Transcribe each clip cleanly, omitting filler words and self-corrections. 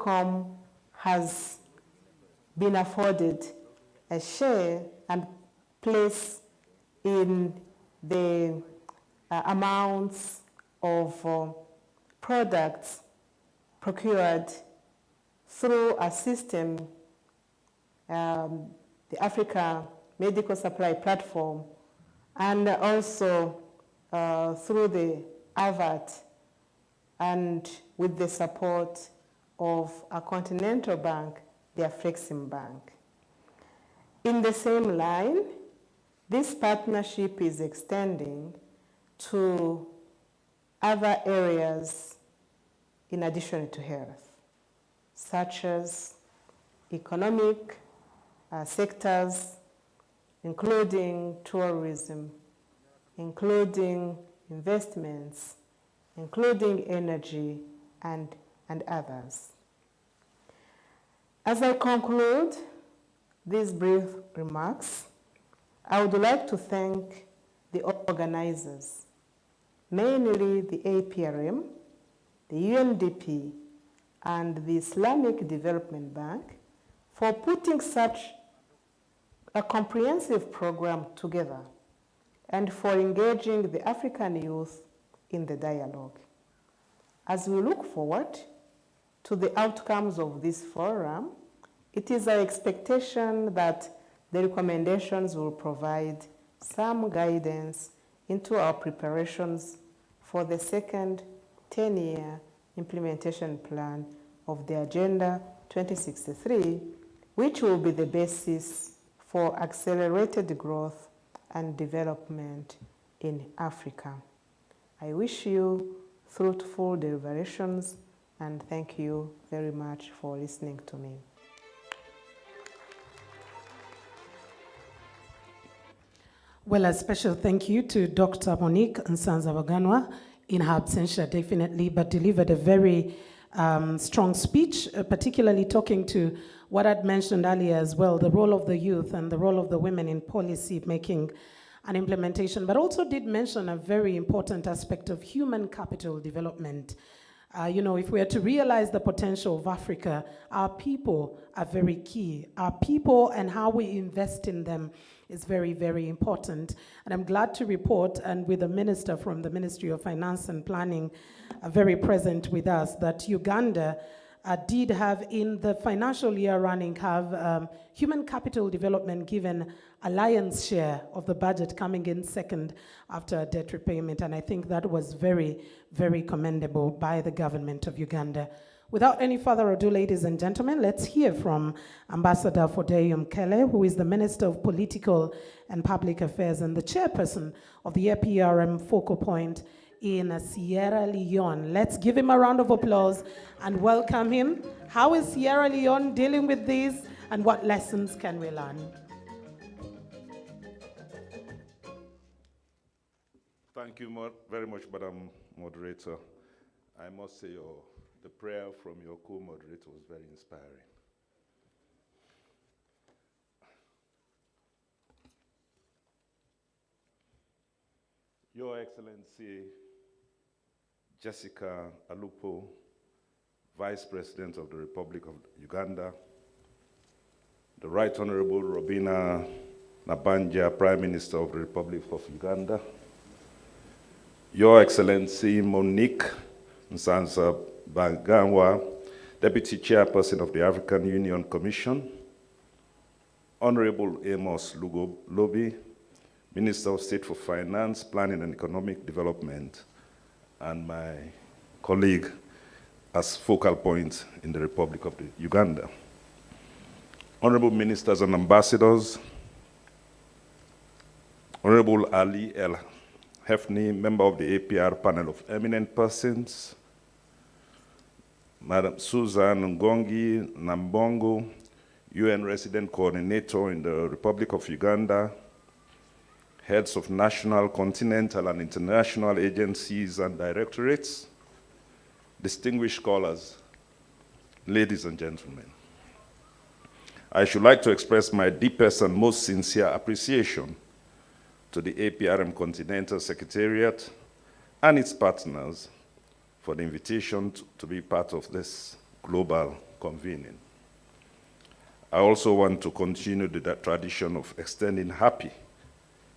APRM has been afforded a share and place in the amounts of products procured through a system, the Africa Medical Supply Platform, and also through the AVAT, and with the support of a continental bank, the Afrexim Bank. In the same line, this partnership is extending to other areas in addition to health, such as economic sectors, including tourism, including investments, including energy, and others. As I conclude these brief remarks, I would like to thank the organizers, mainly the APRM, the UNDP, and the Islamic Development Bank, for putting such a comprehensive program together and for engaging the African youth in the dialogue. As we look forward to the outcomes of this forum, it is our expectation that the recommendations will provide some guidance into our preparations for the second 10-year implementation plan of the Agenda 2063, which will be the basis for accelerated growth and development in Africa. I wish you fruitful deliberations, and thank you very much for listening to me. Well, a special thank you to Dr. Monique Nsanzabaganwa, in her absentia definitely, but delivered a very strong speech, particularly talking to what I'd mentioned earlier as well, the role of the youth and the role of the women in policy making and implementation, but also did mention a very important aspect of human capital development. You know, if we are to realize the potential of Africa, our people are very key. Our people and how we invest in them is very, very important. And I'm glad to report, and with the minister from the Ministry of Finance and Planning very present with us, that Uganda did have, in the financial year running, have human capital development given a lion's share of the budget, coming in second after debt repayment. And I think that was very, very commendable by the government of Uganda. Without any further ado, ladies and gentlemen, let's hear from Ambassador Fodeyo Mkele, who is the Minister of Political and Public Affairs and the chairperson of the APRM focal point in Sierra Leone. Let's give him a round of applause and welcome him. How is Sierra Leone dealing with this, and what lessons can we learn? Thank you very much, Madam Moderator. I must say the prayer from your co-moderator was very inspiring. Your Excellency Jessica Alupo, Vice President of the Republic of Uganda, the Right Honorable Robina Nabanja, Prime Minister of the Republic of Uganda, Your Excellency Monique Nsanzabaganwa, Deputy Chairperson of the African Union Commission, Honorable Amos Lugo-Lobi, Minister of State for Finance, Planning and Economic Development, and my colleague as focal point in the Republic of Uganda. Honorable Ministers and Ambassadors, Honorable Ali El Hefni, member of the APR panel of eminent persons, Madam Susan Ngongi Nambongo, UN Resident Coordinator in the Republic of Uganda, heads of national, continental, and international agencies and directorates, distinguished scholars, ladies and gentlemen. I should like to express my deepest and most sincere appreciation to the APRM Continental Secretariat and its partners for the invitation to be part of this global convening. I also want to continue the tradition of extending Happy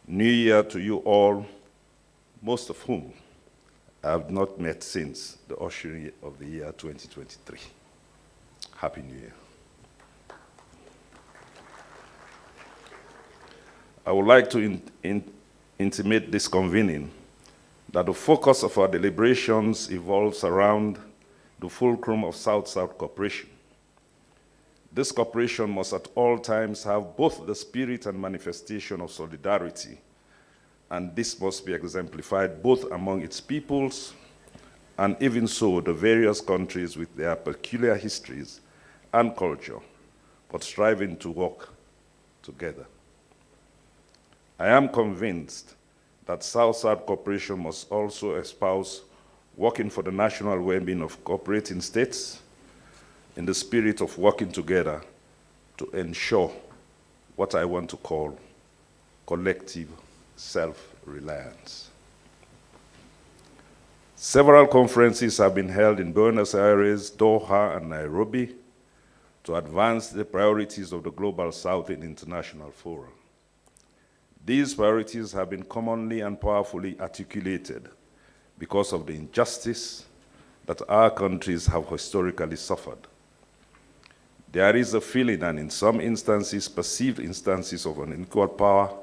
New Year to you all, most of whom I have not met since the ushering of the year 2023. Happy New Year. I would like to intimate this convening that the focus of our deliberations evolves around the fulcrum of South-South cooperation. This cooperation must at all times have both the spirit and manifestation of solidarity, and this must be exemplified both among its peoples and even so the various countries with their peculiar histories and culture, but striving to work together. I am convinced that South-South cooperation must also espouse working for the national well-being of cooperating states in the spirit of working together to ensure what I want to call collective self-reliance. Several conferences have been held in Buenos Aires, Doha, and Nairobi to advance the priorities of the Global South in international fora. These priorities have been commonly and powerfully articulated because of the injustice that our countries have historically suffered. There is a feeling, and in some instances, perceived instances of unequal power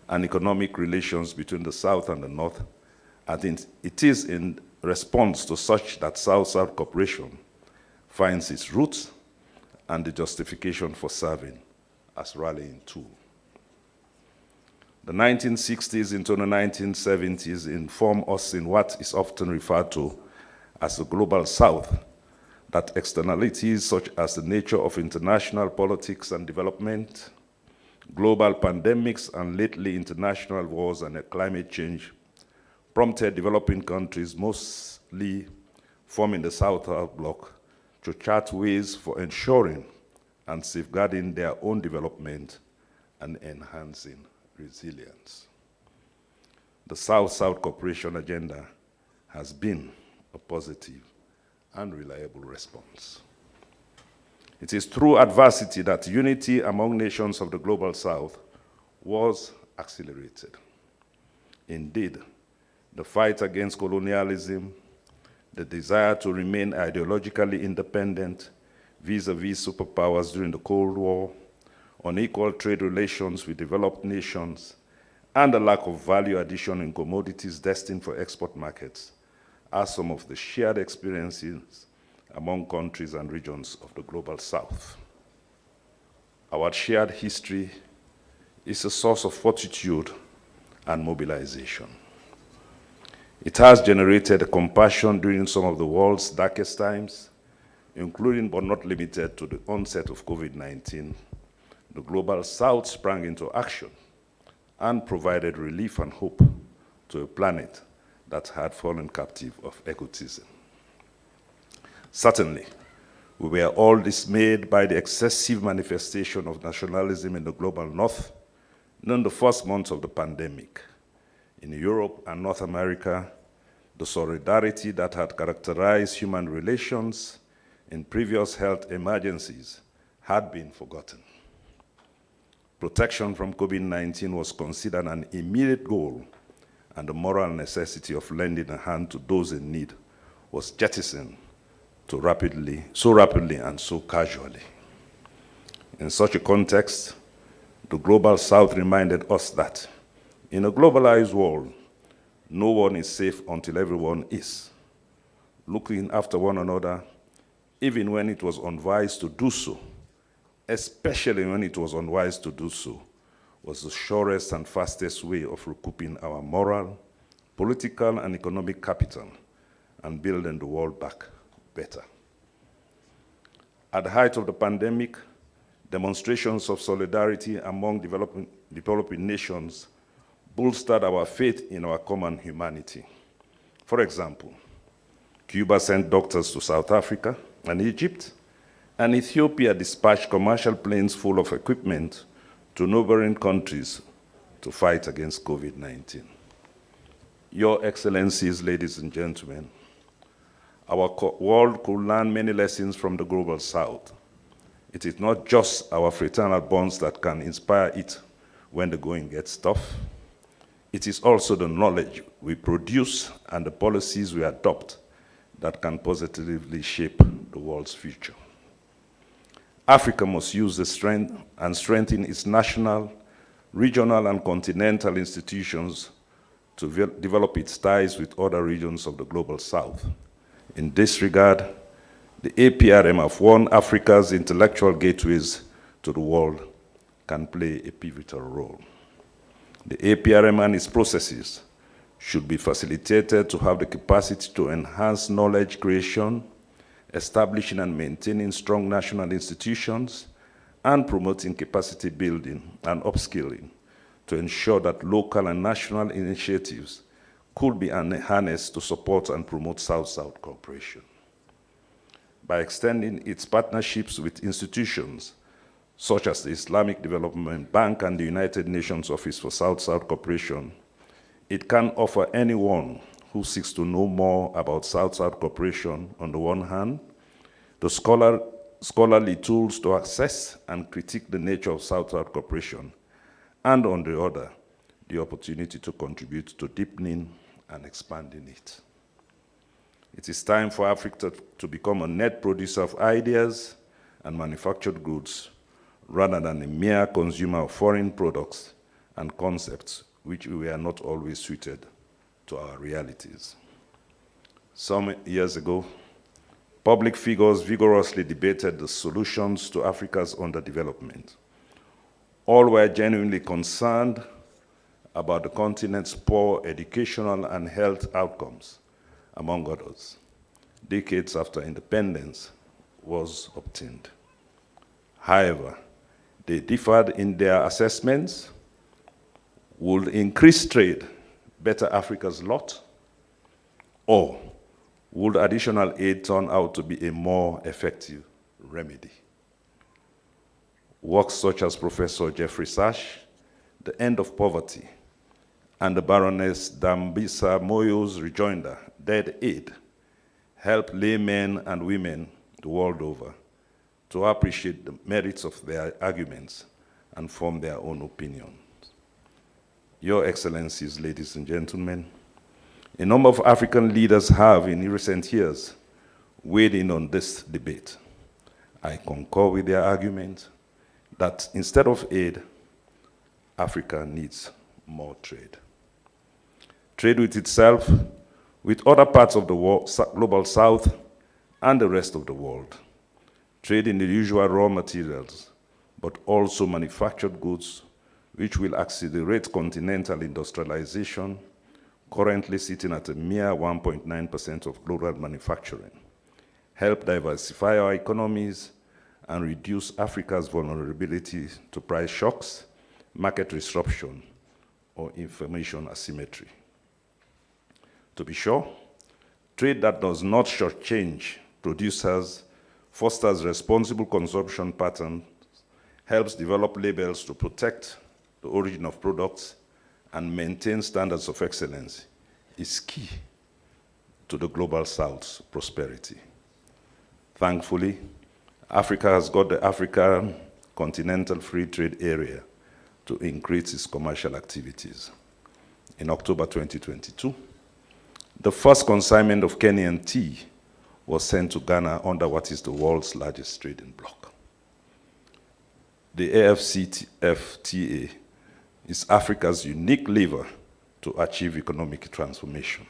and economic relations between the South and the North, and it is in response to such that South-South cooperation finds its roots and the justification for serving as rallying tool. The 1960s into the 1970s inform us in what is often referred to as the Global South, that externalities such as the nature of international politics and development, global pandemics, and lately international wars and climate change prompted developing countries, mostly forming the South-South bloc, to chart ways for ensuring and safeguarding their own development and enhancing resilience. The South-South cooperation agenda has been a positive and reliable response. It is through adversity that unity among nations of the Global South was accelerated. Indeed, the fight against colonialism, the desire to remain ideologically independent vis-à-vis superpowers during the Cold War, unequal trade relations with developed nations, and the lack of value addition in commodities destined for export markets are some of the shared experiences among countries and regions of the Global South. Our shared history is a source of fortitude and mobilization. It has generated compassion during some of the world's darkest times, including but not limited to the onset of COVID-19. The Global South sprang into action and provided relief and hope to a planet that had fallen captive of egotism. Certainly, we were all dismayed by the excessive manifestation of nationalism in the Global North in the first months of the pandemic. In Europe and North America, the solidarity that had characterized human relations in previous health emergencies had been forgotten. Protection from COVID-19 was considered an immediate goal, and the moral necessity of lending a hand to those in need was jettisoned so rapidly and so casually. In such a context, the Global South reminded us that in a globalized world, no one is safe until everyone is. Looking after one another, even when it was unwise to do so, especially when it was unwise to do so, was the surest and fastest way of recouping our moral, political, and economic capital and building the world back better. At the height of the pandemic, demonstrations of solidarity among developing nations bolstered our faith in our common humanity. For example, Cuba sent doctors to South Africa and Egypt, and Ethiopia dispatched commercial planes full of equipment to neighboring countries to fight against COVID-19. Your Excellencies, ladies and gentlemen, our world could learn many lessons from the global south. It is not just our fraternal bonds that can inspire it when the going gets tough. It is also the knowledge we produce and the policies we adopt that can positively shape the world's future. Africa must use the strength and strengthen its national, regional, and continental institutions to develop its ties with other regions of the global south. In this regard, the APRM of one Africa's intellectual gateways to the world can play a pivotal role. The APRM and its processes should be facilitated to have the capacity to enhance knowledge creation, establishing and maintaining strong national institutions, and promoting capacity building and upskilling to ensure that local and national initiatives could be harnessed to support and promote South-South cooperation. By extending its partnerships with institutions such as the Islamic Development Bank and the United Nations Office for South-South Cooperation, it can offer anyone who seeks to know more about South-South cooperation, on the one hand, the scholarly tools to assess and critique the nature of South-South cooperation, and on the other, the opportunity to contribute to deepening and expanding it. It is time for Africa to become a net producer of ideas and manufactured goods, rather than a mere consumer of foreign products and concepts which we are not always suited to our realities. Some years ago, public figures vigorously debated the solutions to Africa's underdevelopment. All were genuinely concerned about the continent's poor educational and health outcomes, among others, decades after independence was obtained. However, they differed in their assessments. Would increased trade better Africa's lot? Or would additional aid turn out to be a more effective remedy? Works such as Professor Jeffrey Sachs, The End of Poverty, and the Baroness Dambisa Moyo's rejoinder, Dead Aid, help laymen and women the world over to appreciate the merits of their arguments and form their own opinions. Your Excellencies, ladies and gentlemen, a number of African leaders have, in recent years, weighed in on this debate. I concur with their argument that instead of aid, Africa needs more trade. Trade with itself, with other parts of the global south, and the rest of the world. Trade in the usual raw materials, but also manufactured goods, which will accelerate continental industrialization, currently sitting at a mere 1.9% of global manufacturing, help diversify our economies, and reduce Africa's vulnerability to price shocks, market disruption, or information asymmetry. To be sure, trade that does not shortchange producers, fosters responsible consumption patterns, helps develop labels to protect the origin of products, and maintain standards of excellence is key to the global South's prosperity. Thankfully, Africa has got the African Continental Free Trade Area to increase its commercial activities. In October 2022, the first consignment of Kenyan tea was sent to Ghana under what is the world's largest trading bloc. The AfCFTA is Africa's unique lever to achieve economic transformation.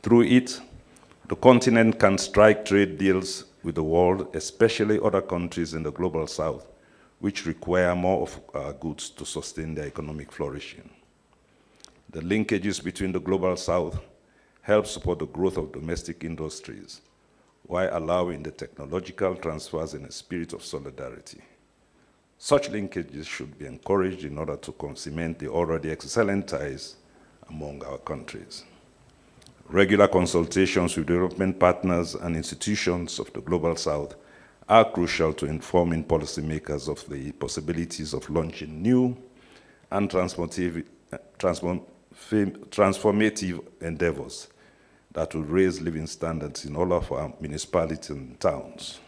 Through it, the continent can strike trade deals with the world, especially other countries in the global south, which require more of our goods to sustain their economic flourishing. The linkages between the global south help support the growth of domestic industries, while allowing the technological transfers in a spirit of solidarity. Such linkages should be encouraged in order to cement the already excellent ties among our countries. Regular consultations with development partners and institutions of the Global South are crucial to informing policymakers of the possibilities of launching new and transformative endeavors that will raise living standards in all of our municipalities and towns.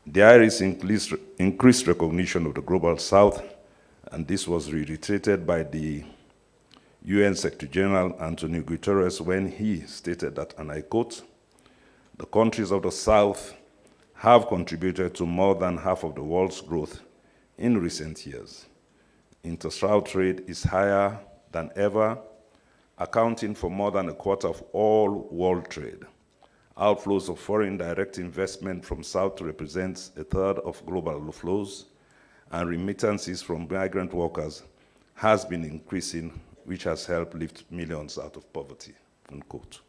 There is increased recognition of the Global South, and this was reiterated by the UN Secretary General Antonio Guterres when he stated that, and I quote, "The countries of the South have contributed to more than half of the world's growth in recent years. Inter-South trade is higher than ever, accounting for more than a quarter of all world trade. Outflows of foreign direct investment from South represents a third of global flows, and remittances from migrant workers has been increasing, which has helped lift millions out of poverty," unquote.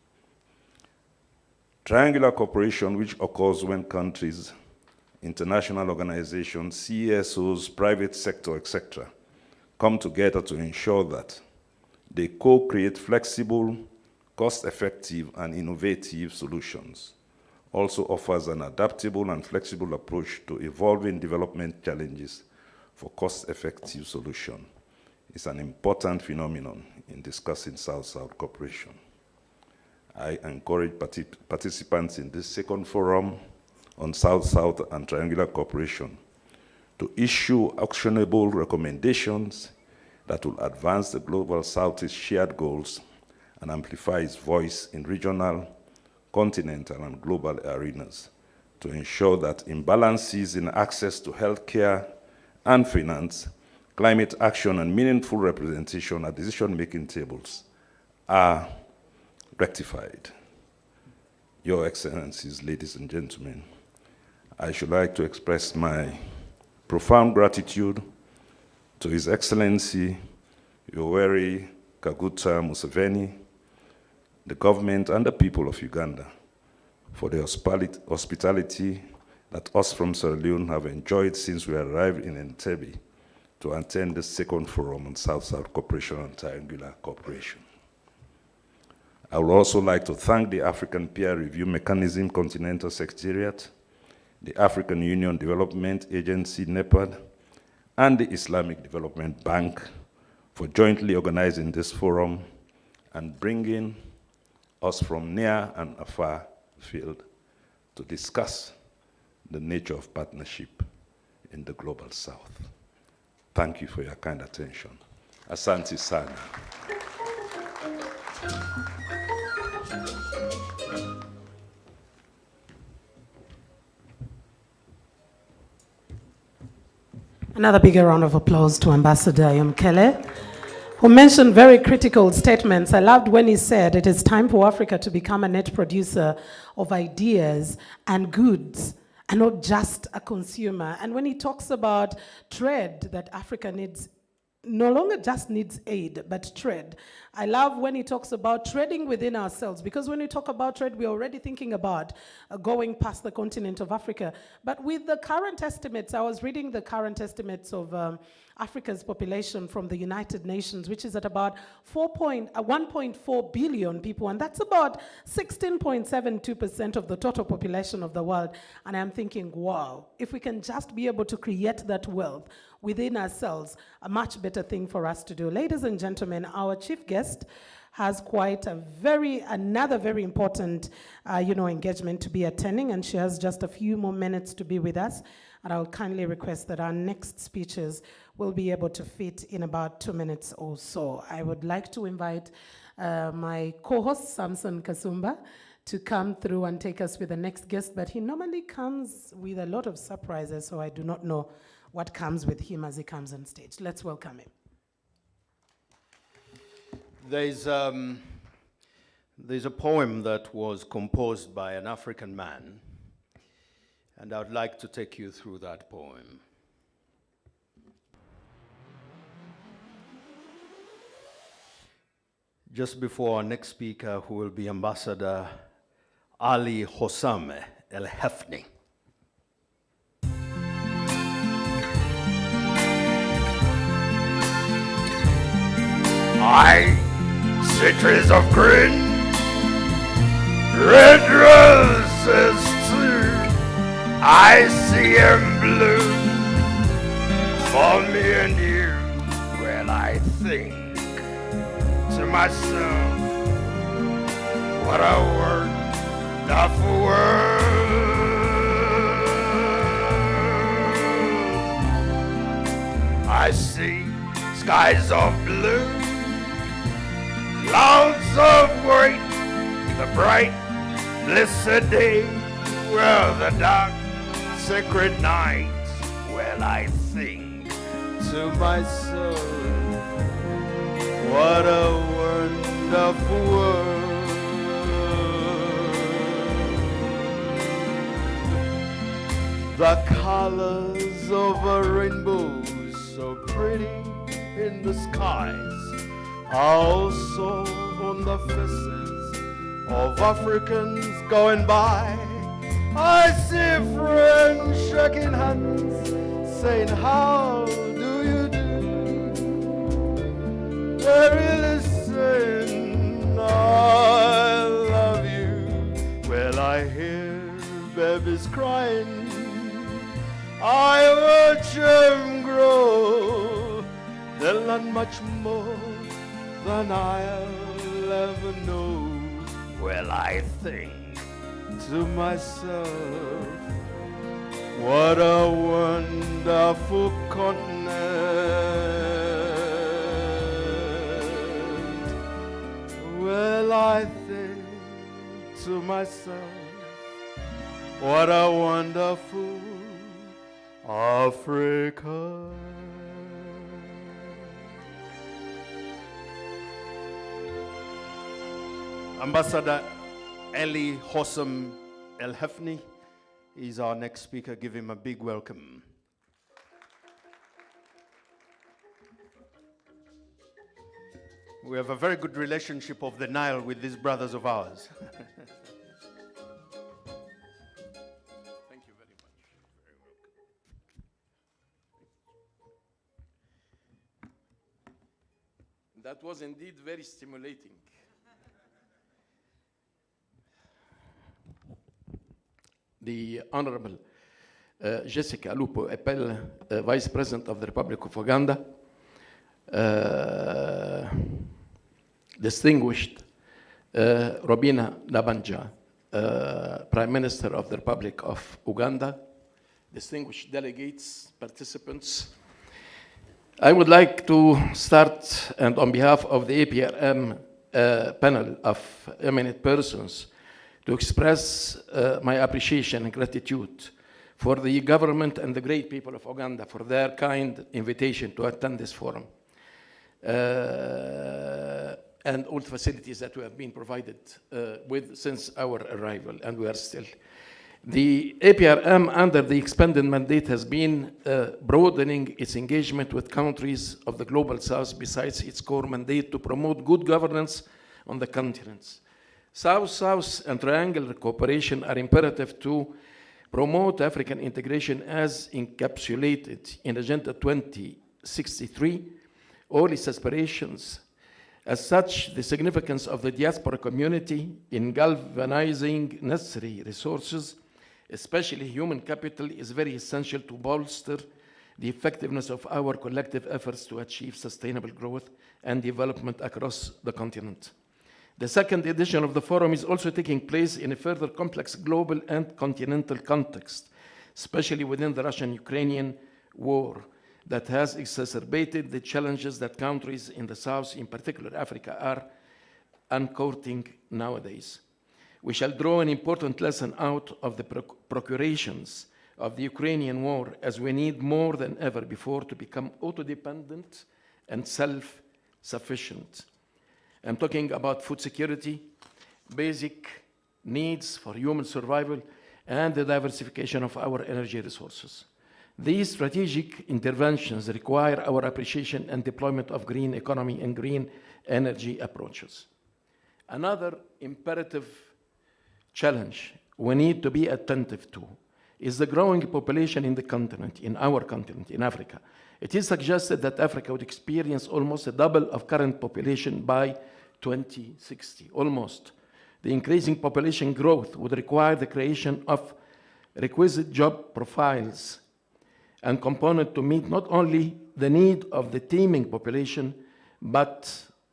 Triangular cooperation, which occurs when countries, international organizations, CSOs, private sector, etc., come together to ensure that they co-create flexible, cost-effective, and innovative solutions, also offers an adaptable and flexible approach to evolving development challenges for cost-effective solution. It's an important phenomenon in discussing South-South cooperation. I encourage participants in this second forum on South-South and triangular cooperation to issue actionable recommendations that will advance the Global South's shared goals and amplify its voice in regional, continental, and global arenas to ensure that imbalances in access to healthcare and finance, climate action, and meaningful representation at decision-making tables are rectified. Your Excellencies, ladies and gentlemen, I should like to express my profound gratitude to His Excellency Yoweri Kaguta Museveni, the government and the people of Uganda for the hospitality that us from Sierra Leone have enjoyed since we arrived in Entebbe to attend the second forum on South-South cooperation and triangular cooperation. I would also like to thank the African Peer Review Mechanism Continental Secretariat, the African Union Development Agency, NEPAD, and the Islamic Development Bank for jointly organizing this forum and bringing us from near and afar field to discuss the nature of partnership in the Global South. Thank you for your kind attention. Asante sana. Another bigger round of applause to Ambassador Yomkele, who mentioned very critical statements. I loved when he said it is time for Africa to become a net producer of ideas and goods, and not just a consumer. And when he talks about trade, that Africa needs, no longer just needs aid, but trade. I love when he talks about trading within ourselves, because when we talk about trade, we're already thinking about going past the continent of Africa. But with the current estimates, I was reading the current estimates of Africa's population from the United Nations, which is at about 1.4 billion people, and that's about 16.72% of the total population of the world. And I'm thinking, wow, if we can just be able to create that wealth within ourselves, a much better thing for us to do. Ladies and gentlemen, our chief guest has quite another very important engagement to be attending, and she has just a few more minutes to be with us. And I'll kindly request that our next speeches will be able to fit in about 2 minutes or so. I would like to invite my co-host, Samson Kasumba, to come through and take us with the next guest, but he normally comes with a lot of surprises, so I do not know what comes with him as he comes on stage. Let's welcome him. There's a poem that was composed by an African man, and I would like to take you through that poem. Just before our next speaker, who will be Ambassador Ali Hossam El Hefni. I see trees of green, red roses too. I see them blue for me and you. Well, I think to myself, What a wonderful world. I see skies of blue, clouds of white, the bright, blessed day, well, the dark, sacred night. Well, I think to myself, what a wonderful world. The colors of a rainbow, so pretty in the skies, are also on the faces of Africans going by. I see friends shaking hands, saying, how do you do? They're really saying, I love you. Well, I hear babies crying, I watch them grow. They'll learn much more than I'll ever know. Well, I think to myself, what a wonderful continent. Well, I think to myself, what a wonderful Africa. Ambassador Ali Hossam El Hefni is our next speaker. Give him a big welcome. We have a very good relationship of the Nile with these brothers of ours. Thank you very much. Very welcome. That was indeed very stimulating. The Honorable Jessica Lupo Epel, Vice President of the Republic of Uganda, distinguished Robina Nabanja, Prime Minister of the Republic of Uganda, distinguished delegates, participants. I would like to start, and on behalf of the APRM panel of eminent persons, to express my appreciation and gratitude for the government and the great people of Uganda for their kind invitation to attend this forum, and all the facilities that we have been provided with since our arrival, and we are still. The APRM, under the expanded mandate, has been broadening its engagement with countries of the Global South besides its core mandate to promote good governance on the continents. South-South and triangular cooperation are imperative to promote African integration as encapsulated in Agenda 2063, all its aspirations. As such, the significance of the diaspora community in galvanizing necessary resources, especially human capital, is very essential to bolster the effectiveness of our collective efforts to achieve sustainable growth and development across the continent. The second edition of the forum is also taking place in a further complex global and continental context, especially within the Russian-Ukrainian war that has exacerbated the challenges that countries in the South, in particular Africa, are uncoursing nowadays. We shall draw an important lesson out of the procurations of the Ukrainian war, as we need more than ever before to become auto-dependent and self-sufficient. I'm talking about food security, basic needs for human survival, and the diversification of our energy resources. These strategic interventions require our appreciation and deployment of green economy and green energy approaches. Another imperative challenge we need to be attentive to is the growing population in the continent, in our continent, in Africa. It is suggested that Africa would experience almost a double of current population by 2060, almost. The increasing population growth would require the creation of requisite job profiles and component to meet not only the need of the teeming population, but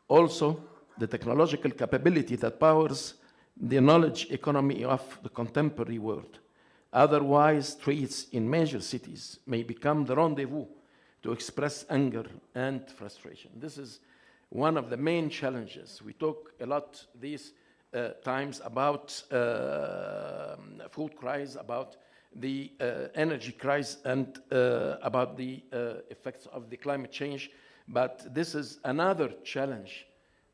also the technological capability that powers the knowledge economy of the contemporary world. Otherwise, streets in major cities may become the rendezvous to express anger and frustration. This is one of the main challenges. We talk a lot these times about food crisis, about the energy crisis, and about the effects of the climate change. But this is another challenge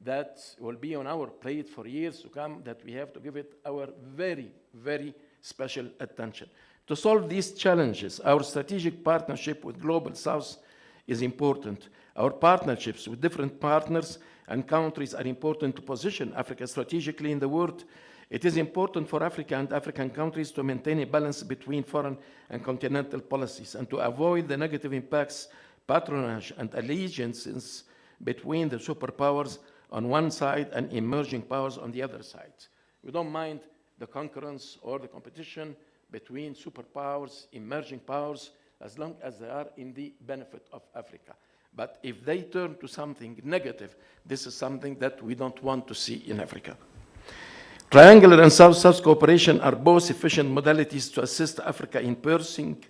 that will be on our plate for years to come, that we have to give it our very, very special attention. To solve these challenges, our strategic partnership with Global South is important. Our partnerships with different partners and countries are important to position Africa strategically in the world. It is important for Africa and African countries to maintain a balance between foreign and continental policies and to avoid the negative impacts, patronage, and allegiances between the superpowers on one side and emerging powers on the other side. We don't mind the concurrence or the competition between superpowers, emerging powers, as long as they are in the benefit of Africa. But if they turn to something negative, this is something that we don't want to see in Africa. Triangular and South-South cooperation are both efficient modalities to assist Africa in pursuing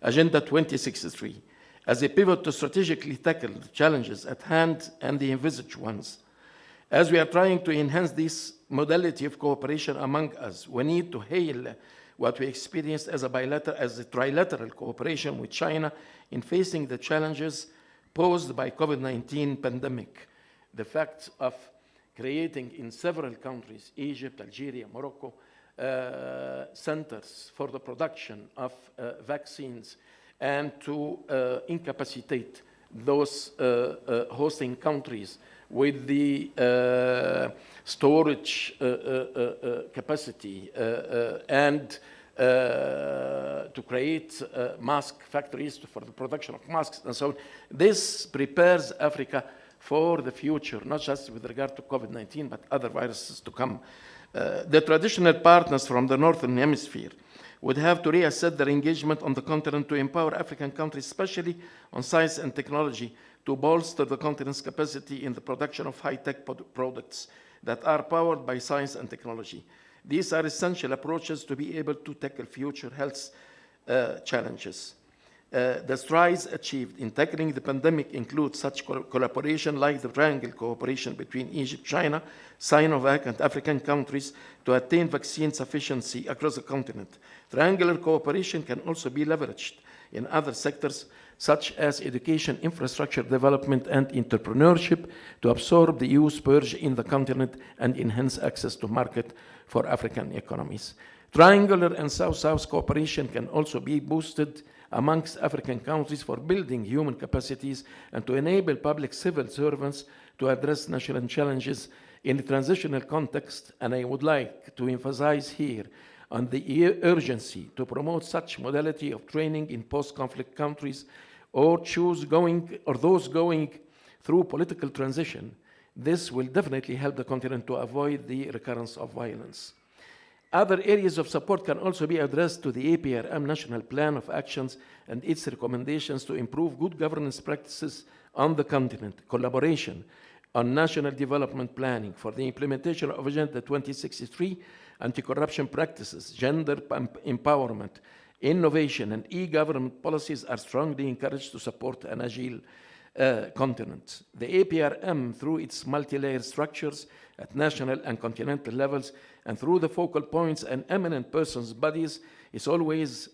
Agenda 2063 as a pivot to strategically tackle the challenges at hand and the envisaged ones. As we are trying to enhance this modality of cooperation among us, we need to hail what we experienced as a trilateral cooperation with China in facing the challenges posed by COVID-19 pandemic. The fact of creating in several countries, Egypt, Algeria, Morocco, centers for the production of vaccines, and to incapacitate those hosting countries with the storage capacity and to create mask factories for the production of masks and so on. This prepares Africa for the future, not just with regard to COVID-19, but other viruses to come. The traditional partners from the Northern Hemisphere would have to reassess their engagement on the continent to empower African countries, especially on science and technology, to bolster the continent's capacity in the production of high-tech products that are powered by science and technology. These are essential approaches to be able to tackle future health challenges. The strides achieved in tackling the pandemic include such collaboration like the triangle cooperation between Egypt, China, Sinovac, and African countries to attain vaccine sufficiency across the continent. Triangular cooperation can also be leveraged in other sectors such as education, infrastructure development, and entrepreneurship to absorb the youth purge in the continent and enhance access to market for African economies. Triangular and South-South cooperation can also be boosted amongst African countries for building human capacities and to enable public civil servants to address national challenges in a transitional context. And I would like to emphasize here on the urgency to promote such modality of training in post-conflict countries or those going through political transition. This will definitely help the continent to avoid the recurrence of violence. Other areas of support can also be addressed to the APRM National Plan of Actions and its recommendations to improve good governance practices on the continent, collaboration on national development planning for the implementation of Agenda 2063, anti-corruption practices, gender empowerment, innovation, and e-government policies are strongly encouraged to support an agile continent. The APRM, through its multi-layered structures at national and continental levels, and through the focal points and eminent persons' bodies, is always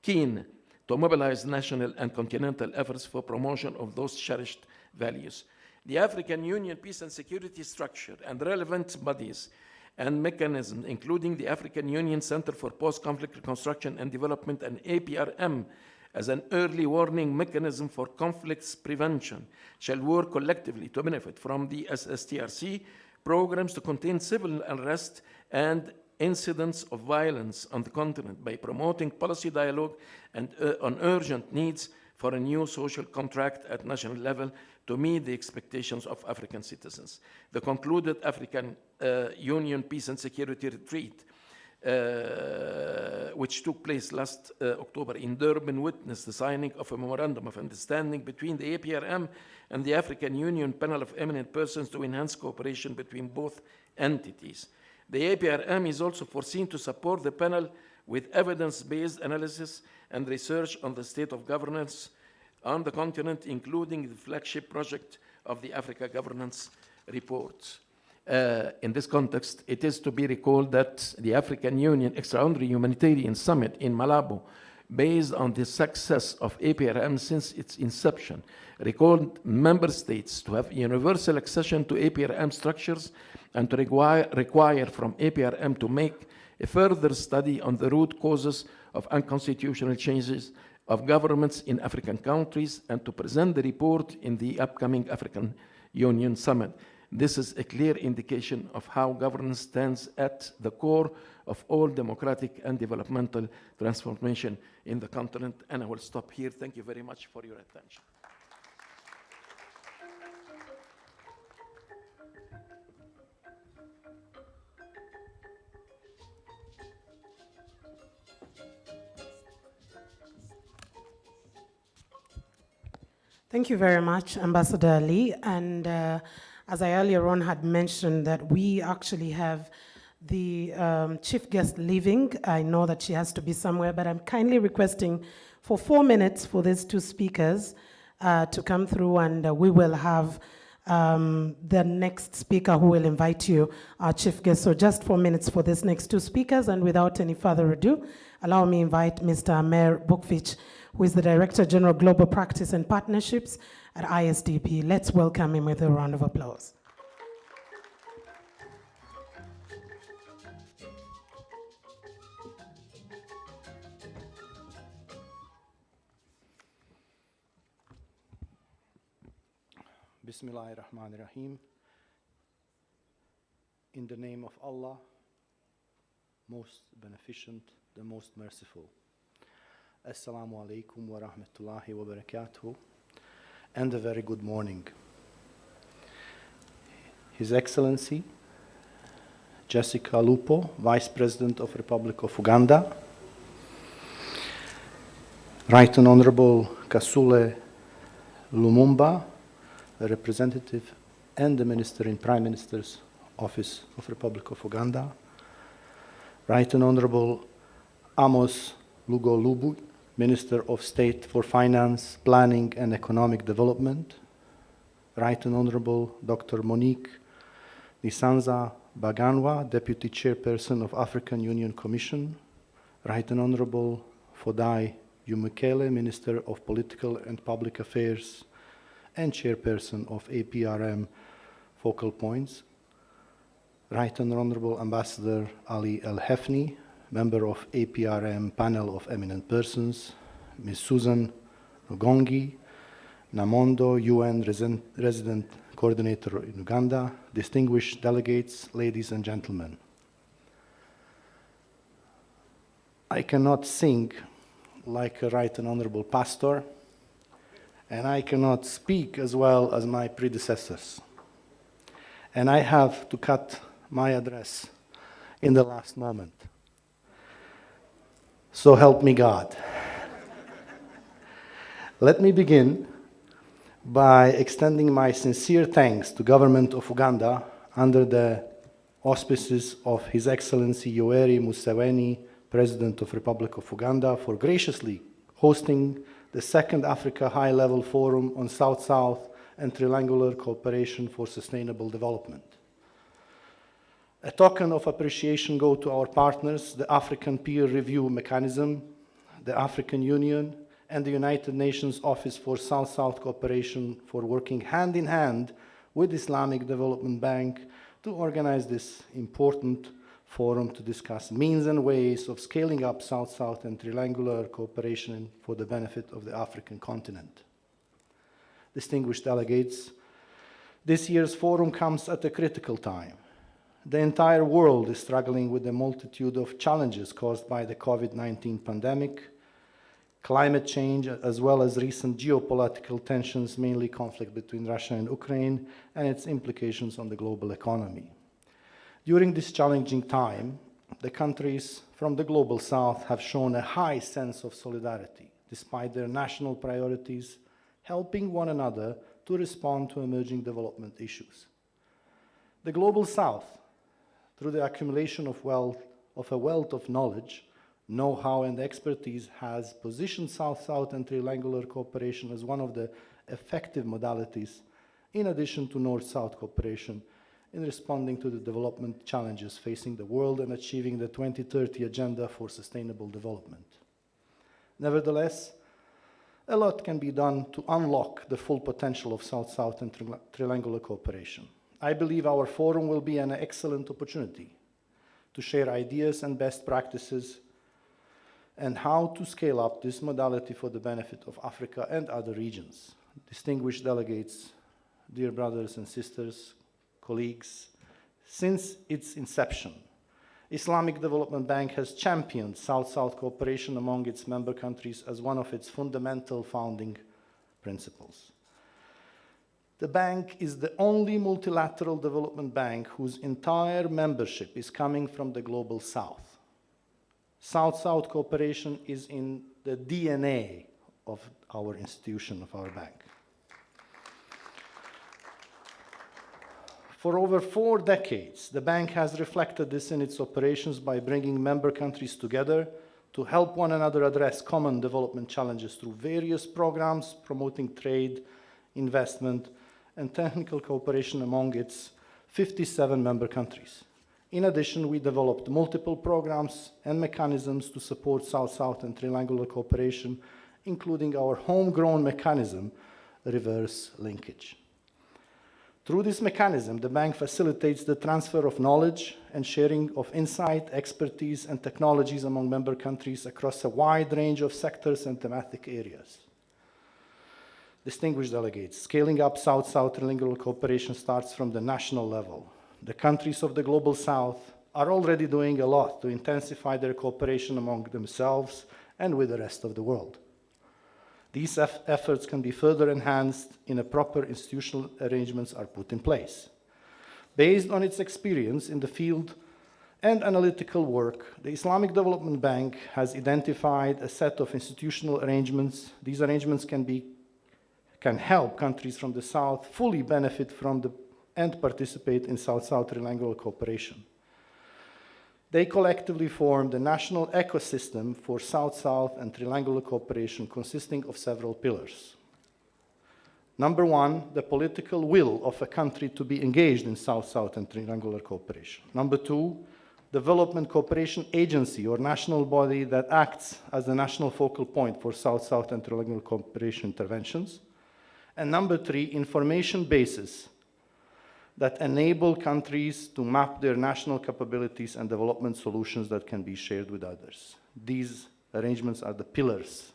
keen to mobilize national and continental efforts for promotion of those cherished values. The African Union Peace and Security Structure and relevant bodies and mechanisms, including the African Union Center for Post-Conflict Reconstruction and Development and APRM, as an early warning mechanism for conflicts prevention, shall work collectively to benefit from the SSTRC programs to contain civil unrest and incidents of violence on the continent by promoting policy dialogue and on urgent needs for a new social contract at national level to meet the expectations of African citizens. The concluded African Union Peace and Security Retreat, which took place last October in Durban, witnessed the signing of a memorandum of understanding between the APRM and the African Union panel of eminent persons to enhance cooperation between both entities. The APRM is also foreseen to support the panel with evidence-based analysis and research on the state of governance on the continent, including the flagship project of the Africa Governance Report. In this context, it is to be recalled that the African Union Extraordinary Humanitarian Summit in Malabo, based on the success of APRM since its inception, recalled member states to have universal accession to APRM structures and to require from APRM to make a further study on the root causes of unconstitutional changes of governments in African countries and to present the report in the upcoming African Union Summit. This is a clear indication of how governance stands at the core of all democratic and developmental transformation in the continent. And I will stop here. Thank you very much for your attention. Thank you very much, Ambassador Ali. And as I earlier on had mentioned that we actually have the chief guest leaving. I know that she has to be somewhere, but I'm kindly requesting for 4 minutes for these two speakers to come through, and we will have the next speaker who will invite you, our chief guest. So just 4 minutes for these next two speakers, and without any further ado, allow me to invite Mr. Amer Bukvich, who is the Director General Global Practice and Partnerships at ISDP. Let's welcome him with a round of applause. Bismillahir Rahmanir Rahim. In the name of Allah, most beneficent, the most merciful. Assalamu alaikum wa rahmatullahi wa barakatuh, and a very good morning. His Excellency Jessica Lupo, Vice President of Republic of Uganda, Right and Honorable Kasule Lumumba, the representative and the Minister in Prime Minister's Office of Republic of Uganda, Right and Honorable Amos Lugolubu, Minister of State for Finance, Planning and Economic Development, Right and Honorable Dr. Monique Nisanza Baganwa, Deputy Chairperson of African Union Commission, Right and Honorable Fodai Yumukele, Minister of Political and Public Affairs and Chairperson of APRM Focal Points, Right and Honorable Ambassador Ali El Hefni, Member of APRM Panel of Eminent Persons, Ms. Susan Ngongi Namondo, UN Resident Coordinator in Uganda, distinguished delegates, ladies and gentlemen. I cannot sing like a Right and Honorable Pastor, and I cannot speak as well as my predecessors. And I have to cut my address in the last moment. So help me God. Let me begin by extending my sincere thanks to Government of Uganda under the auspices of His Excellency Yoweri Museveni, President of Republic of Uganda, for graciously hosting the second Africa High-Level Forum on South-South and Triangular Cooperation for Sustainable Development. A token of appreciation go to our partners, the African Peer Review Mechanism, the African Union, and the United Nations Office for South-South Cooperation for working hand in hand with Islamic Development Bank to organize this important forum to discuss means and ways of scaling up South-South and triangular cooperation for the benefit of the African continent. Distinguished delegates, this year's forum comes at a critical time. The entire world is struggling with a multitude of challenges caused by the COVID-19 pandemic, climate change, as well as recent geopolitical tensions, mainly conflict between Russia and Ukraine, and its implications on the global economy. During this challenging time, the countries from the Global South have shown a high sense of solidarity, despite their national priorities, helping one another to respond to emerging development issues. The Global South through the accumulation of a wealth of knowledge, know-how and expertise, has positioned South-South and triangular cooperation as one of the effective modalities, in addition to North-South cooperation, in responding to the development challenges facing the world and achieving the 2030 Agenda for Sustainable Development. Nevertheless, a lot can be done to unlock the full potential of South-South and triangular cooperation. I believe our forum will be an excellent opportunity to share ideas and best practices and how to scale up this modality for the benefit of Africa and other regions. Distinguished delegates, dear brothers and sisters, colleagues, since its inception, Islamic Development Bank has championed South-South cooperation among its member countries as one of its fundamental founding principles. The bank is the only multilateral development bank whose entire membership is coming from the Global South. South-South cooperation is in the DNA of our institution, of our bank. For over 4 decades, the bank has reflected this in its operations by bringing member countries together to help one another address common development challenges through various programs promoting trade, investment, and technical cooperation among its 57 member countries. In addition, we developed multiple programs and mechanisms to support South-South and triangular cooperation, including our homegrown mechanism, reverse linkage. Through this mechanism, the bank facilitates the transfer of knowledge and sharing of insight, expertise, and technologies among member countries across a wide range of sectors and thematic areas. Distinguished delegates, scaling up South-South trilingual cooperation starts from the national level. The countries of the Global South are already doing a lot to intensify their cooperation among themselves and with the rest of the world. These efforts can be further enhanced in a proper institutional arrangements are put in place. Based on its experience in the field and analytical work, the Islamic Development Bank has identified a set of institutional arrangements. These arrangements can help countries from the South fully benefit from and participate in South-South triangular cooperation. They collectively form the national ecosystem for South-South and triangular cooperation, consisting of several pillars. Number one, the political will of a country to be engaged in South-South and triangular cooperation. Number two, development cooperation agency or national body that acts as the national focal point for South-South and triangular cooperation interventions. And number three, information bases that enable countries to map their national capabilities and development solutions that can be shared with others. These arrangements are the pillars.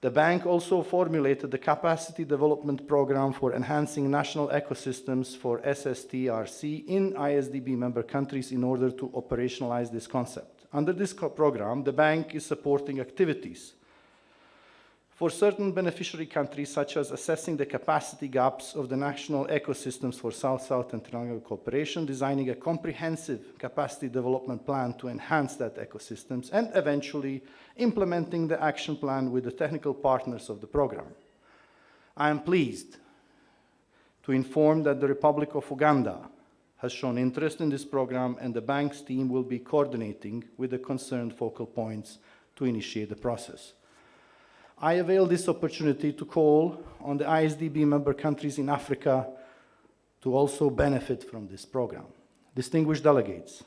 The bank also formulated the capacity development program for enhancing national ecosystems for SSTRC in ISDB member countries in order to operationalize this concept. Under this program, the bank is supporting activities for certain beneficiary countries, such as assessing the capacity gaps of the national ecosystems for South-South and triangular cooperation, designing a comprehensive capacity development plan to enhance that ecosystems, and eventually implementing the action plan with the technical partners of the program. I am pleased to inform that the Republic of Uganda has shown interest in this program, and the bank's team will be coordinating with the concerned focal points to initiate the process. I avail this opportunity to call on the ISDB member countries in Africa to also benefit from this program. Distinguished delegates,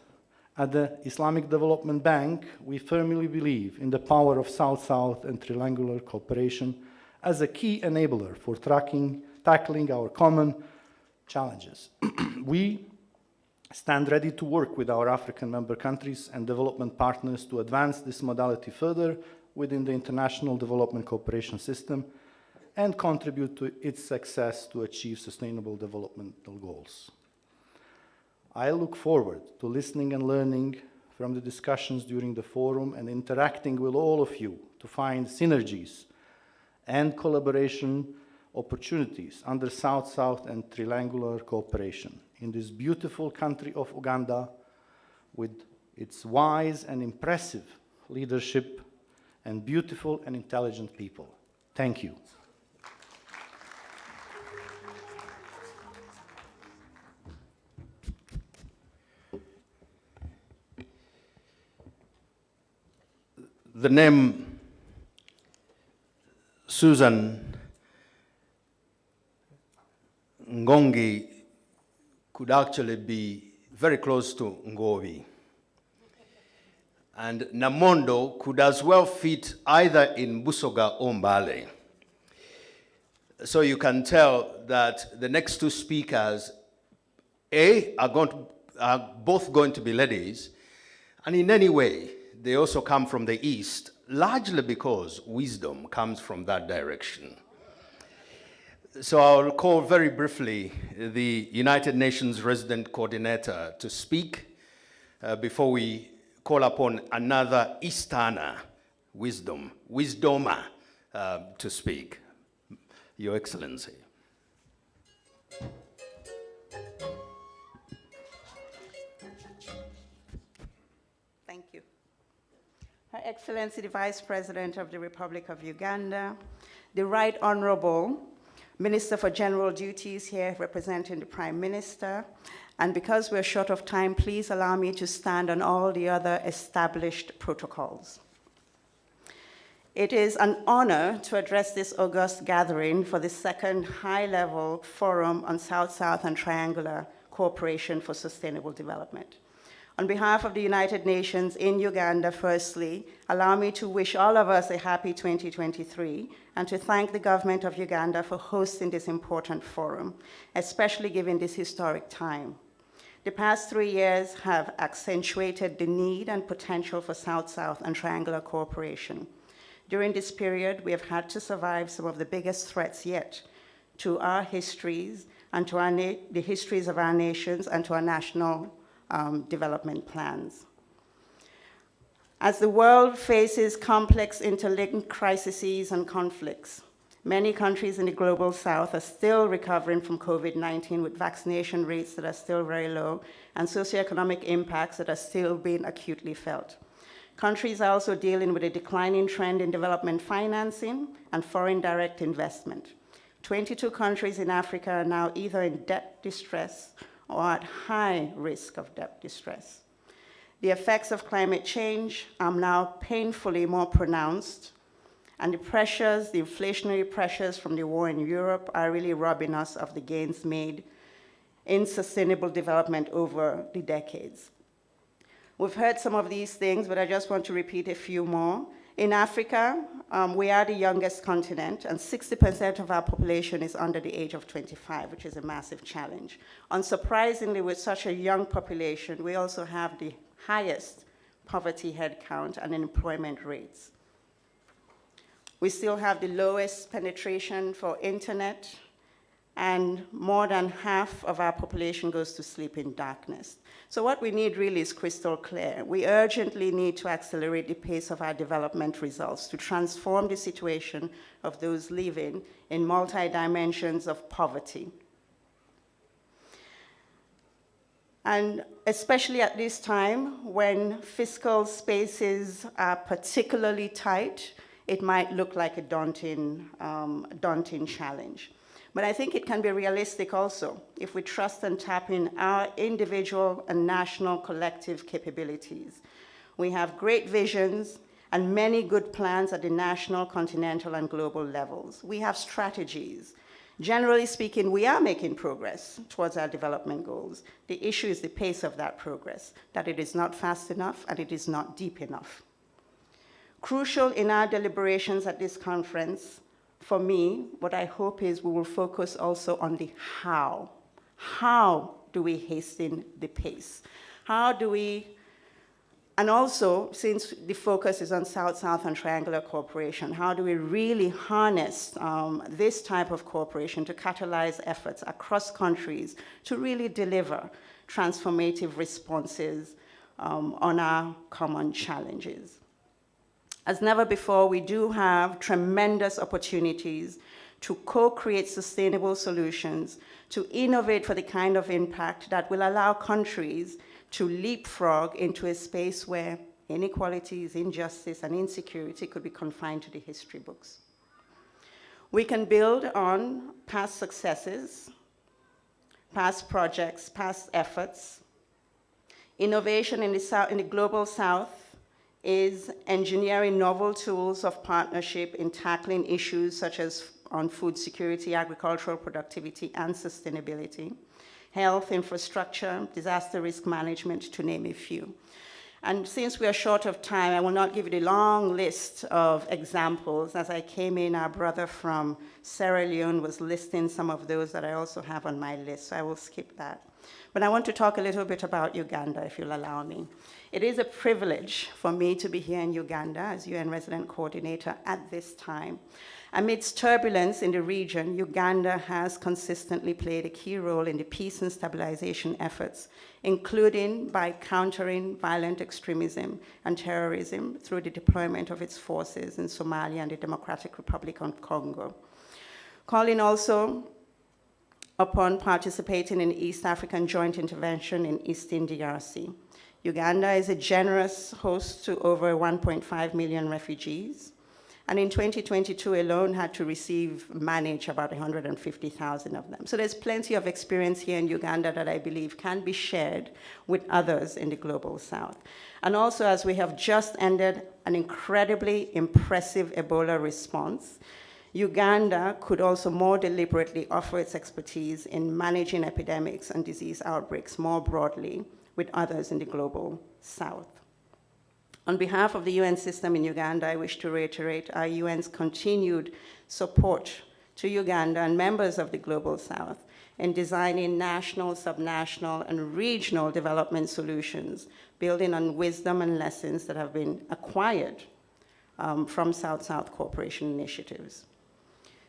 at the Islamic Development Bank, we firmly believe in the power of South-South and triangular cooperation as a key enabler for tackling our common challenges. We stand ready to work with our African member countries and development partners to advance this modality further within the international development cooperation system and contribute to its success to achieve sustainable developmental goals. I look forward to listening and learning from the discussions during the forum and interacting with all of you to find synergies and collaboration opportunities under South-South and triangular cooperation in this beautiful country of Uganda with its wise and impressive leadership and beautiful and intelligent people. Thank you. the name Susan Ngongi could actually be very close to Ngovi. And Namondo could as well fit either in Busoga or Mbale. So you can tell that the next two speakers, are both going to be ladies, and in any way, they also come from the East, largely because wisdom comes from that direction. So I'll call very briefly the United Nations Resident Coordinator to speak before we call upon another Easterner, wisdomer, to speak. Your Excellency. Thank you. Her Excellency, the Vice President of the Republic of Uganda, the Right Honorable Minister for General Duties here representing the Prime Minister, and because we're short of time, please allow me to stand on all the other established protocols. It is an honor to address this august gathering for the second high-level forum on South-South and Triangular Cooperation for Sustainable Development. On behalf of the United Nations in Uganda, firstly, allow me to wish all of us a happy 2023 and to thank the government of Uganda for hosting this important forum, especially given this historic time. The past 3 years have accentuated the need and potential for South-South and Triangular cooperation. During this period, we have had to survive some of the biggest threats yet to our histories and to the histories of our nations and to our national development plans. As the world faces complex interlinked crises and conflicts, many countries in the global south are still recovering from COVID-19 with vaccination rates that are still very low and socioeconomic impacts that are still being acutely felt. Countries are also dealing with a declining trend in development financing and foreign direct investment. 22 countries in Africa are now either in debt distress or at high risk of debt distress. The effects of climate change are now painfully more pronounced, and the pressures, the inflationary pressures from the war in Europe are really robbing us of the gains made in sustainable development over the decades. We've heard some of these things, but I just want to repeat a few more. In Africa, we are the youngest continent, and 60% of our population is under the age of 25, which is a massive challenge. Unsurprisingly, with such a young population, we also have the highest poverty headcount and unemployment rates. We still have the lowest penetration for internet, and more than half of our population goes to sleep in darkness. So what we need really is crystal clear. We urgently need to accelerate the pace of our development results to transform the situation of those living in multi-dimensions of poverty. And especially at this time, when fiscal spaces are particularly tight, it might look like a daunting challenge. But I think it can be realistic also if we trust and tap in our individual and national collective capabilities. We have great visions and many good plans at the national, continental, and global levels. We have strategies. Generally speaking, we are making progress towards our development goals. The issue is the pace of that progress, that it is not fast enough and it is not deep enough. Crucial in our deliberations at this conference, for me, what I hope is we will focus also on the how. How do we hasten the pace? How do we, and also, since the focus is on South-South and Triangular cooperation, how do we really harness this type of cooperation to catalyze efforts across countries to really deliver transformative responses on our common challenges? As never before, we do have tremendous opportunities to co-create sustainable solutions, to innovate for the kind of impact that will allow countries to leapfrog into a space where inequalities, injustice, and insecurity could be confined to the history books. We can build on past successes, past projects, past efforts. Innovation in the global South is engineering novel tools of partnership in tackling issues such as on food security, agricultural productivity, and sustainability, health, infrastructure, disaster risk management, to name a few. And since we are short of time, I will not give you the long list of examples. As I came in, our brother from Sierra Leone was listing some of those that I also have on my list, so I will skip that. But I want to talk a little bit about Uganda, if you'll allow me. It is a privilege for me to be here in Uganda as UN Resident Coordinator at this time. Amidst turbulence in the region, Uganda has consistently played a key role in the peace and stabilization efforts, including by countering violent extremism and terrorism through the deployment of its forces in Somalia and the Democratic Republic of Congo. Calling also upon participating in East African Joint Intervention in Eastern DRC. Uganda is a generous host to over 1.5 million refugees, and in 2022 alone had to manage about 150,000 of them. So there's plenty of experience here in Uganda that I believe can be shared with others in the Global South. And also, as we have just ended an incredibly impressive Ebola response, Uganda could also more deliberately offer its expertise in managing epidemics and disease outbreaks more broadly with others in the Global South. On behalf of the UN system in Uganda, I wish to reiterate our UN's continued support to Uganda and members of the Global South in designing national, subnational, and regional development solutions, building on wisdom and lessons that have been acquired from South-South cooperation initiatives.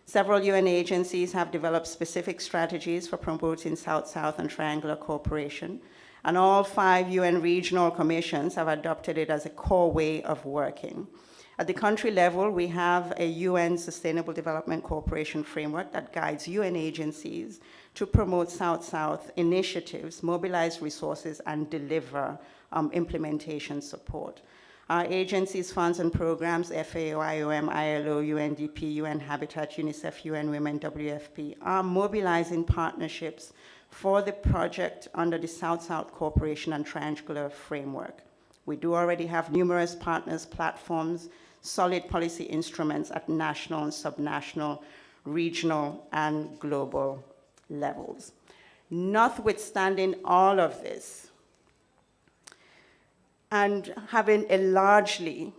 Several UN agencies have developed specific strategies for promoting South-South and triangular cooperation, and all 5 UN regional commissions have adopted it as a core way of working. At the country level, we have a UN Sustainable Development Cooperation framework that guides UN agencies to promote South-South initiatives, mobilize resources, and deliver implementation support. Our agencies, funds, and programs, FAO, IOM, ILO, UNDP, UN Habitat, UNICEF, UN Women, WFP, are mobilizing partnerships for the project under the South-South Cooperation and Triangular Framework. We do already have numerous partners, platforms, solid policy instruments at national and subnational, regional, and global levels. Notwithstanding all of this, and having a largely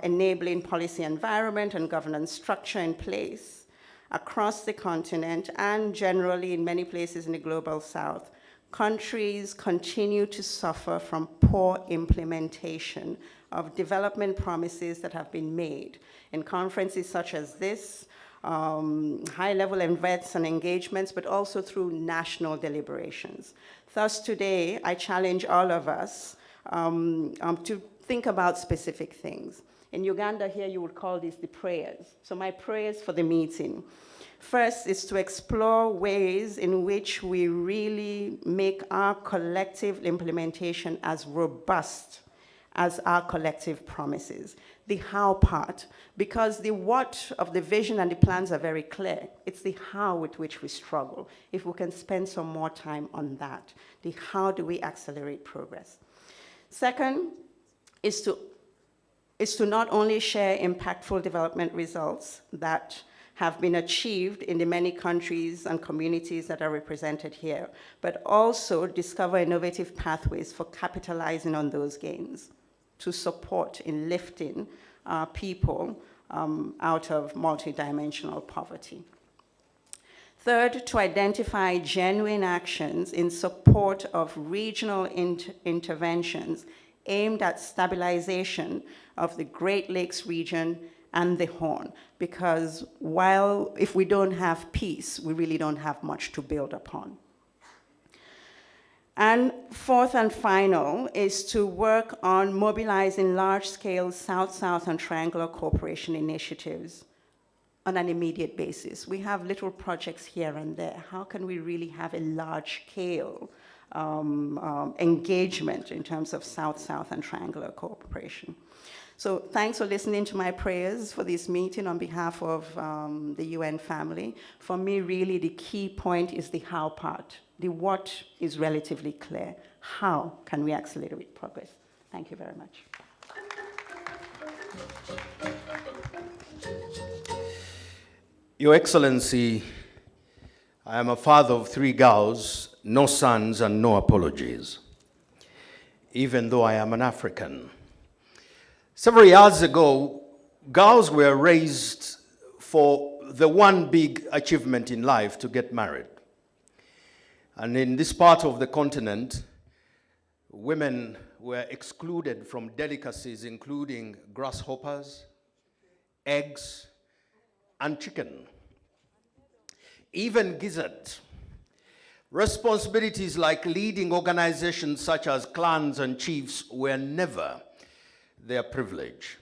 enabling policy environment and governance structure in place across the continent and generally in many places in the Global South, countries continue to suffer from poor implementation of development promises that have been made in conferences such as this, high-level events and engagements, but also through national deliberations. Thus today, I challenge all of us to think about specific things. In Uganda here, you would call these the prayers. So my prayers for the meeting. First is to explore ways in which we really make our collective implementation as robust as our collective promises. The how part, because the what of the vision and the plans are very clear. It's the how with which we struggle. If we can spend some more time on that, the how do we accelerate progress? Second is to not only share impactful development results that have been achieved in the many countries and communities that are represented here, but also discover innovative pathways for capitalizing on those gains to support in lifting people out of multidimensional poverty. Third, to identify genuine actions in support of regional interventions aimed at stabilization of the Great Lakes region and the Horn, because if we don't have peace, we really don't have much to build upon. And fourth and final is to work on mobilizing large-scale South-South and triangular cooperation initiatives on an immediate basis. We have little projects here and there. How can we really have a large-scale engagement in terms of South-South and triangular cooperation? So thanks for listening to my prayers for this meeting on behalf of the UN family. For me, really, the key point is the how part. The what is relatively clear. How can we accelerate progress? Thank you very much. Your Excellency, I am a father of 3 girls, no sons and no apologies, even though I am an African. Several years ago, girls were raised for the one big achievement in life, to get married. And in this part of the continent, women were excluded from delicacies including grasshoppers, eggs, and chicken, even gizzards. Responsibilities like leading organizations such as clans and chiefs were never their privilege.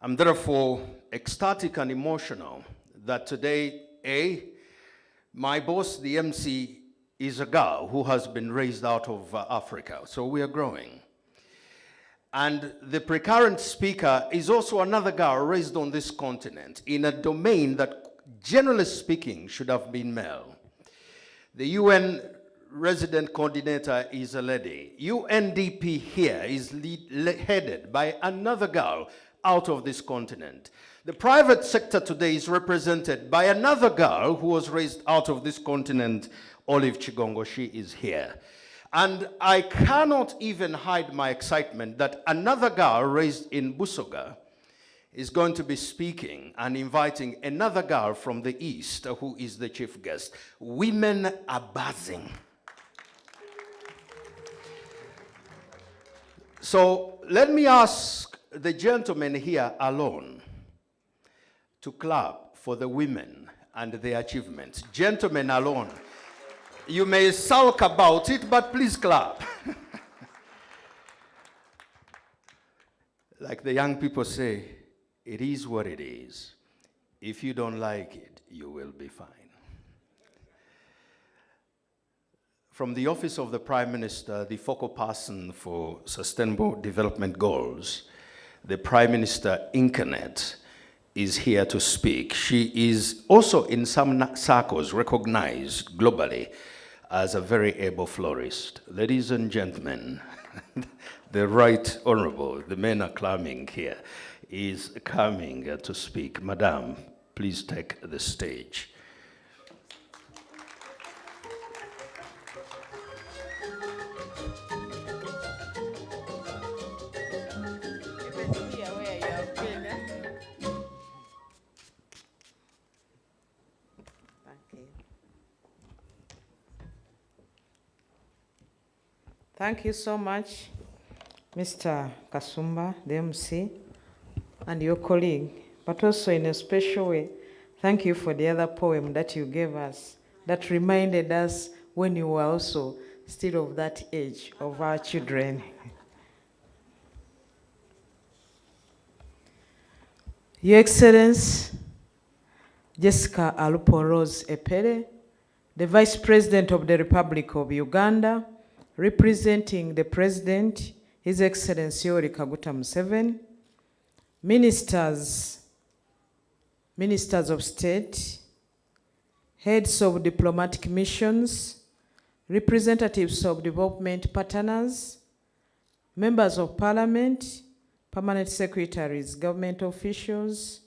I'm therefore ecstatic and emotional that today, my boss, the MC, is a girl who has been raised out of Africa, so we are growing. And the precurrent speaker is also another girl raised on this continent in a domain that, generally speaking, should have been male. The UN resident coordinator is a lady. UNDP here is headed by another girl out of this continent. The private sector today is represented by another girl who was raised out of this continent, Olive Chigongo. She is here. And I cannot even hide my excitement that another girl raised in Busoga is going to be speaking and inviting another girl from the East who is the chief guest. Women are buzzing. So let me ask the gentleman here alone to clap for the women and their achievements. Gentlemen alone. You may sulk about it, but please clap. Like the young people say, it is what it is. If you don't like it, you will be fine. From the Office of the Prime Minister, the focal person for Sustainable Development Goals, the Prime Minister Incarnate is here to speak. She is also in some circles recognized globally as a very able florist. Ladies and gentlemen, the Right Honorable, the men are clamming here, is coming to speak. Madam, please take the stage. Thank you so much, Mr. Kasumba, the MC, and your colleague, but also in a special way, thank you for the other poem that you gave us that reminded us when you were also still of that age of our children. Your Excellency, Jessica Alupo Rose Epere, the Vice President of the Republic of Uganda, representing the President, His Excellency Yoweri Kaguta Museveni, ministers of state, heads of diplomatic missions, representatives of development partners, members of parliament, permanent secretaries, government officials,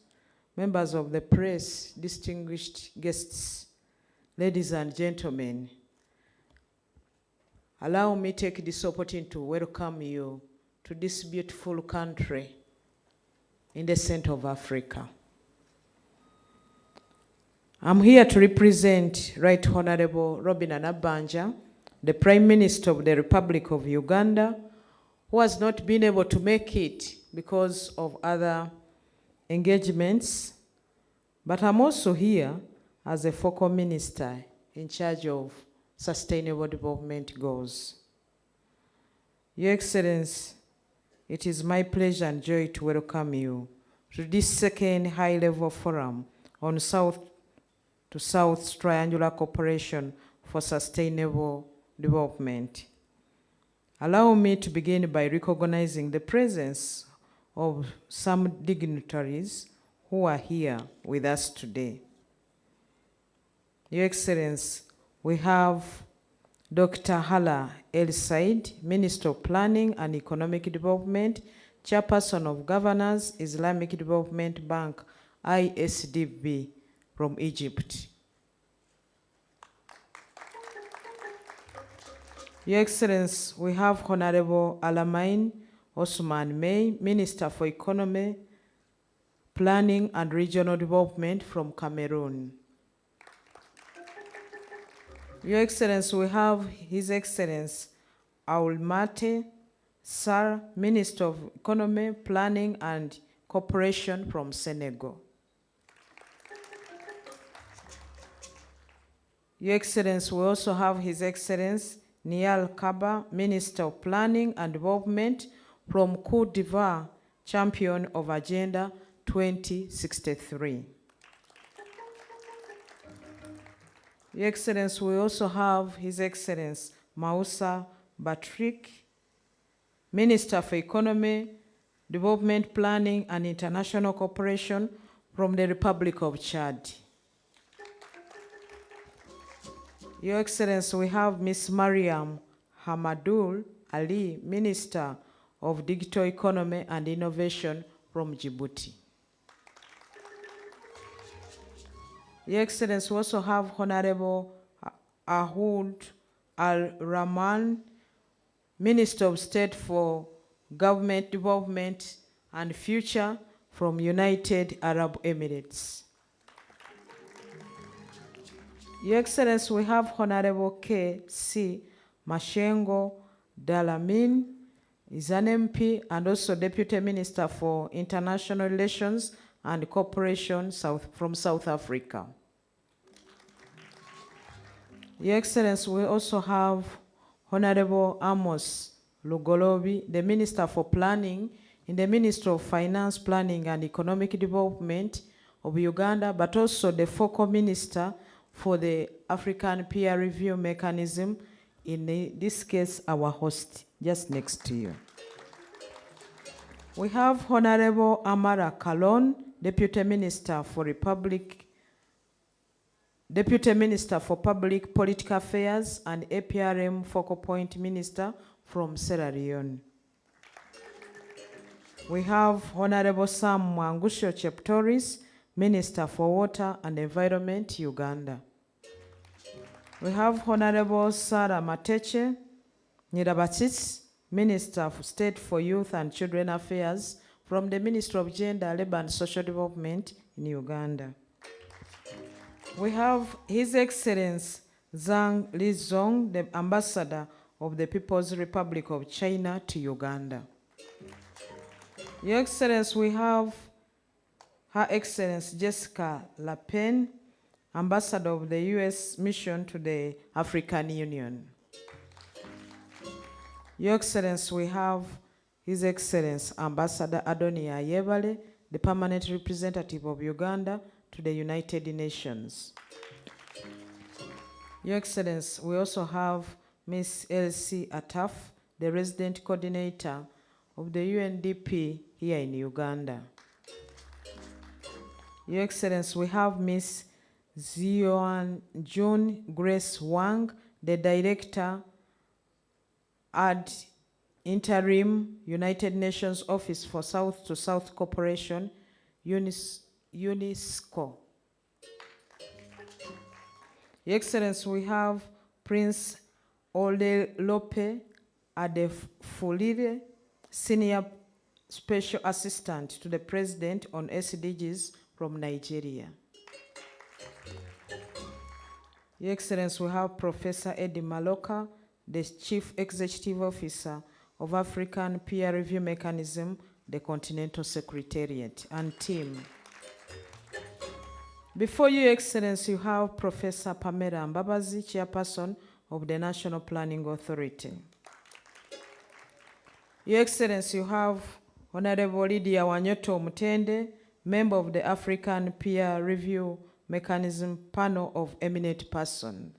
members of the press, distinguished guests, ladies and gentlemen. Allow me to take this opportunity to welcome you to this beautiful country in the center of Africa. I'm here to represent Right Honorable Robin Anabanja, the Prime Minister of the Republic of Uganda, who has not been able to make it because of other engagements. But I'm also here as a focal minister in charge of Sustainable Development Goals. Your Excellency, it is my pleasure and joy to welcome you to this second high-level forum on South-to-South Triangular Cooperation for Sustainable Development. Allow me to begin by recognizing the presence of some dignitaries who are here with us today. Your Excellency, we have Dr. Hala El Said, Minister of Planning and Economic Development, Chairperson of Governors, Islamic Development Bank, ISDB, from Egypt. Your Excellency, we have Honorable Alamein Osman May, Minister for Economy, Planning and Regional Development from Cameroon. Your Excellency, we have His Excellency Aoulmate Sarr, Minister of Economy, Planning and Cooperation from Senegal. Your Excellency, we also have His Excellency Nial Kaba, Minister of Planning and Development from Côte d'Ivoire, champion of Agenda 2063. Your Excellency, we also have His Excellency Moussa Batrik, Minister for Economy, Development Planning and International Cooperation from the Republic of Chad. Your Excellency, we have Ms. Mariam Hamadul Ali, Minister of Digital Economy and Innovation from Djibouti. Your Excellency, we also have Honorable Ahoud Al-Rahman, Minister of State for Government Development and Future from United Arab Emirates. Your Excellency, we have Honorable K.C. Mashengo Dalamin, is an MP and also Deputy Minister for International Relations and Cooperation from South Africa. Your Excellency, we also have Honorable Amos Lugolobi, the Minister for Planning in the Ministry of Finance, Planning and Economic Development of Uganda, but also the focal minister for the African peer review mechanism, in this case, our host, just next to you. We have Honorable Amara Kalon, Deputy Minister for Public Political Affairs and APRM Focal Point Minister from Sierra Leone. We have Honorable Sam Mwangusho Cheptoris, Minister for Water and Environment, Uganda. We have Honorable Sarah Mateche Nyirabatsis, Minister of State for Youth and Children Affairs from the Ministry of Gender, Labor and Social Development in Uganda. We have His Excellency Zhang Lizong, the Ambassador of the People's Republic of China to Uganda. Your Excellency, we have Her Excellency Jessica Lapen, Ambassador of the U.S. Mission to the African Union. Your Excellency, we have His Excellency Ambassador Adonia Yebale, the Permanent Representative of Uganda to the United Nations. Your Excellency, we also have Ms. Elsie Ataf, the Resident Coordinator of the UNDP here in Uganda. Your Excellency, we have Ms. Zioan June Grace Wang, the Director ad Interim United Nations Office for South to South Cooperation, UNESCO. Your Excellency, we have Prince Olelope Adefulile, Senior Special Assistant to the President on SDGs from Nigeria. Your Excellency, we have Professor Eddie Maloka, the Chief Executive Officer of African Peer Review Mechanism, the Continental Secretariat and team. Before you, Your Excellency, you have Professor Pamela Mbabazi, Chairperson of the National Planning Authority. Your Excellency, you have Honorable Lydia Wanyoto Mutende, Member of the African Peer Review Mechanism Panel of Eminent Persons.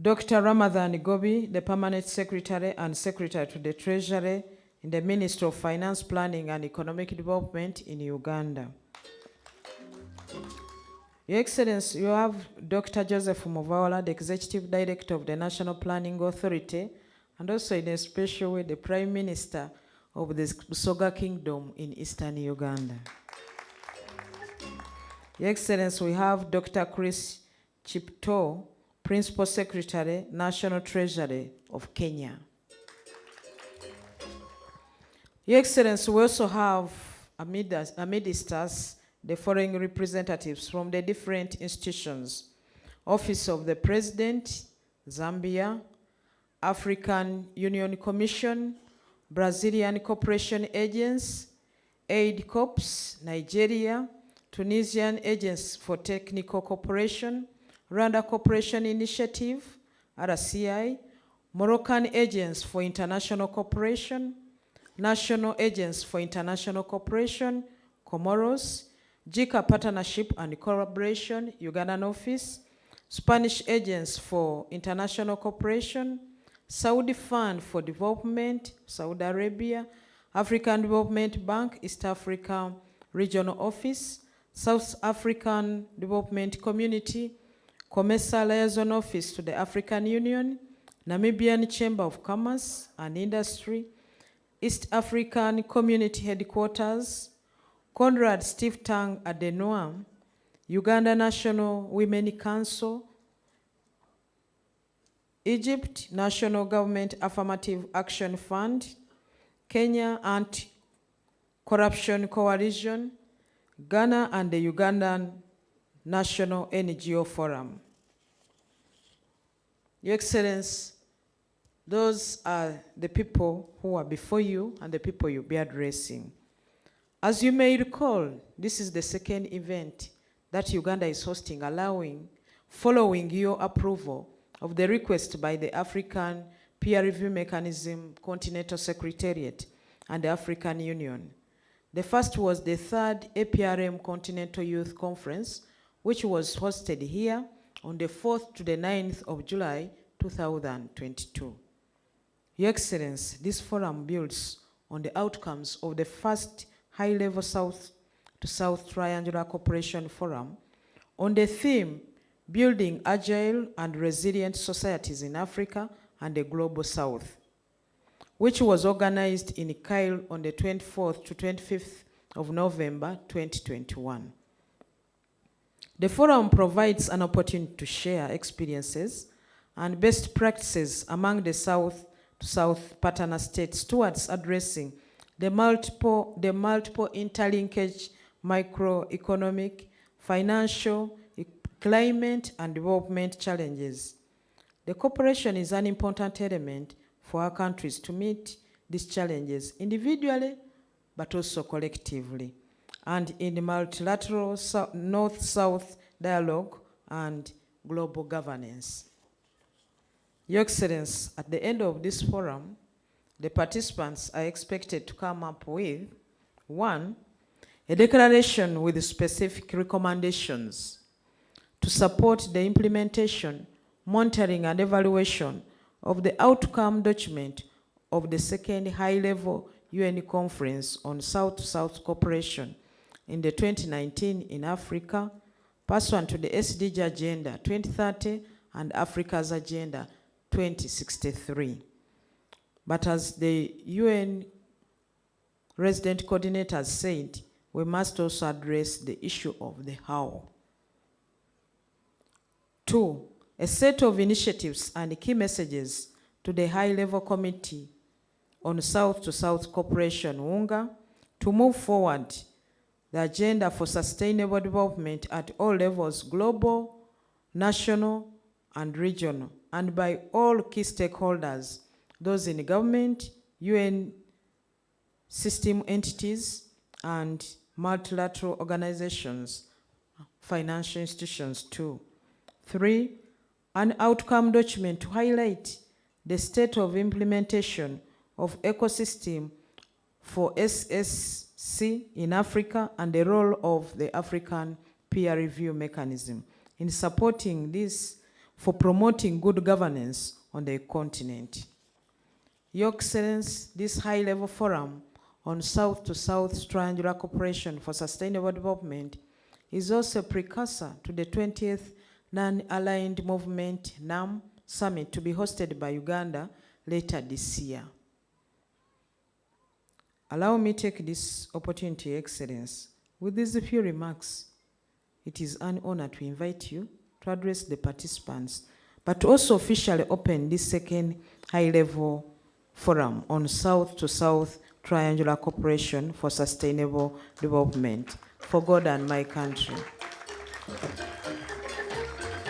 Dr. Ramadan Gobi, the Permanent Secretary and Secretary to the Treasury in the Ministry of Finance, Planning and Economic Development in Uganda. Your Excellency, you have Dr. Joseph Muvaola, the Executive Director of the National Planning Authority and also in a special way the Prime Minister of the Busoga Kingdom in Eastern Uganda. Your Excellency, we have Dr. Chris Chipto, Principal Secretary, National Treasury of Kenya. Your Excellency, we also have amidst us the foreign representatives from the different institutions: Office of the President, Zambia, African Union Commission, Brazilian Cooperation Agency, Aid Corps, Nigeria, Tunisian Agency for Technical Cooperation, Rwanda Cooperation Initiative, RCI, Moroccan Agency for International Cooperation, National Agency for International Cooperation, Comoros, JICA Partnership and Collaboration, Ugandan Office, Spanish Agency for International Cooperation, Saudi Fund for Development, Saudi Arabia, African Development Bank, East Africa Regional Office, South African Development Community, Commercial Liaison Office to the African Union, Namibian Chamber of Commerce and Industry, East African Community Headquarters, Conrad Steve Tang Adenoam, Uganda National Women Council, Egypt National Government Affirmative Action Fund, Kenya Anti-Corruption Coalition, Ghana and the Ugandan National NGO Forum. Your Excellency, those are the people who are before you and the people you'll be addressing. As you may recall, this is the second event that Uganda is hosting, following your approval of the request by the African Peer Review Mechanism Continental Secretariat and the African Union. The first was the third APRM Continental Youth Conference, which was hosted here on the 4th to the 9th of July, 2022. Your Excellency, this forum builds on the outcomes of the first high-level South-to-South Triangular Cooperation Forum on the theme, Building Agile and Resilient Societies in Africa and the Global South, which was organized in Cairo on the 24th to 25th of November, 2021. The forum provides an opportunity to share experiences and best practices among the South-to-South partner states towards addressing the multiple interlinkage microeconomic, financial, climate, and development challenges. The cooperation is an important element for our countries to meet these challenges individually, but also collectively, and in the multilateral North-South dialogue and global governance. Your Excellency, at the end of this forum, the participants are expected to come up with, 1, a declaration with specific recommendations to support the implementation, monitoring, and evaluation of the outcome document of the second high-level UN Conference on South-to-South Cooperation in the 2019 in Africa, pursuant to the SDG Agenda 2030 and Africa's Agenda 2063. But as the UN resident coordinators said, we must also address the issue of the how. 2, a set of initiatives and key messages to the high-level committee on South-to-South Cooperation, UNGA, to move forward the agenda for sustainable development at all levels, global, national, and regional, and by all key stakeholders, those in government, UN system entities, and multilateral organizations, financial institutions too. 3, an outcome document to highlight the state of implementation of ecosystem for SSC in Africa and the role of the African peer review mechanism in supporting this for promoting good governance on the continent. Your Excellency, this high-level forum on South-to-South Triangular Cooperation for Sustainable Development is also a precursor to the 20th Non-Aligned Movement NAM Summit to be hosted by Uganda later this year. Allow me to take this opportunity, Excellence. With these few remarks, it is an honor to invite you to address the participants, but to also officially open this second high-level forum on South-to-South Triangular Cooperation for Sustainable Development for God and my country.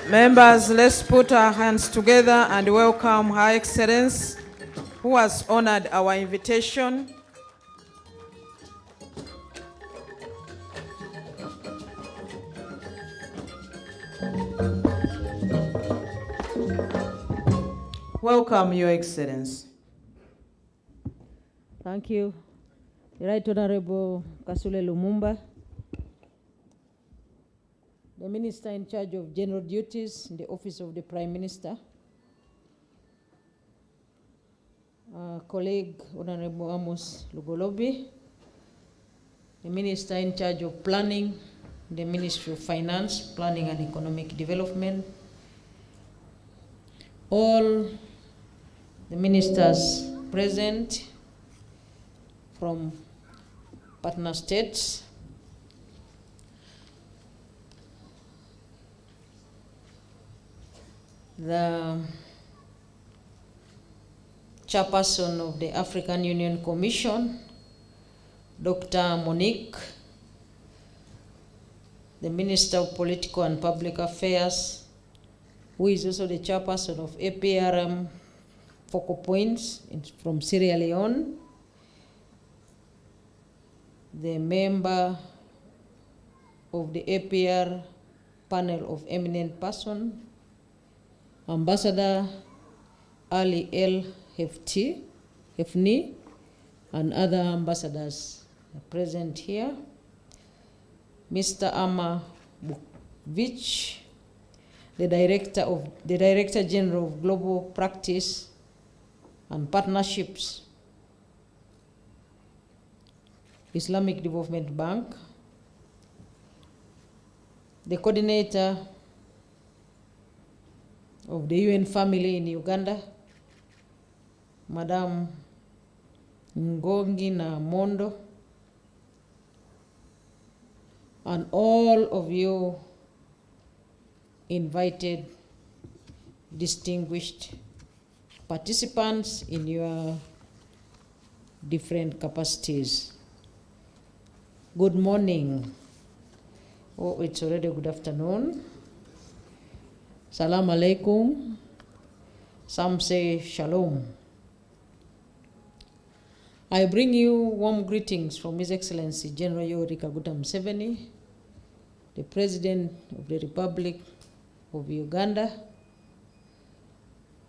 Members, let's put our hands together and welcome Her Excellence, who has honored our invitation. Welcome, Your Excellency. Thank you. The Right Honorable Kasule Lumumba, the Minister in charge of General Duties in the Office of the Prime Minister, colleague Honorable Amos Lugolobi, the Minister in charge of Planning, the Ministry of Finance, Planning and Economic Development, all the ministers present from partner states, the chairperson of the African Union Commission, Dr. Monique, the Minister of Political and Public Affairs, who is also the chairperson of APRM Focal Points from Sierra Leone, the member of the APR panel of eminent persons, Ambassador Ali El Hefni, and other ambassadors are present here. Mr. Ama Bukvich, the Director General of Global Practice and Partnerships, Islamic Development Bank, the coordinator of the UN family in Uganda, Madam Ngongi na Mondo, and all of you invited distinguished participants in your different capacities. Good morning. Oh, it's already good afternoon. Salam alaikum. Some say shalom. I bring you warm greetings from His Excellency General Yoweri Kaguta Museveni, the President of the Republic of Uganda,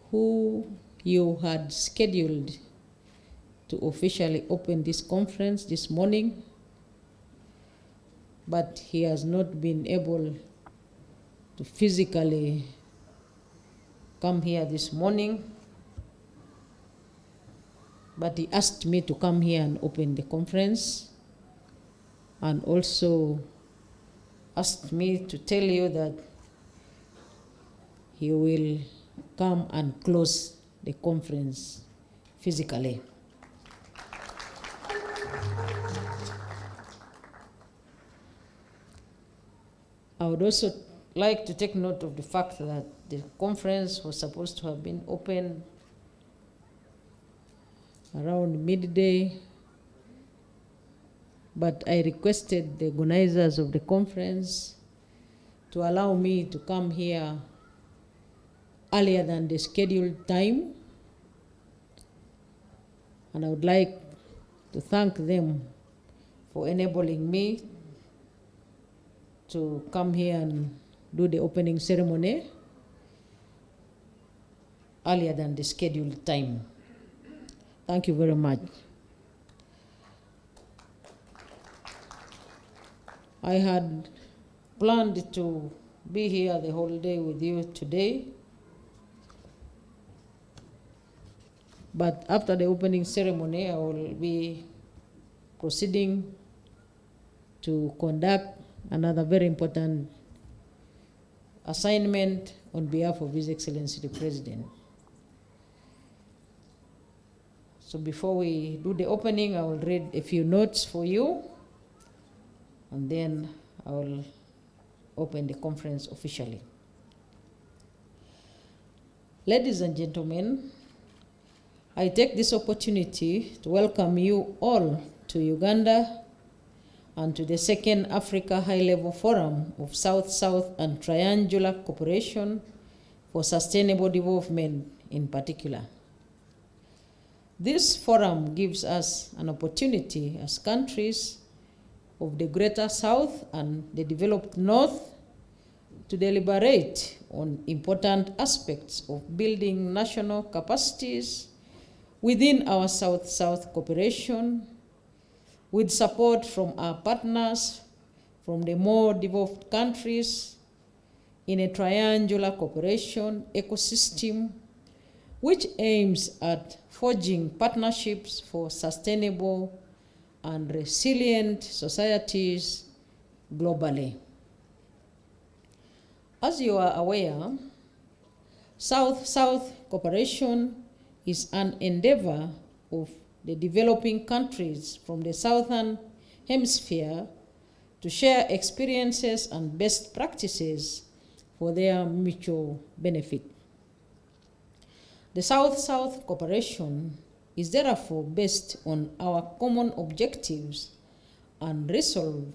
who you had scheduled to officially open this conference this morning, but he has not been able to physically come here this morning. But he asked me to come here and open the conference, and also asked me to tell you that he will come and close the conference physically. I would also like to take note of the fact that the conference was supposed to have been opened around midday, but I requested the organizers of the conference to allow me to come here earlier than the scheduled time, and I would like to thank them for enabling me to come here and do the opening ceremony earlier than the scheduled time. Thank you very much. I had planned to be here the whole day with you today, but after the opening ceremony, I will be proceeding to conduct another very important assignment on behalf of His Excellency the President. So before we do the opening, I will read a few notes for you, and then I will open the conference officially. Ladies and gentlemen, I take this opportunity to welcome you all to Uganda and to the second Africa High-Level Forum of South-South and Triangular Cooperation for Sustainable Development in particular. This forum gives us an opportunity as countries of the Greater South and the developed North to deliberate on important aspects of building national capacities within our South-South cooperation, with support from our partners from the more developed countries in a triangular cooperation ecosystem which aims at forging partnerships for sustainable and resilient societies globally. As you are aware, South-South cooperation is an endeavor of the developing countries from the Southern Hemisphere to share experiences and best practices for their mutual benefit. The South-South cooperation is therefore based on our common objectives and resolve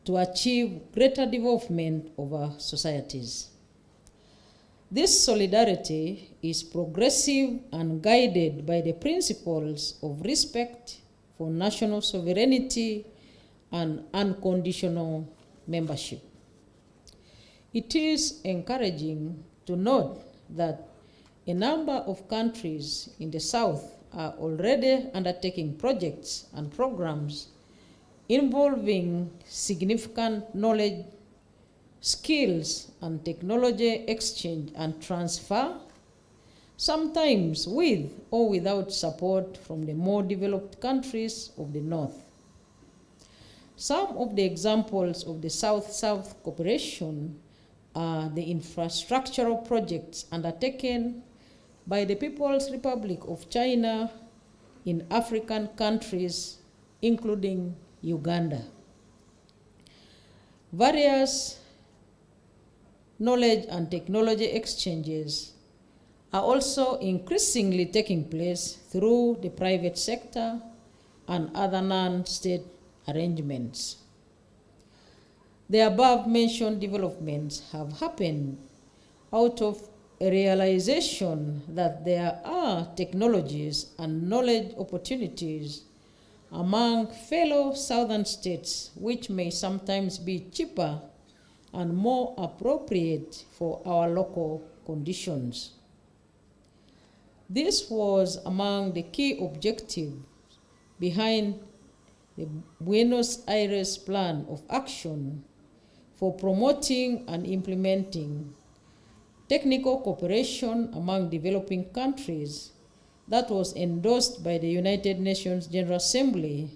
to achieve greater development of our societies. This solidarity is progressive and guided by the principles of respect for national sovereignty and unconditional membership. It is encouraging to note that a number of countries in the South are already undertaking projects and programs involving significant knowledge, skills, and technology exchange and transfer, sometimes with or without support from the more developed countries of the North. Some of the examples of the South-South cooperation are the infrastructural projects undertaken by the People's Republic of China in African countries, including Uganda. Various knowledge and technology exchanges are also increasingly taking place through the private sector and other non-state arrangements. The above-mentioned developments have happened out of a realization that there are technologies and knowledge opportunities among fellow southern states which may sometimes be cheaper and more appropriate for our local conditions. This was among the key objectives behind the Buenos Aires Plan of Action for promoting and implementing technical cooperation among developing countries that was endorsed by the United Nations General Assembly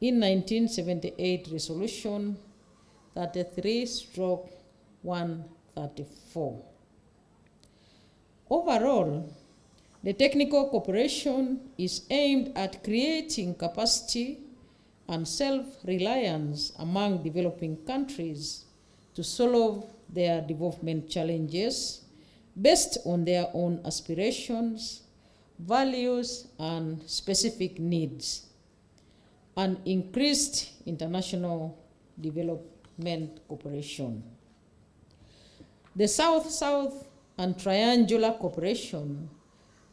in 1978 Resolution 33/134. Overall, the technical cooperation is aimed at creating capacity and self-reliance among developing countries to solve their development challenges based on their own aspirations, values, and specific needs, and increased international development cooperation. The South-South and Triangular cooperation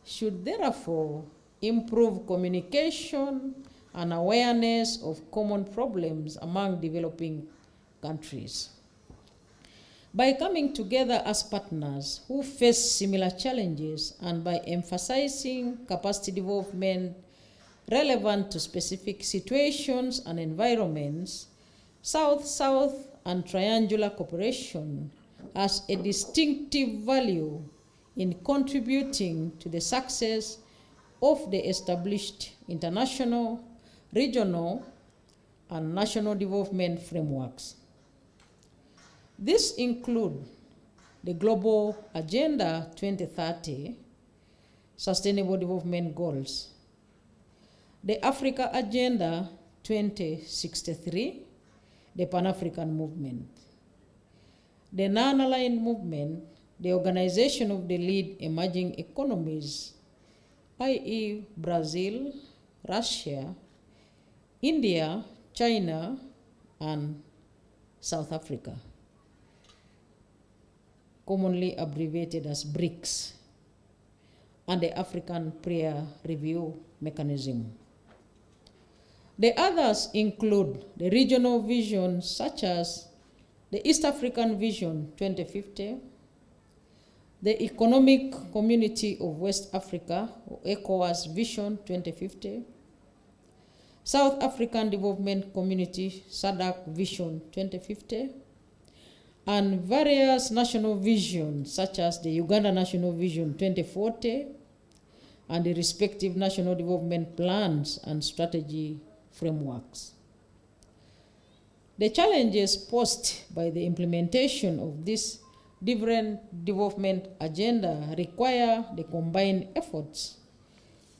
should therefore improve communication and awareness of common problems among developing countries. By coming together as partners who face similar challenges and by emphasizing capacity development relevant to specific situations and environments, South-South and Triangular cooperation has a distinctive value in contributing to the success of the established international, regional, and national development frameworks. This includes the Global Agenda 2030, Sustainable Development Goals, the Africa Agenda 2063, the Pan-African Movement, the Non-Aligned Movement, the Organization of the Lead Emerging Economies, i.e. Brazil, Russia, India, China, and South Africa, commonly abbreviated as BRICS, and the African Peer Review Mechanism. The others include the regional visions such as the East African Vision 2050, the Economic Community of West Africa, or ECOWAS Vision 2050, South African Development Community, SADC Vision 2050, and various national visions such as the Uganda National Vision 2040 and the respective national development plans and strategy frameworks. The challenges posed by the implementation of this different development agenda require the combined efforts,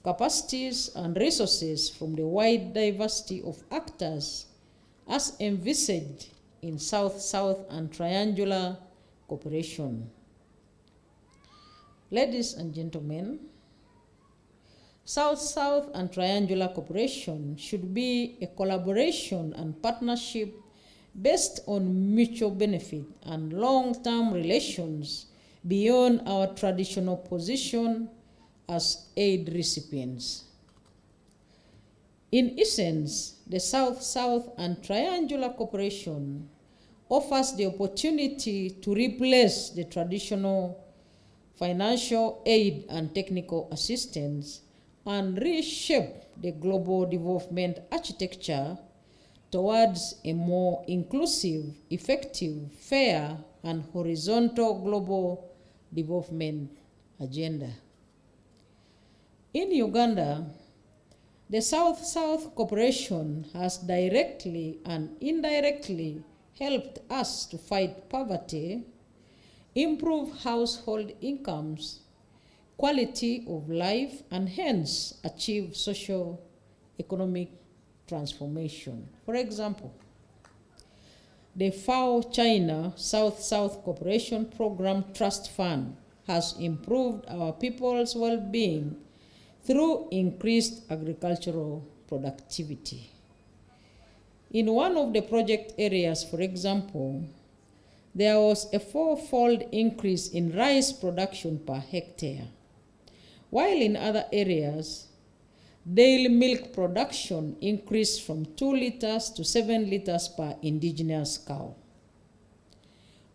capacities, and resources from the wide diversity of actors as envisaged in South-South and triangular cooperation. Ladies and gentlemen, South-South and triangular cooperation should be a collaboration and partnership based on mutual benefit and long-term relations beyond our traditional position as aid recipients. In essence, the South-South and triangular cooperation offers the opportunity to replace the traditional financial aid and technical assistance and reshape the global development architecture towards a more inclusive, effective, fair, and horizontal global development agenda. In Uganda, the South-South cooperation has directly and indirectly helped us to fight poverty, improve household incomes, quality of life, and hence achieve socio-economic transformation. For example, the FAO China South-South Cooperation Program Trust Fund has improved our people's well-being through increased agricultural productivity. In one of the project areas, for example, there was a 4-fold increase in rice production per hectare, while in other areas, daily milk production increased from 2 liters to 7 liters per indigenous cow.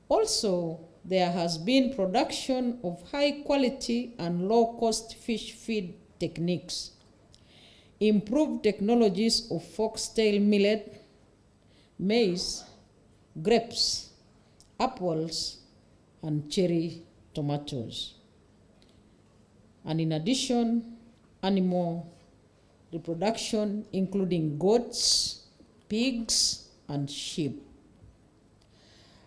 Also, there has been production of high quality and low cost fish feed techniques, improved technologies of foxtail millet, maize, grapes, apples, and cherry tomatoes. And in addition, animal reproduction, including goats, pigs, and sheep.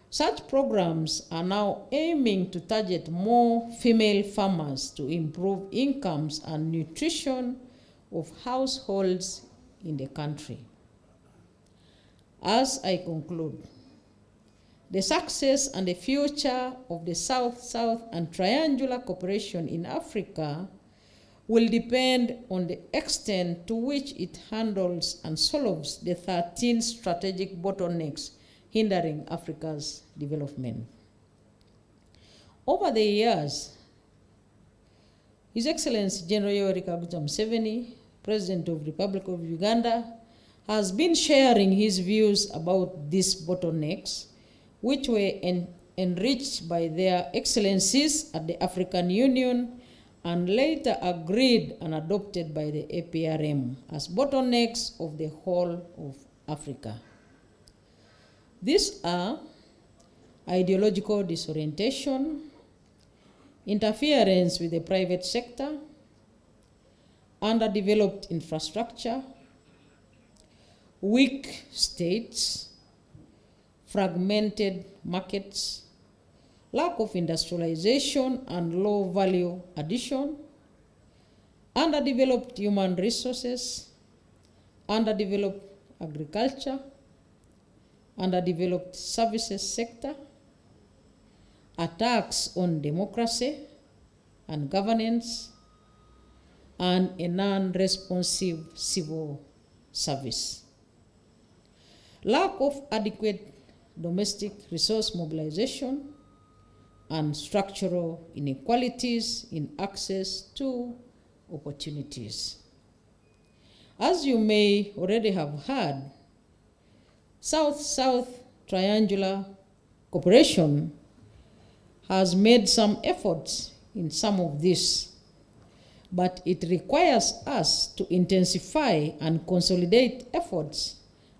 Such programs are now aiming to target more female farmers to improve incomes and nutrition of households in the country. As I conclude, the success and the future of the South-South and triangular cooperation in Africa will depend on the extent to which it handles and solves the 13 strategic bottlenecks hindering Africa's development. Over the years, His Excellency General Yoweri Kaguta Museveni, President of the Republic of Uganda, has been sharing his views about these bottlenecks, which were enriched by their excellencies at the African Union and later agreed and adopted by the APRM as bottlenecks of the whole of Africa. These are ideological disorientation, interference with the private sector, underdeveloped infrastructure, weak states, fragmented markets, lack of industrialization and low value addition, underdeveloped human resources, underdeveloped agriculture, underdeveloped services sector, attacks on democracy and governance, and a non-responsive civil service. Lack of adequate domestic resource mobilization and structural inequalities in access to opportunities. As you may already have heard, South-South Triangular Cooperation has made some efforts in some of this, but it requires us to intensify and consolidate efforts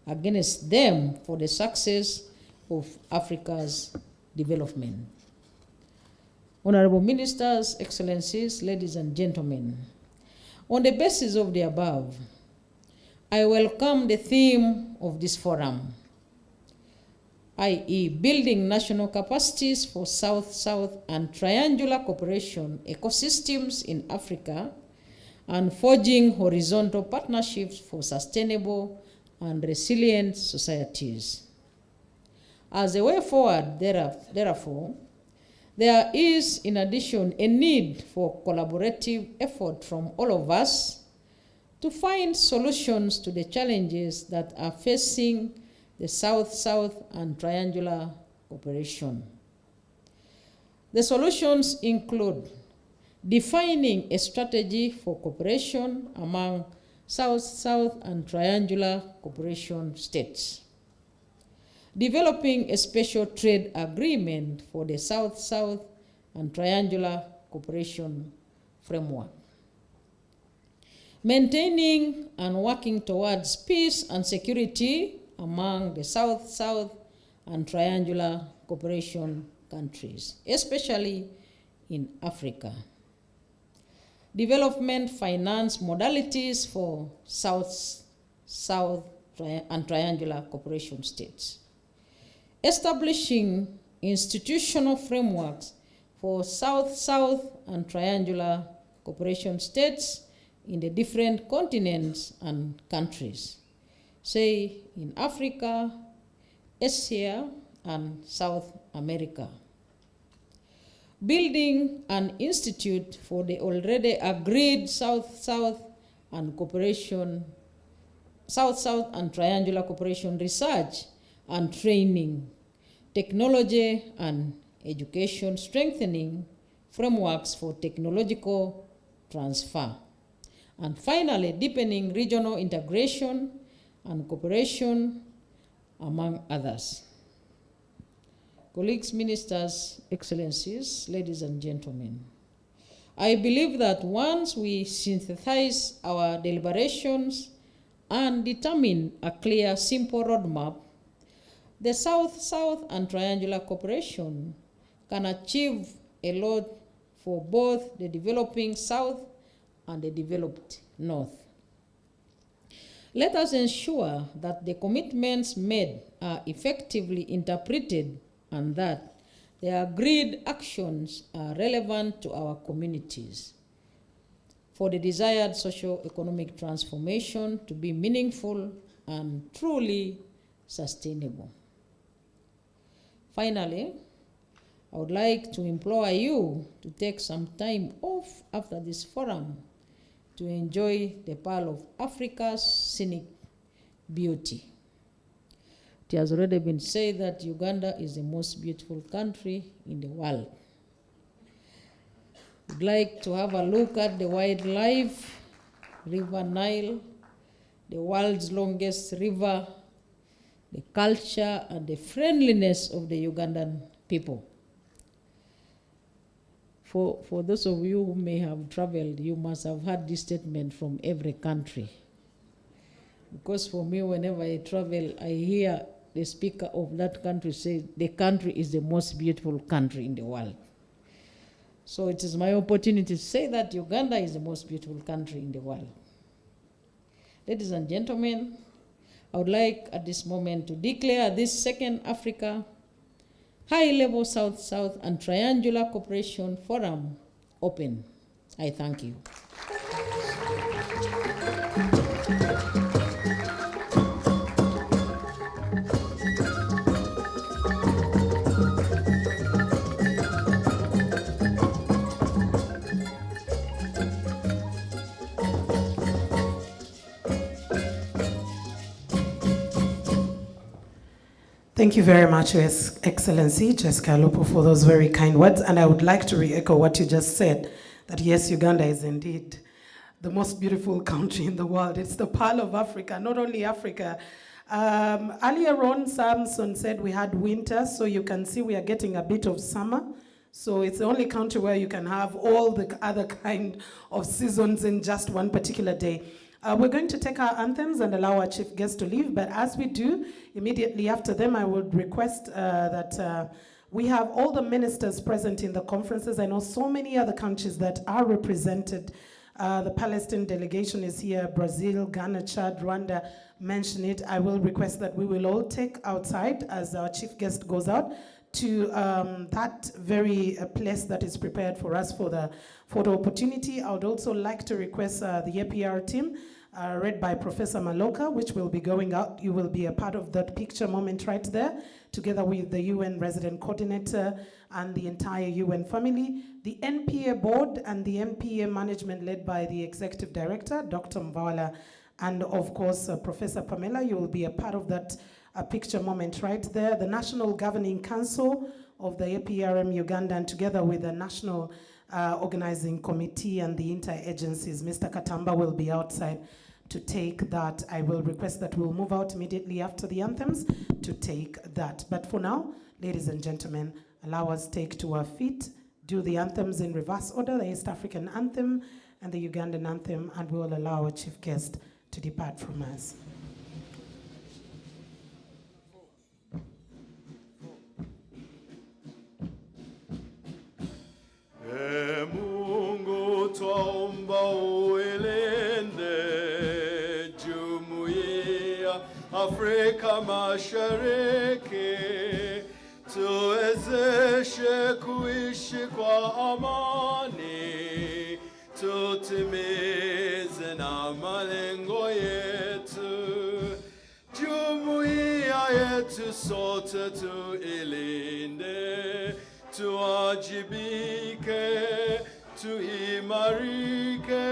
against them for the success of Africa's development. Honorable Ministers, Excellencies, ladies and gentlemen, on the basis of the above, I welcome the theme of this forum, i.e. building national capacities for South-South and triangular cooperation ecosystems in Africa and forging horizontal partnerships for sustainable and resilient societies. As a way forward, therefore, there is, in addition, a need for collaborative effort from all of us to find solutions to the challenges that are facing the South-South and triangular cooperation. The solutions include defining a strategy for cooperation among South-South and triangular cooperation states, developing a special trade agreement for the South-South and triangular cooperation framework, maintaining and working towards peace and security among the South-South and triangular cooperation countries, especially in Africa. Development finance modalities for South-South and triangular cooperation states. Establishing institutional frameworks for South-South and triangular cooperation states in the different continents and countries, say in Africa, Asia, and South America. Building an institute for the already agreed South-South and triangular cooperation research and training, technology and education, strengthening frameworks for technological transfer. And finally, deepening regional integration and cooperation, among others. Colleagues, ministers, excellencies, ladies and gentlemen, I believe that once we synthesize our deliberations and determine a clear, simple roadmap, the South-South and triangular cooperation can achieve a lot for both the developing South and the developed North. Let us ensure that the commitments made are effectively interpreted and that the agreed actions are relevant to our communities for the desired socio-economic transformation to be meaningful and truly sustainable. Finally, I would like to implore you to take some time off after this forum to enjoy the pearl of Africa's scenic beauty. It has already been said that Uganda is the most beautiful country in the world. I'd like to have a look at the wildlife, River Nile, the world's longest river, the culture and the friendliness of the Ugandan people. For those of you who may have traveled, you must have heard this statement from every country. Because for me, whenever I travel, I hear the speaker of that country say, the country is the most beautiful country in the world. So it is my opportunity to say that Uganda is the most beautiful country in the world. Ladies and gentlemen, I would like at this moment to declare this second Africa High-Level South-South and Triangular Cooperation Forum open. I thank you. Thank you very much, Your Excellency, Jessica Lupo, for those very kind words. And I would like to re-echo what you just said, that yes, Uganda is indeed the most beautiful country in the world. It's the pearl of Africa, not only Africa. Earlier on, Samson said we had winter, so you can see we are getting a bit of summer. So it's the only country where you can have all the other kind of seasons in just one particular day. We're going to take our anthems and allow our chief guest to leave, but as we do, immediately after them, I would request that we have all the ministers present in the conferences. I know so many other countries that are represented. The Palestine delegation is here, Brazil, Ghana, Chad, Rwanda, mention it. I will request that we will all take outside as our chief guest goes out to that very place that is prepared for us for the photo opportunity. I would also like to request the APR team, led by Professor Maloka, which will be going out. You will be a part of that picture moment right there, together with the UN resident coordinator and the entire UN family, the NPA board and the NPA management led by the executive director, Dr. Mvala, and of course, Professor Pamela. You will be a part of that picture moment right there. The National Governing Council of the APRM Uganda, and together with the National Organizing Committee and the inter-agencies, Mr. Katamba will be outside to take that. I will request that we'll move out immediately after the anthems to take that. But for now, ladies and gentlemen, allow us take to our feet, do the anthems in reverse order, the East African anthem and the Ugandan anthem, and we will allow our chief guest to depart from us. Mungu twaomba uilinde Jumuiya Afrika Mashariki, tuwezeshe kuishi kwa amani, tutimize na malengo yetu. Jumuiya yetu sote tuilinde, tuwajibike, tuimarike,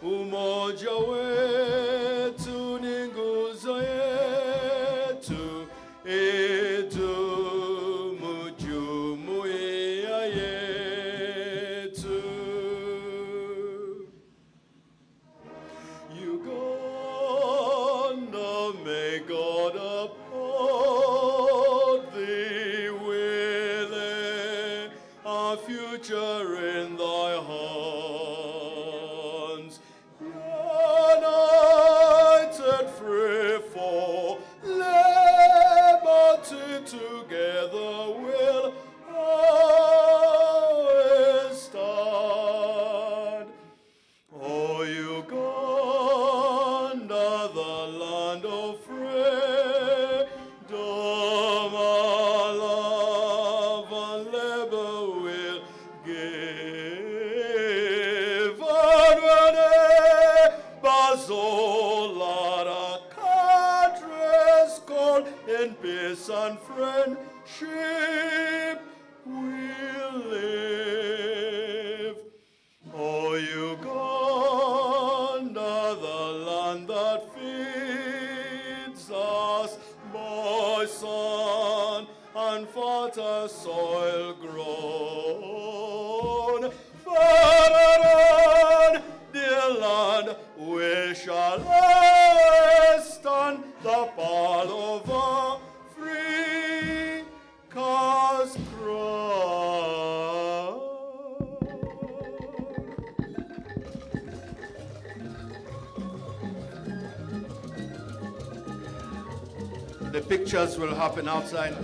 umoja wetu ni nguzo yetu, idumu jumuiya yetu. Uganda, may God uphold thee with a future in thy hands, united, free for liberty, together we'll always stand. Oh, Uganda, the land of freedom, our love and labor will give. And whenever all our countries call in peace and friendship, we'll live. Oh, Uganda, the land that feeds us, by sun and fertile soil grown. Further on, dear land, we shall always stand, the pearl of Africa's crown. The pictures will happen outside.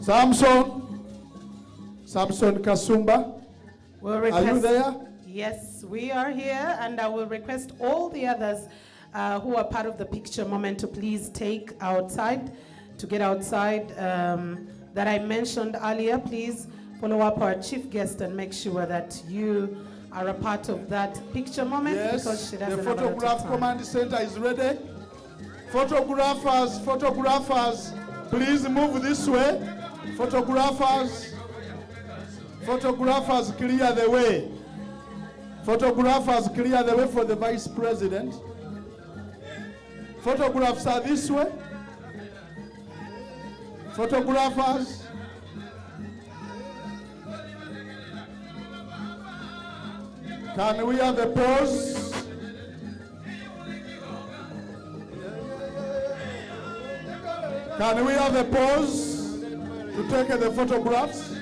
Samson Kasumba, We'll are you there? Yes, we are here, and I will request all the others who are part of the picture moment to please take outside, to get outside. That I mentioned earlier, please follow up our chief guest and make sure that you are a part of that picture moment, because she Yes, doesn't the have a lot of photograph time. command center is ready. Photographers, please move this way. Photographers, clear the way. Photographers, clear the way for the Vice President. Photographs are this way. Photographers. Can we have a pause? Can we have a pause to take the photographs?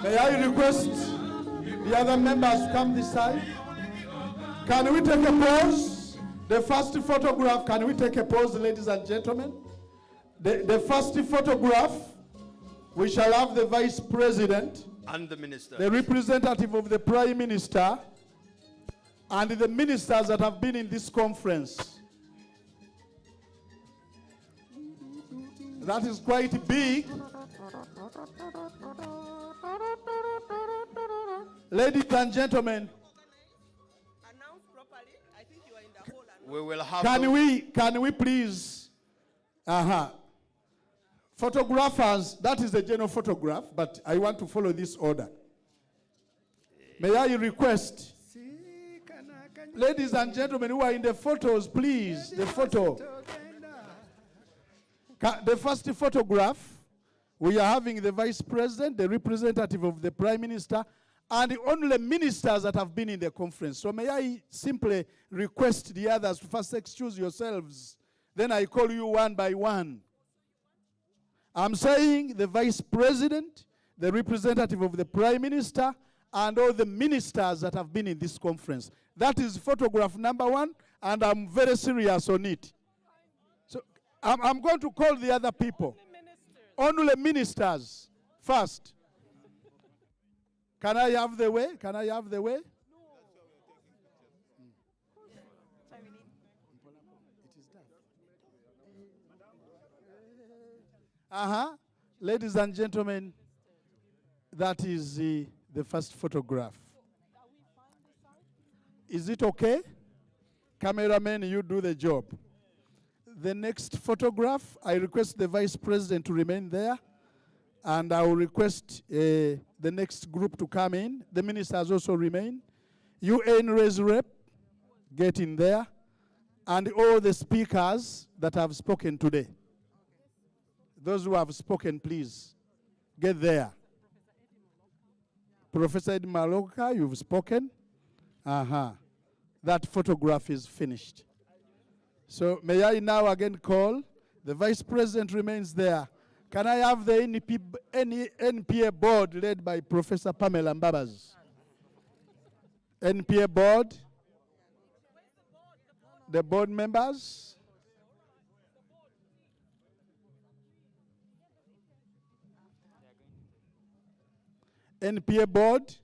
May I request the other members to come this side? Can we take a pause? The first photograph, can we take a pause, ladies and gentlemen? The first photograph, we shall have the Vice President, And the minister. the representative of the Prime Minister, and the ministers that have been in this conference. That is quite big. Ladies and gentlemen, We will have can we please, photographers, that is the general photograph, but I want to follow this order. May I request, ladies and gentlemen who are in the photos, please, the photo. The first photograph, we are having the Vice President, the representative of the Prime Minister, and the only ministers that have been in the conference. So may I simply request the others to first excuse yourselves, then I call you one by one. I'm saying the Vice President, the representative of the Prime Minister, and all the ministers that have been in this conference. That is photograph number one, and I'm very serious on it. So I'm going to call the other people. Only ministers first. Can I have the way? Can I have the way? Ladies and gentlemen, that is the first photograph. Is it okay? Cameraman, you do the job. The next photograph, I request the Vice President to remain there, and I will request the next group to come in. The ministers also remain. UN Res Rep, get in there, and all the speakers that have spoken today. Those who have spoken, please, get there. Professor Ed Maloka, you've spoken. That photograph is finished. So may I now again call, the Vice President remains there. Can I have the NPA board led by Professor Pamela Mbabas? NPA board, the board members. NPA board,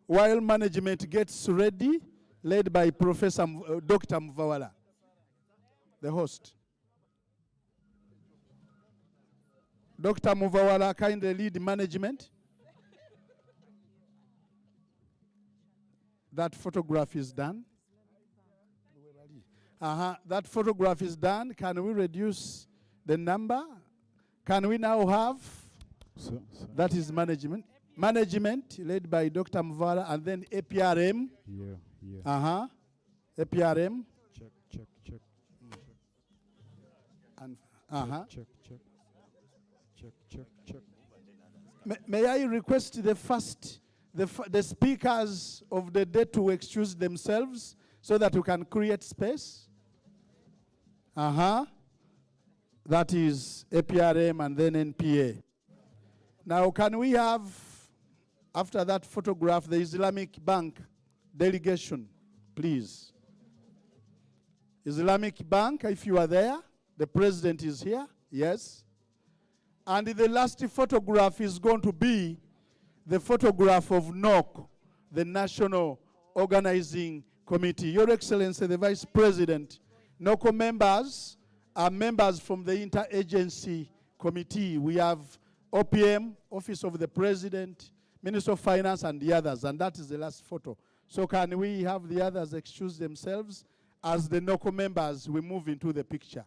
while management gets ready, led by Professor Dr. Mvawala, the host. Dr. Mvawala, kindly lead management. That photograph is done. That photograph is done. Can we reduce the number? Can we now have? That is management. Management led by Dr. Mvawala, and then APRM. APRM. Check. And Check. May I request the speakers of the day to excuse themselves so that we can create space? That is APRM and then NPA. Now, can we have, after that photograph, the Islamic Bank delegation, please? Islamic Bank, if you are there, the president is here, yes. And the last photograph is going to be the photograph of NOC, the National Organizing Committee. Your Excellency, the Vice President, NOCO members are members from the Interagency Committee. We have OPM, Office of the President, Minister of Finance, and the others, and that is the last photo. So can we have the others excuse themselves as the NOCO members we move into the picture?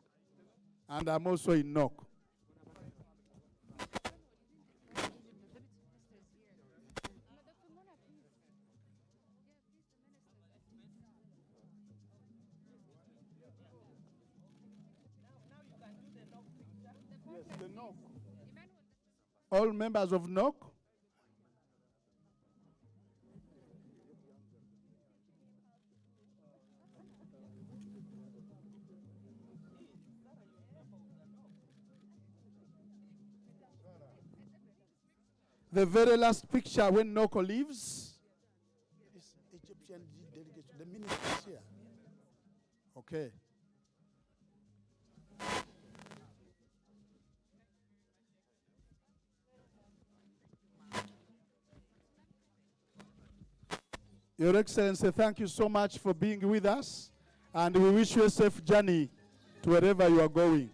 And I'm also in NOC. Yes, the NOC. All members of NOC? The very last picture when Noko leaves is Egyptian delegation, the ministers here. Okay. Your Excellency, thank you so much for being with us, and we wish you a safe journey to wherever you are going.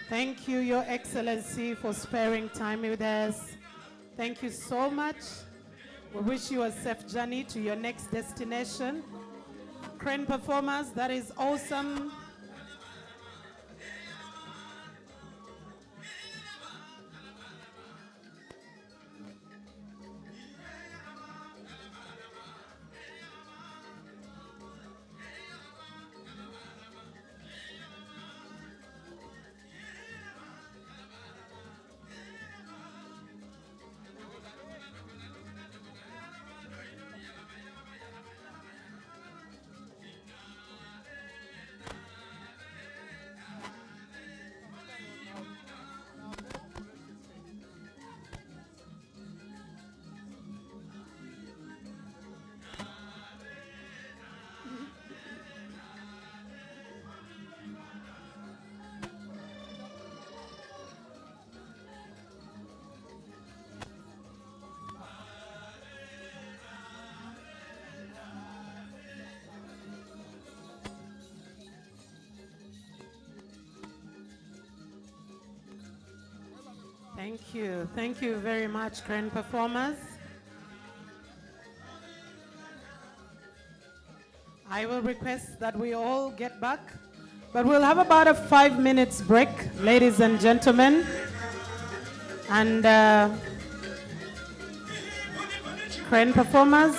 Thank you, Your Excellency, for sparing time with us. Thank you so much. We wish you a safe journey to your next destination. Crane performers, that is awesome. Thank you. Thank you very much, Crane performers. I will request that we all get back, but we'll have about a 5 minutes break, ladies and gentlemen. And Crane performers,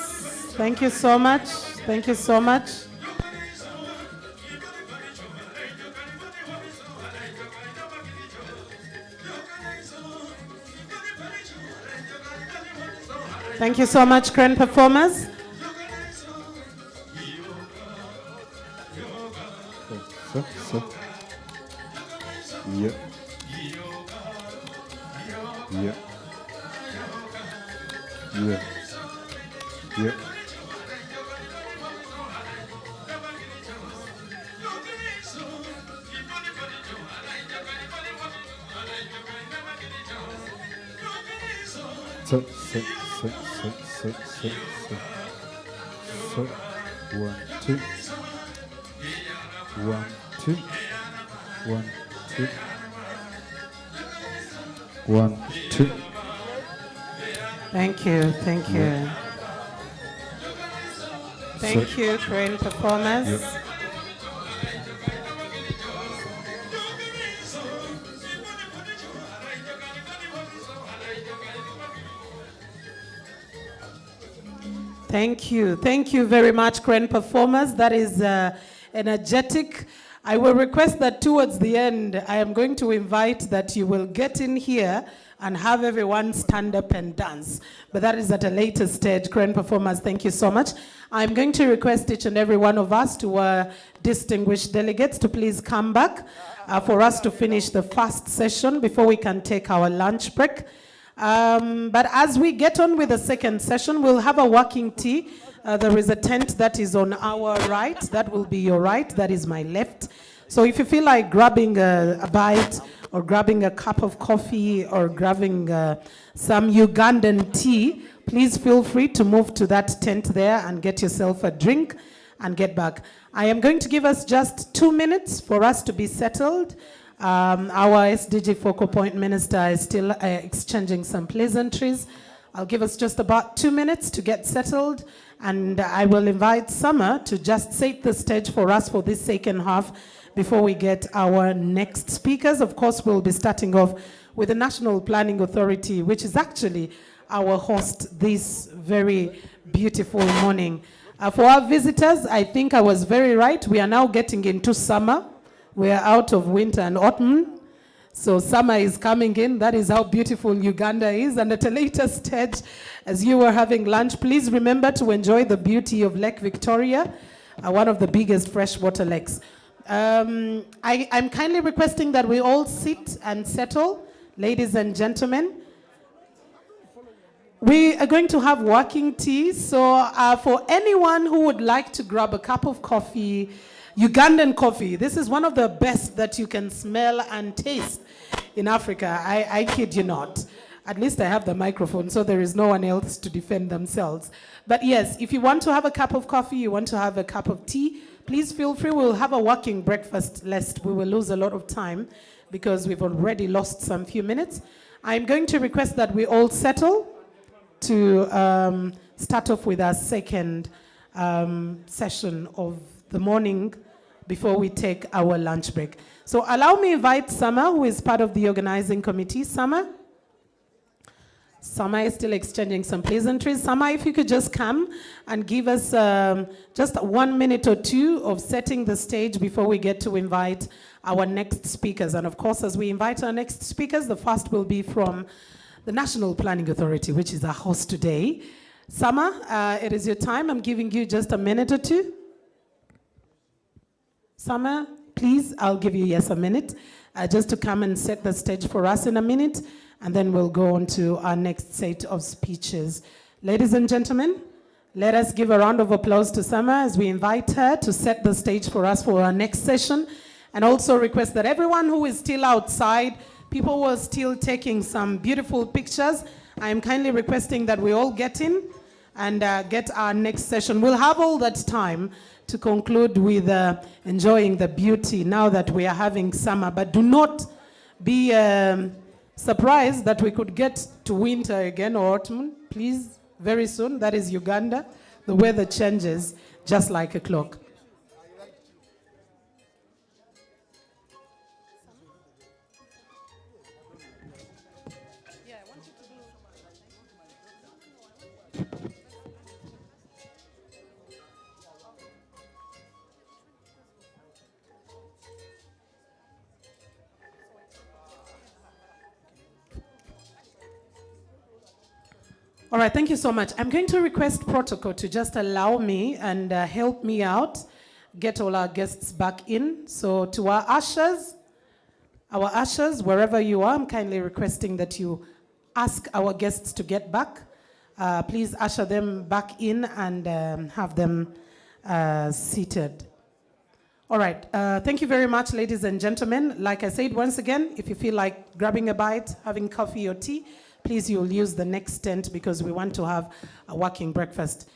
thank you so much. Thank you so much. Thank you so much, Crane performers. So. Yeah. Yeah. Yeah. Yeah. So. 1, 2. 1, 2. 1, 2. 1, 2. Thank you, thank you. Yeah. Thank you, Crane performers. Yeah. Thank you very much, Crane performers. That is energetic. I will request that towards the end, I am going to invite that you will get in here and have everyone stand up and dance. But that is at a later stage. Crane performers, thank you so much. I'm going to request each and every one of us, to distinguished delegates, to please come back for us to finish the first session before we can take our lunch break. But as we get on with the second session, we'll have a working tea. There is a tent that is on our right. That will be your right. That is my left. So if you feel like grabbing a bite or grabbing a cup of coffee or grabbing some Ugandan tea, please feel free to move to that tent there and get yourself a drink and get back. I am going to give us just 2 minutes for us to be settled. Our SDG focal point minister is still exchanging some pleasantries. I'll give us just about 2 minutes to get settled, and I will invite Summer to just set the stage for us for this second half before we get our next speakers. Of course, we'll be starting off with the National Planning Authority, which is actually our host this very beautiful morning. For our visitors, I think I was very right. We are now getting into summer. We are out of winter and autumn. So summer is coming in. That is how beautiful Uganda is. And at a later stage, as you were having lunch, please remember to enjoy the beauty of Lake Victoria, one of the biggest freshwater lakes. I'm kindly requesting that we all sit and settle, ladies and gentlemen. We are going to have working tea, so for anyone who would like to grab a cup of coffee, Ugandan coffee, this is one of the best that you can smell and taste in Africa. I kid you not. At least I have the microphone, so there is no one else to defend themselves. But yes, if you want to have a cup of coffee, you want to have a cup of tea, please feel free. We'll have a working breakfast, lest we will lose a lot of time because we've already lost some few minutes. I'm going to request that we all settle to start off with our second session of the morning before we take our lunch break. So allow me to invite Summer, who is part of the organizing committee. Summer? Summer is still exchanging some pleasantries. Summer, if you could just come and give us just 1 minute or two of setting the stage before we get to invite our next speakers. And of course, as we invite our next speakers, the first will be from the National Planning Authority, which is our host today. Summer, it is your time. I'm giving you just a minute or two. Summer, please, I'll give you, yes, a minute, just to come and set the stage for us in a minute, and then we'll go on to our next set of speeches. Ladies and gentlemen, let us give a round of applause to Summer as we invite her to set the stage for us for our next session, and also request that everyone who is still outside, people who are still taking some beautiful pictures, I am kindly requesting that we all get in and get our next session. We'll have all that time to conclude with enjoying the beauty now that we are having summer. But do not be surprised that we could get to winter again or autumn. Please, very soon. That is Uganda. The weather changes just like a clock. All right, thank you so much. I'm going to request protocol to just allow me and help me out, get all our guests back in. So to our ushers, wherever you are, I'm kindly requesting that you ask our guests to get back. Please usher them back in and have them seated. All right, thank you very much, ladies and gentlemen. Like I said, once again, if you feel like grabbing a bite, having coffee or tea, please, you'll use the next tent because we want to have a working breakfast.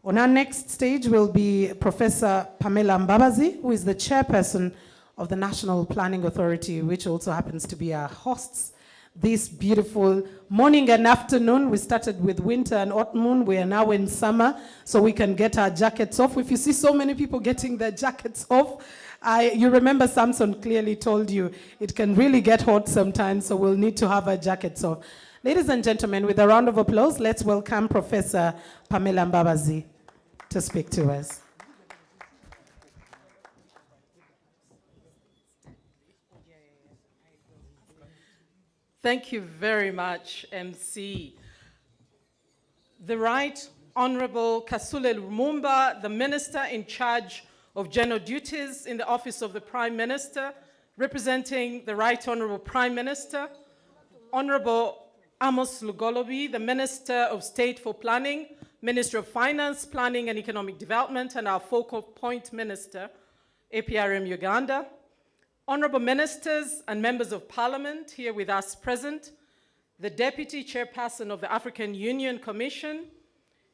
On our next stage will be Professor Pamela Mbabazi, who is the chairperson of the National Planning Authority, which also happens to be our hosts this beautiful morning and afternoon. We started with winter and autumn. We are now in summer, so we can get our jackets off. If you see so many people getting their jackets off, you remember Samson clearly told you it can really get hot sometimes, so we'll need to have our jackets off. Ladies and gentlemen, with a round of applause, let's welcome Professor Pamela Mbabazi to speak to us. Thank you very much, MC. The Right Honorable Kasule Lumumba, the Minister in charge of General Duties in the Office of the Prime Minister, representing the Right Honorable Prime Minister, Honorable Amos Lugolobi, the Minister of State for Planning, Minister of Finance, Planning and Economic Development, and our focal point minister, APRM Uganda, honorable ministers and members of parliament here with us present, the Deputy Chairperson of the African Union Commission,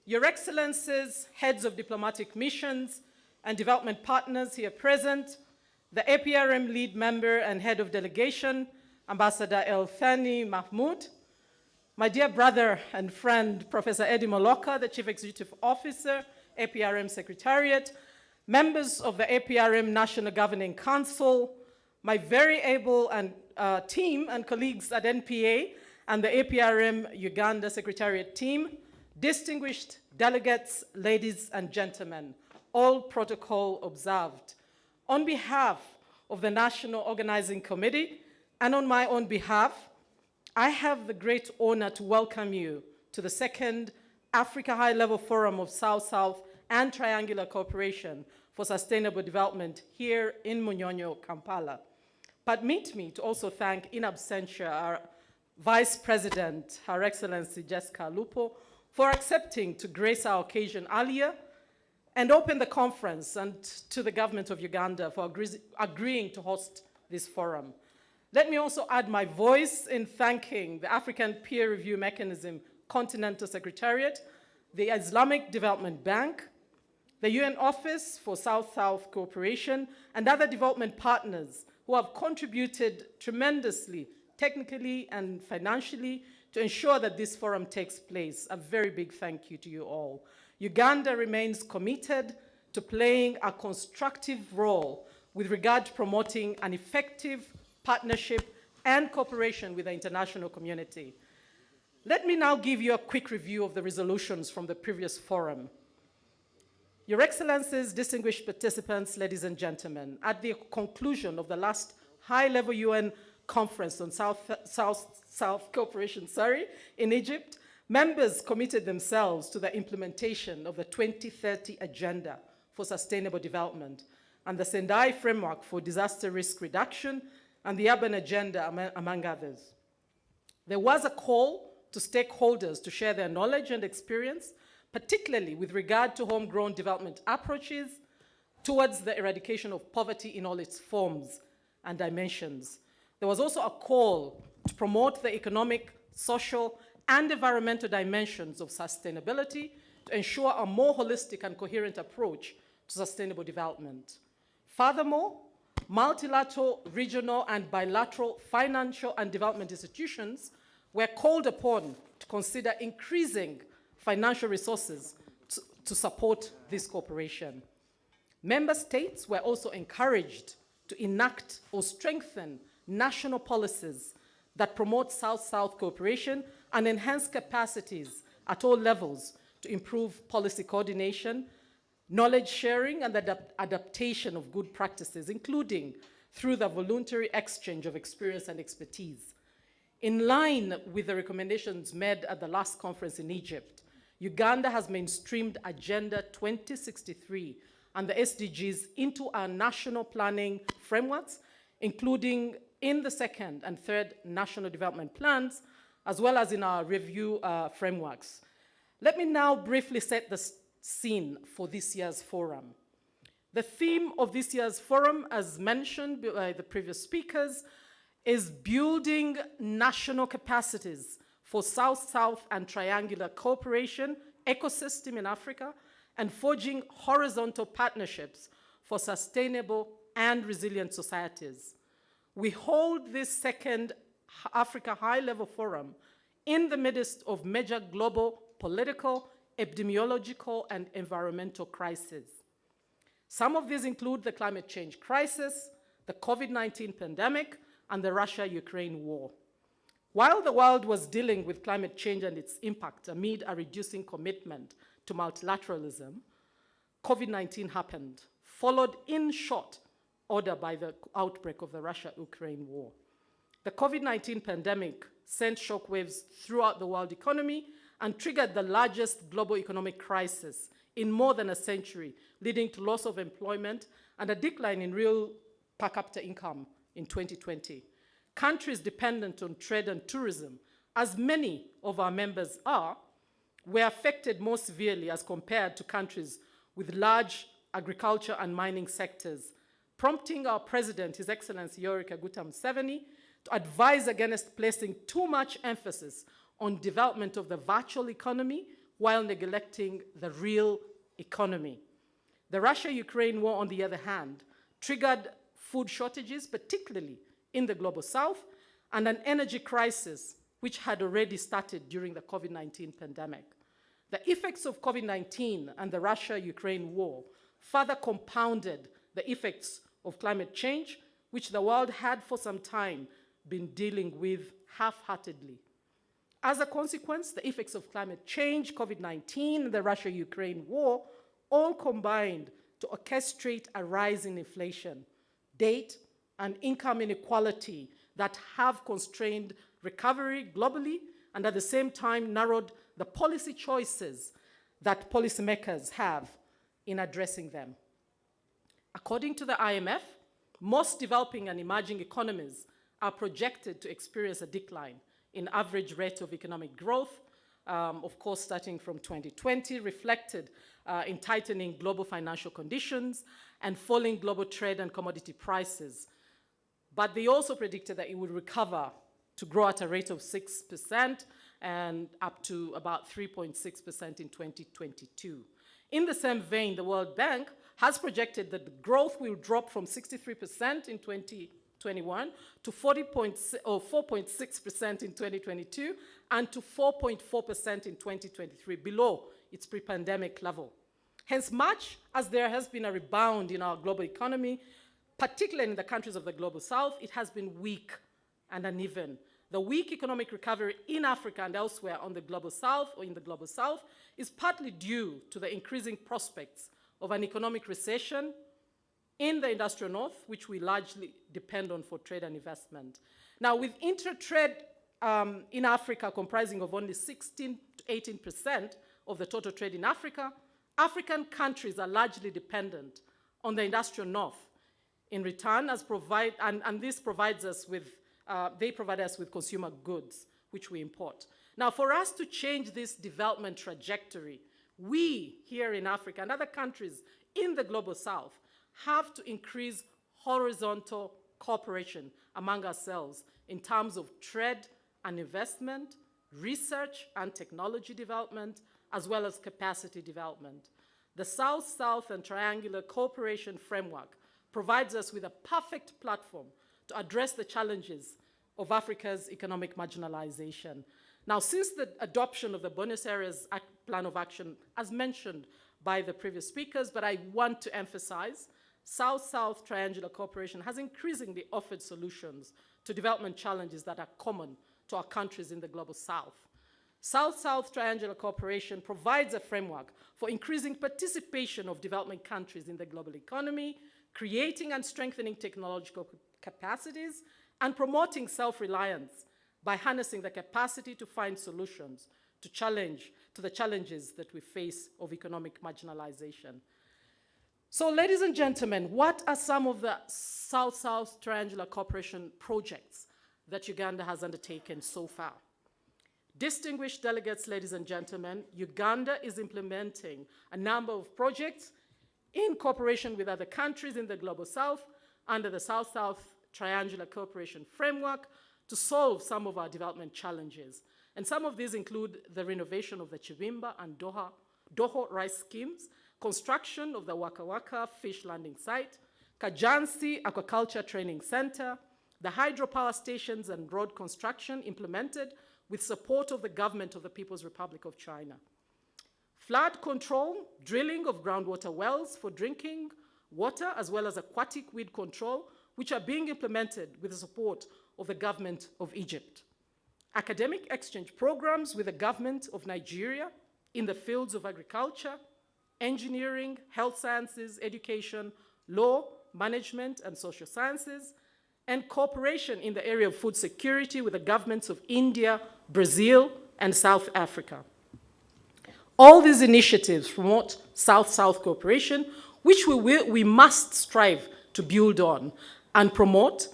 Your Excellencies, heads of diplomatic missions and development partners here present, the APRM lead member and head of delegation, Ambassador El Thani Mahmoud, my dear brother and friend, Professor Eddie Moloka, the Chief Executive Officer, APRM Secretariat, members of the APRM National Governing Council, my very able and team and colleagues at NPA and the APRM Uganda Secretariat team, distinguished delegates, ladies and gentlemen, all protocol observed. On behalf of the National Organizing Committee and on my own behalf, I have the great honor to welcome you to the second Africa High-Level Forum of South-South and Triangular Cooperation for Sustainable Development here in Munyonyo, Kampala. Permit me to also thank in absentia our Vice President, Her Excellency Jessica Lupo, for accepting to grace our occasion earlier and open the conference, and to the government of Uganda for agreeing to host this forum. Let me also add my voice in thanking the African Peer Review Mechanism Continental Secretariat, the Islamic Development Bank, the UN Office for South-South Cooperation, and other development partners who have contributed tremendously, technically and financially, to ensure that this forum takes place. A very big thank you to you all. Uganda remains committed to playing a constructive role with regard to promoting an effective partnership and cooperation with the international community. Let me now give you a quick review of the resolutions from the previous forum. Your Excellencies, distinguished participants, ladies and gentlemen, at the conclusion of the last high-level UN conference on South cooperation, in Egypt, members committed themselves to the implementation of the 2030 Agenda for Sustainable Development and the Sendai Framework for Disaster Risk Reduction and the Urban Agenda, among others. There was a call to stakeholders to share their knowledge and experience, particularly with regard to homegrown development approaches towards the eradication of poverty in all its forms and dimensions. There was also a call to promote the economic, social, and environmental dimensions of sustainability to ensure a more holistic and coherent approach to sustainable development. Furthermore, multilateral, regional, and bilateral financial and development institutions were called upon to consider increasing financial resources to support this cooperation. Member states were also encouraged to enact or strengthen national policies that promote South-South cooperation and enhance capacities at all levels to improve policy coordination, knowledge sharing, and the adaptation of good practices, including through the voluntary exchange of experience and expertise. In line with the recommendations made at the last conference in Egypt, Uganda has mainstreamed Agenda 2063 and the SDGs into our national planning frameworks, including in the second and third national development plans, as well as in our review frameworks. Let me now briefly set the scene for this year's forum. The theme of this year's forum, as mentioned by the previous speakers, is building national capacities for South-South and triangular cooperation ecosystem in Africa and forging horizontal partnerships for sustainable and resilient societies. We hold this second Africa High-Level Forum in the midst of major global political, epidemiological, and environmental crises. Some of these include the climate change crisis, the COVID-19 pandemic, and the Russia-Ukraine war. While the world was dealing with climate change and its impact amid a reducing commitment to multilateralism, COVID-19 happened, followed in short order by the outbreak of the Russia-Ukraine war. The COVID-19 pandemic sent shockwaves throughout the world economy and triggered the largest global economic crisis in more than a century, leading to loss of employment and a decline in real per capita income in 2020. Countries dependent on trade and tourism, as many of our members are, were affected more severely as compared to countries with large agriculture and mining sectors, prompting our President, His Excellency Yoweri Kaguta Museveni, to advise against placing too much emphasis on development of the virtual economy while neglecting the real economy. The Russia-Ukraine war, on the other hand, triggered food shortages, particularly in the global south, and an energy crisis which had already started during the COVID-19 pandemic. The effects of COVID-19 and the Russia-Ukraine war further compounded the effects of climate change, which the world had for some time been dealing with half-heartedly. As a consequence, the effects of climate change, COVID-19, and the Russia-Ukraine war all combined to orchestrate a rise in inflation, debt, and income inequality that have constrained recovery globally and at the same time narrowed the policy choices that policymakers have in addressing them. According to the IMF, most developing and emerging economies are projected to experience a decline in average rate of economic growth, of course, starting from 2020, reflected in tightening global financial conditions and falling global trade and commodity prices. But they also predicted that it would recover to grow at a rate of 6% and up to about 3.6% in 2022. In the same vein, the World Bank has projected that the growth will drop from 63% in 2021 to 4.6% in 2022 and to 4.4% in 2023, below its pre-pandemic level. Hence, much as there has been a rebound in our global economy, particularly in the countries of the global south, it has been weak and uneven. The weak economic recovery in Africa and elsewhere on the global south or in the global south is partly due to the increasing prospects of an economic recession in the industrial north, which we largely depend on for trade and investment. Now, with inter-trade in Africa comprising of only 16 to 18% of the total trade in Africa, African countries are largely dependent on the industrial north in return, and this provides us with they provide us with consumer goods, which we import. Now, for us to change this development trajectory, we here in Africa and other countries in the global south have to increase horizontal cooperation among ourselves in terms of trade and investment, research and technology development, as well as capacity development. The South-South and Triangular Cooperation Framework provides us with a perfect platform to address the challenges of Africa's economic marginalization. Now, since the adoption of the Buenos Aires Plan of Action, as mentioned by the previous speakers, but I want to emphasize, South-South Triangular Cooperation has increasingly offered solutions to development challenges that are common to our countries in the global south. South-South Triangular Cooperation provides a framework for increasing participation of development countries in the global economy, creating and strengthening technological capacities, and promoting self-reliance by harnessing the capacity to find solutions to the challenges that we face of economic marginalization. So, ladies and gentlemen, what are some of the South-South Triangular Cooperation projects that Uganda has undertaken so far? Distinguished delegates, ladies and gentlemen, Uganda is implementing a number of projects in cooperation with other countries in the global south under the South-South Triangular Cooperation Framework to solve some of our development challenges. And some of these include the renovation of the Chivimba and Doho rice schemes, construction of the Waka Waka fish landing site, Kajansi Aquaculture Training Center, the hydropower stations and road construction implemented with support of the government of the People's Republic of China. Flood control, drilling of groundwater wells for drinking water, as well as aquatic weed control, which are being implemented with the support of the government of Egypt. Academic exchange programs with the government of Nigeria in the fields of agriculture, engineering, health sciences, education, law, management, and social sciences, and cooperation in the area of food security with the governments of India, Brazil, and South Africa. All these initiatives promote South-South cooperation, which we must strive to build on and promote.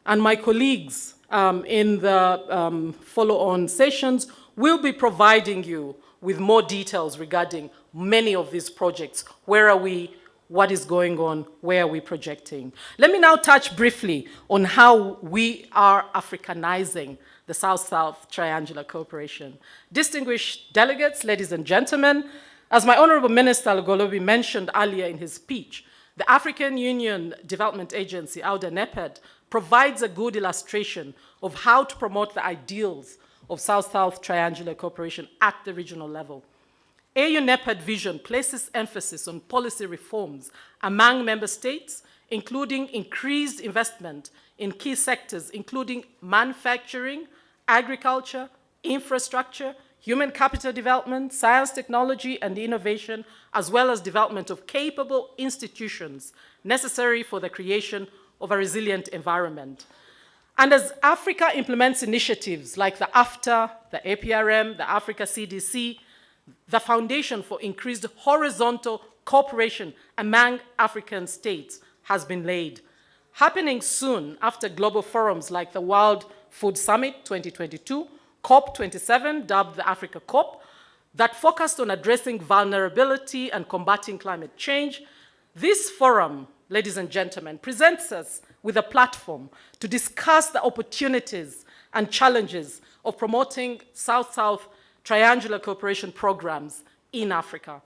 And my colleagues in the follow-on sessions will be providing you with more details regarding many of these projects. Where are we? what is going on, where are we projecting. Let me now touch briefly on how we are Africanizing the South-South Triangular Cooperation. Distinguished delegates, ladies and gentlemen, as my Honorable Minister Al-Golobi mentioned earlier in his speech, the African Union Development Agency, NEPAD, provides a good illustration of how to promote the ideals of South-South Triangular Cooperation at the regional level. AU NEPAD vision places emphasis on policy reforms among member states, including increased investment in key sectors, including manufacturing, agriculture, infrastructure, human capital development, science, technology, and innovation, as well as development of capable institutions necessary for the creation of a resilient environment. And as Africa implements initiatives like the AFTA, the APRM, the Africa CDC, the foundation for increased horizontal cooperation among African states has been laid. Happening soon after global forums like the World Food Summit 2022, COP27, dubbed the Africa COP, that focused on addressing vulnerability and combating climate change. This forum, ladies and gentlemen, presents us with a platform to discuss the opportunities and challenges of promoting South-South triangular cooperation programs in Africa.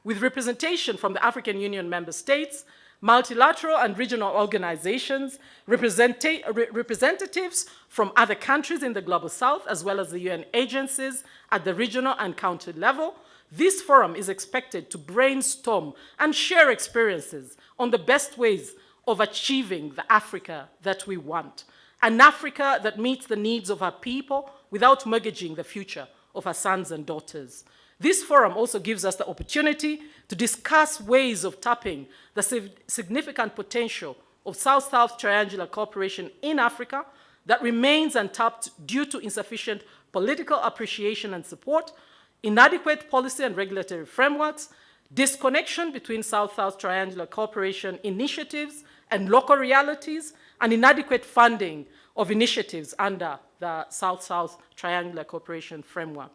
With representation from the African Union member states, multilateral and regional organizations, representatives from other countries in the Global South, as well as the UN agencies at the regional and country level, this forum is expected to brainstorm and share experiences on the best ways of achieving the Africa that we want, an Africa that meets the needs of our people without mortgaging the future of our sons and daughters. This forum also gives us the opportunity to discuss ways of tapping the significant potential of South-South triangular cooperation in Africa that remains untapped due to insufficient political appreciation and support, inadequate policy and regulatory frameworks, disconnection between South-South triangular cooperation initiatives and local realities, and inadequate funding of initiatives under the South-South triangular cooperation framework.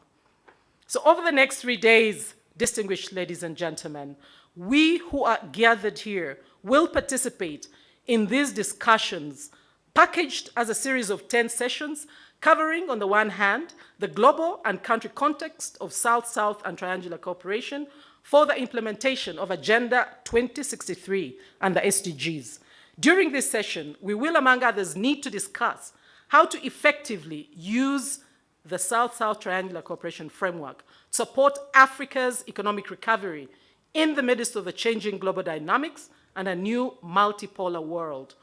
So over the next 3 days, distinguished ladies and gentlemen, we who are gathered here will participate in these discussions, packaged as a series of 10 sessions, covering, on the one hand, the global and country context of South-South and triangular cooperation for the implementation of Agenda 2063 and the SDGs. During this session, we will, among others, need to discuss how to effectively use the South-South Triangular Cooperation Framework to support Africa's economic recovery in the midst of the changing global dynamics and a new multipolar world.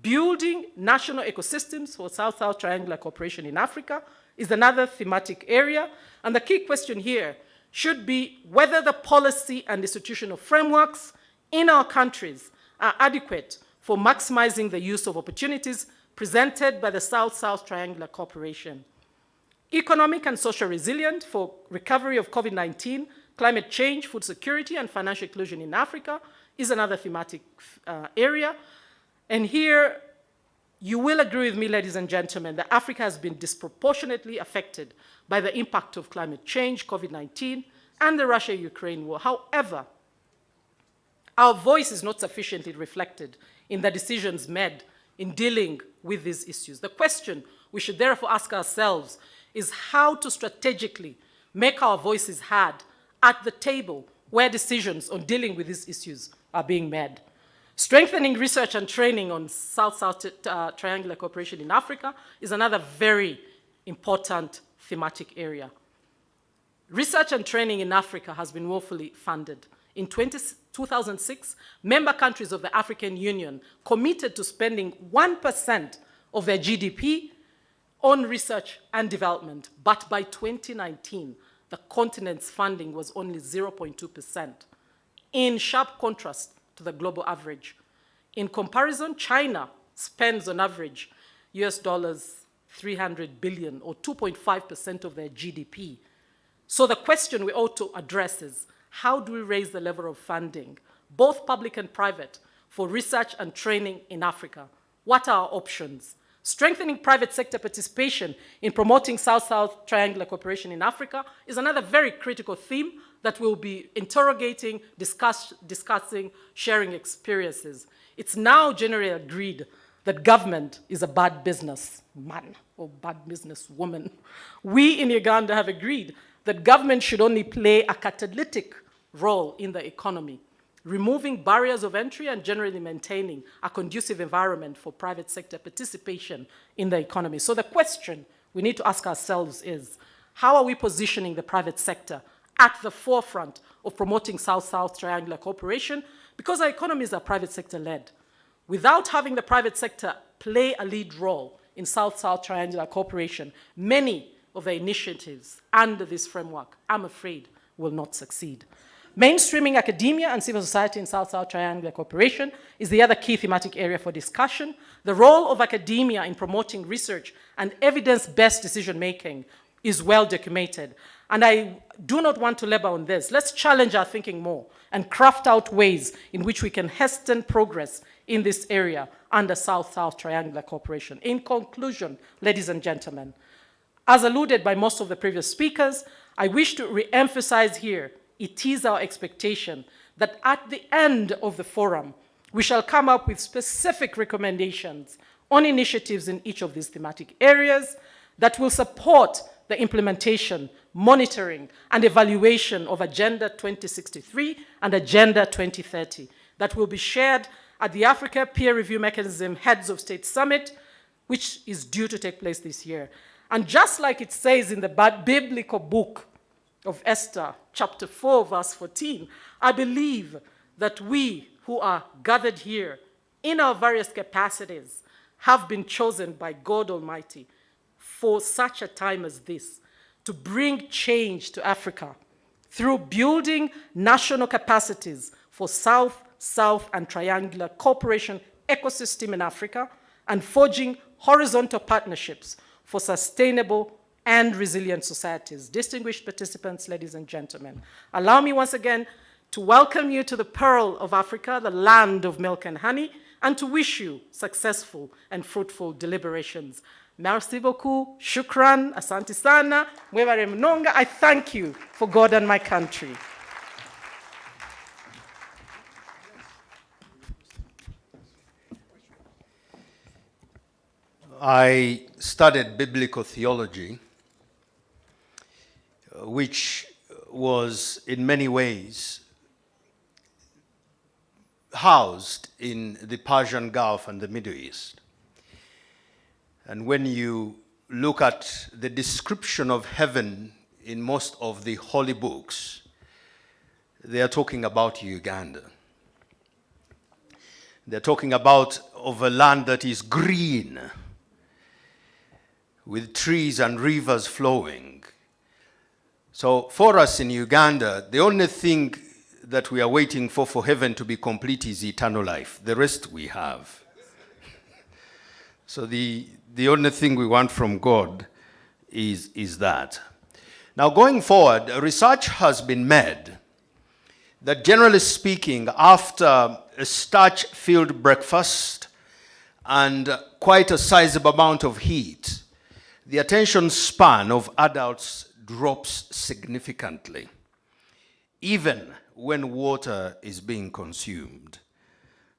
Building national ecosystems for South-South Triangular Cooperation in Africa is another thematic area, and the key question here should be whether the policy and institutional frameworks in our countries are adequate for maximizing the use of opportunities presented by the South-South Triangular Cooperation. Economic and social resilience for recovery of COVID-19, climate change, food security, and financial inclusion in Africa is another thematic area. And here, you will agree with me, ladies and gentlemen, that Africa has been disproportionately affected by the impact of climate change, COVID-19, and the Russia-Ukraine war. However, our voice is not sufficiently reflected in the decisions made in dealing with these issues. The question we should therefore ask ourselves is how to strategically make our voices heard at the table where decisions on dealing with these issues are being made. Strengthening research and training on South-South triangular cooperation in Africa is another very important thematic area. Research and training in Africa has been woefully funded. In 2006, member countries of the African Union committed to spending 1% of their GDP on research and development, but by 2019, the continent's funding was only 0.2%, in sharp contrast to the global average. In comparison, China spends on average US dollars 300 billion, or 2.5% of their GDP. So the question we ought to address is, how do we raise the level of funding, both public and private, for research and training in Africa? What are our options? Strengthening private sector participation in promoting South-South triangular cooperation in Africa is another very critical theme that will be interrogating, discussing, sharing experiences. It's now generally agreed that government is a bad businessman or bad businesswoman. We in Uganda have agreed that government should only play a catalytic role in the economy, removing barriers of entry and generally maintaining a conducive environment for private sector participation in the economy. So the question we need to ask ourselves is, how are we positioning the private sector at the forefront of promoting South-South triangular cooperation? Because our economies are private sector-led. Without having the private sector play a lead role in South-South triangular cooperation, many of the initiatives under this framework, I'm afraid, will not succeed. Mainstreaming academia and civil society in South-South triangular cooperation is the other key thematic area for discussion. The role of academia in promoting research and evidence-based decision-making is well documented. And I do not want to labor on this. Let's challenge our thinking more and craft out ways in which we can hasten progress in this area under South-South triangular cooperation. In conclusion, ladies and gentlemen, as alluded by most of the previous speakers, I wish to re-emphasize here, it is our expectation that at the end of the forum, we shall come up with specific recommendations on initiatives in each of these thematic areas that will support the implementation, monitoring, and evaluation of Agenda 2063 and Agenda 2030 that will be shared at the Africa Peer Review Mechanism Heads of State Summit, which is due to take place this year. And just like it says in the biblical book of Esther, chapter 4, verse 14, I believe that we who are gathered here in our various capacities have been chosen by God Almighty for such a time as this, to bring change to Africa through building national capacities for South-South and triangular cooperation ecosystem in Africa and forging horizontal partnerships for sustainable and resilient societies. Distinguished participants, ladies and gentlemen, allow me once again to welcome you to the Pearl of Africa, the land of milk and honey, and to wish you successful and fruitful deliberations. Merci beaucoup, shukran, asante sana, mwebare mnonga. I thank you for God and my country. I studied biblical theology, which was in many ways housed in the Persian Gulf and the Middle East. And when you look at the description of heaven in most of the holy books, they are talking about Uganda. They're talking about of a land that is green, with trees and rivers flowing. So for us in Uganda, the only thing that we are waiting for heaven to be complete is eternal life. The rest we have. So the only thing we want from God is that. Now going forward, research has been made that generally speaking, after a starch-filled breakfast and quite a sizable amount of heat, the attention span of adults drops significantly, even when water is being consumed.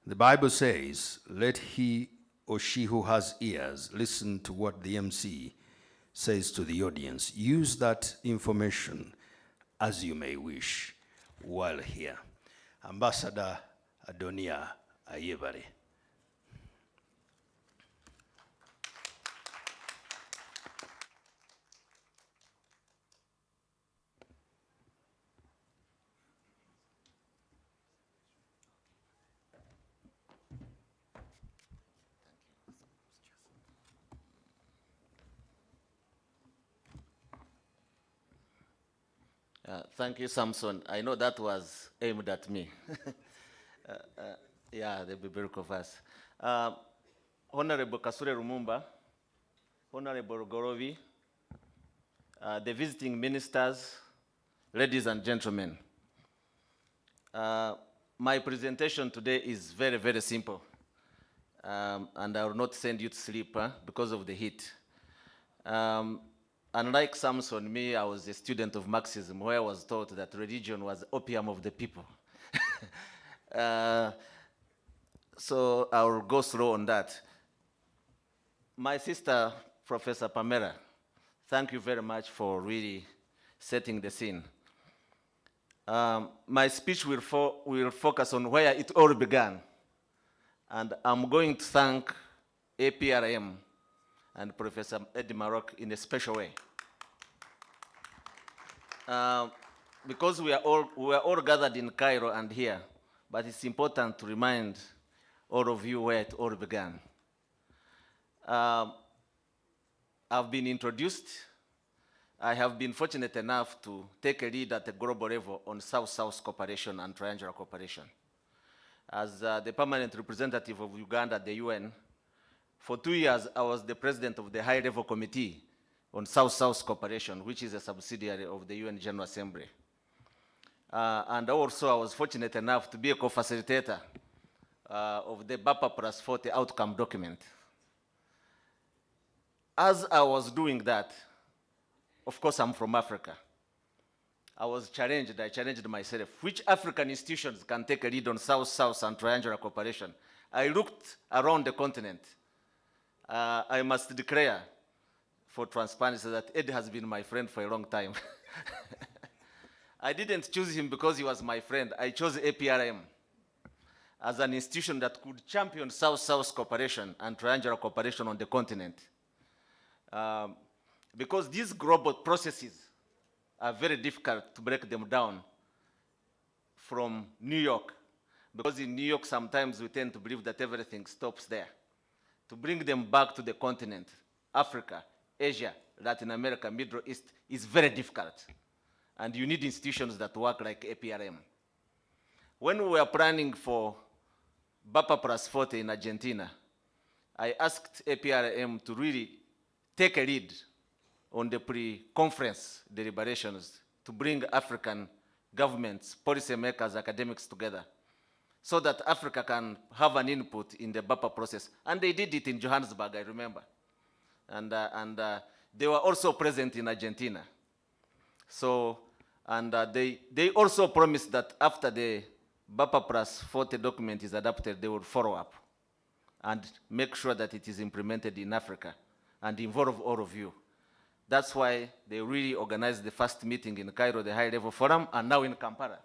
The Bible says, let he or she who has ears listen to what the MC says to the audience. Use that information as you may wish while here. Ambassador Adonia Ayebare. Thank you, Samson. I know that was aimed at me. Yeah, the biblical verse. Honorable Kasule Lumumba, Honorable Gorovi, the visiting ministers, ladies and gentlemen. My presentation today is very, very simple. And I will not send you to sleep because of the heat. unlike Samson, me, I was a student of Marxism, where I was taught that religion was opium of the people. So I'll go slow on that. My sister, Professor Pamela, thank you very much for really setting the scene. My speech will focus on where it all began. And I'm going to thank APRM and Professor Eddie Maroc in a special way. Because we are all gathered in Cairo and here, but it's important to remind all of you where it all began. I've been introduced. I have been fortunate enough to take a lead at the global level on South-South cooperation and triangular cooperation. As the permanent representative of Uganda at the UN, for 2 years, I was the president of the high-level committee on South-South cooperation, which is a subsidiary of the UN General Assembly. And also, I was fortunate enough to be a co-facilitator of the BAPA plus 40 outcome document. As I was doing that, of course, I'm from Africa. I challenged myself. Which African institutions can take a lead on South-South and triangular cooperation? I looked around the continent. I must declare, for transparency, that Ed has been my friend for a long time. I didn't choose him because he was my friend. I chose APRM as an institution that could champion South-South cooperation and triangular cooperation on the continent. Because these global processes are very difficult to break them down from New York. Because in New York, sometimes we tend to believe that everything stops there. To bring them back to the continent, Africa, Asia, Latin America, Middle East, is very difficult. And you need institutions that work like APRM. When we were planning for BAPA plus 40 in Argentina, I asked APRM to really take a lead on the pre-conference deliberations to bring African governments, policymakers, academics together so that Africa can have an input in the BAPA process. And they did it in Johannesburg, I remember. And they were also present in Argentina. So, and they also promised that after the BAPA plus 40 document is adopted, they will follow up and make sure that it is implemented in Africa and involve all of you. That's why they really organized the first meeting in Cairo, the high-level forum, and now in Kampala.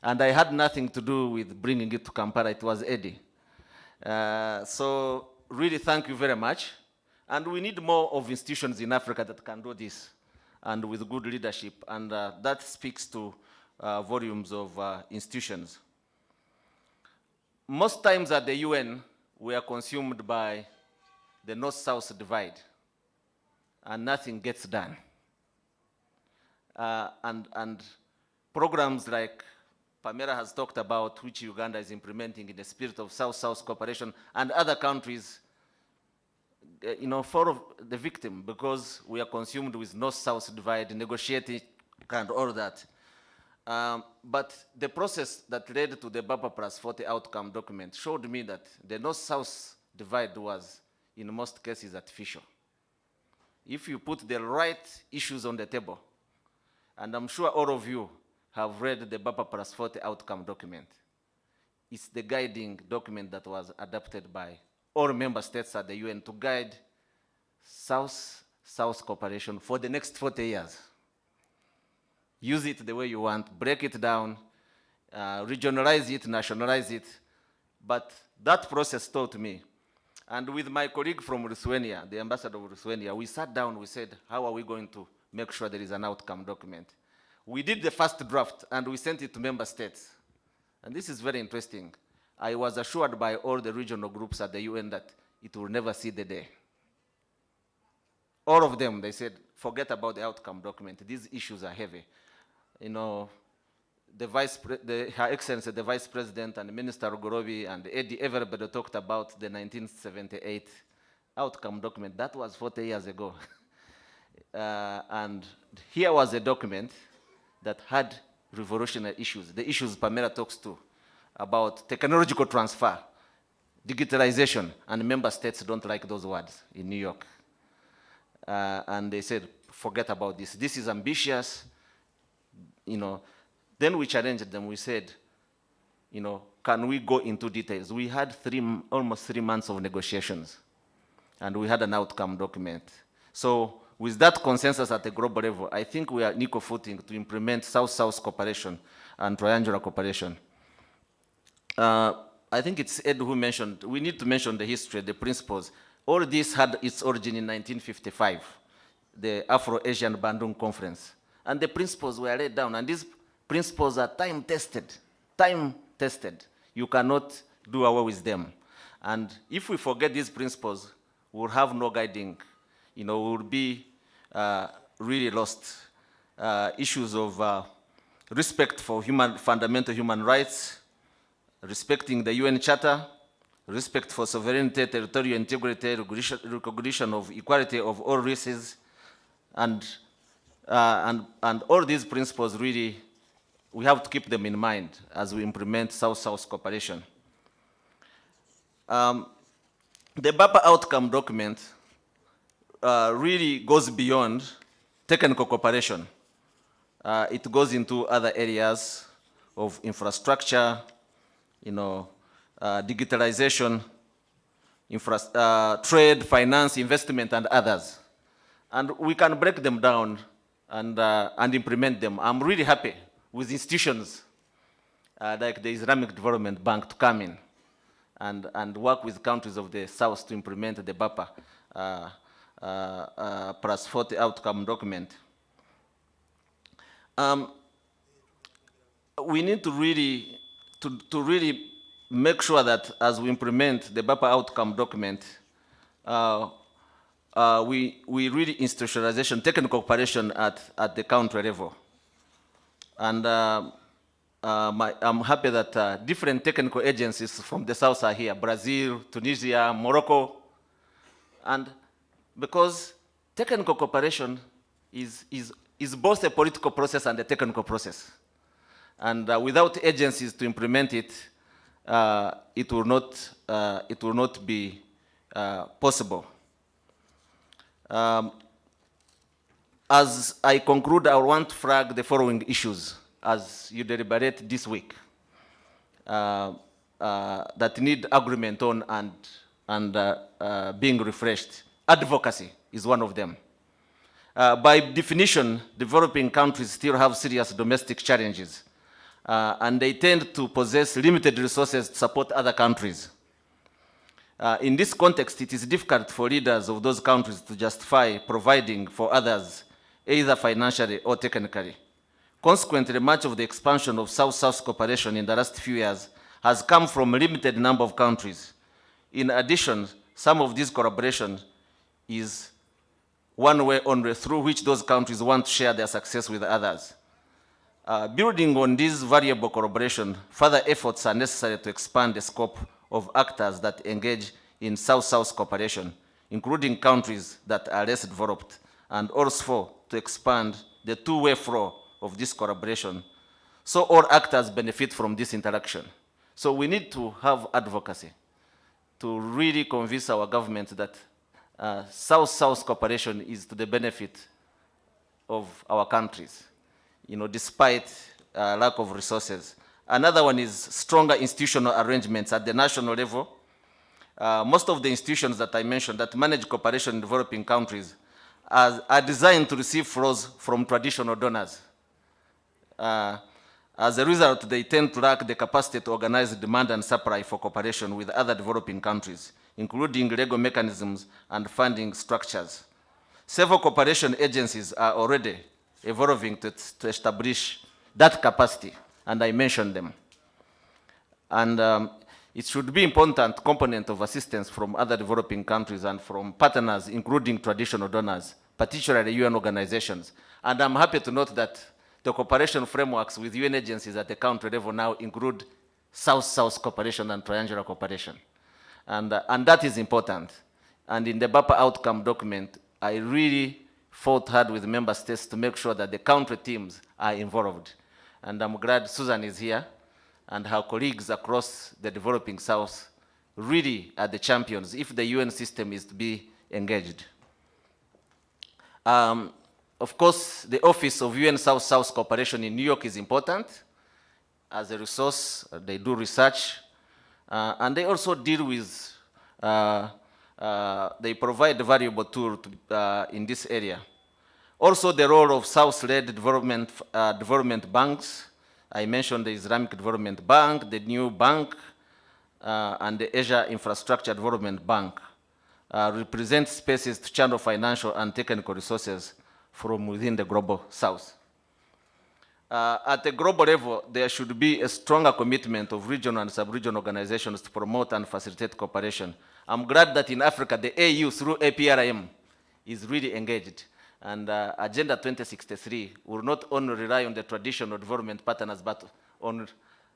And I had nothing to do with bringing it to Kampala. It was Eddie. So really thank you very much. And we need more of institutions in Africa that can do this and with good leadership. And that speaks to volumes of institutions. Most times at the UN, we are consumed by the North-South divide, and nothing gets done. And programs like Pamela has talked about, which Uganda is implementing in the spirit of South-South cooperation, and other countries, for the victim, because we are consumed with North-South divide, negotiating and all that. But the process that led to the BAPA plus 40 outcome document showed me that the North-South divide was, in most cases, artificial. If you put the right issues on the table, and I'm sure all of you have read the BAPA plus 40 outcome document. It's the guiding document that was adopted by all member states at the UN to guide South-South cooperation for the next 40 years. Use it the way you want, break it down, regionalize it, nationalize it. But that process taught me. And with my colleague from Lithuania, the ambassador of Lithuania, we sat down, we said, how are we going to make sure there is an outcome document? We did the first draft, and we sent it to member states. And this is very interesting. I was assured by all the regional groups at the UN that it will never see the day. All of them, they said, forget about the outcome document. These issues are heavy. Her Excellency, the Vice President, and Minister Gorobi and Eddie, everybody talked about the 1978 outcome document. That was 40 years ago. And here was a document that had revolutionary issues, the issues Pamela talks to, about technological transfer, digitalization, and member states don't like those words in New York. and they said, forget about this. This is ambitious, you know. Then we challenged them. We said, you know, can we go into details? We had almost 3 months of negotiations, and we had an outcome document. So with that consensus at the global level, I think we are on equal footing to implement South-South cooperation and triangular cooperation. I think it's Ed who mentioned, we need to mention the history, the principles. All this had its origin in 1955, the Afro-Asian Bandung Conference. And the principles were laid down, and these principles are time-tested, time-tested. You cannot do away with them. And if we forget these principles, we'll have no guiding, you know, we'll be really lost. Issues of respect for fundamental human rights, respecting the UN Charter, respect for sovereignty, territorial integrity, recognition of equality of all races, and all these principles really, we have to keep them in mind as we implement South-South cooperation. The BAPA outcome document really goes beyond technical cooperation. It goes into other areas of infrastructure, you know, digitalization, trade, finance, investment, and others. And we can break them down and implement them. I'm really happy with institutions like the Islamic Development Bank to come in and work with countries of the South to implement the BAPA plus 40 outcome document. We need to really make sure that as we implement the BAPA outcome document, we really institutionalization, technical cooperation at the country level. And I'm happy that different technical agencies from the South are here, Brazil, Tunisia, Morocco. And because technical cooperation is both a political process and a technical process. And without agencies to implement it, it will not be possible. As I conclude, I want to flag the following issues as you deliberate this week that need agreement on and being refreshed. Advocacy is one of them. By definition, developing countries still have serious domestic challenges, and they tend to possess limited resources to support other countries. In this context, it is difficult for leaders of those countries to justify providing for others, either financially or technically. Consequently, much of the expansion of South-South cooperation in the last few years has come from a limited number of countries. In addition, some of this collaboration is one way only through which those countries want to share their success with others. Building on this variable collaboration, further efforts are necessary to expand the scope of actors that engage in South-South cooperation, including countries that are less developed, and also to expand the two-way flow of this collaboration, so all actors benefit from this interaction. So we need to have advocacy to really convince our government that South-South cooperation is to the benefit of our countries, you know, despite lack of resources. Another one is stronger institutional arrangements at the national level. Most of the institutions that I mentioned that manage cooperation in developing countries are designed to receive flows from traditional donors. As a result, they tend to lack the capacity to organize demand and supply for cooperation with other developing countries, including legal mechanisms and funding structures. Several cooperation agencies are already evolving to establish that capacity, and I mentioned them. And it should be an important component of assistance from other developing countries and from partners, including traditional donors, particularly UN organizations. And I'm happy to note that the cooperation frameworks with UN agencies at the country level now include South-South cooperation and triangular cooperation. And that is important. And in the BAPA outcome document, I really fought hard with member states to make sure that the country teams are involved. And I'm glad Susan is here, and her colleagues across the developing South really are the champions if the UN system is to be engaged. Of course, the Office of UN South-South Cooperation in New York is important. As a resource, they do research, and they also deal with, they provide a valuable tool to, in this area. Also, the role of South-led development banks. I mentioned the Islamic Development Bank, the New Bank, and the Asia Infrastructure Development Bank represent spaces to channel financial and technical resources from within the global South. At the global level, there should be a stronger commitment of regional and sub-regional organizations to promote and facilitate cooperation. I'm glad that in Africa, the AU through APRM is really engaged. And Agenda 2063 will not only rely on the traditional development partners, but on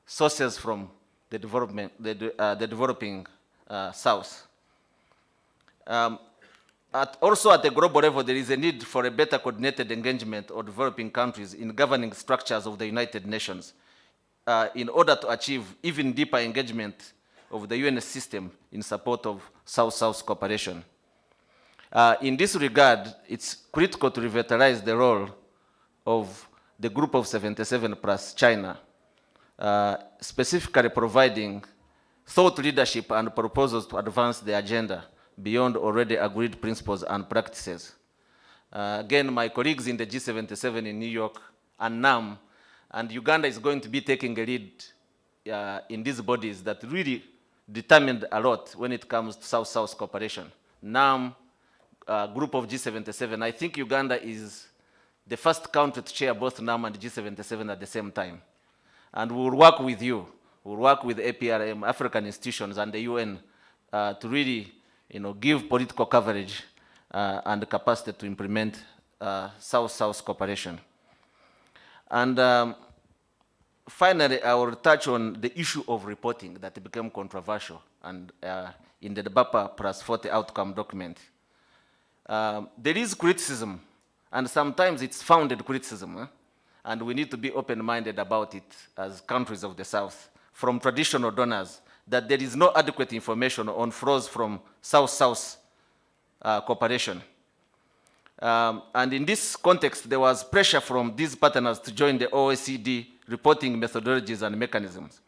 sources from the developing South. Also at the global level, there is a need for a better coordinated engagement of developing countries in governing structures of the United Nations in order to achieve even deeper engagement of the UN system in support of South-South cooperation. In this regard, it's critical to revitalize the role of the Group of 77 plus China, specifically providing thought leadership and proposals to advance the agenda beyond already agreed principles and practices. Again, my colleagues in the G77 in New York and NAM, and Uganda is going to be taking a lead in these bodies that really determined a lot when it comes to South-South cooperation. NAM, group of G77, I think Uganda is the first country to chair both NAM and G77 at the same time. And we'll work with you, we'll work with APRM, African institutions, and the UN to really give political coverage and the capacity to implement South-South cooperation. And finally, I will touch on the issue of reporting that became controversial and in the BAPA plus 40 outcome document. There is criticism, and sometimes it's founded criticism, and we need to be open-minded about it as countries of the South, from traditional donors, that there is no adequate information on flows from South-South cooperation. And in this context, there was pressure from these partners to join the OECD reporting methodologies and mechanisms.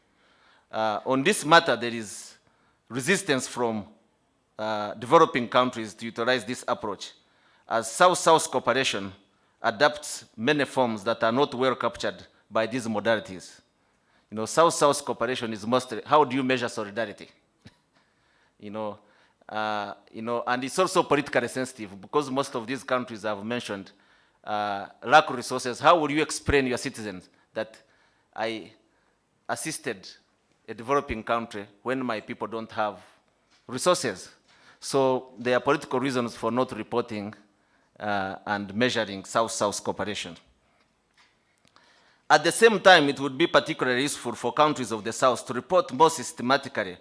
On this matter, there is resistance from developing countries to utilize this approach, as South-South cooperation adapts many forms that are not well captured by these modalities. South-South cooperation is mostly, how do you measure solidarity? And it's also politically sensitive because most of these countries I've mentioned lack resources. How will you explain your citizens that I assisted a developing country when my people don't have resources? So there are political reasons for not reporting and measuring South-South cooperation. At the same time, it would be particularly useful for countries of the South to report more systematically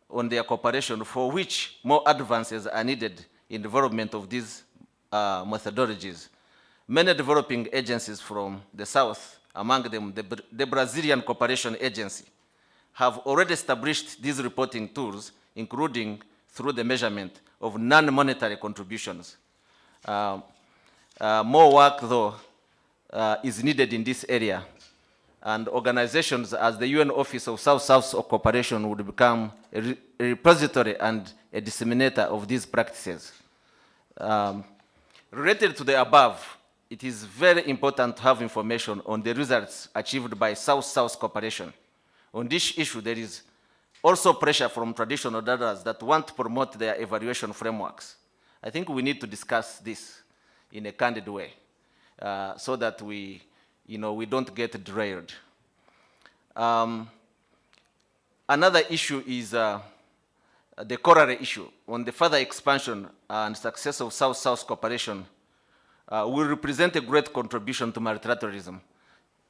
on their cooperation, for which more advances are needed in development of these methodologies. Many developing agencies from the South, among them the Brazilian Cooperation Agency, have already established these reporting tools, including through the measurement of non-monetary contributions. More work, though, is needed in this area, and organizations as the UN Office of South-South Cooperation would become a repository and a disseminator of these practices. Related to the above, it is very important to have information on the results achieved by South-South cooperation. On this issue, there is also pressure from traditional donors that want to promote their evaluation frameworks. I think we need to discuss this in a candid way so that we don't get derailed. Another issue is the corollary issue on the further expansion and success of South-South cooperation will represent a great contribution to multilateralism.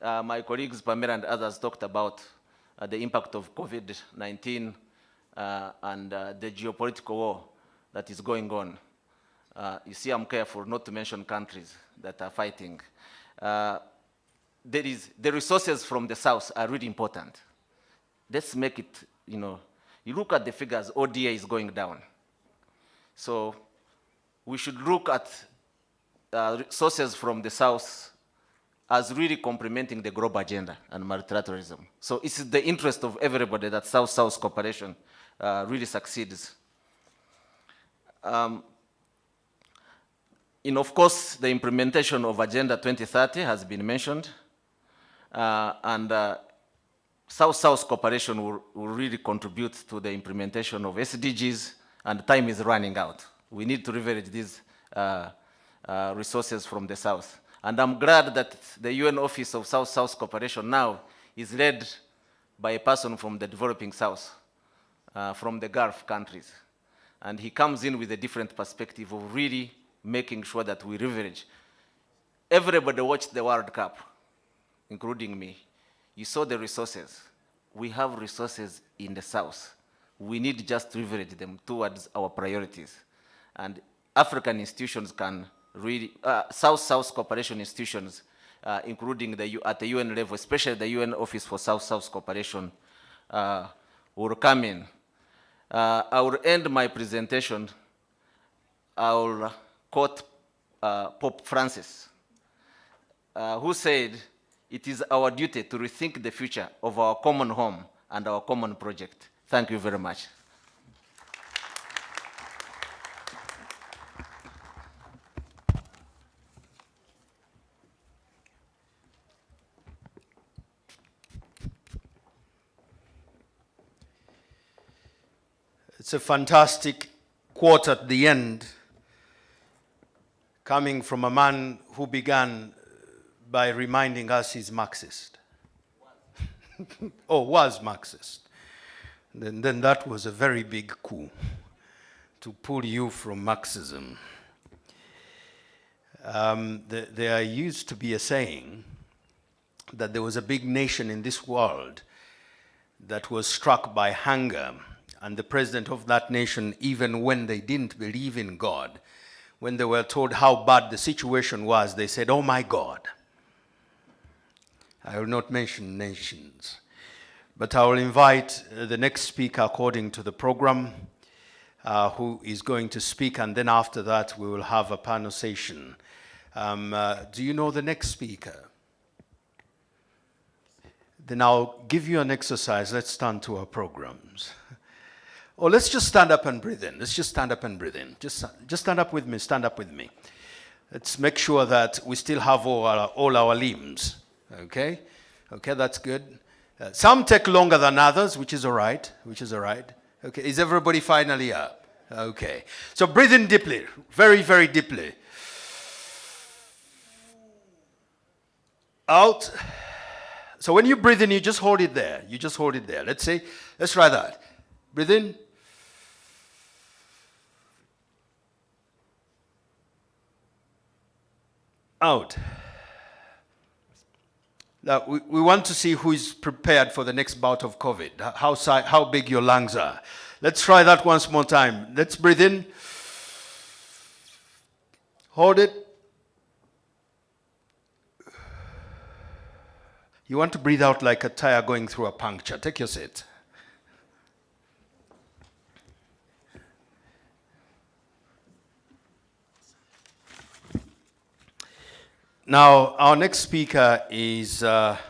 My colleagues, Pamela and others, talked about the impact of COVID-19 and the geopolitical war that is going on. You see, I'm careful not to mention countries that are fighting. The resources from the South are really important. Let's make it, you look at the figures, ODA is going down. So we should look at resources from the South as really complementing the global agenda and multilateralism. So it's the interest of everybody that South-South cooperation really succeeds. Of course, the implementation of Agenda 2030 has been mentioned, and South-South cooperation will really contribute to the implementation of SDGs, and time is running out. We need to leverage these resources from the South. And I'm glad that the UN Office of South-South Cooperation now is led by a person from the developing South, from the Gulf countries. And he comes in with a different perspective of really making sure that we leverage. Everybody watched the World Cup, including me. You saw the resources. We have resources in the South. We need just to leverage them towards our priorities. And African institutions can really, South-South cooperation institutions, including at the UN level, especially the UN Office for South-South Cooperation, will come in. I will end my presentation. I will quote Pope Francis, who said, "It is our duty to rethink the future of our common home and our common project." Thank you very much. It's a fantastic quote at the end, coming from a man who began by reminding us he's Marxist. Was Marxist. Then that was a very big coup to pull you from Marxism. There used to be a saying that there was a big nation in this world that was struck by hunger, and the president of that nation, even when they didn't believe in God, when they were told how bad the situation was, they said, "Oh my God." I will not mention nations, but I will invite the next speaker according to the program, who is going to speak, and then after that we will have a panel session. Do you know the next speaker? Then I'll give you an exercise. Let's turn to our programs. Or let's just stand up and breathe in. Let's just stand up and breathe in. Just stand up with me, stand up with me. Let's make sure that we still have all our limbs, okay? Okay, that's good. Some take longer than others, which is all right, Okay, is everybody finally up? Okay. So breathe in deeply, very, very deeply. Out. So when you breathe in, you just hold it there. Let's try that. Breathe in. Out. Now, we want to see who is prepared for the next bout of COVID, how big your lungs are. Let's try that once more time. Let's breathe in. Hold it. You want to breathe out like a tire going through a puncture. Take your seat. Now, our next speaker is just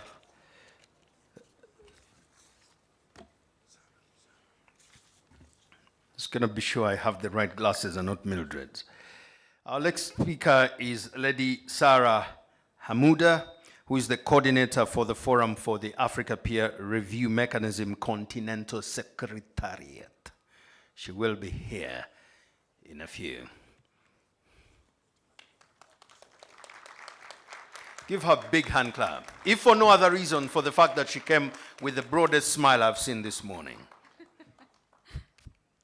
going to be sure I have the right glasses and not Mildred's. Our next speaker is Lady Sarah Hamuda, who is the coordinator for the Forum for the Africa Peer Review Mechanism Continental Secretariat. She will be here in a few. Give her a big hand clap. If for no other reason, for the fact that she came with the broadest smile I've seen this morning.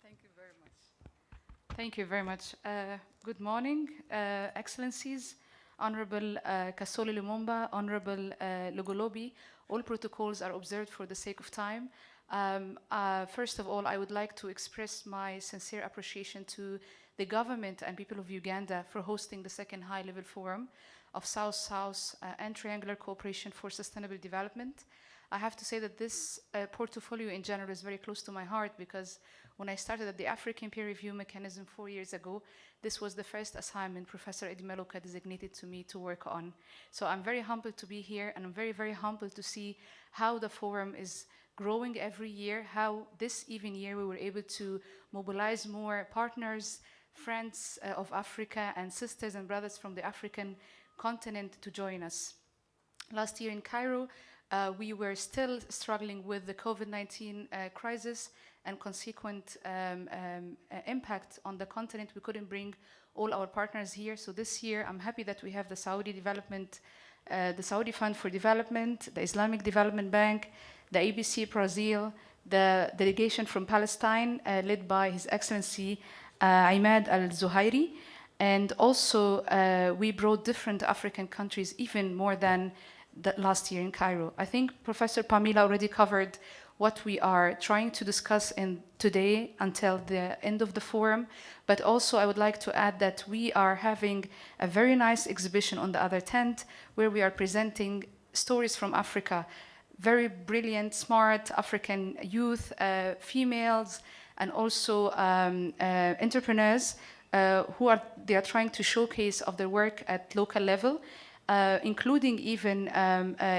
Thank you very much. Thank you very much. Good morning, Excellencies, Honorable Kasole Lumumba, Honorable Lugolobi. All protocols are observed for the sake of time. First of all, I would like to express my sincere appreciation to the government and people of Uganda for hosting the second high-level forum of South-South and Triangular Cooperation for Sustainable Development. I have to say that this portfolio in general is very close to my heart, because when I started at the African Peer Review Mechanism 4 years ago, this was the first assignment Professor Edimeluka designated to me to work on. So I'm very humbled to be here, and I'm very, very humbled to see how the forum is growing every year, how this even year we were able to mobilize more partners, friends of Africa, and sisters and brothers from the African continent to join us. Last year in Cairo, we were still struggling with the COVID-19 crisis and consequent impact on the continent. We couldn't bring all our partners here. So this year, I'm happy that we have the Saudi Development, the Saudi Fund for Development, the Islamic Development Bank, the ABC Brazil, the delegation from Palestine, led by His Excellency Imad Al-Zuhairi. And also, we brought different African countries, even more than the last year in Cairo. I think Professor Pamela already covered what we are trying to discuss today until the end of the forum. But also, I would like to add that we are having a very nice exhibition on the other tent, where we are presenting stories from Africa. Very brilliant, smart African youth, females, and also entrepreneurs who are trying to showcase of their work at local level, including even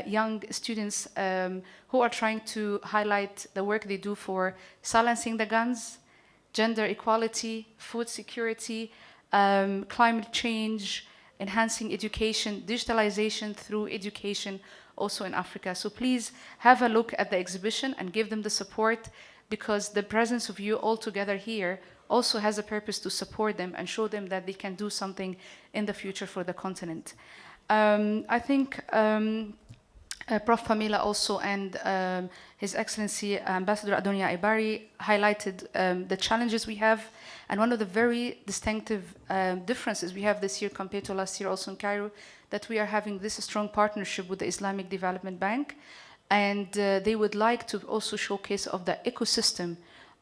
young students who are trying to highlight the work they do for silencing the guns, gender equality, food security, climate change, enhancing education, digitalization through education, also in Africa. So please have a look at the exhibition and give them the support, because the presence of you all together here also has a purpose to support them and show them that they can do something in the future for the continent. I think Prof. Pamela also and His Excellency Ambassador Adonia Ibari highlighted the challenges we have, and one of the very distinctive differences we have this year compared to last year also in Cairo, that we are having this strong partnership with the Islamic Development Bank, and they would like to also showcase of the ecosystem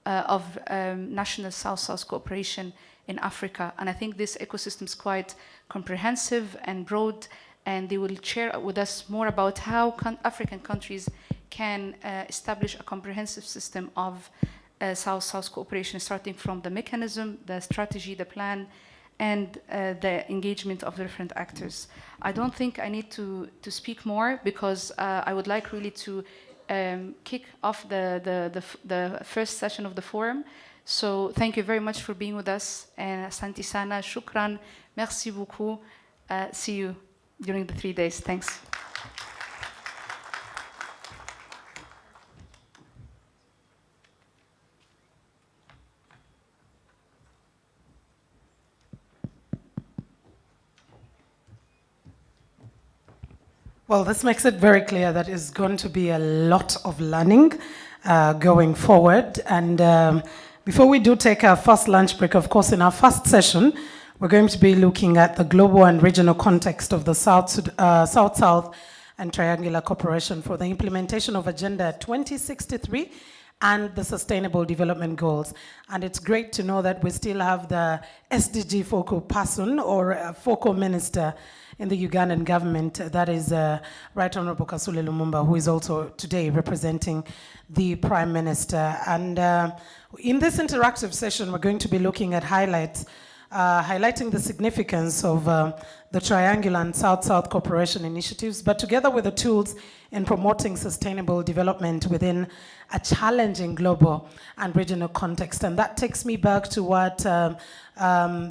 of national South-South cooperation in Africa. And I think this ecosystem is quite comprehensive and broad, and they will share with us more about how African countries can establish a comprehensive system of South-South cooperation, starting from the mechanism, the strategy, the plan, and the engagement of the different actors. I don't think I need to speak more, because I would like really to kick off the first session of the forum. So thank you very much for being with us. And Asante sana, shukran, merci beaucoup. See you during the 3 days. Thanks. Well, this makes it very clear that it's going to be a lot of learning going forward. And before we do take our first lunch break, of course, in our first session, we're going to be looking at the global and regional context of the South-South and Triangular Cooperation for the implementation of Agenda 2063 and the Sustainable Development Goals. And it's great to know that we still have the SDG focal person, or focal minister in the Ugandan government, that is Right Honorable Kasule Lumumba, who is also today representing the Prime Minister. And in this interactive session, we're going to be looking at highlighting the significance of the Triangular and South-South cooperation initiatives, but together with the tools in promoting sustainable development within a challenging global and regional context. And that takes me back to what the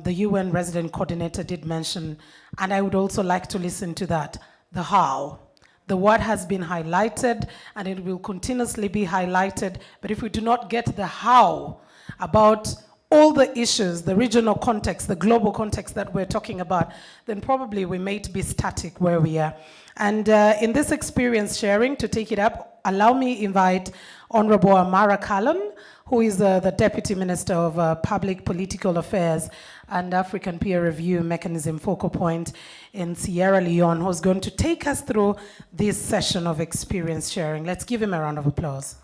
UN resident coordinator did mention, and I would also like to listen to that, the how. The what has been highlighted, and it will continuously be highlighted, but if we do not get the how about all the issues, the regional context, the global context that we're talking about, then probably we may be static where we are. And in this experience sharing, to take it up, allow me invite Honorable Amara Callan, who is the Deputy Minister of Public Political Affairs and African Peer Review Mechanism focal point in Sierra Leone, who's going to take us through this session of experience sharing. Let's give him a round of applause.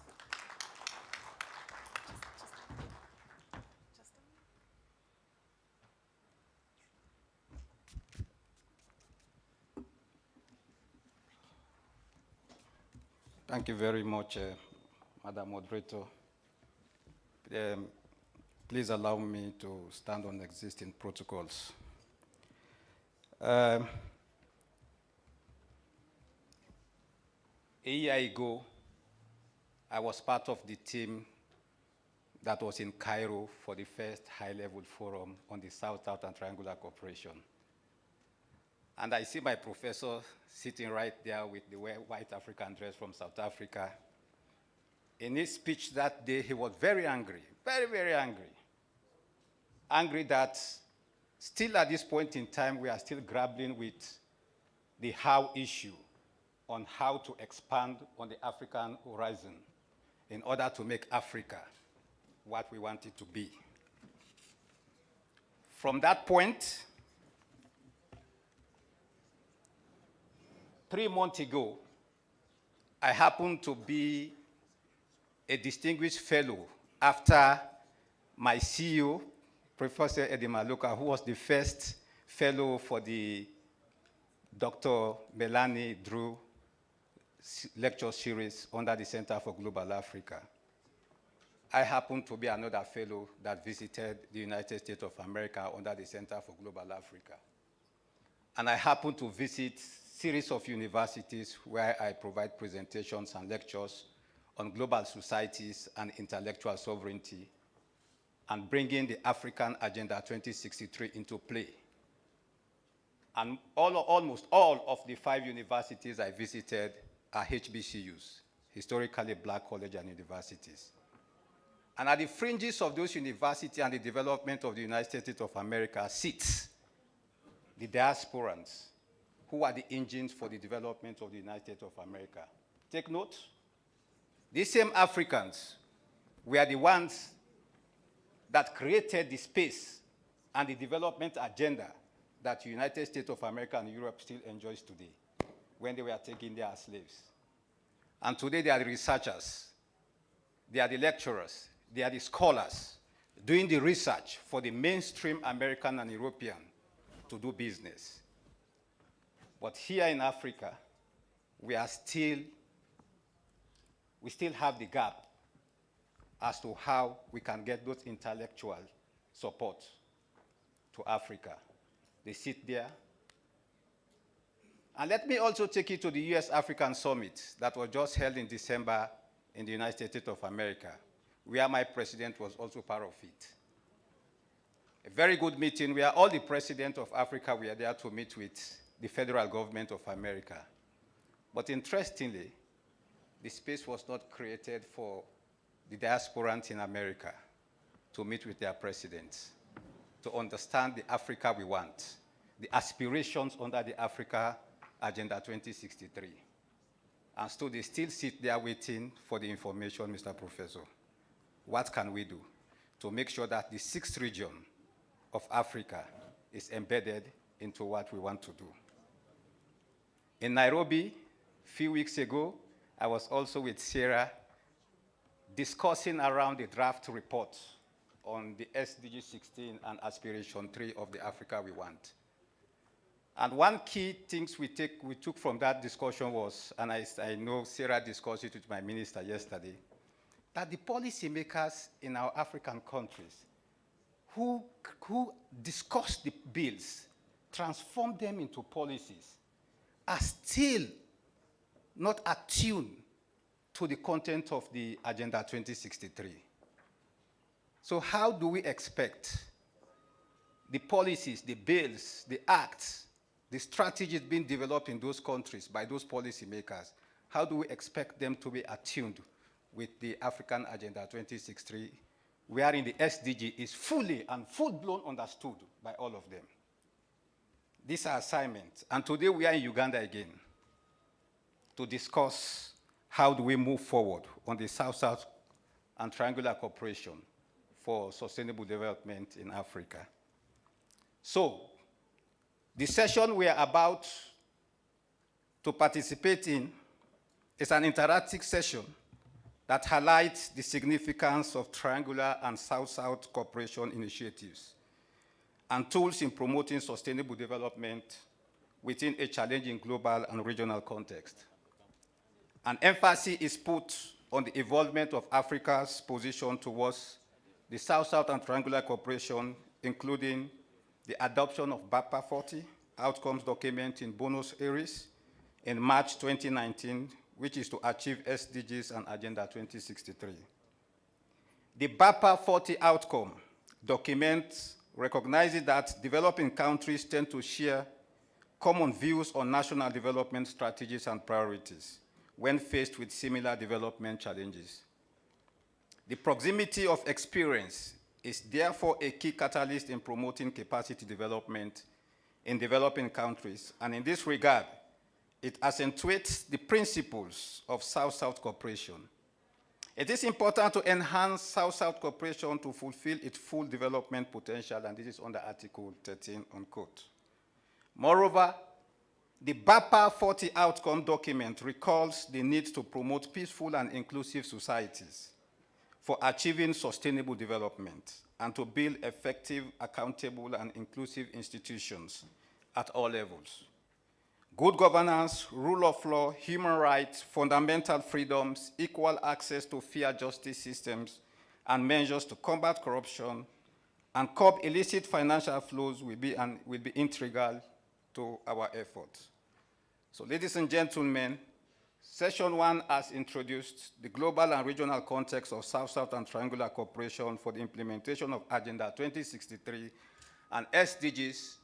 Thank you very much, Madam Moderator. Please allow me to stand on existing protocols. A year ago, I was part of the team that was in Cairo for the first high-level forum on the South-South and Triangular Cooperation. And I see my professor sitting right there with the white African dress from South Africa. In his speech that day, he was very angry, very, very angry. Angry that still at this point in time, we are still grappling with the how issue on how to expand on the African horizon in order to make Africa what we want it to be. From that point, 3 months ago, I happened to be a distinguished fellow after my CEO, Professor Eddie Maluka, who was the first fellow for the Dr. Melanie Drew lecture series under the Center for Global Africa. I happened to be another fellow that visited the United States of America under the Center for Global Africa. And I happened to visit series of universities where I provide presentations and lectures on global societies and intellectual sovereignty and bringing the African Agenda 2063 into play. And almost all of the 5 universities I visited are HBCUs, historically black colleges and universities. And at the fringes of those universities and the development of the United States of America sits the diasporans, who are the engines for the development of the United States of America. Take note, these same Africans were the ones that created the space and the development agenda that the United States of America and Europe still enjoys today when they were taken there as slaves. And today they are the researchers, they are the lecturers, they are the scholars doing the research for the mainstream American and European to do business. But here in Africa, we still have the gap as to how we can get those intellectual support to Africa. They sit there. And let me also take you to the US-African Summit that was just held in December in the United States of America, where my president was also part of it. A very good meeting where all the presidents of Africa were there to meet with the federal government of America. But interestingly, the space was not created for the diasporans in America to meet with their presidents, to understand the Africa we want, the aspirations under the Africa Agenda 2063. And so they still sit there waiting for the information, Mr. Professor. What can we do to make sure that the 6th region of Africa is embedded into what we want to do? In Nairobi, a few weeks ago, I was also with Sarah discussing around the draft report on the SDG 16 and Aspiration 3 of the Africa we want. And one key things we took from that discussion was, and I know Sarah discussed it with my minister yesterday, that the policymakers in our African countries who discuss the bills, transform them into policies, are still not attuned to the content of the Agenda 2063. So how do we expect the policies, the bills, the acts, the strategies being developed in those countries by those policymakers, how do we expect them to be attuned with the African Agenda 2063, wherein the SDG is fully and full-blown understood by all of them? These are assignments. And today we are in Uganda again to discuss how do we move forward on the South-South and Triangular Cooperation for sustainable development in Africa. So, the session we are about to participate in is an interactive session that highlights the significance of triangular and South-South cooperation initiatives and tools in promoting sustainable development within a challenging global and regional context. An emphasis is put on the involvement of Africa's position towards the South-South and Triangular Cooperation, including the adoption of BAPA 40 outcomes document in Buenos Aires in March 2019, which is to achieve SDGs and Agenda 2063. The BAPA 40 outcome document recognizes that developing countries tend to share common views on national development strategies and priorities when faced with similar development challenges. The proximity of experience is therefore a key catalyst in promoting capacity development in developing countries, and in this regard, it accentuates the principles of South-South cooperation. It is important to enhance South-South cooperation to fulfill its full development potential, and this is under Article 13, unquote. Moreover, the BAPA 40 outcome document recalls the need to promote peaceful and inclusive societies for achieving sustainable development and to build effective, accountable, and inclusive institutions at all levels. Good governance, rule of law, human rights, fundamental freedoms, equal access to fair justice systems, and measures to combat corruption and curb illicit financial flows will be integral to our efforts. So, ladies and gentlemen, Session 1 has introduced the global and regional context of South-South and Triangular Cooperation for the implementation of Agenda 2063 and SDGs.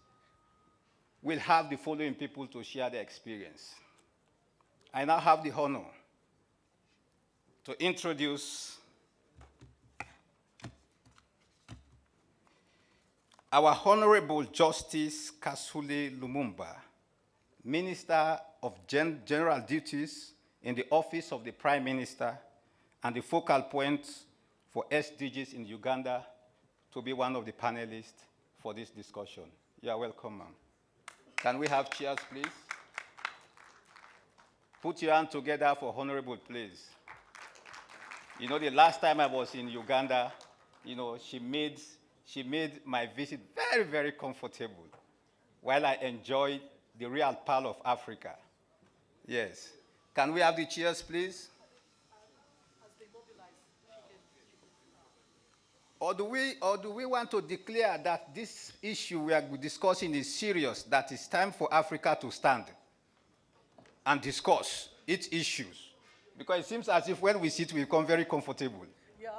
Will have the following people to share their experience. I now have the honor to introduce our Honorable Justice Kasule Lumumba, Minister of General Duties in the Office of the Prime Minister and the focal point for SDGs in Uganda, to be one of the panelists for this discussion. You are welcome, ma'am. Can we have cheers, please? Put your hand together for Honorable, please. You know, the last time I was in Uganda, you know, she made my visit very, very comfortable while I enjoyed the real pearl of Africa. Yes. Can we have the cheers, please? Or do we want to declare that this issue we are discussing is serious, that it's time for Africa to stand and discuss its issues? Because it seems as if when we sit, we become very comfortable. Yeah.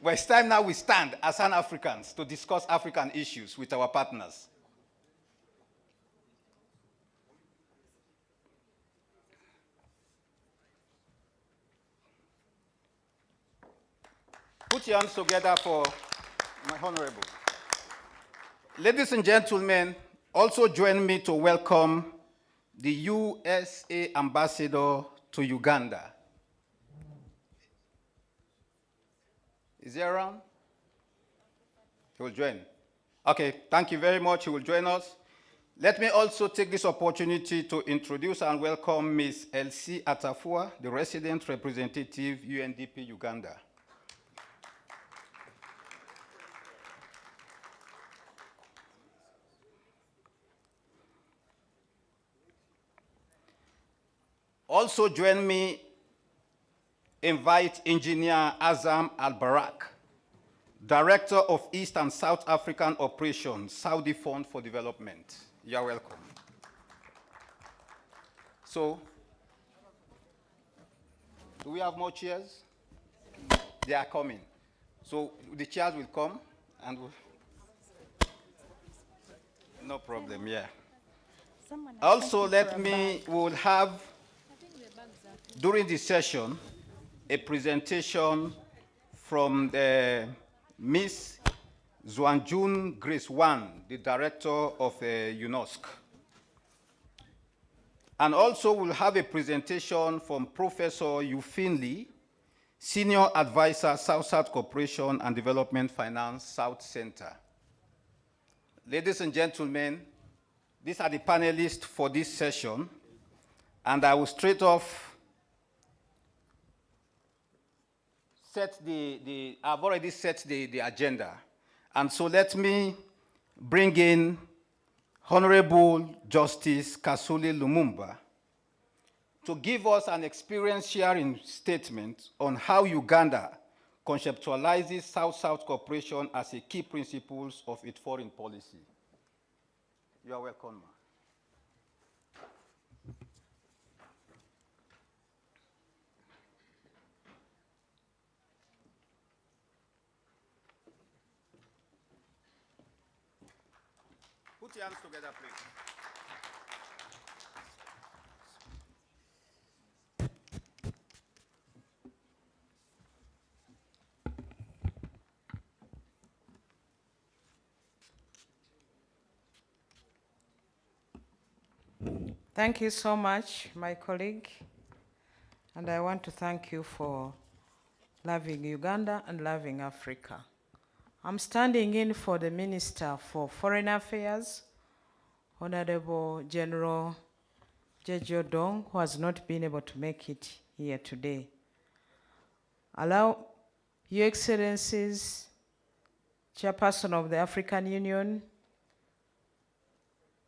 But it's time now we stand as Pan-Africans to discuss African issues with our partners. Put your hands together for my Honorable. Ladies and gentlemen, also join me to welcome the USA Ambassador to Uganda. Is he around? He will join. Okay, thank you very much. He will join us. Let me also take this opportunity to introduce and welcome Ms. Elsie Atafua, the resident representative, UNDP Uganda. Also join me, invite Engineer Azam Al-Barak, Director of East and South African Operations, Saudi Fund for Development. You're welcome. So, do we have more chairs? They are coming. So the chairs will come and no problem, yeah. Also, we'll have, during the session, a presentation from Ms. Zwanjun Grace Wan, the director of UNESCO. And also we'll have a presentation from Professor Yufin Lee, Senior Advisor, South-South Cooperation and Development Finance, South Center. Ladies and gentlemen, these are the panelists for this session, and I will straight off I've already set the agenda. And so let me bring in Honorable Justice Kasule Lumumba, to give us an experience-sharing statement on how Uganda conceptualizes South-South cooperation as a key principle of its foreign policy. You are welcome, ma'am. Put your hands together, please. Thank you so much, my colleague. And I want to thank you for loving Uganda and loving Africa. I'm standing in for the Minister for Foreign Affairs, Honorable General Jejo Dong, who has not been able to make it here today. Allow Your Excellencies, Chairperson of the African Union,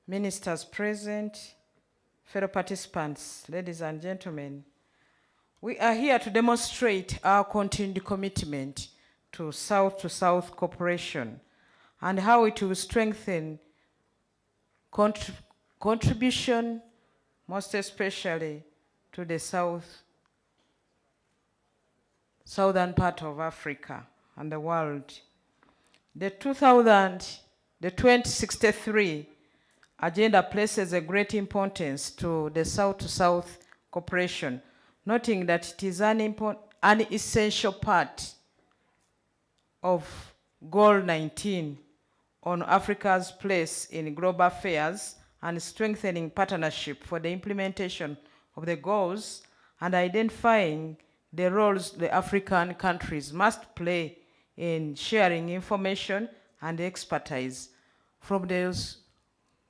ministers present, fellow participants, ladies and gentlemen, we are here to demonstrate our continued commitment to South-to-South cooperation and how it will strengthen contribution, most especially to the southern part of Africa and the world. The 2063 agenda places a great importance to the South-to-South cooperation, noting that it is an essential part of Goal 19 on Africa's place in global affairs and strengthening partnership for the implementation of the goals and identifying the roles the African countries must play in sharing information and expertise from those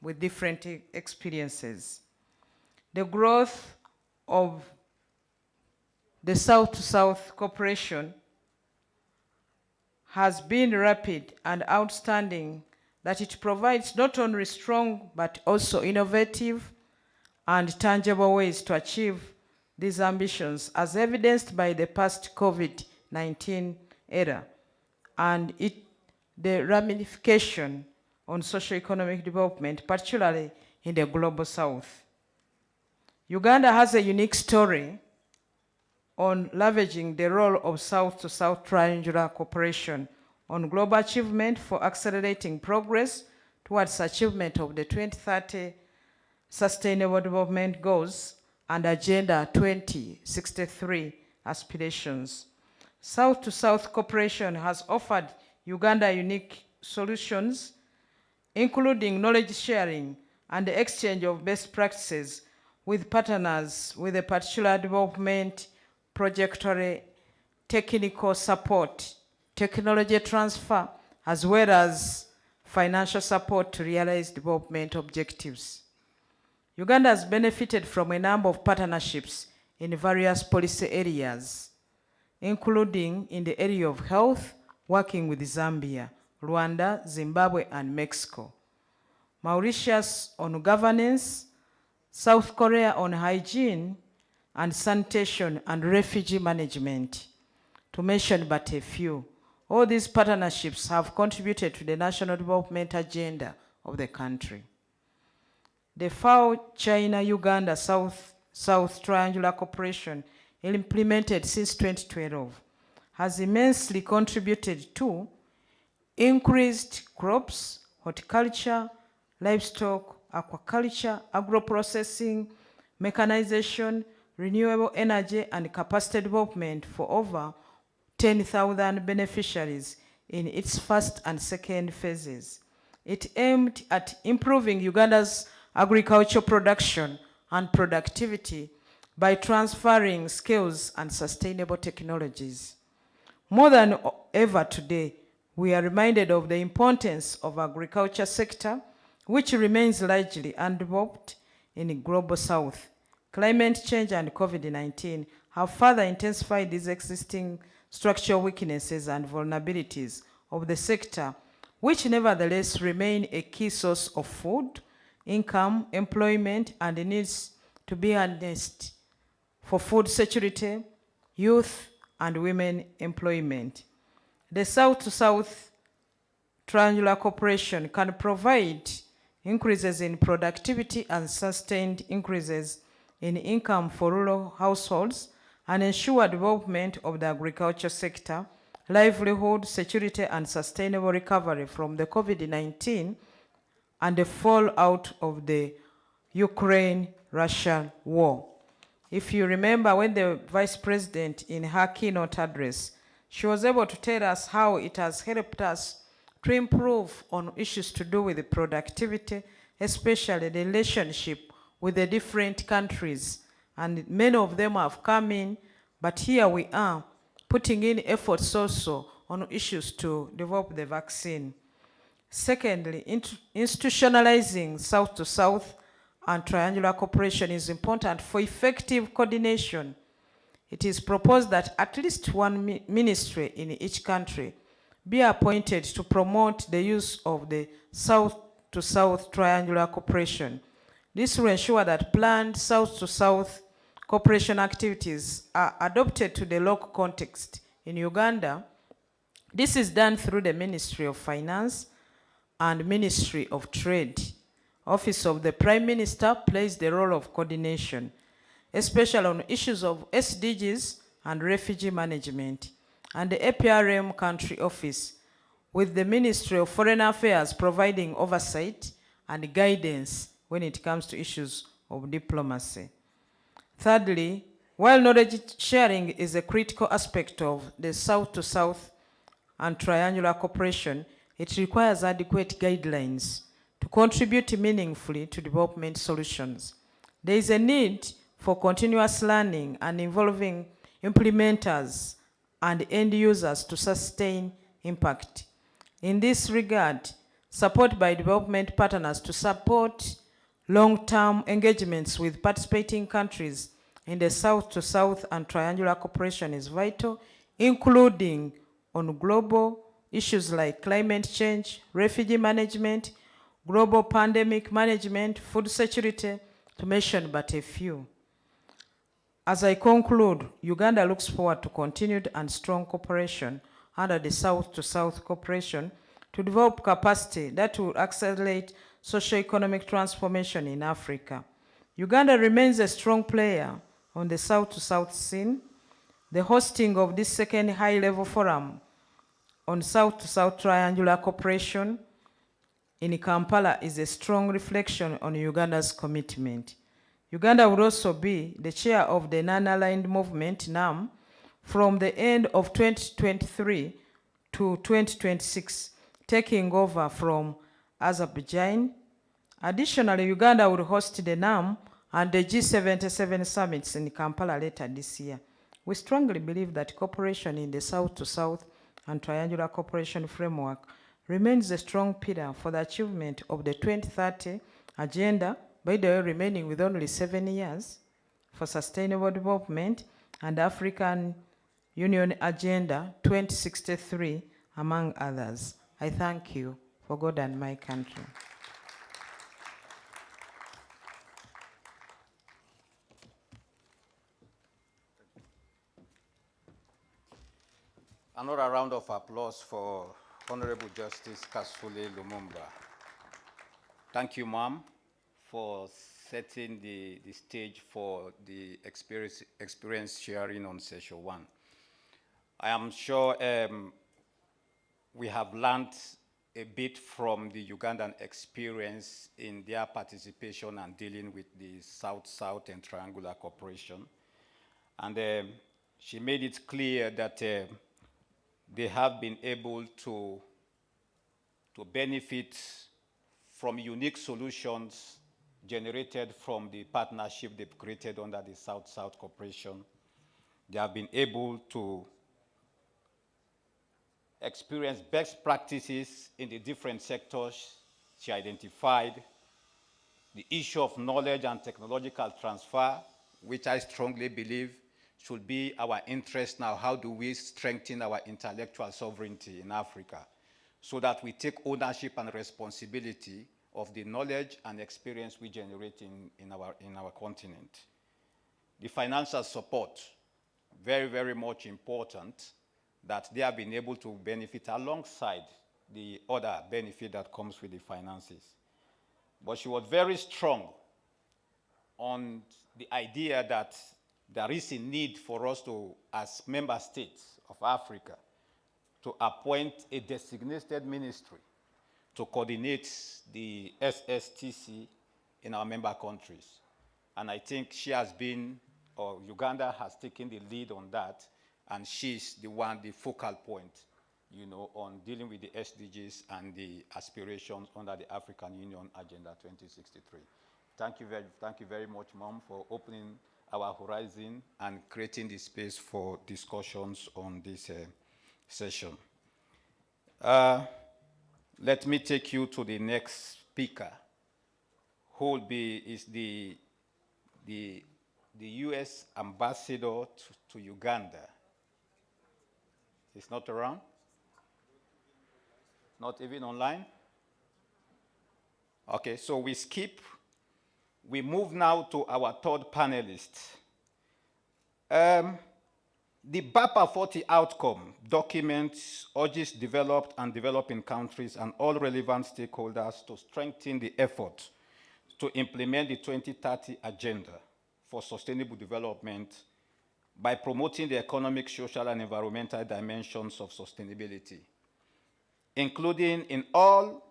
with different experiences. The growth of the South-to-South cooperation has been rapid and outstanding, that it provides not only strong but also innovative and tangible ways to achieve these ambitions, as evidenced by the past COVID-19 era and the ramification on socio-economic development, particularly in the global south. Uganda has a unique story on leveraging the role of South-to-South triangular cooperation on global achievement for accelerating progress towards achievement of the 2030 Sustainable Development Goals and Agenda 2063 aspirations. South-to-South cooperation has offered Uganda unique solutions, including knowledge sharing and the exchange of best practices with partners with a particular development, trajectory, technical support, technology transfer, as well as financial support to realize development objectives. Uganda has benefited from a number of partnerships in various policy areas, including in the area of health, working with Zambia, Rwanda, Zimbabwe, and Mexico. Mauritius on governance, South Korea on hygiene and sanitation and refugee management, to mention but a few. All these partnerships have contributed to the national development agenda of the country. The FAO China-Uganda South Triangular Cooperation, implemented since 2012, has immensely contributed to increased crops, horticulture, livestock, aquaculture, agro-processing, mechanization, renewable energy, and capacity development for over 10,000 beneficiaries in its first and second phases. It aimed at improving Uganda's agricultural production and productivity by transferring skills and sustainable technologies. More than ever today, we are reminded of the importance of agriculture sector, which remains largely undeveloped in the global south. Climate change and COVID-19 have further intensified these existing structural weaknesses and vulnerabilities of the sector, which nevertheless remain a key source of food, income, employment, and needs to be harnessed for food security, youth, and women employment. The South-to-South Triangular Cooperation can provide increases in productivity and sustained increases in income for rural households and ensure development of the agriculture sector, livelihood, security, and sustainable recovery from the COVID-19 and the fallout of the Ukraine-Russia war. If you remember when the Vice President in her keynote address, she was able to tell us how it has helped us to improve on issues to do with the productivity, especially the relationship with the different countries. And many of them have come in, but here we are putting in efforts also on issues to develop the vaccine. Secondly, institutionalizing South-to-South and triangular cooperation is important for effective coordination. It is proposed that at least one ministry in each country be appointed to promote the use of the South-to-South triangular cooperation. This will ensure that planned South-to-South cooperation activities are adopted to the local context. In Uganda, this is done through the Ministry of Finance and Ministry of Trade. Office of the Prime Minister plays the role of coordination, especially on issues of SDGs and refugee management, and the APRM country office, with the Ministry of Foreign Affairs providing oversight and guidance when it comes to issues of diplomacy. Thirdly, while knowledge sharing is a critical aspect of the South-to-South and triangular cooperation, it requires adequate guidelines to contribute meaningfully to development solutions. There is a need for continuous learning and involving implementers and end users to sustain impact. In this regard, support by development partners to support long-term engagements with participating countries in the South-to-South and triangular cooperation is vital, including on global issues like climate change, refugee management, global pandemic management, food security, to mention but a few. As I conclude, Uganda looks forward to continued and strong cooperation under the South-to-South cooperation to develop capacity that will accelerate socio-economic transformation in Africa. Uganda remains a strong player on the South-to-South scene. The hosting of this second high-level forum on South-to-South triangular cooperation in Kampala is a strong reflection on Uganda's commitment. Uganda will also be the chair of the Non-Aligned Movement, NAM, from the end of 2023 to 2026, taking over from Azerbaijan. Additionally, Uganda will host the NAM and the G77 summits in Kampala later this year. We strongly believe that cooperation in the South-to-South and triangular cooperation framework remains a strong pillar for the achievement of the 2030 agenda, by the way, remaining with only 7 years, for sustainable development, and African Union Agenda 2063, among others. I thank you for God and my country. Another round of applause for Honorable Justice Kasule Lumumba. Thank you, ma'am, for setting the stage for the experience sharing on session 1. I am sure we have learned a bit from the Ugandan experience in their participation and dealing with the South-South and triangular cooperation. And she made it clear that they have been able to benefit from unique solutions generated from the partnership they've created under the South-South cooperation. They have been able to experience best practices in the different sectors she identified, the issue of knowledge and technological transfer, which I strongly believe should be our interest now. How do we strengthen our intellectual sovereignty in Africa so that we take ownership and responsibility of the knowledge and experience we generate in our continent? the financial support, very, very much important, that they have been able to benefit alongside the other benefit that comes with the finances. But she was very strong on the idea that there is a need for us to, as member states of Africa, to appoint a designated ministry to coordinate the SSTC in our member countries. And I think she has been, or Uganda has taken the lead on that, and she's the one, the focal point, you know, on dealing with the SDGs and the aspirations under the African Union Agenda 2063. Thank you very much, Mom, for opening our horizon and creating the space for discussions on this session. Let me take you to the next speaker, who is the U.S. ambassador to Uganda. He's not around? Not even online? Okay, so we skip. We move now to our third panelist. The BAPA 40 outcome documents urges developed and developing countries and all relevant stakeholders to strengthen the effort to implement the 2030 Agenda for Sustainable Development by promoting the economic, social, and environmental dimensions of sustainability, including in all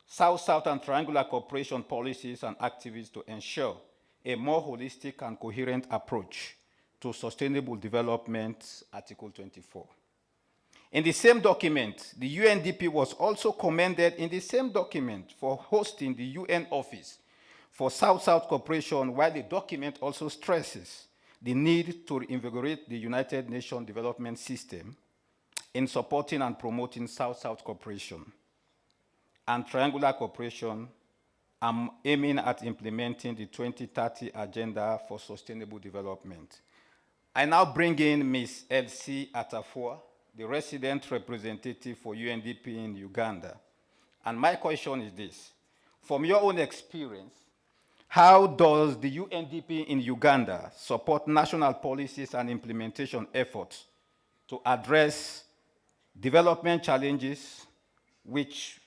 South-South and triangular cooperation policies and activities to ensure a more holistic and coherent approach to sustainable development, Article 24. In the same document, the UNDP was also commended in the same document for hosting the UN Office for South-South cooperation, while the document also stresses the need to reinvigorate the United Nations Development System in supporting and promoting South-South cooperation and triangular cooperation, aiming at implementing the 2030 Agenda for Sustainable Development. I now bring in Ms. Elsie Atafua, the resident representative for UNDP in Uganda. And my question is this: from your own experience, how does the UNDP in Uganda support national policies and implementation efforts to address development challenges, which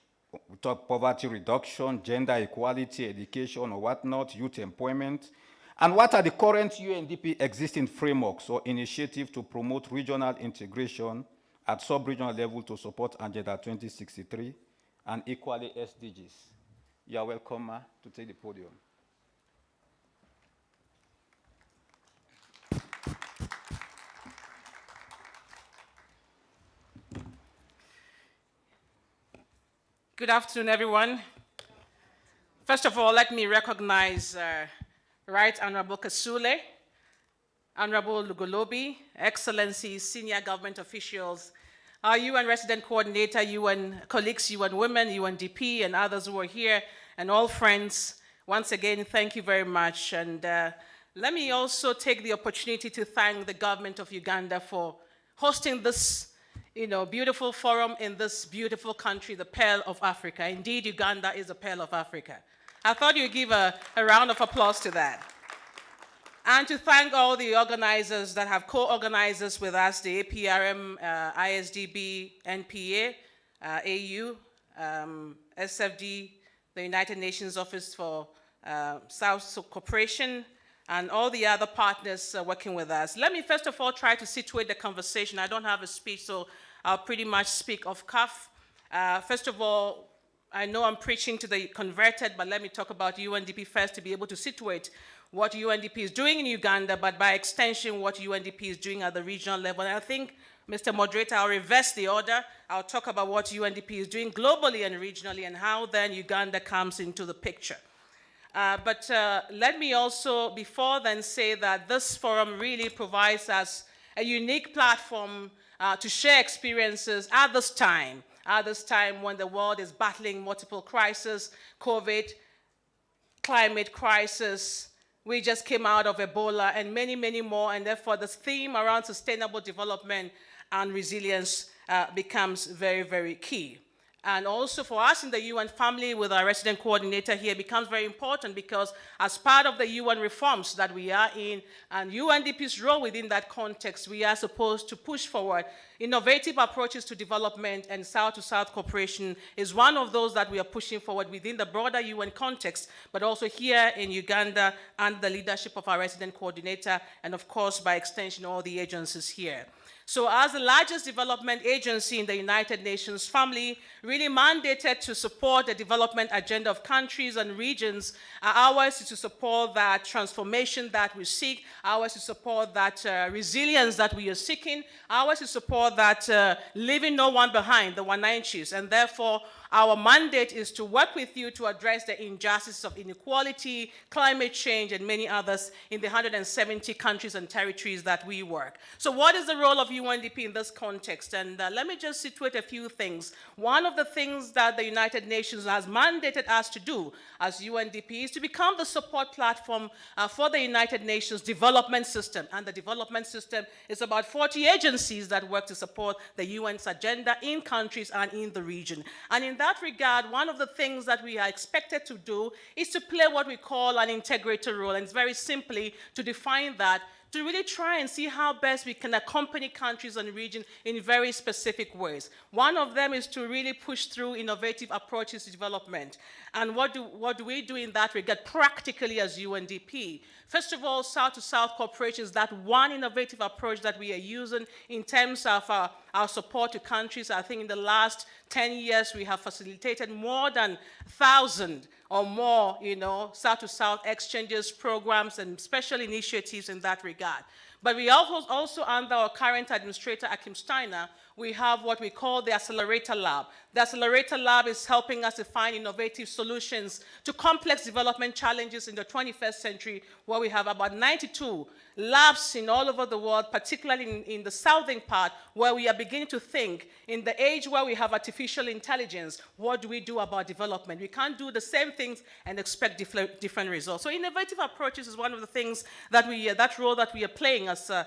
we talk poverty reduction, gender equality, education or whatnot, youth employment, and what are the current UNDP existing frameworks or initiatives to promote regional integration at sub-regional level to support Agenda 2063 and equally SDGs? You are welcome to take the podium. Good afternoon, everyone. First of all, let me recognize Right Honorable Kasule, Honorable Lugolobi, Excellencies, senior government officials, our UN resident coordinator, UN colleagues, UN women, UNDP, and others who are here, and all friends. Once again, thank you very much. And let me also take the opportunity to thank the government of Uganda for hosting this beautiful forum in this beautiful country, the Pearl of Africa. Indeed, Uganda is a Pearl of Africa. I thought you'd give a round of applause to that. And to thank all the organizers that have co-organized this with us, the APRM, ISDB, NPA, AU, SFD, the United Nations Office for South Cooperation, and all the other partners working with us. Let me first of all try to situate the conversation. I don't have a speech, so I'll pretty much speak off cuff. First of all, I know I'm preaching to the converted, but let me talk about UNDP first to be able to situate what UNDP is doing in Uganda, but by extension, what UNDP is doing at the regional level. And I think, Mr. Moderator, I'll reverse the order. I'll talk about what UNDP is doing globally and regionally and how then Uganda comes into the picture. But let me also, before then, say that this forum really provides us a unique platform to share experiences at this time when the world is battling multiple crises, COVID, climate crisis. We just came out of Ebola and many, many more, and therefore this theme around sustainable development and resilience becomes very, very key. And also for us in the UN family with our resident coordinator here becomes very important because as part of the UN reforms that we are in and UNDP's role within that context, we are supposed to push forward innovative approaches to development, and South-to-South cooperation is one of those that we are pushing forward within the broader UN context, but also here in Uganda under the leadership of our resident coordinator and of course by extension all the agencies here. So as the largest development agency in the United Nations family, really mandated to support the development agenda of countries and regions, ours is to support that transformation that we seek, ours is to support that resilience that we are seeking, ours is to support that leaving no one behind, the Wananchis, and therefore our mandate is to work with you to address the injustices of inequality, climate change, and many others in the 170 countries and territories that we work. So what is the role of UNDP in this context? And let me just situate a few things. One of the things that the United Nations has mandated us to do as UNDP is to become the support platform for the United Nations development system. And the development system is about 40 agencies that work to support the UN's agenda in countries and in the region. And in that regard, one of the things that we are expected to do is to play what we call an integrator role. And it's very simply to define that, to really try and see how best we can accompany countries and regions in very specific ways. One of them is to really push through innovative approaches to development. And what do we do in that regard practically as UNDP? First of all, South-to-South cooperation is that one innovative approach that we are using in terms of our support to countries. I think in the last 10 years, we have facilitated more than 1,000 or more, South-to-South exchanges, programs, and special initiatives in that regard. But we also under our current administrator, Akim Steiner, we have what we call the Accelerator Lab. The Accelerator Lab is helping us to find innovative solutions to complex development challenges in the 21st century, where we have about 92 labs in all over the world, particularly in the southern part, where we are beginning to think, in the age where we have artificial intelligence, what do we do about development? We can't do the same things and expect different results. So innovative approaches is one of the things that that role that we are playing as an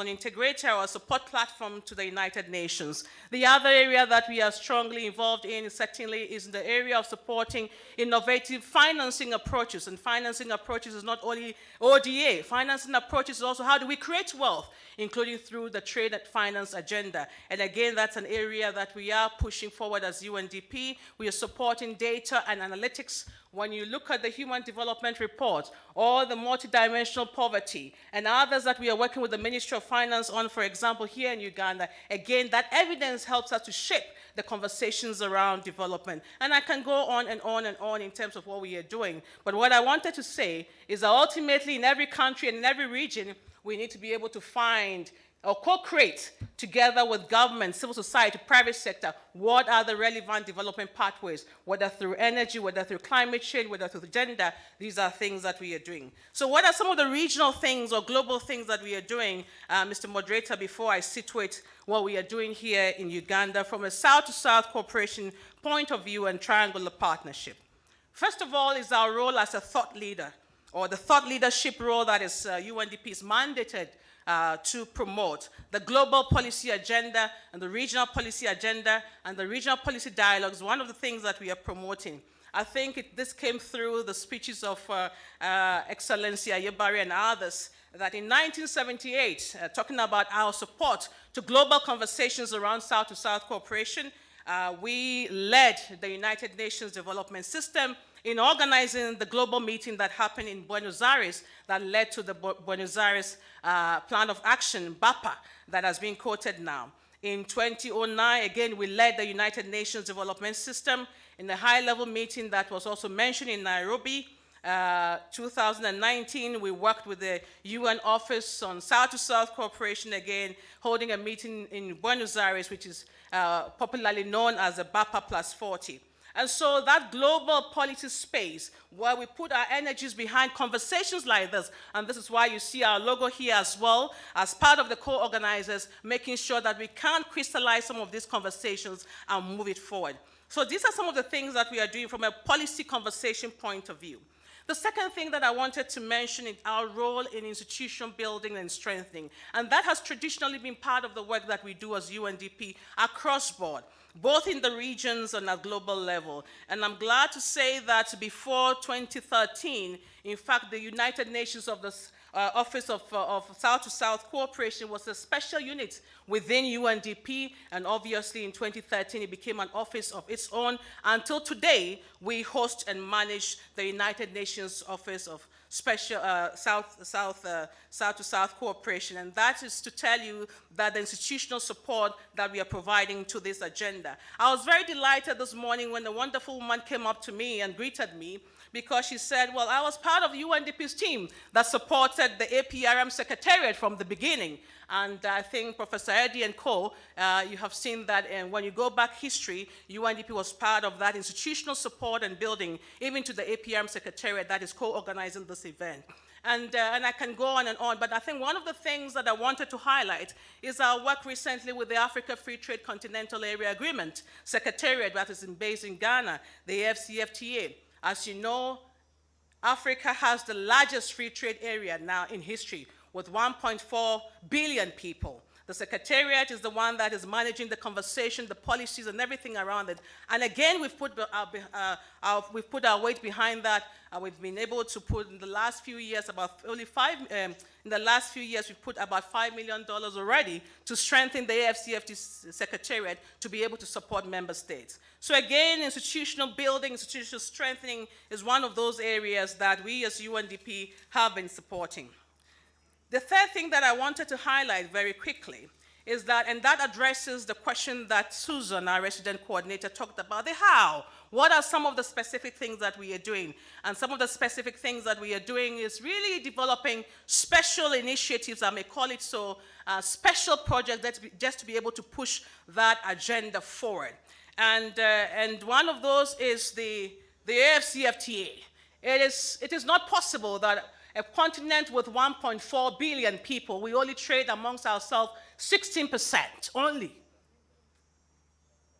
integrator or a support platform to the United Nations. The other area that we are strongly involved in certainly is in the area of supporting innovative financing approaches. And financing approaches is not only ODA. Financing approaches is also how do we create wealth, including through the trade and finance agenda. And again, that's an area that we are pushing forward as UNDP. We are supporting data and analytics. When you look at the Human Development Report or the multidimensional poverty and others that we are working with the Ministry of Finance on, for example, here in Uganda, again, that evidence helps us to shape the conversations around development. And I can go on and on and on in terms of what we are doing. But what I wanted to say is that ultimately in every country and in every region, we need to be able to find or co-create together with government, civil society, private sector, what are the relevant development pathways, whether through energy, whether through climate change, whether through gender. These are things that we are doing. So what are some of the regional things or global things that we are doing, Mr. Moderator, before I situate what we are doing here in Uganda from a South-to-South cooperation point of view and triangular partnership? First of all is our role as a thought leader, or the thought leadership role that is UNDP is mandated to promote the global policy agenda and the regional policy agenda and the regional policy dialogues. One of the things that we are promoting. I think this came through the speeches of Excellency Ayebari and others, that in 1978, talking about our support to global conversations around South-to-South cooperation, we led the United Nations Development System in organizing the global meeting that happened in Buenos Aires that led to the Buenos Aires Plan of Action, BAPA, that has been quoted now. In 2009, again, we led the United Nations Development System in a high-level meeting that was also mentioned in Nairobi. 2019, we worked with the UN Office on South-to-South cooperation, again, holding a meeting in Buenos Aires, which is popularly known as the BAPA Plus 40. And so that global policy space where we put our energies behind conversations like this, and this is why you see our logo here as well, as part of the co-organizers, making sure that we can crystallize some of these conversations and move it forward. So these are some of the things that we are doing from a policy conversation point of view. The second thing that I wanted to mention is our role in institution building and strengthening. And that has traditionally been part of the work that we do as UNDP across board, both in the regions and at global level. And I'm glad to say that before 2013, in fact, the United Nations of the Office of South-to-South Cooperation was a special unit within UNDP, and obviously in 2013 it became an office of its own. Until today, we host and manage the United Nations Office of Special South-to-South Cooperation, and that is to tell you that the institutional support that we are providing to this agenda. I was very delighted this morning when the wonderful woman came up to me and greeted me, because she said, well, I was part of UNDP's team that supported the APRM Secretariat from the beginning. And I think Professor Eddy and co, you have seen that, and when you go back history, UNDP was part of that institutional support and building, even to the APRM Secretariat that is co-organizing this event. And I can go on and on, but I think one of the things that I wanted to highlight is our work recently with the Africa Free Trade Continental Area Agreement Secretariat that is based in Ghana, the AFCFTA. As you know, Africa has the largest free trade area now in history, with 1.4 billion people. The Secretariat is the one that is managing the conversation, the policies, and everything around it. And again, we've put our weight behind that. We've been able to put in the last few years in the last few years, we've put about $5 million already to strengthen the AFCFT Secretariat to be able to support member states. So again, institutional building, institutional strengthening is one of those areas that we as UNDP have been supporting. The third thing that I wanted to highlight very quickly is that, and that addresses the question that Susan, our resident coordinator, talked about, the how. What are some of the specific things that we are doing? And some of the specific things that we are doing is really developing special initiatives, I may call it so, special projects that just to be able to push that agenda forward. And one of those is the AFCFTA. It is not possible that a continent with 1.4 billion people, we only trade amongst ourselves 16% only.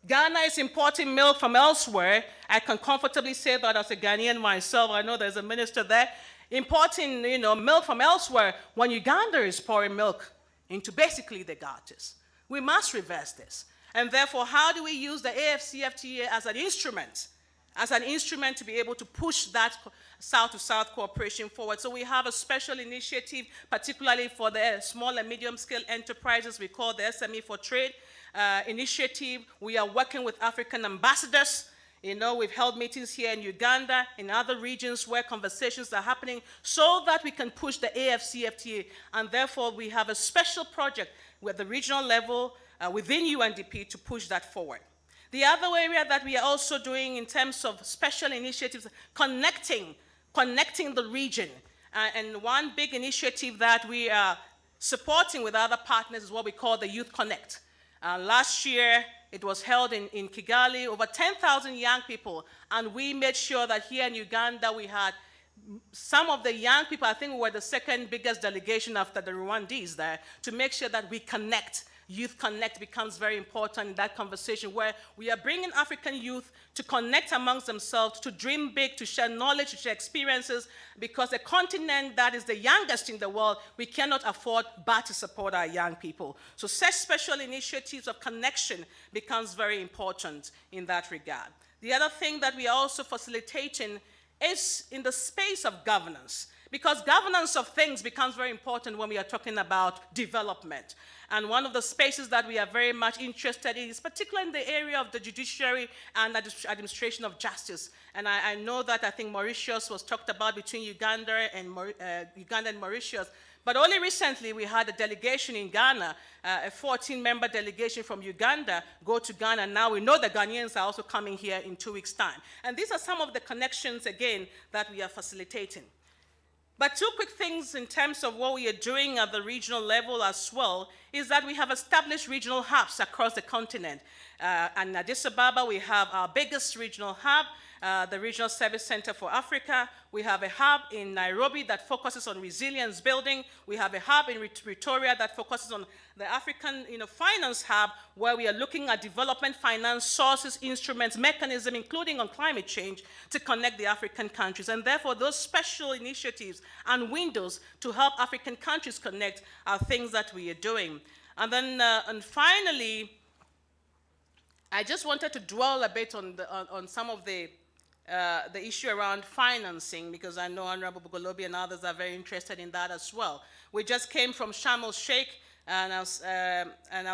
Ghana is importing milk from elsewhere. I can comfortably say that as a Ghanaian myself. I know there's a minister there importing, milk from elsewhere when Uganda is pouring milk into basically the gutters. We must reverse this. And therefore, how do we use the AFCFTA as an instrument to be able to push that South-to-South cooperation forward? So we have a special initiative, particularly for the small and medium-scale enterprises we call the SME for Trade initiative. We are working with African ambassadors. We've held meetings here in Uganda, in other regions where conversations are happening, so that we can push the AFCFTA. And therefore, we have a special project at the regional level within UNDP to push that forward. The other area that we are also doing in terms of special initiatives, connecting the region. And one big initiative that we are supporting with other partners is what we call the Youth Connect. Last year, it was held in Kigali, over 10,000 young people, and we made sure that here in Uganda we had some of the young people. I think we were the second biggest delegation after the Rwandese there, to make sure that we connect. Youth Connect becomes very important in that conversation, where we are bringing African youth to connect amongst themselves, to dream big, to share knowledge, to share experiences, because a continent that is the youngest in the world, we cannot afford but to support our young people. So such special initiatives of connection becomes very important in that regard. The other thing that we are also facilitating is in the space of governance, because governance of things becomes very important when we are talking about development. And one of the spaces that we are very much interested in is particularly in the area of the judiciary and administration of justice. And I know that I think Mauritius was talked about between Uganda and Mauritius. But only recently we had a delegation in Ghana, a 14-member delegation from Uganda go to Ghana. Now we know the Ghanaians are also coming here in 2 weeks' time. And these are some of the connections, again, that we are facilitating. But two quick things in terms of what we are doing at the regional level as well is that we have established regional hubs across the continent. And in Addis Ababa, we have our biggest regional hub. the Regional Service Center for Africa. We have a hub in Nairobi that focuses on resilience building. We have a hub in Pretoria that focuses on the African Finance Hub, where we are looking at development finance sources, instruments, mechanisms, including on climate change, to connect the African countries. And therefore, those special initiatives and windows to help African countries connect are things that we are doing. And then, and finally, I just wanted to dwell a bit on some of the issue around financing, because I know Honorable Bugolobi and others are very interested in that as well. We just came from Sharm el-Sheikh, and I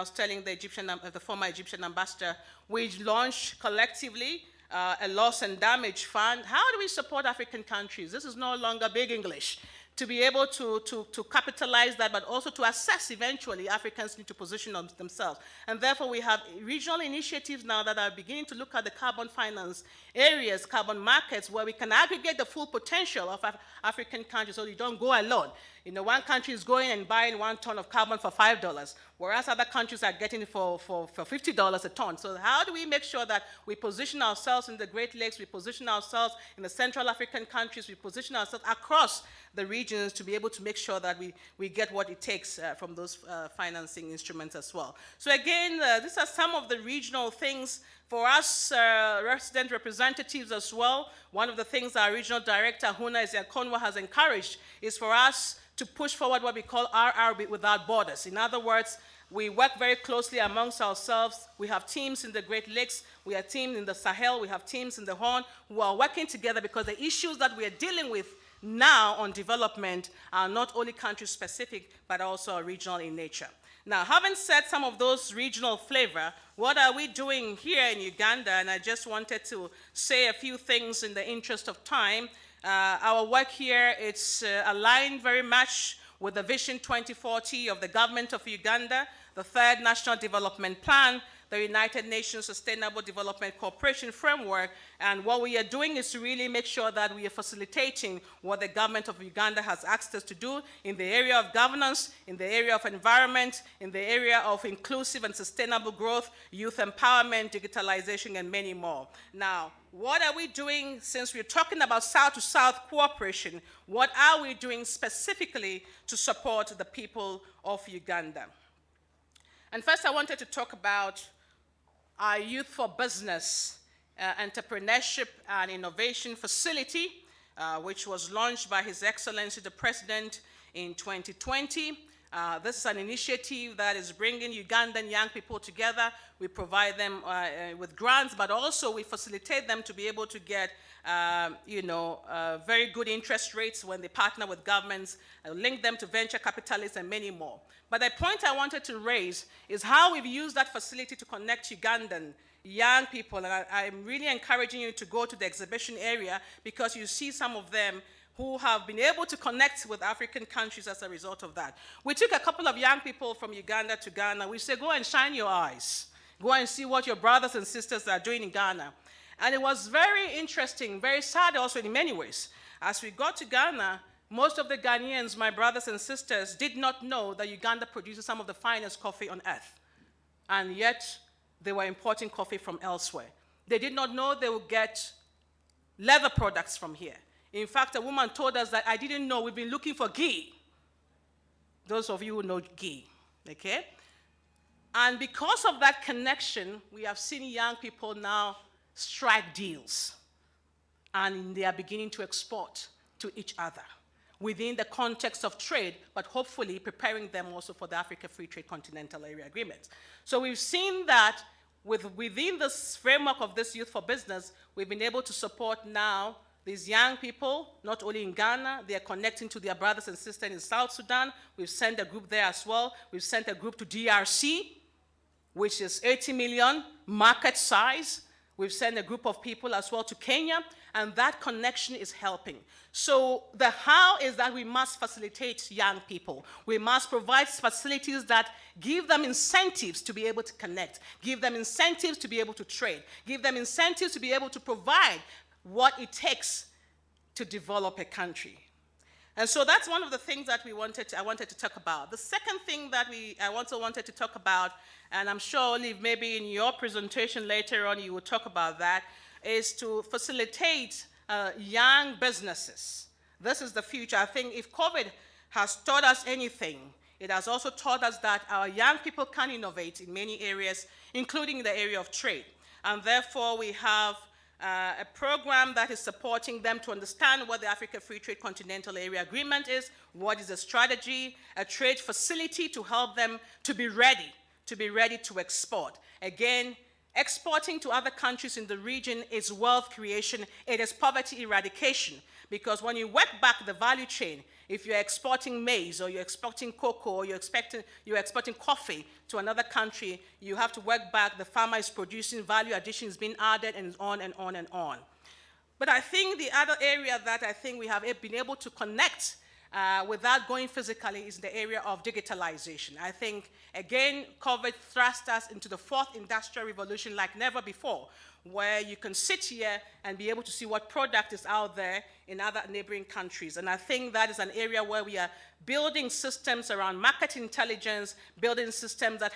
was telling the former Egyptian ambassador, we launched collectively a loss and damage fund. How do we support African countries? This is no longer big English. To be able to capitalize that, but also to assess eventually Africans need to position themselves. And therefore, we have regional initiatives now that are beginning to look at the carbon finance areas, carbon markets, where we can aggregate the full potential of African countries so you don't go alone. One country is going and buying 1 ton of carbon for $5, whereas other countries are getting it for $50 a ton. So how do we make sure that we position ourselves in the Great Lakes, we position ourselves in the Central African countries, we position ourselves across the regions to be able to make sure that we get what it takes from those financing instruments as well. So again, these are some of the regional things for us resident representatives as well. One of the things our regional director, Huna Ezeakonwa, has encouraged is for us to push forward what we call RR without borders. In other words, we work very closely amongst ourselves. We have teams in the Great Lakes, we have teams in the Sahel, we have teams in the Horn who are working together, because the issues that we are dealing with now on development are not only country specific, but also regional in nature. Now, having said some of those regional flavor, what are we doing here in Uganda? And I just wanted to say a few things in the interest of time. Our work here, it's aligned very much with the Vision 2040 of the government of Uganda, the 3rd National Development Plan, the United Nations Sustainable Development Cooperation Framework, and what we are doing is to really make sure that we are facilitating what the government of Uganda has asked us to do in the area of governance, in the area of environment, in the area of inclusive and sustainable growth, youth empowerment, digitalization, and many more. Now, what are we doing, since we're talking about South-to-South cooperation, what are we doing specifically to support the people of Uganda? And first, I wanted to talk about our Youth for Business Entrepreneurship and Innovation Facility, which was launched by His Excellency the President in 2020. This is an initiative that is bringing Ugandan young people together. We provide them with grants, but also we facilitate them to be able to get very good interest rates when they partner with governments, link them to venture capitalists, and many more. But the point I wanted to raise is how we've used that facility to connect Ugandan young people. And I'm really encouraging you to go to the exhibition area, because you see some of them who have been able to connect with African countries as a result of that. We took a couple of young people from Uganda to Ghana. We said, go and shine your eyes. Go and see what your brothers and sisters are doing in Ghana. And it was very interesting, very sad also in many ways. As we got to Ghana, most of the Ghanaians, my brothers and sisters, did not know that Uganda produces some of the finest coffee on earth. And yet, they were importing coffee from elsewhere. They did not know they would get leather products from here. In fact, a woman told us that, I didn't know, we've been looking for ghee. Those of you who know ghee, okay? And because of that connection, we have seen young people now strike deals. And they are beginning to export to each other within the context of trade, but hopefully preparing them also for the Africa Free Trade Continental Area Agreement. So we've seen that within this framework of this Youth for Business, we've been able to support now these young people, not only in Ghana, they are connecting to their brothers and sisters in South Sudan. We've sent a group there as well. We've sent a group to DRC, which is 80 million market size. We've sent a group of people as well to Kenya, and that connection is helping. So the how is that we must facilitate young people. We must provide facilities that give them incentives to be able to connect, give them incentives to be able to trade, give them incentives to be able to provide what it takes to develop a country. And so that's one of the things that I wanted to talk about. The second thing that I also wanted to talk about, and I'm sure, Olive, maybe in your presentation later on you will talk about that, is to facilitate young businesses. This is the future. I think if COVID has taught us anything, it has also taught us that our young people can innovate in many areas, including the area of trade. And therefore, we have a program that is supporting them to understand what the Africa Free Trade Continental Area Agreement is, what is the strategy, a trade facility to help them to be ready to export. Again, exporting to other countries in the region is wealth creation, it is poverty eradication, because when you work back the value chain, if you're exporting maize or you're exporting cocoa or you're exporting coffee to another country, you have to work back, the farmer is producing, value addition is being added, and on and on and on. But I think the other area that I think we have been able to connect without going physically is the area of digitalization. I think, again, COVID thrust us into the fourth industrial revolution like never before, where you can sit here and be able to see what product is out there in other neighboring countries. And I think that is an area where we are building systems around market intelligence, building systems that,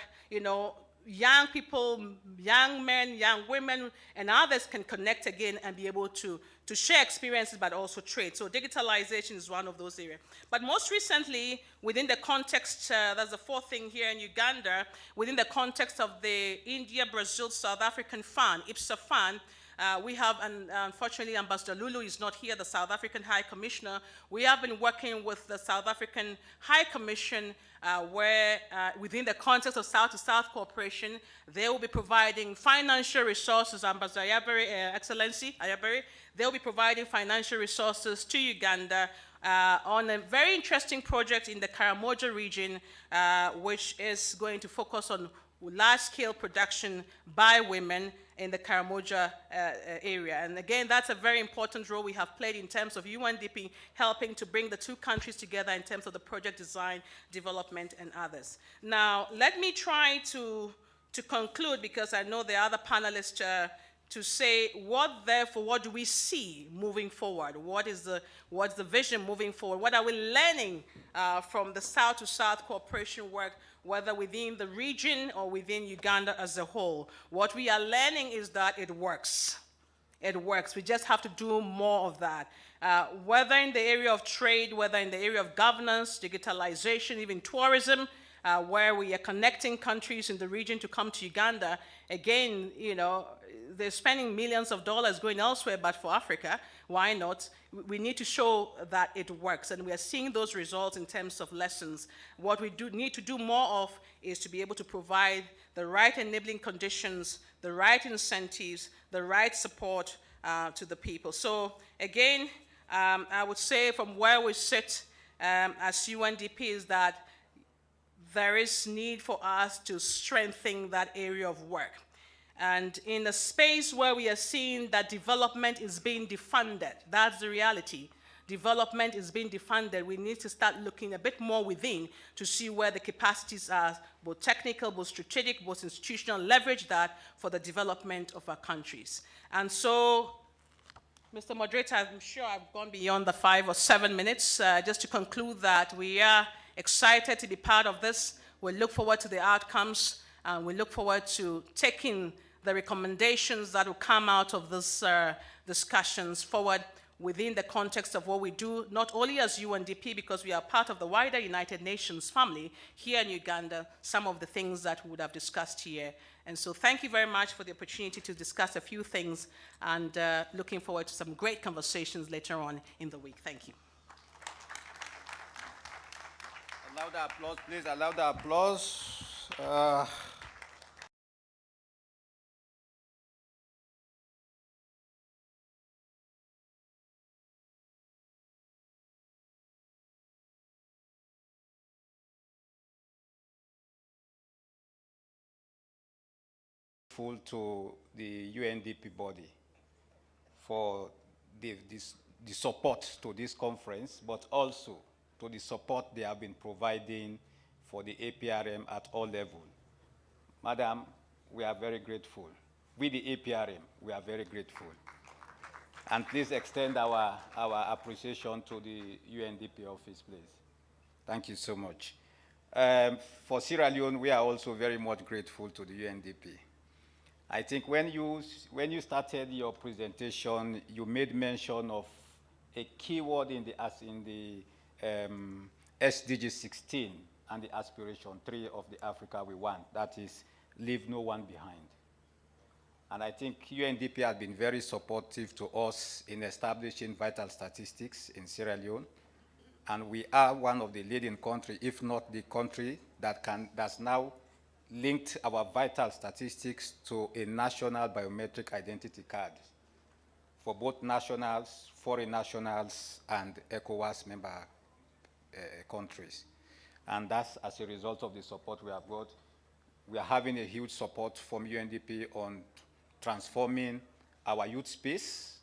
young people, young men, young women, and others can connect again and be able to share experiences, but also trade. So digitalization is one of those areas. But most recently, within the context, that's the fourth thing here in Uganda, within the context of the India, Brazil, South African Fund, IPSA Fund, we have, unfortunately, Ambassador Lulu is not here, the South African High Commissioner. We have been working with the South African High Commission where, within the context of South-to-South cooperation, they will be providing financial resources, Ambassador Ayabari, Excellency Ayabari, they will be providing financial resources to Uganda on a very interesting project in the Karamoja region, which is going to focus on large-scale production by women in the Karamoja area. And again, that's a very important role we have played in terms of UNDP helping to bring the two countries together in terms of the project design, development, and others. Now, let me try to conclude, because I know the other panelists to say what do we see moving forward? What's the vision moving forward? What are we learning from the South-to-South cooperation work, whether within the region or within Uganda as a whole? What we are learning is that it works. It works. We just have to do more of that. Whether in the area of trade, whether in the area of governance, digitalization, even tourism, where we are connecting countries in the region to come to Uganda. Again, they're spending millions of dollars going elsewhere, but for Africa, why not? We need to show that it works, and we are seeing those results in terms of lessons. What we need to do more of is to be able to provide the right enabling conditions, the right incentives, the right support to the people. So again, I would say from where we sit as UNDP is that there is need for us to strengthen that area of work. And in a space where we are seeing that development is being defunded, that's the reality. Development is being defunded. We need to start looking a bit more within to see where the capacities are, both technical, both strategic, both institutional, leverage that for the development of our countries. And so, Mr. Moderator, I'm sure I've gone beyond the 5 or 7 minutes. Just to conclude that we are excited to be part of this. We look forward to the outcomes, and we look forward to taking the recommendations that will come out of these discussions forward within the context of what we do, not only as UNDP, because we are part of the wider United Nations family here in Uganda, some of the things that we would have discussed here. And so thank you very much for the opportunity to discuss a few things, and looking forward to some great conversations later on in the week. Thank you. Allow the applause, please. Allow the applause. To the UNDP body for the support to this conference, but also to the support they have been providing for the APRM at all levels. Madam, we are very grateful. We, the APRM, we are very grateful. And please extend our appreciation to the UNDP office, please. Thank you so much. For Sierra Leone, we are also very much grateful to the UNDP. I think when you started your presentation, you made mention of a keyword in the SDG 16 and the aspiration 3 of the Africa we want, that is, leave no one behind. And I think UNDP has been very supportive to us in establishing vital statistics in Sierra Leone. And we are one of the leading countries, if not the country, that's now linked our vital statistics to a national biometric identity card for both nationals, foreign nationals, and ECOWAS member countries. And that's as a result of the support we have got. We are having a huge support from UNDP on transforming our youth space.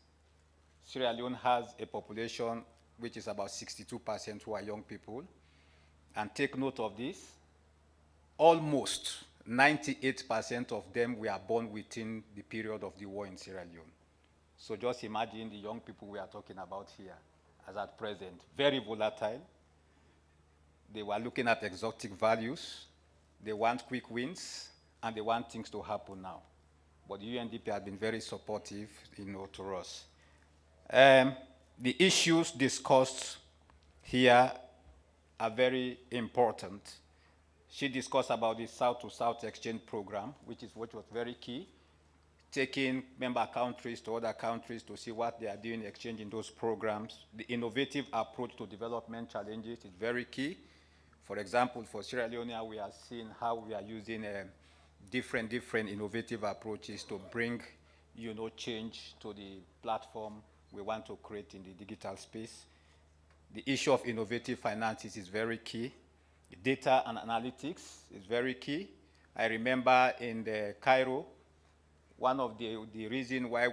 Sierra Leone has a population which is about 62% who are young people. And take note of this, almost 98% of them were born within the period of the war in Sierra Leone. So just imagine the young people we are talking about here as at present, very volatile. They were looking at exotic values. They want quick wins, and they want things to happen now. But the UNDP has been very supportive, to us. The issues discussed here are very important. She discussed about the South-to-South exchange program, which was very key, taking member countries to other countries to see what they are doing, exchanging those programs. The innovative approach to development challenges is very key. For example, for Sierra Leone, we are seeing how we are using different innovative approaches to bring, change to the platform we want to create in the digital space. The issue of innovative finances is very key. Data and analytics is very key. I remember in the Cairo, one of the reasons why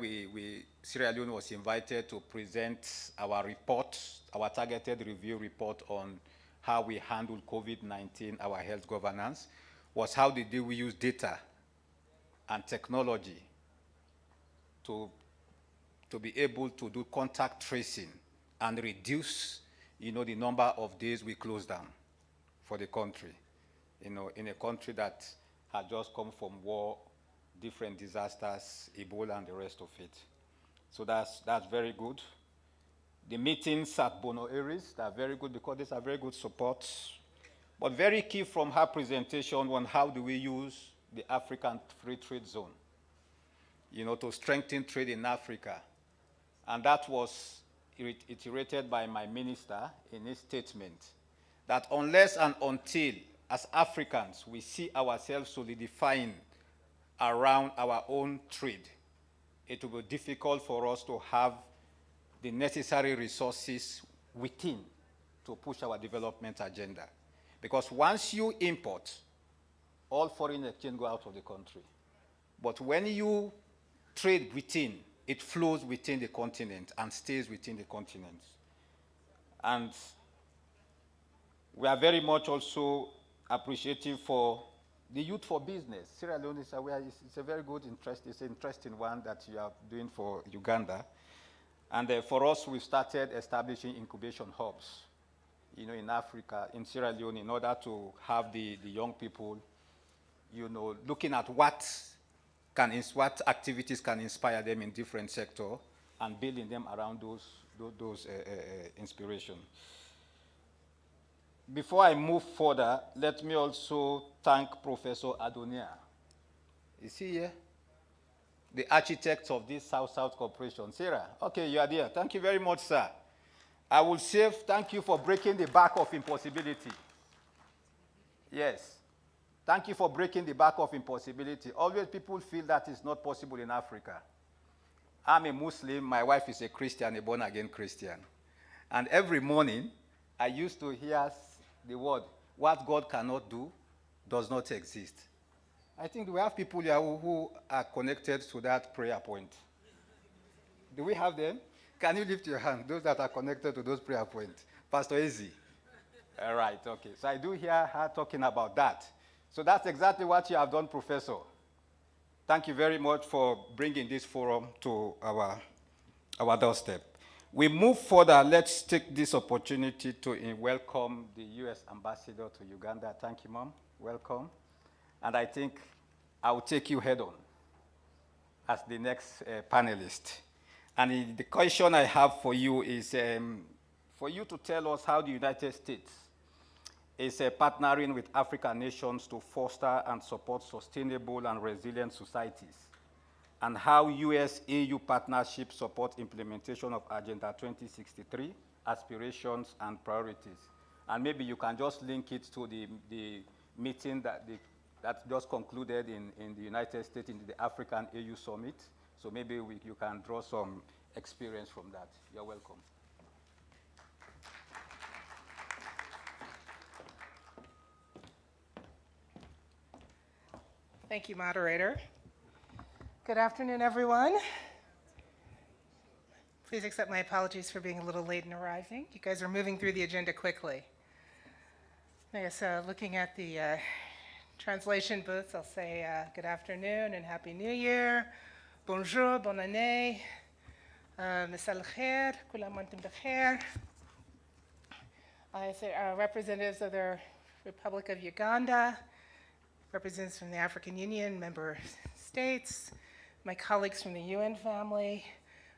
Sierra Leone was invited to present our report, our targeted review report on how we handle COVID-19, our health governance, was how did we use data and technology to be able to do contact tracing and reduce, the number of days we closed down for the country, in a country that had just come from war, different disasters, Ebola, and the rest of it. So that's very good. The meetings at Buenos Aires, they are very good because these are very good supports. But very key from her presentation on how do we use the African Free Trade Zone, to strengthen trade in Africa. And that was iterated by my minister in his statement, that unless and until, as Africans, we see ourselves solidifying around our own trade, it will be difficult for us to have the necessary resources within to push our development agenda. Because once you import, all foreign exchange go out of the country. But when you trade within, it flows within the continent and stays within the continent. And we are very much also appreciative for the Youth for Business. Sierra Leone is it's a very good it's an interesting one that you are doing for Uganda. And for us, we started establishing incubation hubs, in Africa, in Sierra Leone, in order to have the young people, looking at what activities can inspire them in different sectors and building them around those inspirations. Before I move further, let me also thank Professor Adonia. Is he here? The architect of this South-South cooperation. Sarah, okay, you are there. Thank you very much, sir. I will say thank you for breaking the back of impossibility. Yes. Thank you for breaking the back of impossibility. Always people feel that it's not possible in Africa. I'm a Muslim. My wife is a Christian, a born-again Christian. And every morning, I used to hear the word, what God cannot do does not exist. I think we have people here who are connected to that prayer point. Do we have them? Can you lift your hand, those that are connected to those prayer points? Pastor Ezi. All right, okay. So I do hear her talking about that. So that's exactly what you have done, Professor. Thank you very much for bringing this forum to our doorstep. We move further. Let's take this opportunity to welcome the U.S. Ambassador to Uganda. Thank you, Mom. Welcome. And I think I will take you head on. as the next panelist. And the question I have for you is for you to tell us how the United States is partnering with African nations to foster and support sustainable and resilient societies, and how US-EU partnership support implementation of Agenda 2063, aspirations and priorities. And maybe you can just link it to the meeting that just concluded in the United States in the African AU Summit. So maybe you can draw some experience from that. You're welcome. Thank you, moderator. Good afternoon, everyone. Please accept my apologies for being a little late in arriving. You guys are moving through the agenda quickly. I guess looking at the translation booths, I'll say good afternoon and Happy New Year. Bonjour, bonne année. Masal khair, kula mantum bkhair. I say representatives of the Republic of Uganda, representatives from the African Union, member states, my colleagues from the UN family,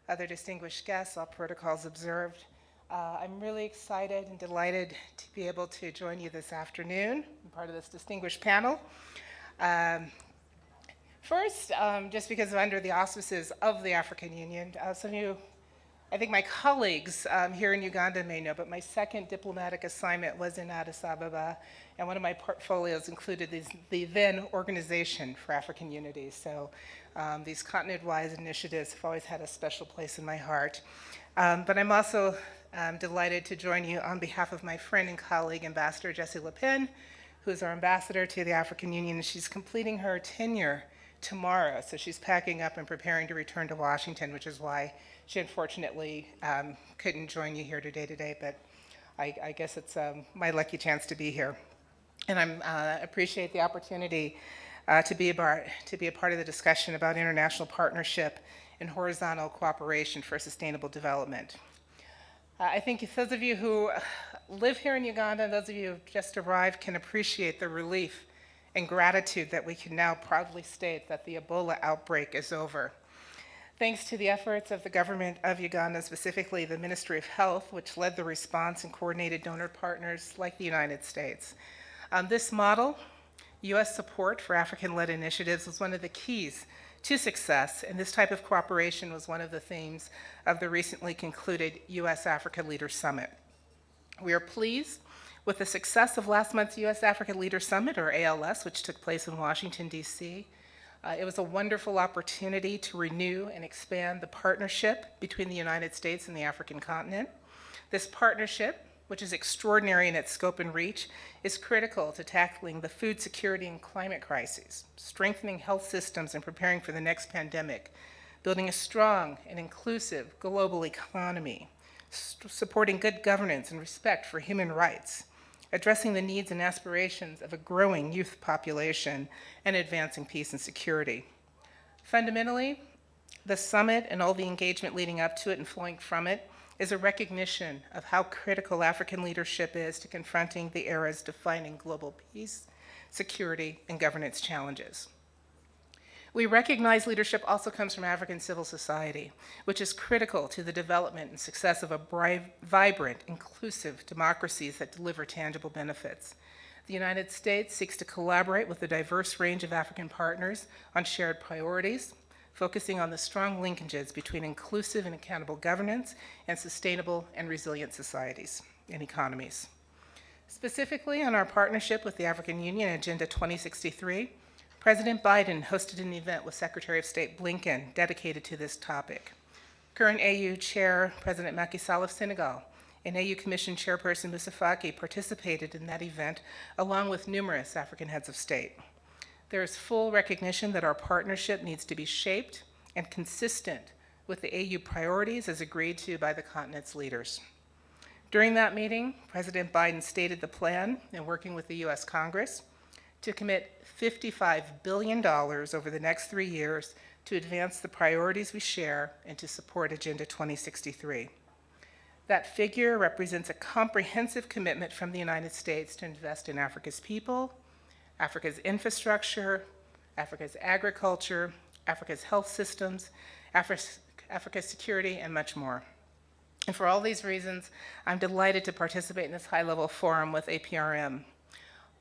other distinguished guests, all protocols observed. I'm really excited and delighted to be able to join you this afternoon, part of this distinguished panel. First, just because under the auspices of the African Union, some of you, I think my colleagues here in Uganda may know, but my second diplomatic assignment was in Addis Ababa, and one of my portfolios included the then Organization for African Unity. So these continent-wide initiatives have always had a special place in my heart. But I'm also delighted to join you on behalf of my friend and colleague, Ambassador Jessie Le Pen, who is our ambassador to the African Union, and she's completing her tenure tomorrow. So she's packing up and preparing to return to Washington, which is why she unfortunately couldn't join you here today, but I guess it's my lucky chance to be here. And I appreciate the opportunity to be a part of the discussion about international partnership and horizontal cooperation for sustainable development. I think those of you who live here in Uganda and those of you who have just arrived can appreciate the relief and gratitude that we can now proudly state that the Ebola outbreak is over. Thanks to the efforts of the government of Uganda, specifically the Ministry of Health, which led the response and coordinated donor partners like the United States. This model, US support for African-led initiatives, was one of the keys to success, and this type of cooperation was one of the themes of the recently concluded US-Africa Leaders Summit. We are pleased with the success of last month's US-Africa Leaders Summit, or ALS, which took place in Washington, D.C. It was a wonderful opportunity to renew and expand the partnership between the United States and the African continent. This partnership, which is extraordinary in its scope and reach, is critical to tackling the food security and climate crises, strengthening health systems and preparing for the next pandemic, building a strong and inclusive global economy, supporting good governance and respect for human rights, addressing the needs and aspirations of a growing youth population, and advancing peace and security. Fundamentally, the summit and all the engagement leading up to it and flowing from it is a recognition of how critical African leadership is to confronting the era's defining global peace, security, and governance challenges. We recognize leadership also comes from African civil society, which is critical to the development and success of a vibrant, inclusive democracies that deliver tangible benefits. The United States seeks to collaborate with a diverse range of African partners on shared priorities, focusing on the strong linkages between inclusive and accountable governance and sustainable and resilient societies and economies. Specifically on our partnership with the African Union Agenda 2063, President Biden hosted an event with Secretary of State Blinken dedicated to this topic. Current AU Chair President Macky Sall of Senegal and AU Commission Chairperson Moussa Faki participated in that event along with numerous African heads of state. There is full recognition that our partnership needs to be shaped and consistent with the AU priorities as agreed to by the continent's leaders. During that meeting, President Biden stated the plan in working with the US Congress to commit $55 billion over the next 3 years to advance the priorities we share and to support Agenda 2063. That figure represents a comprehensive commitment from the United States to invest in Africa's people, Africa's infrastructure, Africa's agriculture, Africa's health systems, Africa's security, and much more. And for all these reasons, I'm delighted to participate in this high-level forum with APRM.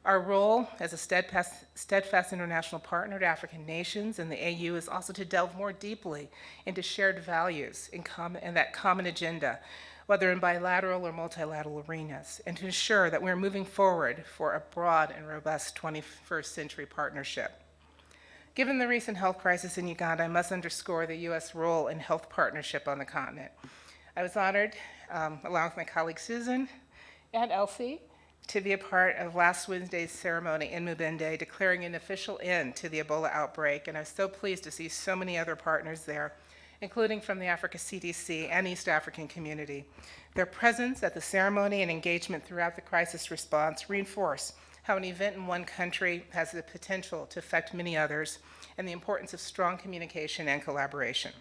Our role as a steadfast international partner to African nations and the AU is also to delve more deeply into shared values and that common agenda, whether in bilateral or multilateral arenas, and to ensure that we're moving forward for a broad and robust 21st century partnership. Given the recent health crisis in Uganda, I must underscore the U.S. role in health partnership on the continent. I was honored, along with my colleague Susan and Elsie, to be a part of last Wednesday's ceremony in Mubende, declaring an official end to the Ebola outbreak, and I was so pleased to see so many other partners there, including from the Africa CDC and East African community. Their presence at the ceremony and engagement throughout the crisis response reinforce how an event in one country has the potential to affect many others, and the importance of strong communication and collaboration.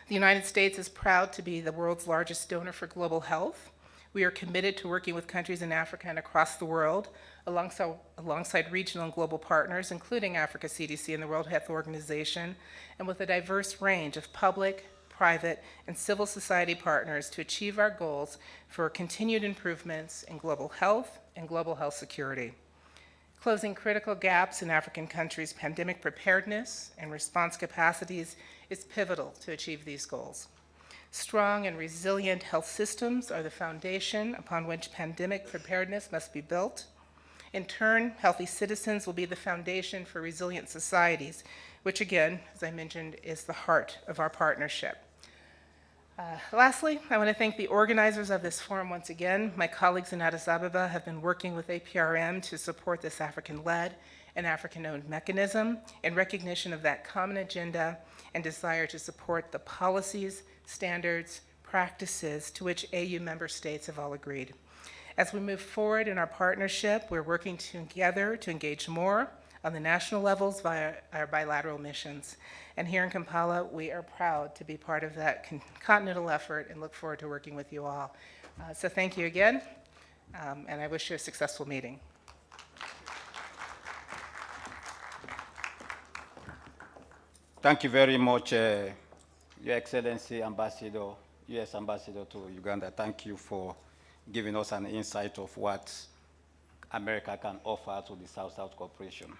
The United States is proud to be the world's largest donor for global health. We are committed to working with countries in Africa and across the world, alongside regional and global partners, including Africa CDC and the World Health Organization, and with a diverse range of public, private, and civil society partners to achieve our goals for continued improvements in global health and global health security. Closing critical gaps in African countries' pandemic preparedness and response capacities is pivotal to achieve these goals. Strong and resilient health systems are the foundation upon which pandemic preparedness must be built. In turn, healthy citizens will be the foundation for resilient societies, which again, as I mentioned, is the heart of our partnership. Lastly, I want to thank the organizers of this forum once again. My colleagues in Addis Ababa have been working with APRM to support this African-led and African-owned mechanism in recognition of that common agenda and desire to support the policies, standards, practices to which AU member states have all agreed. As we move forward in our partnership, we're working together to engage more on the national levels via our bilateral missions. And here in Kampala, we are proud to be part of that continental effort and look forward to working with you all. So thank you again, and I wish you a successful meeting. Thank you very much, Your Excellency, Ambassador, U.S. Ambassador to Uganda. Thank you for giving us an insight of what America can offer to the South-South cooperation.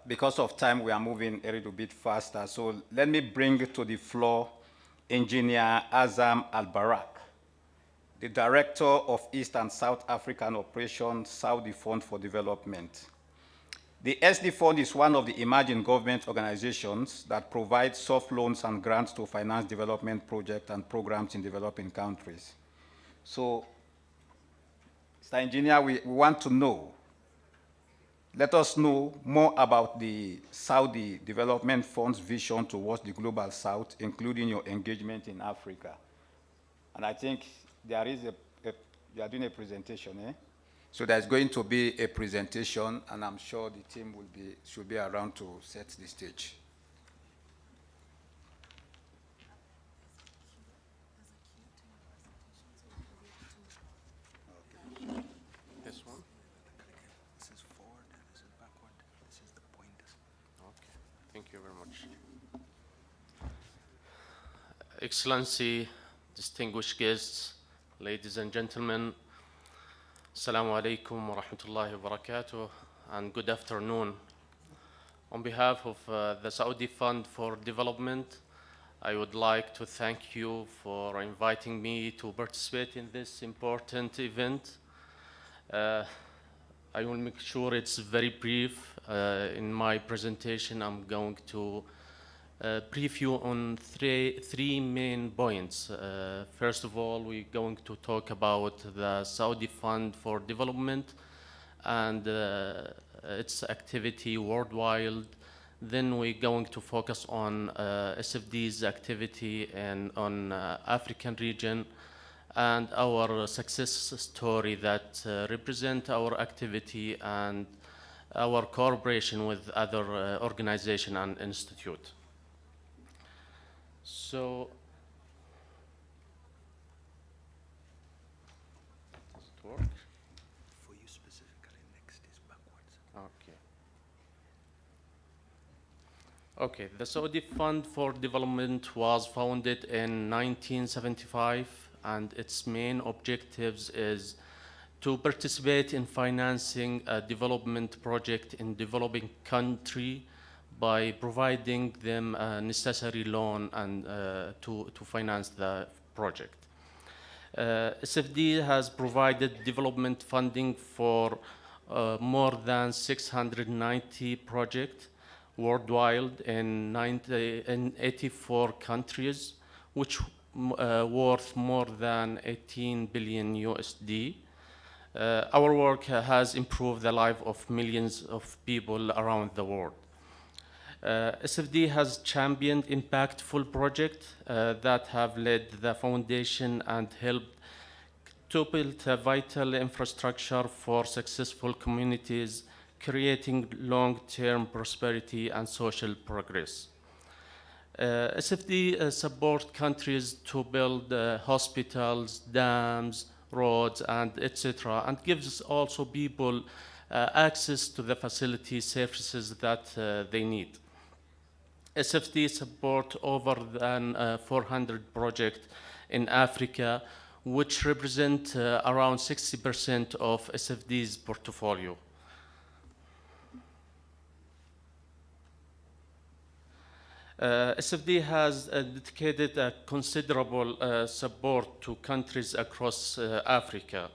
Because of time, we are moving a little bit faster. So let me bring to the floor Engineer Azam Al-Barak, the Director of East and South African Operations, Saudi Fund for Development. The SD Fund is one of the emerging government organizations that provides soft loans and grants to finance development projects and programs in developing countries. So, Mr. Engineer, we want to know, let us know more about the Saudi Development Fund's vision towards the Global South, including your engagement in Africa. And I think there is you are doing a presentation, eh? So there's going to be a presentation, and I'm sure the team should be around to set the stage. This one? This is forward, this is backward, this is the pointers. Okay, thank you very much. Excellency, distinguished guests, ladies and gentlemen, Assalamu alaikum wa rahmatullahi wa barakatuh, and good afternoon. On behalf of the Saudi Fund for Development, I would like to thank you for inviting me to participate in this important event. I will make sure it's very brief. In my presentation, I'm going to brief you on three main points. First of all, we're going to talk about the Saudi Fund for Development and its activity worldwide. Then we're going to focus on SFD's activity and on African region and our success story that represent our activity and our cooperation with other organizations and institutes. So, does it work? For you specifically, next is backwards. Okay. Okay, the Saudi Fund for Development was founded in 1975, and its main objectives is to participate in financing a development project in developing country by providing them a necessary loan and to finance the project. SFD has provided development funding for more than 690 projects worldwide in 84 countries, which worth more than 18 billion USD. Our work has improved the life of millions of people around the world. SFD has championed impactful projects that have led the foundation and helped to build a vital infrastructure for successful communities, creating long-term prosperity and social progress. SFD support countries to build hospitals, dams, roads, and etc., and gives also people access to the facility services that they need. SFD support over than 400 projects in Africa, which represent around 60% of SFD's portfolio. SFD has dedicated a considerable support to countries across Africa,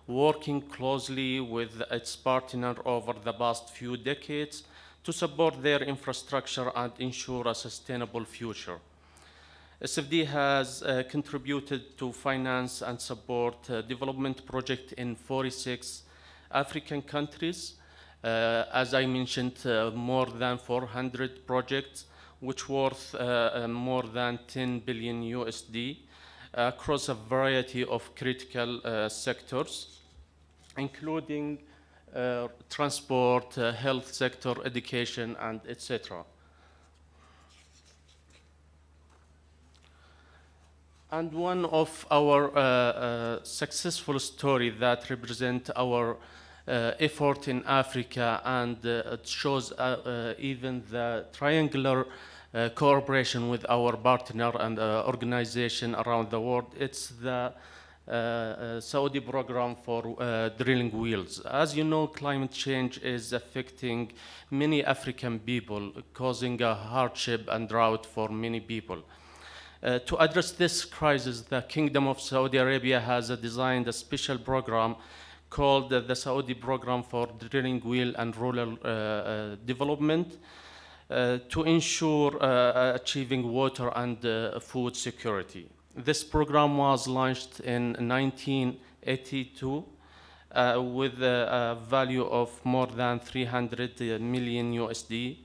working closely with its partner over the past few decades to support their infrastructure and ensure a sustainable future. SFD has contributed to finance and support development projects in 46 African countries. As I mentioned, more than 400 projects, which worth more than 10 billion USD across a variety of critical sectors, including transport, health sector, education, and etc. And one of our successful story that represent our effort in Africa, and it shows even the triangular cooperation with our partner and organization around the world. It's the Saudi program for drilling wheels. As you know, climate change is affecting many African people, causing a hardship and drought for many people. To address this crisis, the Kingdom of Saudi Arabia has designed a special program called the Saudi Program for Drilling Wheel and Rural Development to ensure achieving water and food security. This program was launched in 1982 with a value of more than 300 million USD.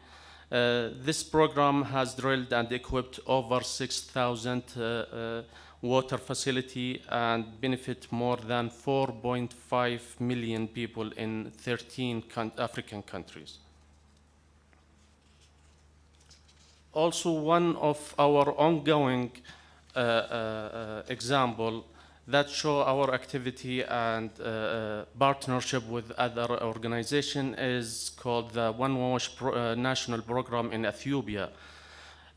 This program has drilled and equipped over 6,000 water facility and benefit more than 4.5 million people in 13 African countries. Also, one of our ongoing example that show our activity and partnership with other organizations is called the One Wash National Program in Ethiopia.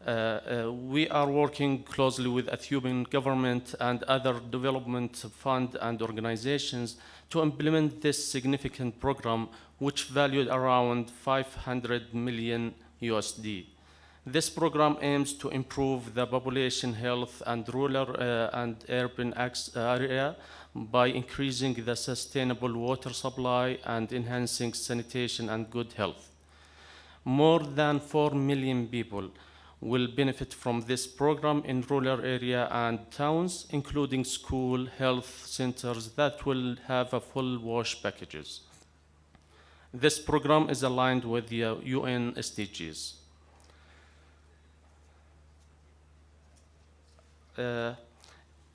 We are working closely with Ethiopian government and other development fund and organizations to implement this significant program, which valued around 500 million USD. This program aims to improve the population health and rural and urban area by increasing the sustainable water supply and enhancing sanitation and good health. More than 4 million people will benefit from this program in rural area and towns, including school, health centers that will have a full wash packages. This program is aligned with the UN SDGs.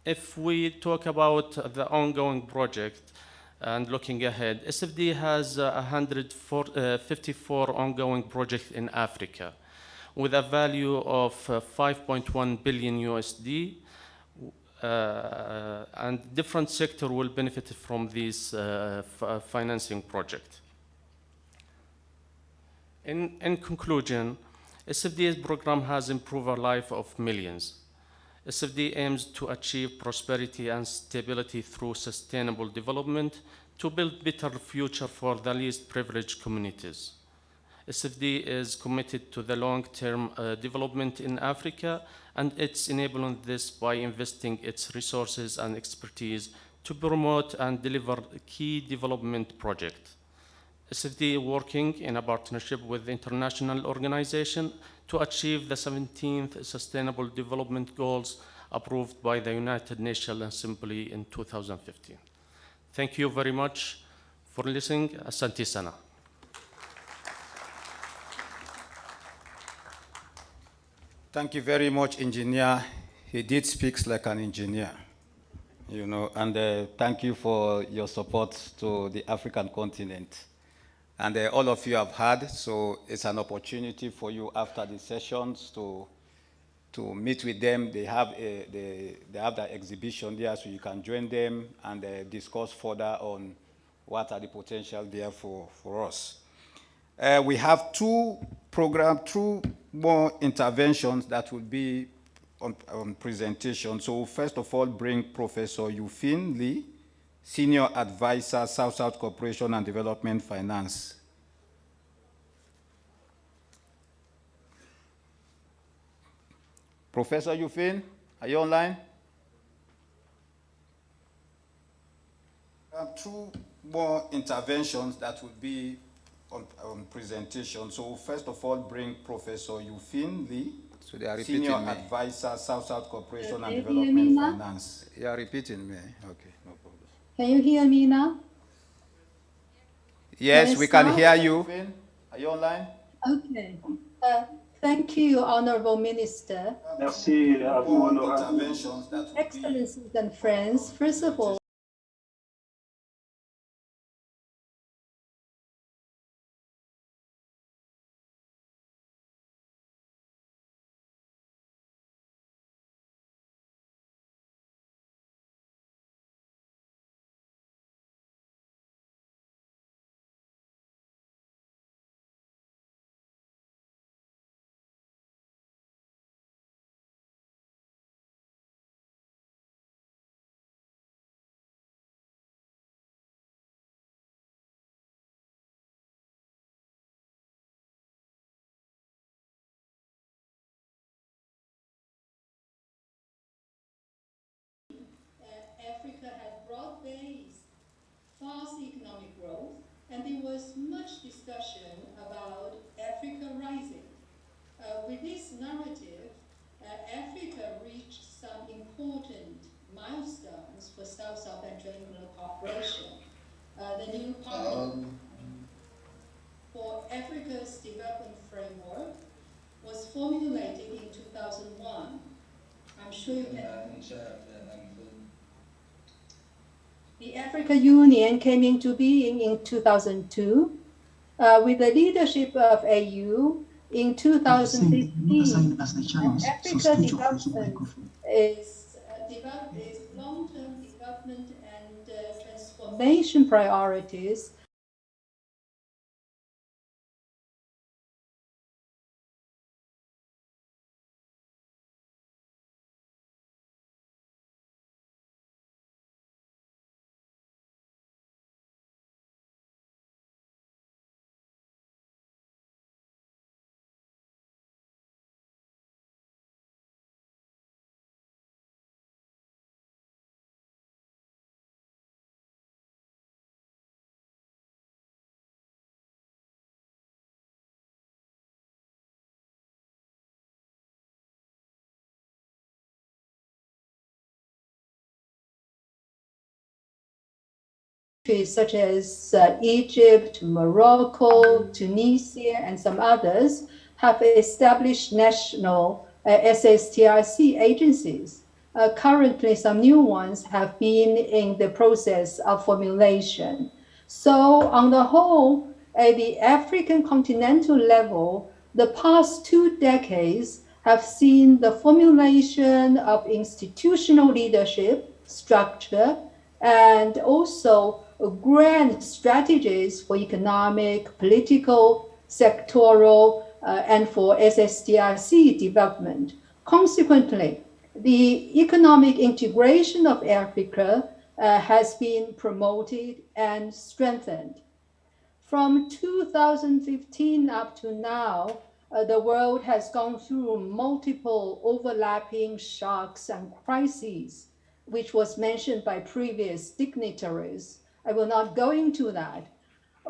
If we talk about the ongoing project and looking ahead, SFD has 154 ongoing projects in Africa with a value of 5.1 billion USD, and different sectors will benefit from this financing project. In conclusion, SFD's program has improved the life of millions. SFD aims to achieve prosperity and stability through sustainable development to build better future for the least privileged communities. SFD is committed to the long-term development in Africa, and it's enabling this by investing its resources and expertise to promote and deliver key development projects. SFD working in a partnership with international organizations to achieve the 17th Sustainable Development Goals approved by the United Nations Assembly in 2015. Thank you very much for listening. Asante sana. Thank you very much, engineer. He did speak like an engineer, you know, and thank you for your support to the African continent. And all of you have heard, so it's an opportunity for you after the sessions to meet with them. They have the exhibition there, so you can join them and discuss further on what are the potential there for us. We have two more interventions that will be on presentation. So first of all, bring Professor Yufin Lee, Senior Advisor, South-South Cooperation and Development Finance. Professor Yufin, are you online? Two more interventions that will be on presentation. So first of all, bring Professor Yufin Lee, So they are Senior repeating me. Advisor, South-South Cooperation and Can you hear me Development now? Finance. You are repeating me. Okay, no problem. Can you hear me now? Yes, we can start? hear you. Are you online? Okay. Thank you, Honorable Minister. Merci à vous, honorable. Excellencies and friends, first of all, Africa had broad-based, fast economic growth, and there was much discussion about Africa rising. With this narrative, Africa reached some important milestones for South-South and Trainagular cooperation. The new partnership for Africa's development framework was formulated in 2001. I'm sure you can. The Africa Union came into being in 2002 with the leadership of AU in 2015. Africa development is long-term development and transformation priorities. Such as Egypt, Morocco, Tunisia, and some others have established national SSTRC agencies. Currently, some new ones have been in the process of formulation. So on the whole, at the African continental level, the past 2 decades have seen the formulation of institutional leadership structure and also grand strategies for economic, political, sectoral, and for SSDRC development. Consequently, the economic integration of Africa has been promoted and strengthened. From 2015 up to now, the world has gone through multiple overlapping shocks and crises, which was mentioned by previous dignitaries. I will not go into that.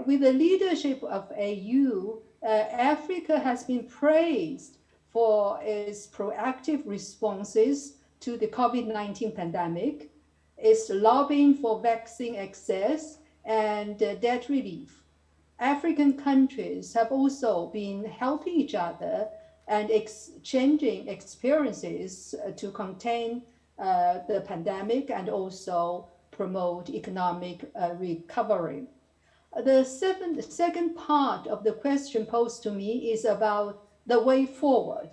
With the leadership of AU, Africa has been praised for its proactive responses to the COVID-19 pandemic, its lobbying for vaccine access and debt relief. African countries have also been helping each other and exchanging experiences to contain the pandemic and also promote economic recovery. The second part of the question posed to me is about the way forward.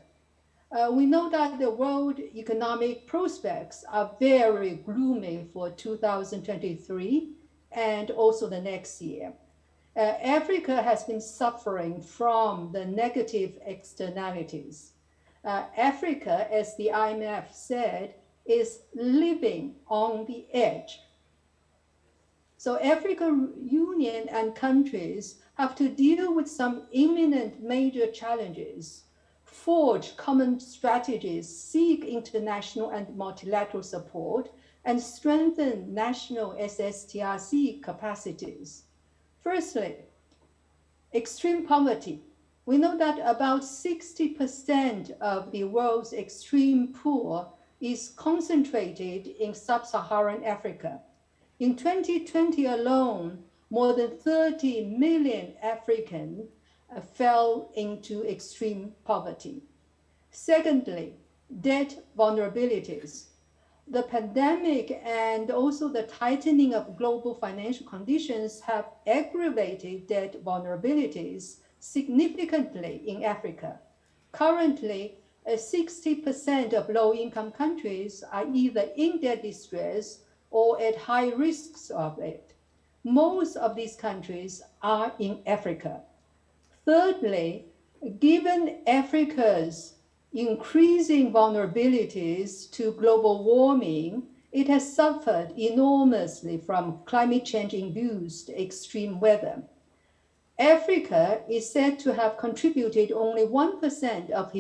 We know that the world economic prospects are very gloomy for 2023 and also the next year. Africa has been suffering from the negative externalities. Africa, as the IMF said, is living on the edge. So African Union and countries have to deal with some imminent major challenges, forge common strategies, seek international and multilateral support, and strengthen national SSTRC capacities. Firstly, extreme poverty. We know that about 60% of the world's extreme poor is concentrated in sub-Saharan Africa. In 2020 alone, more than 30 million Africans fell into extreme poverty. Secondly, debt vulnerabilities. The pandemic and also the tightening of global financial conditions have aggravated debt vulnerabilities significantly in Africa. Currently, 60% of low-income countries are either in debt distress or at high risks of it. Most of these countries are in Africa. Thirdly, given Africa's increasing vulnerabilities to global warming, it has suffered enormously from climate change-induced extreme weather. Africa is said to have contributed only 1% of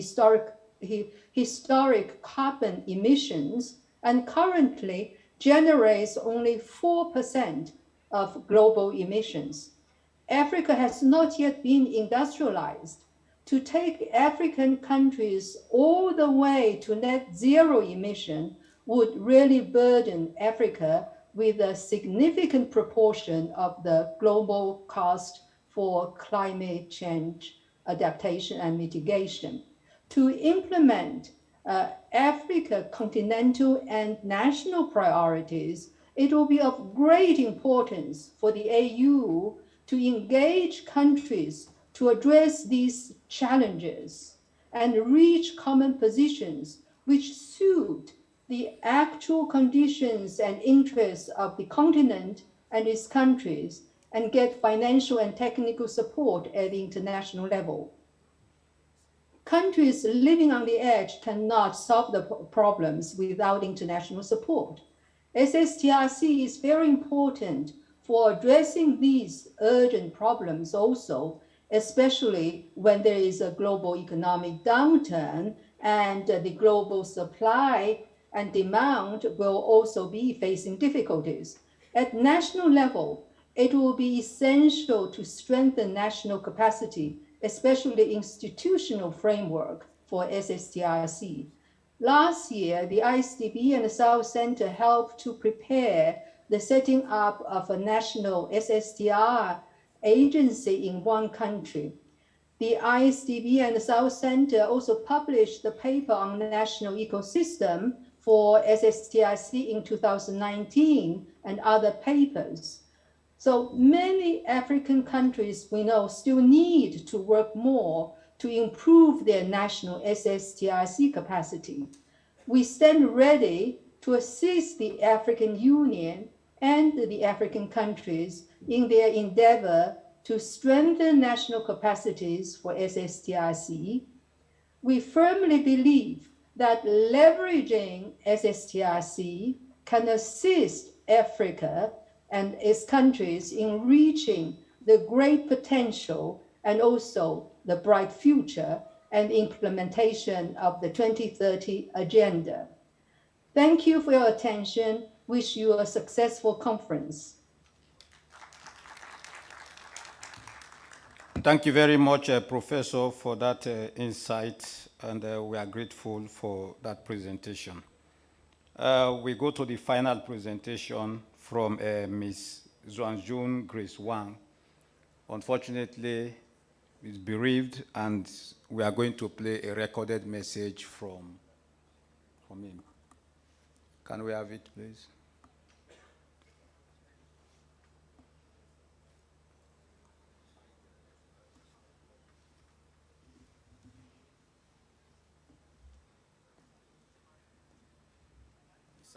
historic carbon emissions and currently generates only 4% of global emissions. Africa has not yet been industrialized. To take African countries all the way to net zero emission would really burden Africa with a significant proportion of the global cost for climate change adaptation and mitigation. To implement Africa continental and national priorities, it will be of great importance for the AU to engage countries to address these challenges and reach common positions which suit the actual conditions and interests of the continent and its countries and get financial and technical support at the international level. Countries living on the edge cannot solve the problems without international support. SSTRC is very important for addressing these urgent problems also, especially when there is a global economic downturn and the global supply and demand will also be facing difficulties. At national level, it will be essential to strengthen national capacity, especially institutional framework for SSTRC. Last year, the ISDB and the South Center helped to prepare the setting up of a national SSTR agency in one country. The ISDB and the South Center also published the paper on the national ecosystem for SSTRC in 2019 and other papers. So many African countries we know still need to work more to improve their national SSTRC capacity. We stand ready to assist the African Union and the African countries in their endeavor to strengthen national capacities for SSTRC, we firmly believe that leveraging SSTRC can assist Africa and its countries in reaching the great potential and also the bright future and implementation of the 2030 Agenda. Thank you for your attention. Wish you a successful conference. Thank you very much, Professor, for that insight, and we are grateful for that presentation. We go to the final presentation from Ms. Zhuanjun Grace Wang. Unfortunately, is bereaved, and we are going to play a recorded message from him. Can we have it, please?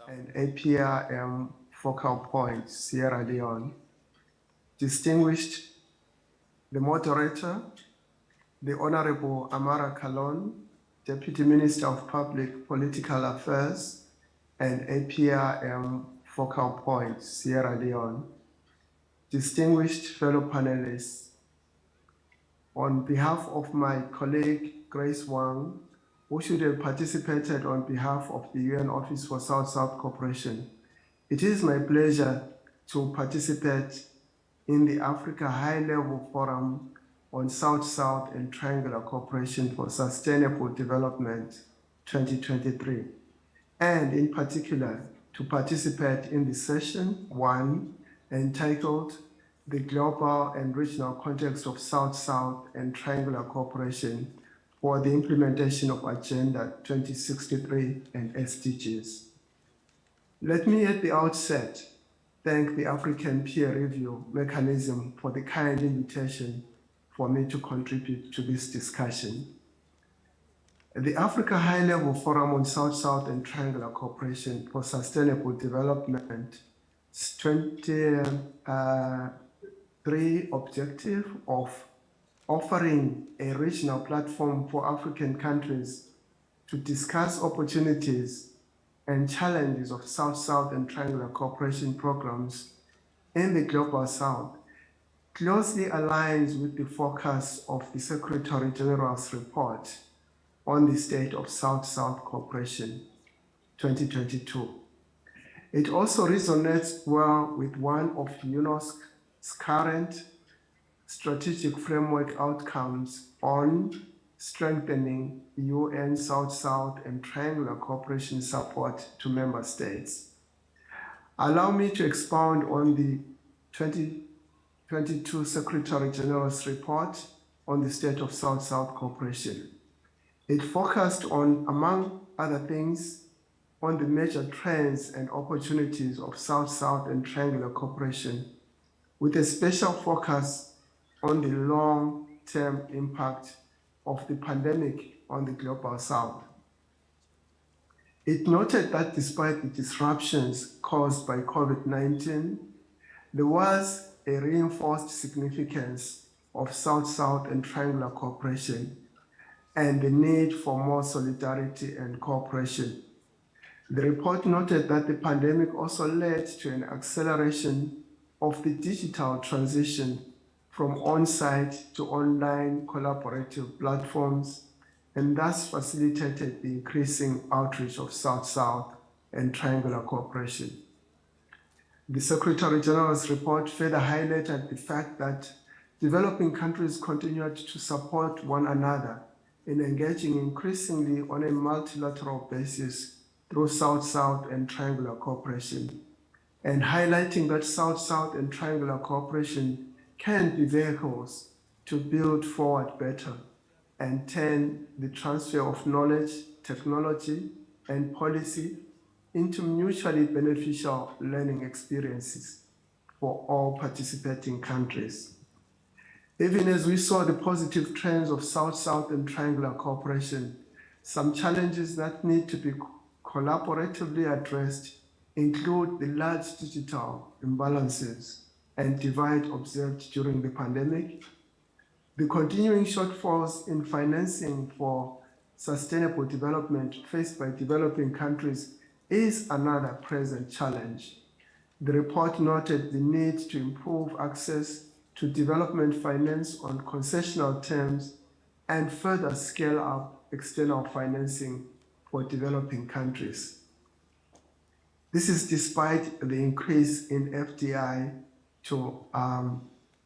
And APRM focal point, Sierra Leone. Distinguished the moderator, the Honorable Amara Kalon, Deputy Minister of Public Political Affairs, and APRM focal point, Sierra Leone. Distinguished fellow panelists, on behalf of my colleague Grace Wang, who should have participated on behalf of the UN Office for South-South Cooperation, it is my pleasure to participate in the Africa High-Level Forum on South-South and Triangular Cooperation for Sustainable Development 2023, and in particular to participate in the session 1 entitled The Global and Regional Context of South-South and Triangular Cooperation for the Implementation of Agenda 2063 and SDGs. Let me at the outset thank the African Peer Review Mechanism for the kind invitation for me to contribute to this discussion. The Africa High-Level Forum on South-South and Triangular Cooperation for Sustainable Development 23 objective of offering a regional platform for African countries to discuss opportunities and challenges of South-South and Triangular Cooperation programs in the Global South closely aligns with the focus of the Secretary General's report on the state of South-South Cooperation 2022. It also resonates well with one of UNOSC's current strategic framework outcomes on strengthening UN South-South and Triangular Cooperation support to member states. Allow me to expound on the 2022 Secretary General's report on the state of South-South Cooperation. It focused on, among other things, on the major trends and opportunities of South-South and Triangular Cooperation, with a special focus on the long-term impact of the pandemic on the Global South. It noted that despite the disruptions caused by COVID-19, there was a reinforced significance of South-South and Triangular Cooperation and the need for more solidarity and cooperation. The report noted that the pandemic also led to an acceleration of the digital transition from on-site to online collaborative platforms, and thus facilitated the increasing outreach of South-South and Triangular Cooperation. The Secretary General's report further highlighted the fact that developing countries continued to support one another in engaging increasingly on a multilateral basis through South-South and Triangular Cooperation, and highlighting that South-South and Triangular Cooperation can be vehicles to build forward better and turn the transfer of knowledge, technology, and policy into mutually beneficial learning experiences for all participating countries. Even as we saw the positive trends of South-South and Triangular Cooperation, some challenges that need to be collaboratively addressed include the large digital imbalances and divide observed during the pandemic, the continuing shortfalls in financing for sustainable development faced by developing countries is another present challenge. The report noted the need to improve access to development finance on concessional terms and further scale up external financing for developing countries. This is despite the increase in FDI to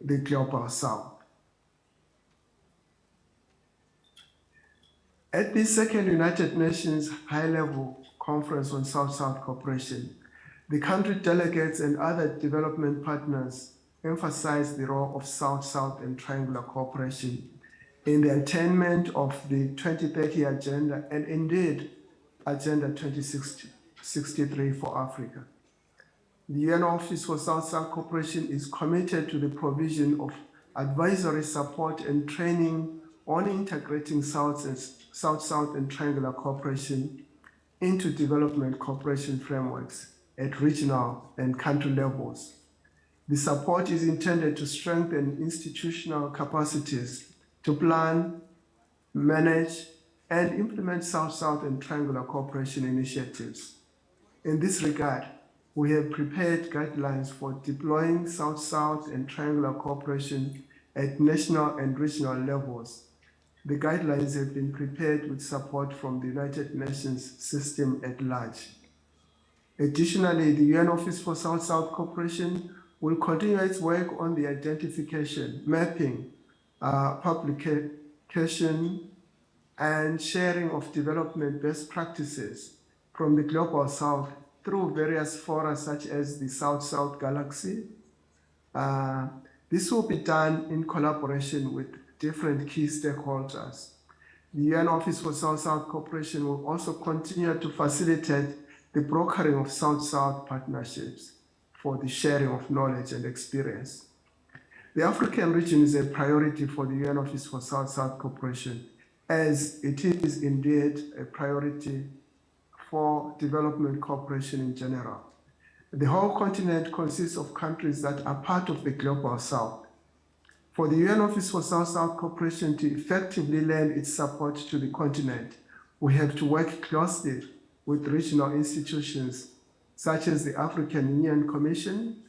the Global South. At the second United Nations High-Level Conference on South-South Cooperation, the country delegates and other development partners emphasized the role of South-South and triangular cooperation in the attainment of the 2030 Agenda and indeed Agenda 2063 for Africa. The UN Office for South-South Cooperation is committed to the provision of advisory support and training on integrating South-South and triangular cooperation into development cooperation frameworks at regional and country levels. The support is intended to strengthen institutional capacities to plan, manage, and implement South-South and triangular cooperation initiatives. In this regard, we have prepared guidelines for deploying South-South and triangular cooperation at national and regional levels. The guidelines have been prepared with support from the United Nations system at large. Additionally, the UN Office for South-South Cooperation will continue its work on the identification, mapping, publication, and sharing of development best practices from the Global South through various fora such as the South-South Galaxy. This will be done in collaboration with different key stakeholders. The UN Office for South-South Cooperation will also continue to facilitate the brokering of South-South partnerships for the sharing of knowledge and experience. The African region is a priority for the UN Office for South-South Cooperation, as it is indeed a priority for development cooperation in general. The whole continent consists of countries that are part of the Global South. For the UN Office for South-South Cooperation to effectively lend its support to the continent, we have to work closely with regional institutions such as the African Union Commission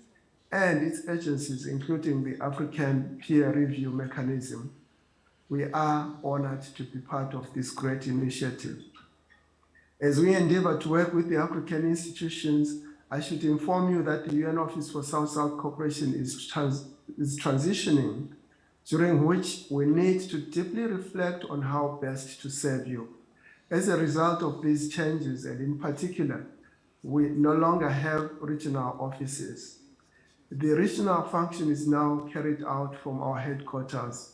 and its agencies, including the African Peer Review Mechanism. We are honored to be part of this great initiative. As we endeavor to work with the African institutions, I should inform you that the UN Office for South-South Cooperation is transitioning, during which we need to deeply reflect on how best to serve you. As a result of these changes, and in particular, we no longer have regional offices. The regional function is now carried out from our headquarters.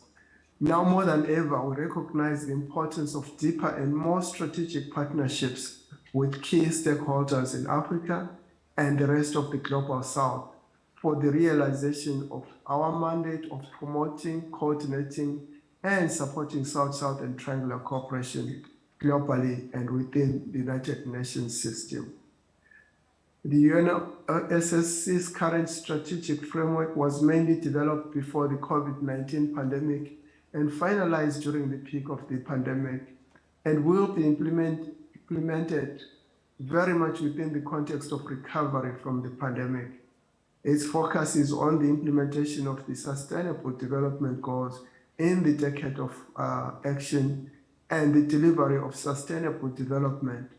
Now more than ever, we recognize the importance of deeper and more strategic partnerships with key stakeholders in Africa and the rest of the Global South for the realization of our mandate of promoting, coordinating, and supporting South-South and triangular cooperation globally and within the United Nations system. The UNSSC's current strategic framework was mainly developed before the COVID-19 pandemic and finalized during the peak of the pandemic, and will be implemented very much within the context of recovery from the pandemic. Its focus is on the implementation of the Sustainable Development Goals in the decade of action and the delivery of sustainable development,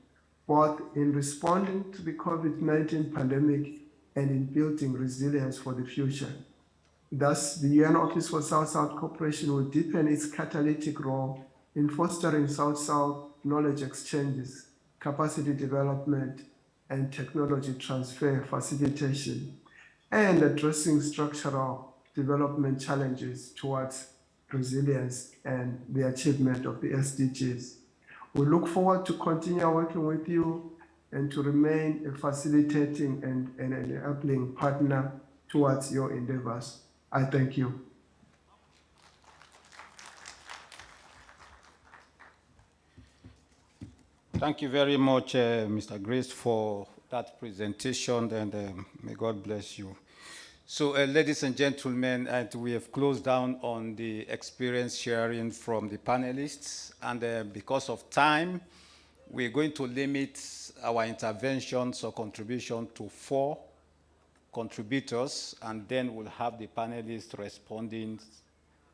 both in responding to the COVID-19 pandemic and in building resilience for the future. Thus, the UN Office for South-South Cooperation will deepen its catalytic role in fostering South-South knowledge exchanges, capacity development, and technology transfer facilitation, and addressing structural development challenges towards resilience and the achievement of the SDGs. We look forward to continue working with you and to remain a facilitating and enabling partner towards your endeavors. I thank you. Thank you very much, Mr. Grace, for that presentation, and may God bless you. So, ladies and gentlemen, and we have closed down on the experience sharing from the panelists. And because of time, we're going to limit our interventions or contribution to 4 contributors, and then we'll have the panelists responding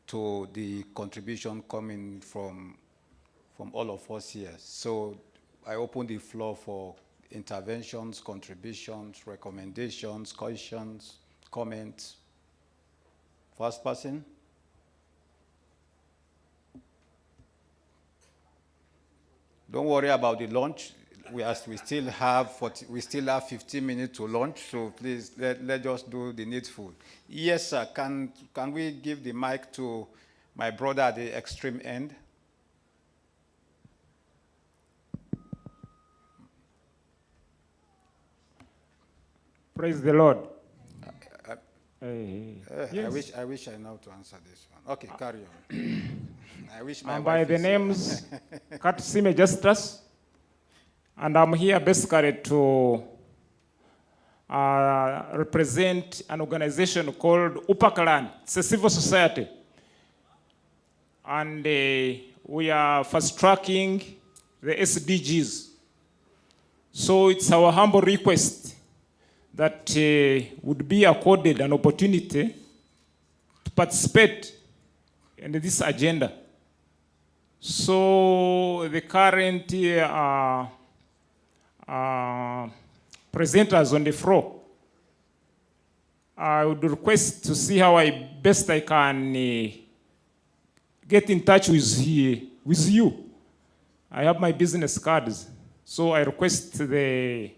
to the contribution coming from all of us here. So I open the floor for interventions, contributions, recommendations, questions, comments. First person. Don't worry about the lunch. We still have 15 minutes to lunch, so please let us do the needful. Yes, sir. Can we give the mic to my brother at the extreme end? Praise the Lord. Yes. I wish I know to answer this one. Okay, carry on. I wish my I'm wife by the is here. names Katsime Justus, and I'm here basically to represent an organization called Upakalan. It's a civil society. And we are fast-tracking the SDGs. So it's our humble request that would be accorded an opportunity to participate in this agenda. So the current presenters on the floor, I would request to see how best I can get in touch with you. I have my business cards, so I request the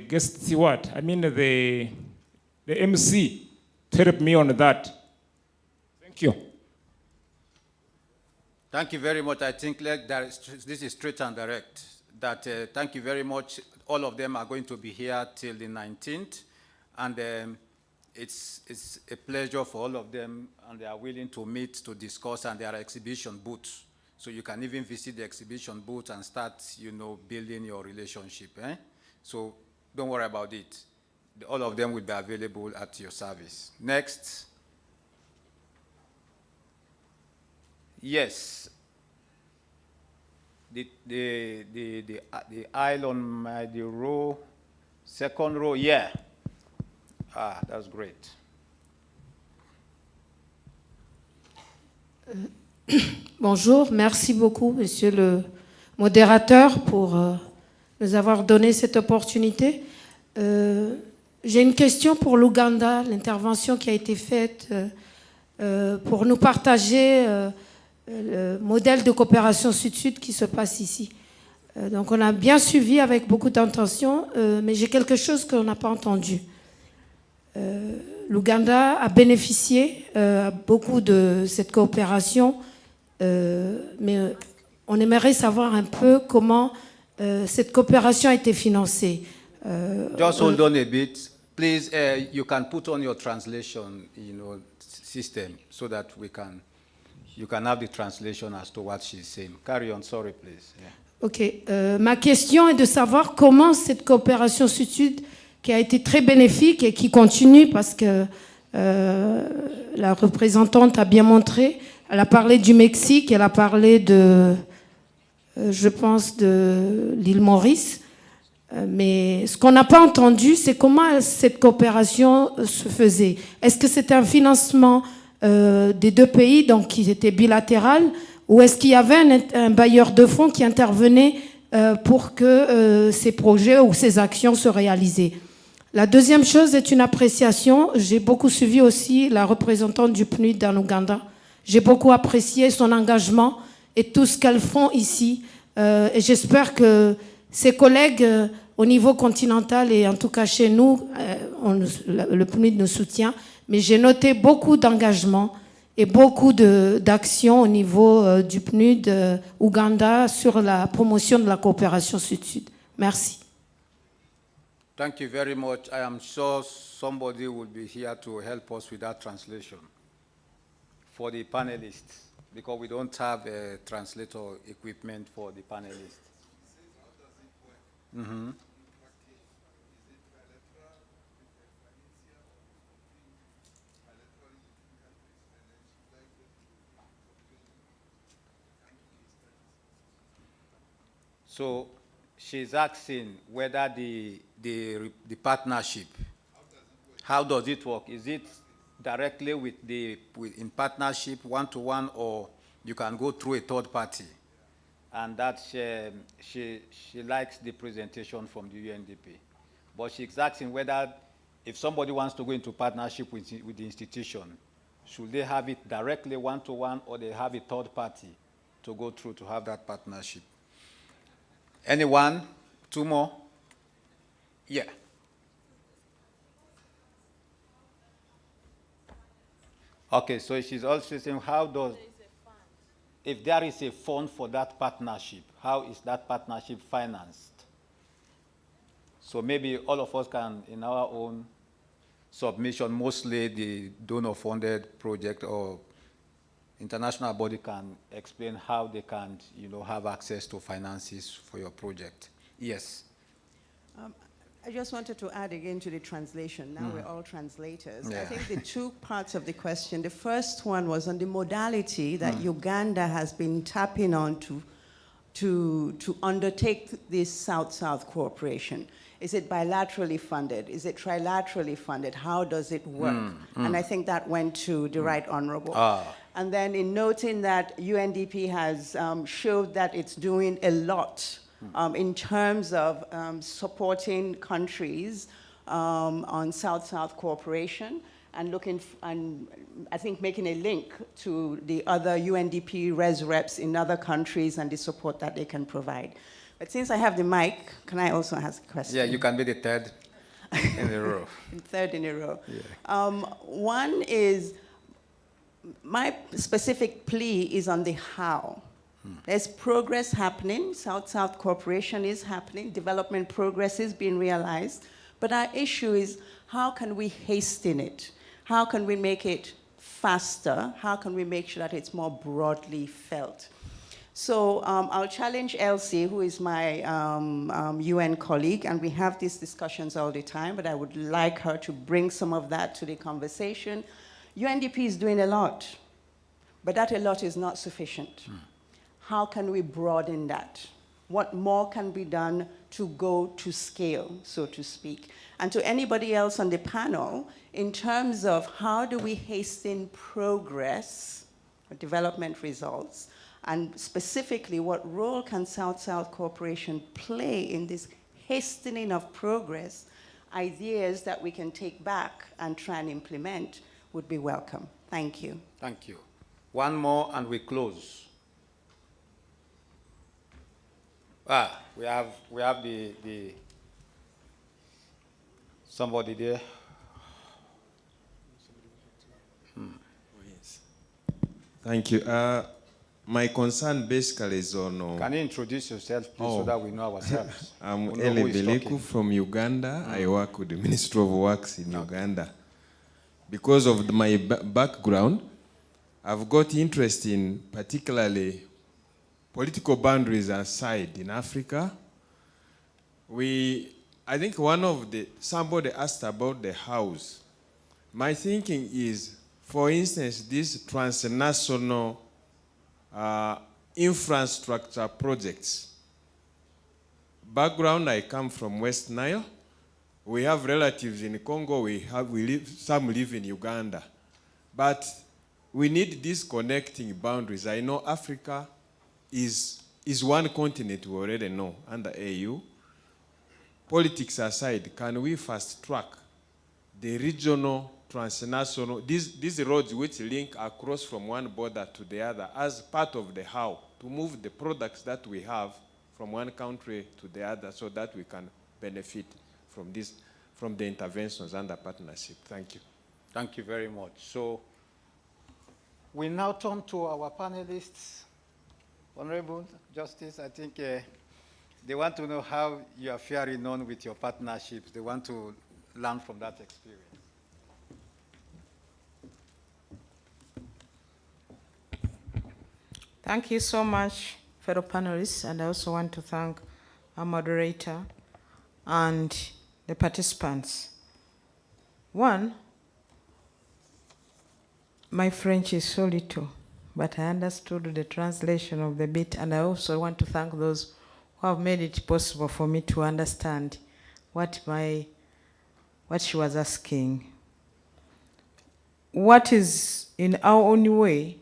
guest steward, the MC, to help me on that. Thank you. Thank you very much. I think this is straight and direct. Thank you very much. All of them are going to be here till the 19th, and it's a pleasure for all of them, and they are willing to meet to discuss, and there are exhibition booths. So you can even visit the exhibition booth and start, building your relationship. So don't worry about it. All of them will be available at your service. Next. Yes. The aisle on the row, second row, yeah. That's great. Bonjour, merci beaucoup, monsieur le modérateur, pour nous avoir donné cette opportunité. J'ai une question pour l'Ouganda, l'intervention qui a été faite pour nous partager le modèle de coopération sud-sud qui se passe ici. Donc on a bien suivi avec beaucoup d'intention, mais j'ai quelque chose qu'on n'a pas entendu. L'Ouganda a bénéficié beaucoup de cette coopération, mais on aimerait savoir un peu comment cette coopération a été financée. Just hold on a bit. Please, you can put on your translation, system, so that you can have the translation as to what she's saying. Carry on, sorry, please. Yeah. Ok. Ma question est de savoir comment cette coopération sud-sud, qui a été très bénéfique et qui continue, parce que la représentante a bien montré, elle a parlé du Mexique, elle a parlé je pense, de l'île Maurice. Mais ce qu'on n'a pas entendu, c'est comment cette coopération se faisait. Est-ce que c'était un financement des deux pays, donc qui était bilatéral, ou est-ce qu'il y avait un bailleur de fonds qui intervenait pour que ces projets ou ces actions se réalisaient? La deuxième chose est une appréciation. J'ai beaucoup suivi aussi la représentante du PNUD en Ouganda. J'ai beaucoup apprécié son engagement et tout ce qu'elles font ici. Et j'espère que ses collègues au niveau continental, et en tout cas chez nous, le PNUD nous soutient, mais j'ai noté beaucoup d'engagement et beaucoup d'actions au niveau du PNUD Ouganda sur la promotion de la coopération sud-sud. Merci. Thank you very much. I am sure somebody will be here to help us with that translation for the panelists, because we don't have a translator equipment for the panelists. So she's asking whether the partnership, how does it work? Is it directly in partnership, one-to-one, or you can go through a third party? And that she likes the presentation from the UNDP. But she's asking whether if somebody wants to go into partnership with the institution, should they have it directly one-to-one, or they have a third party to go through to have that partnership? Anyone? Two more? Yeah. Okay, so she's also saying, how does, if there is a fund for that partnership, how is that partnership financed? So maybe all of us can, in our own submission, mostly the donor-funded project or international body can explain how they can, have access to finances for your project. Yes. I just wanted to add again to the translation. Now we're all translators. Yeah. I think the two parts of the question, the first one was on the modality that Uganda has been tapping on to undertake this South-South cooperation. Is it bilaterally funded? Is it trilaterally funded? How does it work? And I think that went to the Right Honorable. And then in noting that UNDP has showed that it's doing a lot in terms of supporting countries on South-South cooperation and and I think making a link to the other UNDP res reps in other countries and the support that they can provide. But since I have the mic, can I also ask a question? Yeah, you can be the third in a row. Third in a row. Yeah. One is, my specific plea is on the how. There's progress happening, South-South cooperation is happening, development progress is being realized, but our issue is how can we hasten it? How can we make it faster? How can we make sure that it's more broadly felt? So I'll challenge Elsie, who is my UN colleague, and we have these discussions all the time, but I would like her to bring some of that to the conversation. UNDP is doing a lot, but that a lot is not sufficient. How can we broaden that? What more can be done to go to scale, so to speak? And to anybody else on the panel, in terms of how do we hasten progress, development results, and specifically what role can South-South cooperation play in this hastening of progress, ideas that we can take back and try and implement would be welcome. Thank you. Thank you. One more and we close. We have the somebody there. Yes. Thank you. My concern basically is on... Can you introduce yourself, please, so that we know ourselves? I'm Eli Beleku from Uganda. I work with the Ministry of Works in Uganda. Because of my background, I've got interest in particularly political boundaries aside in Africa. I think somebody asked about the house. My thinking is, for instance, these transnational infrastructure projects. Background, I come from West Nile. We have relatives in Congo, some live in Uganda. But we need these connecting boundaries. I know Africa is one continent we already know under AU. Politics aside, can we fast track the regional, transnational, these roads which link across from one border to the other as part of the how, to move the products that we have from one country to the other so that we can benefit from the interventions under partnership. Thank you. Thank you very much. So we now turn to our panelists. Honorable Justice, I think they want to know how you are faring on with your partnerships. They want to learn from that experience. Thank you so much, fellow panelists, and I also want to thank our moderator and the participants. One, my French is so little, but I understood the translation of the bit, and I also want to thank those who have made it possible for me to understand what she was asking. What is in our own way,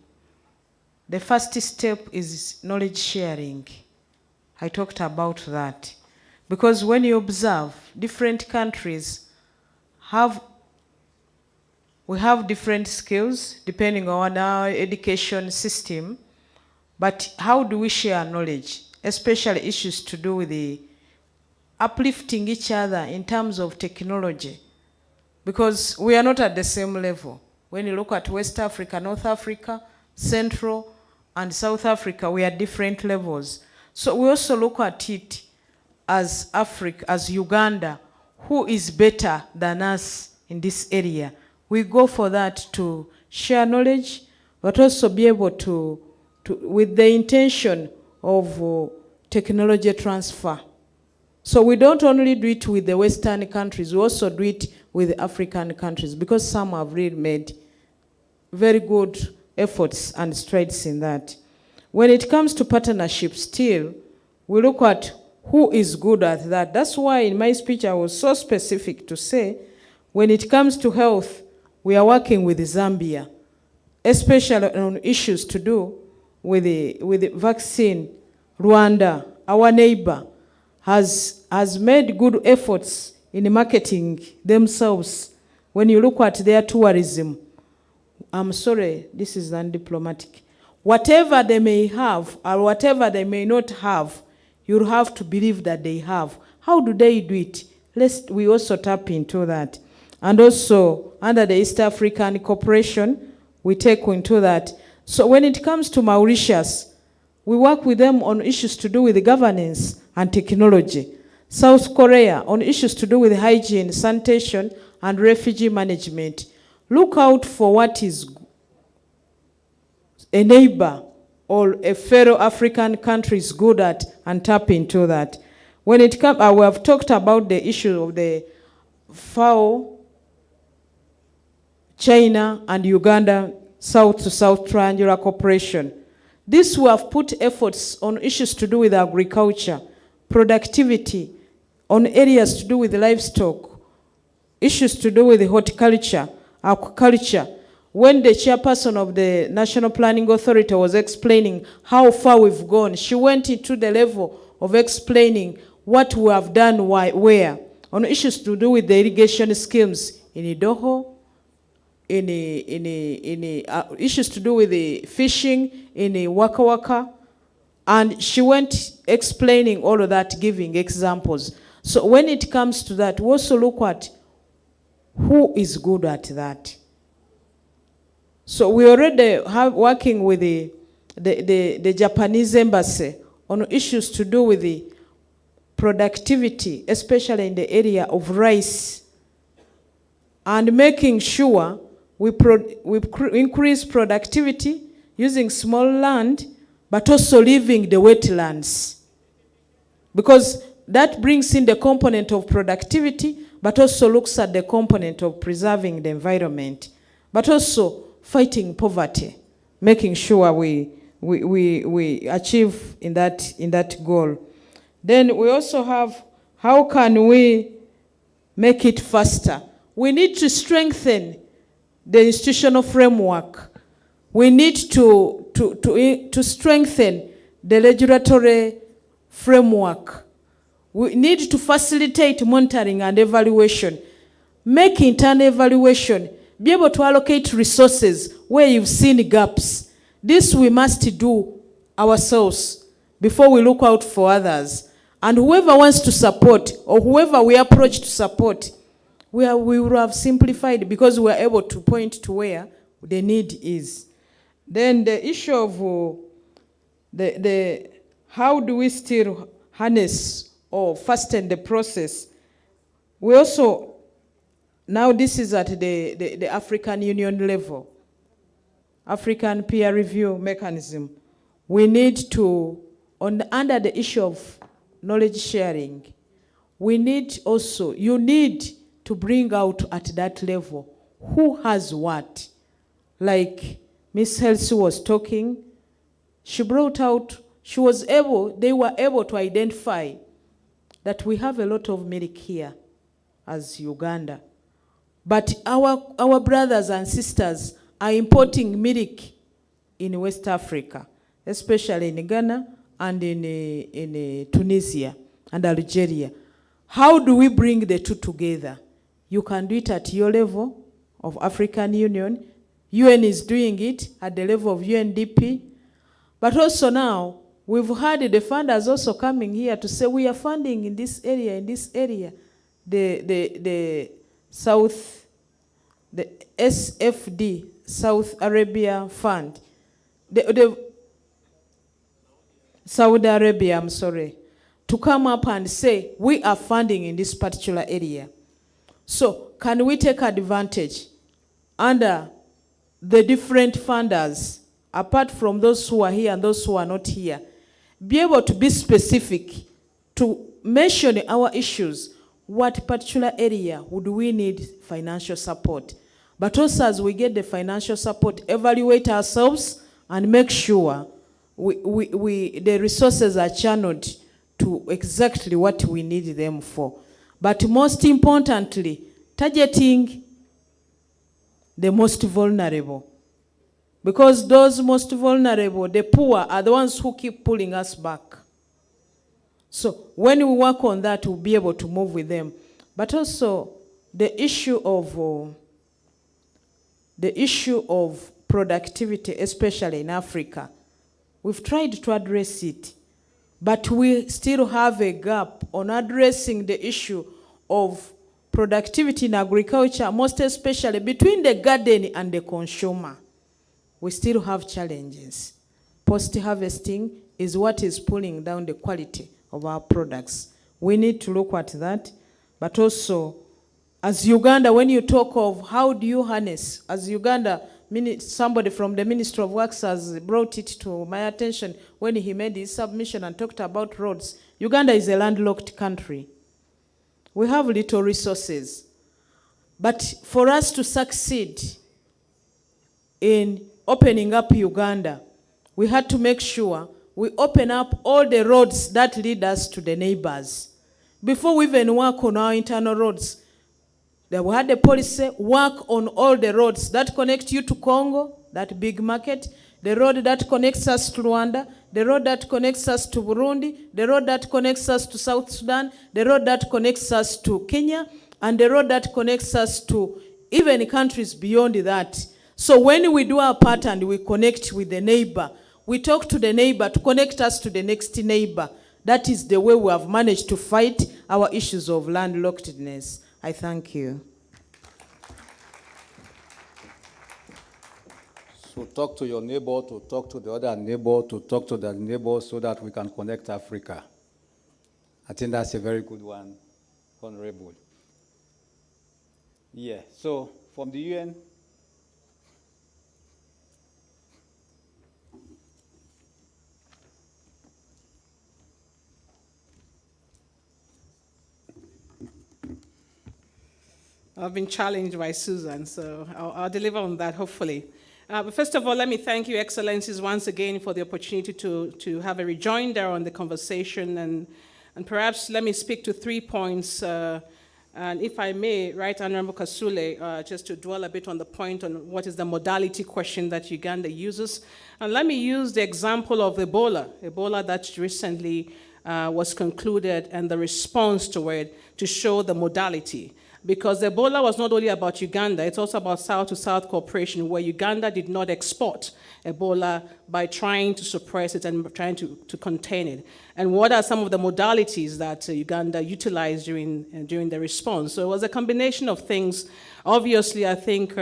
the first step is knowledge sharing. I talked about that. Because when you observe, different countries we have different skills depending on our education system, but how do we share knowledge, especially issues to do with the uplifting each other in terms of technology? Because we are not at the same level. When you look at West Africa, North Africa, Central, and South Africa, we are different levels. So we also look at it as Africa, as Uganda, who is better than us in this area. We go for that to share knowledge, but also be able to with the intention of technology transfer. So we don't only do it with the Western countries, we also do it with the African countries, because some have really made very good efforts and strides in that. When it comes to partnership, still, we look at who is good at that. That's why in my speech I was so specific to say, when it comes to health, we are working with Zambia, especially on issues to do with the vaccine. Rwanda, our neighbor, has made good efforts in marketing themselves. When you look at their tourism, I'm sorry, this is undiplomatic. Whatever they may have or whatever they may not have, you'll have to believe that they have. How do they do it? We also tap into that. And also, under the East African Cooperation, we take into that. So when it comes to Mauritius, we work with them on issues to do with the governance and technology. South Korea, on issues to do with hygiene, sanitation, and refugee management. Look out for what is a neighbor or a fellow African country is good at and tap into that. When it comes, we have talked about the issue of the FAO, China and Uganda, South-to-South Triangular Cooperation. This we have put efforts on issues to do with agriculture, productivity, on areas to do with livestock, issues to do with horticulture, aquaculture. When the chairperson of the National Planning Authority was explaining how far we've gone, she went into the level of explaining what we have done, where, on issues to do with the irrigation schemes in Idoho, issues to do with the fishing in Waka Waka, and she went explaining all of that, giving examples. So when it comes to that, we also look at who is good at that. So we already have working with the Japanese embassy on issues to do with the productivity, especially in the area of rice, and making sure we increase productivity using small land, but also leaving the wetlands. Because that brings in the component of productivity, but also looks at the component of preserving the environment, but also fighting poverty, making sure we achieve in that goal. Then we also have, how can we make it faster? We need to strengthen the institutional framework. We need to strengthen the regulatory framework. We need to facilitate monitoring and evaluation. Make internal evaluation. Be able to allocate resources where you've seen gaps. This we must do ourselves before we look out for others. And whoever wants to support, or whoever we approach to support, we will have simplified, because we are able to point to where the need is. Then the issue of how do we still harness or fasten the process? We also, now this is at the African Union level, African peer review mechanism. We need to, under the issue of knowledge sharing, we need also, you need to bring out at that level who has what. Like Ms. Helsi was talking, she brought out, they were able to identify that we have a lot of milk here as Uganda. But our brothers and sisters are importing milk in West Africa, especially in Ghana and in Tunisia and Algeria. How do we bring the two together? You can do it at your level of African Union. UN is doing it at the level of UNDP. But also now, we've had the funders also coming here to say we are funding in this area, the SFD, South Arabia Fund. Saudi Arabia, I'm sorry, to come up and say, we are funding in this particular area. So, can we take advantage under the different funders, apart from those who are here and those who are not here, be able to be specific, to mention our issues, what particular area would we need financial support? But also as we get the financial support, evaluate ourselves and make sure the resources are channeled to exactly what we need them for. But most importantly, targeting the most vulnerable. Because those most vulnerable, the poor, are the ones who keep pulling us back. So when we work on that, we'll be able to move with them. But also the issue of productivity, especially in Africa, we've tried to address it, but we still have a gap on addressing the issue of productivity in agriculture, most especially between the garden and the consumer. We still have challenges. Post-harvesting is what is pulling down the quality of our products. We need to look at that, but also, as Uganda, when you talk of how do you harness, as Uganda, somebody from the Ministry of Works has brought it to my attention when he made his submission and talked about roads. Uganda is a landlocked country. We have little resources. But for us to succeed in opening up Uganda, we had to make sure we open up all the roads that lead us to the neighbors. Before we even work on our internal roads, we had the policy work on all the roads that connect you to Congo, that big market, the road that connects us to Rwanda, the road that connects us to Burundi, the road that connects us to South Sudan, the road that connects us to Kenya, and the road that connects us to even countries beyond that. So when we do our part and we connect with the neighbor, we talk to the neighbor to connect us to the next neighbor. That is the way we have managed to fight our issues of landlockedness. I thank you. So talk to your neighbor, to talk to the other neighbor, to talk to the neighbor so that we can connect Africa. I think that's a very good one, Honorable. Yeah, so from the UN, I've been challenged by Susan, so I'll deliver on that, hopefully. But first of all, let me thank you, Excellencies, once again for the opportunity to have a rejoinder on the conversation. And perhaps let me speak to 3 points. And if I may, Right Honorable Kasule, just to dwell a bit on the point on what is the modality question that Uganda uses. And let me use the example of Ebola that recently was concluded and the response to it to show the modality. Because Ebola was not only about Uganda, it's also about South-to-South cooperation, where Uganda did not export Ebola by trying to suppress it and trying to contain it. And what are some of the modalities that Uganda utilized during the response? So it was a combination of things. Obviously, I think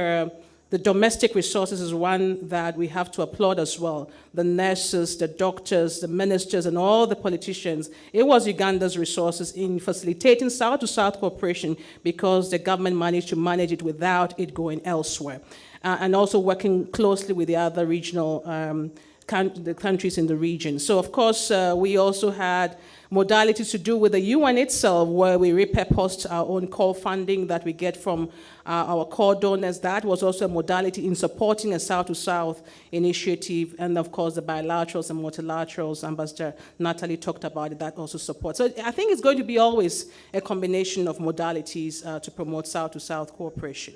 the domestic resources is one that we have to applaud as well. The nurses, the doctors, the ministers, and all the politicians. It was Uganda's resources in facilitating South-to-South cooperation because the government managed to manage it without it going elsewhere. And also working closely with the other regional the countries in the region. So of course, we also had modalities to do with the UN itself, where we repurposed our own core funding that we get from our core donors. That was also a modality in supporting a South-to-South initiative, and of course the bilaterals and multilaterals, Ambassador Natalie talked about it, that also supports. So I think it's going to be always a combination of modalities to promote South-to-South cooperation.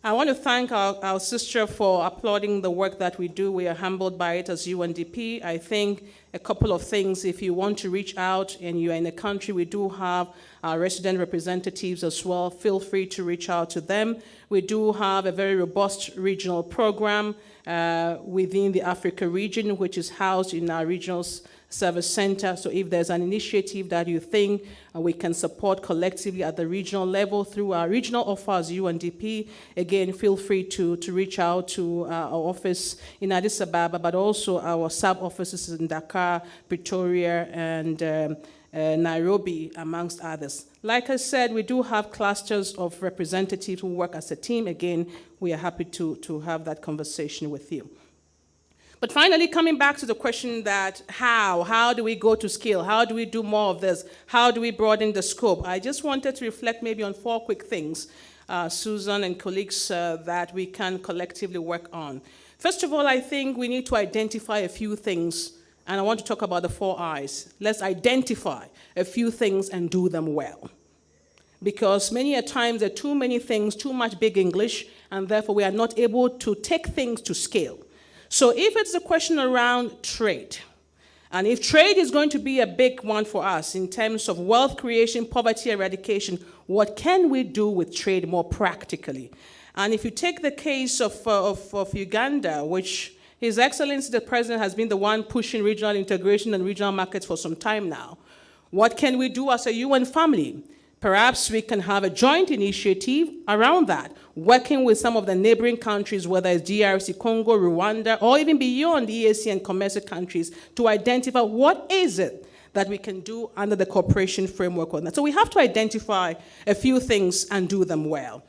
I want to thank our sister for applauding the work that we do. We are humbled by it as UNDP. I think a couple of things, if you want to reach out and you're in a country, we do have our resident representatives as well. Feel free to reach out to them. We do have a very robust regional program within the Africa region, which is housed in our regional service center. So if there's an initiative that you think we can support collectively at the regional level through our regional office, UNDP, again, feel free to reach out to our office in Addis Ababa, but also our sub-offices in Dakar, Pretoria, and Nairobi, amongst others. Like I said, we do have clusters of representatives who work as a team. Again, we are happy to have that conversation with you. But finally, coming back to the question that how do we go to scale? How do we do more of this? How do we broaden the scope? I just wanted to reflect maybe on 4 quick things, Susan and colleagues, that we can collectively work on. First of all, I think we need to identify a few things, and I want to talk about the 4 I's. Let's identify a few things and do them well. Because many a times there are too many things, too much big English, and therefore we are not able to take things to scale. So if it's a question around trade, and if trade is going to be a big one for us in terms of wealth creation, poverty eradication, what can we do with trade more practically? And if you take the case of Uganda, which His Excellency the President has been the one pushing regional integration and regional markets for some time now, what can we do as a UN family? Perhaps we can have a joint initiative around that, working with some of the neighboring countries, whether it's DRC, Congo, Rwanda, or even beyond EAC and commercial countries, to identify what is it that we can do under the cooperation framework on that. So we have to identify a few things and do them well.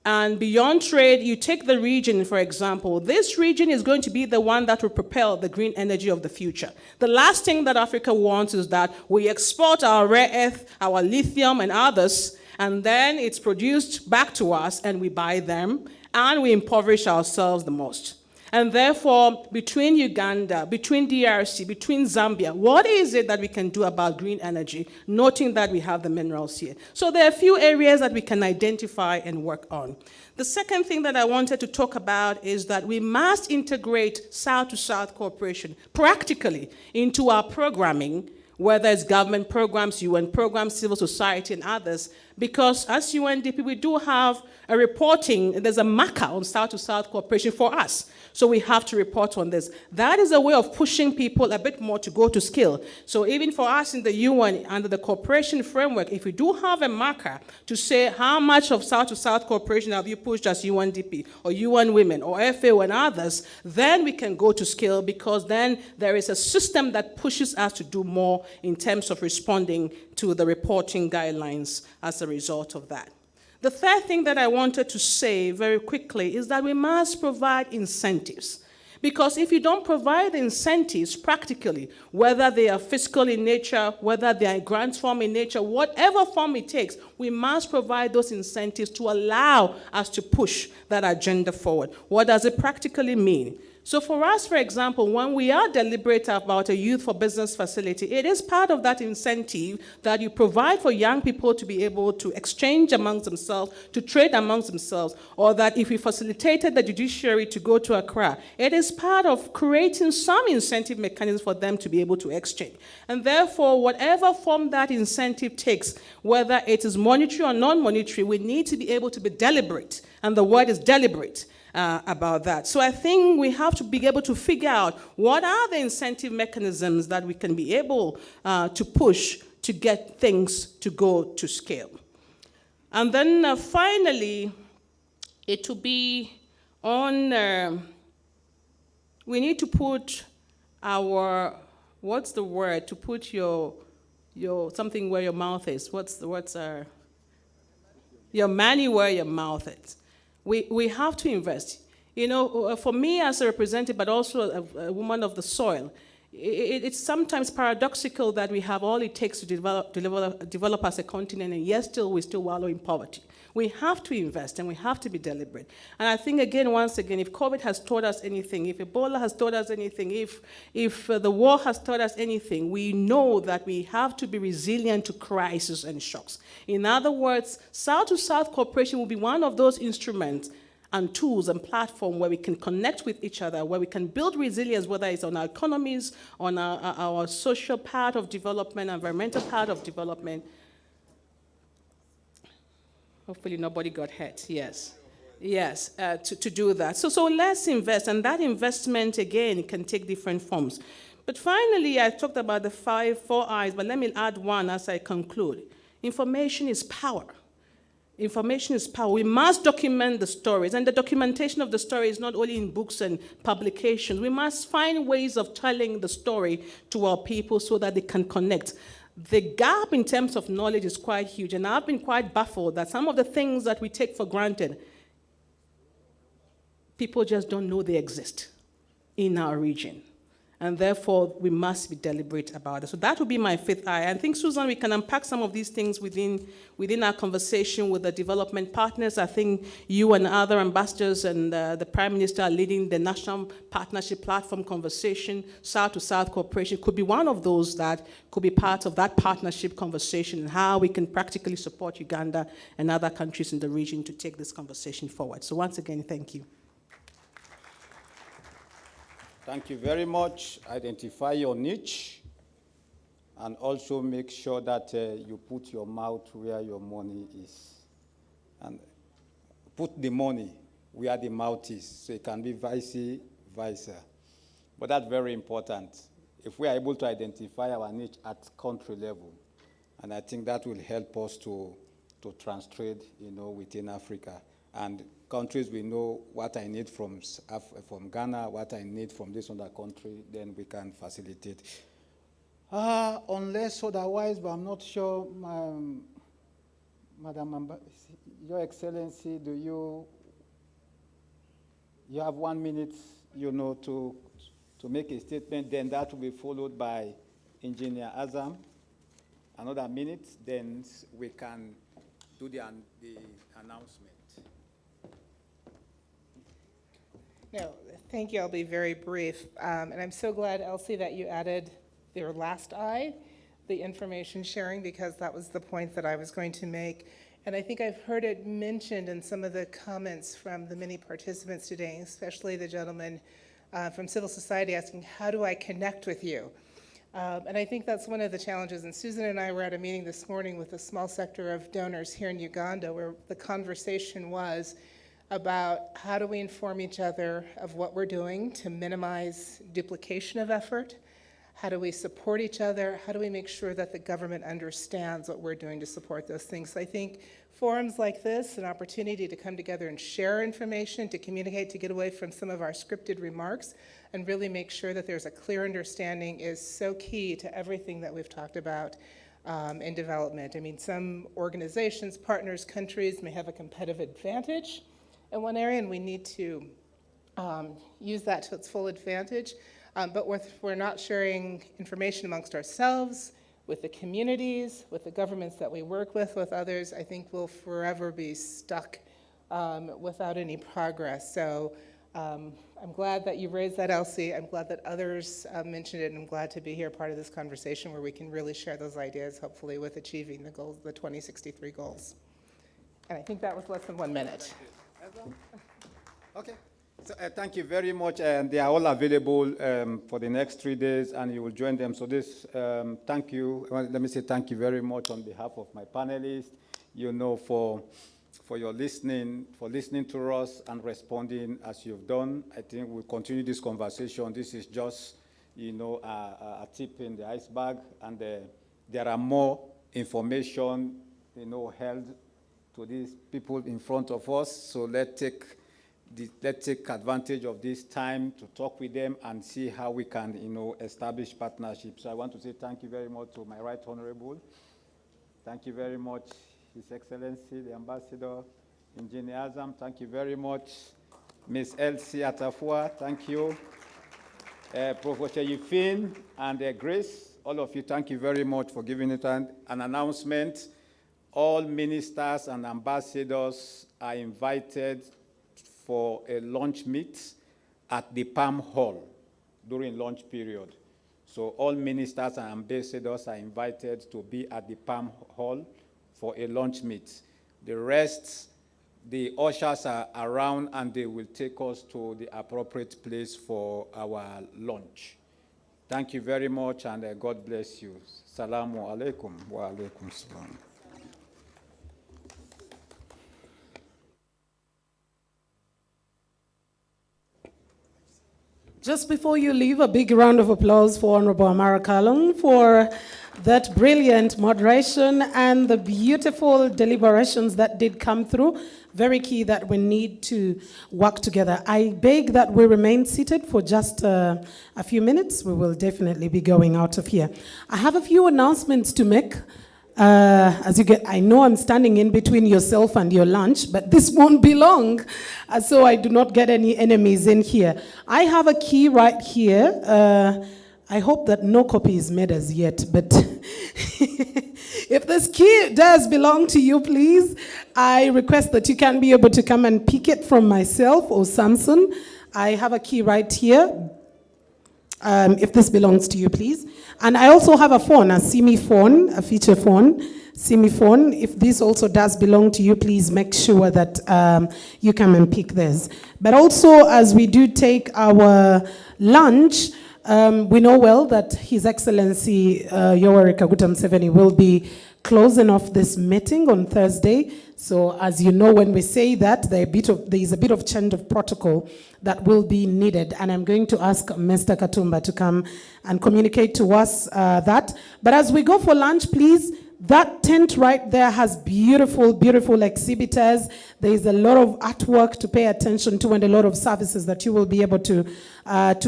And beyond trade, you take the region, for example. This region is going to be the one that will propel the green energy of the future. The last thing that Africa wants is that we export our rare earth, our lithium and others, and then it's produced back to us and we buy them and we impoverish ourselves the most. And therefore, between Uganda, between DRC, between Zambia, what is it that we can do about green energy, noting that we have the minerals here? So there are a few areas that we can identify and work on. The second thing that I wanted to talk about is that we must integrate South-to-South cooperation practically into our programming, whether it's government programs, UN programs, civil society, and others, because as UNDP, we do have a reporting, there's a marker on South-to-South cooperation for us. So we have to report on this. That is a way of pushing people a bit more to go to scale. So even for us in the UN, under the cooperation framework, if we do have a marker to say how much of South-to-South cooperation have you pushed as UNDP, or UN Women, or FAO and others, then we can go to scale, because then there is a system that pushes us to do more in terms of responding to the reporting guidelines as a result of that. The third thing that I wanted to say very quickly is that we must provide incentives. Because if you don't provide incentives practically, whether they are fiscal in nature, whether they are grant form in nature, whatever form it takes, we must provide those incentives to allow us to push that agenda forward. What does it practically mean? So for us, for example, when we are deliberate about a youth for business facility, it is part of that incentive that you provide for young people to be able to exchange amongst themselves, to trade amongst themselves, or that if we facilitated the judiciary to go to Accra, it is part of creating some incentive mechanism for them to be able to exchange. And therefore, whatever form that incentive takes, whether it is monetary or non-monetary, we need to be able to be deliberate, and the word is deliberate. About that. So I think we have to be able to figure out what are the incentive mechanisms that we can be able to push to get things to go to scale. And then finally, it will be on, we need to put our, what's the word, to put your something where your mouth is. Your money where your mouth is. We have to invest. You know, for me as a representative, but also a woman of the soil, it's sometimes paradoxical that we have all it takes to develop as a continent, and yet we still wallow in poverty. We have to invest and we have to be deliberate. And I think, again, once again, if COVID has taught us anything, if Ebola has taught us anything, if the war has taught us anything, we know that we have to be resilient to crisis and shocks. In other words, South-to-South cooperation will be one of those instruments and tools and platforms where we can connect with each other, where we can build resilience, whether it's on our economies, on our social part of development, environmental part of development. Hopefully nobody got hurt, yes. Yes, to do that. So let's invest, and that investment, again, can take different forms. But finally, I talked about the 4 I's, but let me add one as I conclude. Information is power. Information is power. We must document the stories, and the documentation of the story is not only in books and publications. We must find ways of telling the story to our people so that they can connect. The gap in terms of knowledge is quite huge, and I've been quite baffled that some of the things that we take for granted, people just don't know they exist in our region. And therefore, we must be deliberate about it. So that would be my 5th eye. I think, Susan, we can unpack some of these things within our conversation with the development partners. I think you and other ambassadors and the Prime Minister are leading the National Partnership Platform conversation. South-to-South cooperation could be one of those that could be part of that partnership conversation, and how we can practically support Uganda and other countries in the region to take this conversation forward. So once again, thank you. Thank you very much. Identify your niche and also make sure that you put your mouth where your money is. And put the money where the mouth is, so it can be vice versa. But that's very important. If we are able to identify our niche at country level, and I think that will help us to trans-trade, within Africa. And countries will know what I need from Ghana, what I need from this other country, then we can facilitate. Unless otherwise, but I'm not sure, Madam Your Excellency, you have 1 minute, to make a statement, then that will be followed by Engineer Azam. Another minute, then we can do the announcement. No, thank you. I'll be very brief. And I'm so glad, Elsie, that you added your last I, the information sharing, because that was the point that I was going to make. And I think I've heard it mentioned in some of the comments from the many participants today, especially the gentleman from civil society asking, how do I connect with you? And I think that's one of the challenges. And Susan and I were at a meeting this morning with a small sector of donors here in Uganda, where the conversation was about how do we inform each other of what we're doing to minimize duplication of effort? How do we support each other? How do we make sure that the government understands what we're doing to support those things? So I think forums like this, an opportunity to come together and share information, to communicate, to get away from some of our scripted remarks, and really make sure that there's a clear understanding is so key to everything that we've talked about in development. I mean, some organizations, partners, countries may have a competitive advantage in one area, and we need to use that to its full advantage. But we're not sharing information amongst ourselves, with the communities, with the governments that we work with others, I think we'll forever be stuck without any progress. So I'm glad that you raised that, Elsie. I'm glad that others mentioned it, and I'm glad to be here, part of this conversation where we can really share those ideas, hopefully with achieving the goals, the 2063 goals. And I think that was less than 1 minute. Okay. So, thank you very much, and they are all available for the next 3 days, and you will join them. So this, thank you. Well, let me say thank you very much on behalf of my panelists, for your listening, to us and responding as you've done. I think we'll continue this conversation. This is just, a tip in the iceberg, and there are more information, held to these people in front of us. So let's take advantage of this time to talk with them and see how we can, establish partnerships. So I want to say thank you very much to my right honorable. Thank you very much, His Excellency, the Ambassador, Engineer Azam. Thank you very much. Ms. Elsie Atafua, thank you. Professor Yifin and Grace, all of you, thank you very much for giving it an announcement. All ministers and ambassadors are invited for a lunch meet at the Palm Hall during lunch period. So all ministers and ambassadors are invited to be at the Palm Hall for a lunch meet. The rest, the ushers are around and they will take us to the appropriate place for our lunch. Thank you very much and God bless you. Salamu alaikum wa alaikum salam. Just before you leave, a big round of applause for Honorable Amara Kalung for that brilliant moderation and the beautiful deliberations that did come through. Very key that we need to work together. I beg that we remain seated for just a few minutes. We will definitely be going out of here. I have a few announcements to make. As you get, I know I'm standing in between yourself and your lunch, but this won't be long, so I do not get any enemies in here. I have a key right here. I hope that no copy is made as yet, but if this key does belong to you, please, I request that you can be able to come and pick it from myself or Samson. I have a key right here. If this belongs to you, please. And I also have a phone, a SIMI phone, a feature phone, SIMI phone. If this also does belong to you, please make sure that you come and pick this. But also, as we do take our lunch, we know well that His Excellency Yoweri Kaguta Museveni will be closing off this meeting on Thursday. So as you know, when we say that, there is a bit of change of protocol that will be needed. And I'm going to ask Mr. Katumba to come and communicate to us that. But as we go for lunch, please, that tent right there has beautiful, beautiful exhibitors. There is a lot of artwork to pay attention to and a lot of services that you will be able to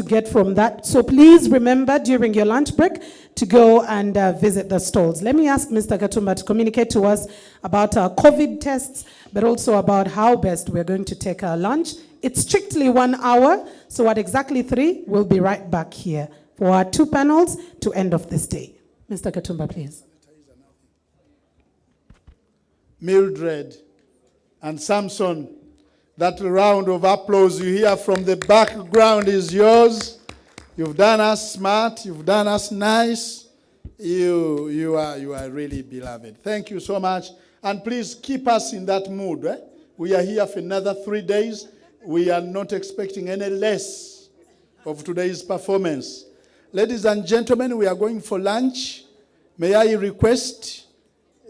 get from that. So please remember during your lunch break to go and visit the stalls. Let me ask Mr. Katumba to communicate to us about our COVID tests, but also about how best we're going to take our lunch. It's strictly 1 hour, so at exactly 3, we'll be right back here for our 2 panels to end of this day. Mr. Katumba, please. Mildred and Samson, that round of applause you hear from the background is yours. You've done us smart, you've done us nice. You are really beloved. Thank you so much. And please keep us in that mood. Eh? We are here for another 3 days. We are not expecting any less of today's performance. Ladies and gentlemen, we are going for lunch. May I request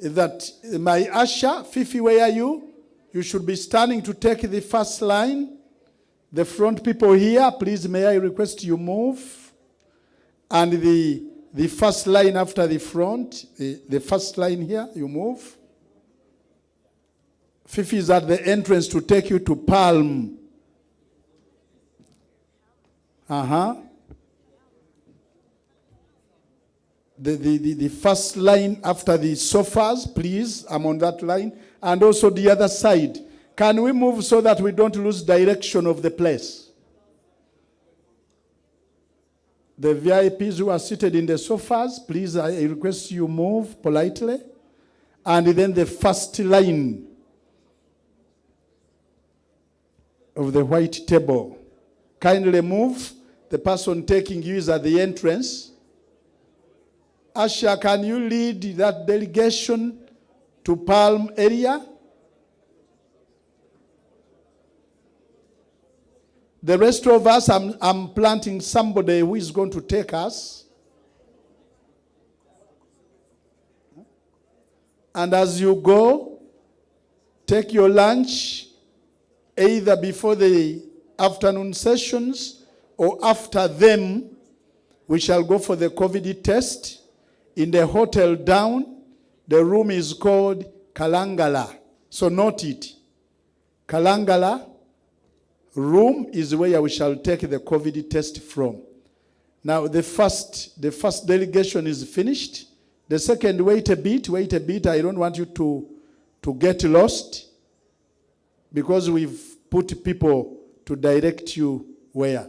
that my usher, Fifi, where are you? You should be standing to take the first line. The front people here, please, may I request you move. And the first line after the front, the first line here, you move. Fifi is at the entrance to take you to Palm. The first line after the sofas, please, I'm on that line. And also the other side. Can we move so that we don't lose direction of the place? The VIPs who are seated in the sofas, please, I request you move politely. And then the first line of the white table. Kindly move. The person taking you is at the entrance. Asha, can you lead that delegation to Palm area? The rest of us, I'm planting somebody who is going to take us. And as you go, take your lunch either before the afternoon sessions or after them. We shall go for the COVID test. In the hotel down, the room is called Kalangala. So note it. Kalangala room is where we shall take the COVID test from. Now the first delegation is finished. The second, wait a bit. I don't want you to get lost because we've put people to direct you where.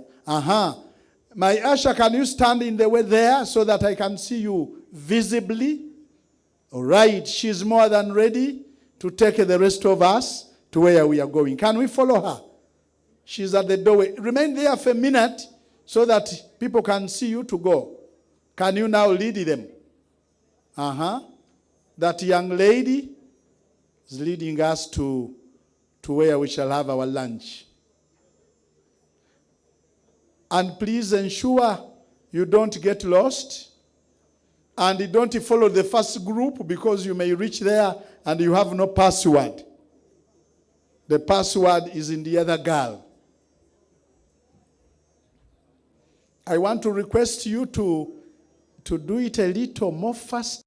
My usher, can you stand in the way there so that I can see you visibly? All right, she's more than ready to take the rest of us to where we are going. Can we follow her? She's at the doorway. Remain there for a minute so that people can see you to go. Can you now lead them? That young lady is leading us to where we shall have our lunch. And please ensure you don't get lost. And you don't follow the first group because you may reach there and you have no password. The password is in the other girl. I want to request you to do it a little more fast.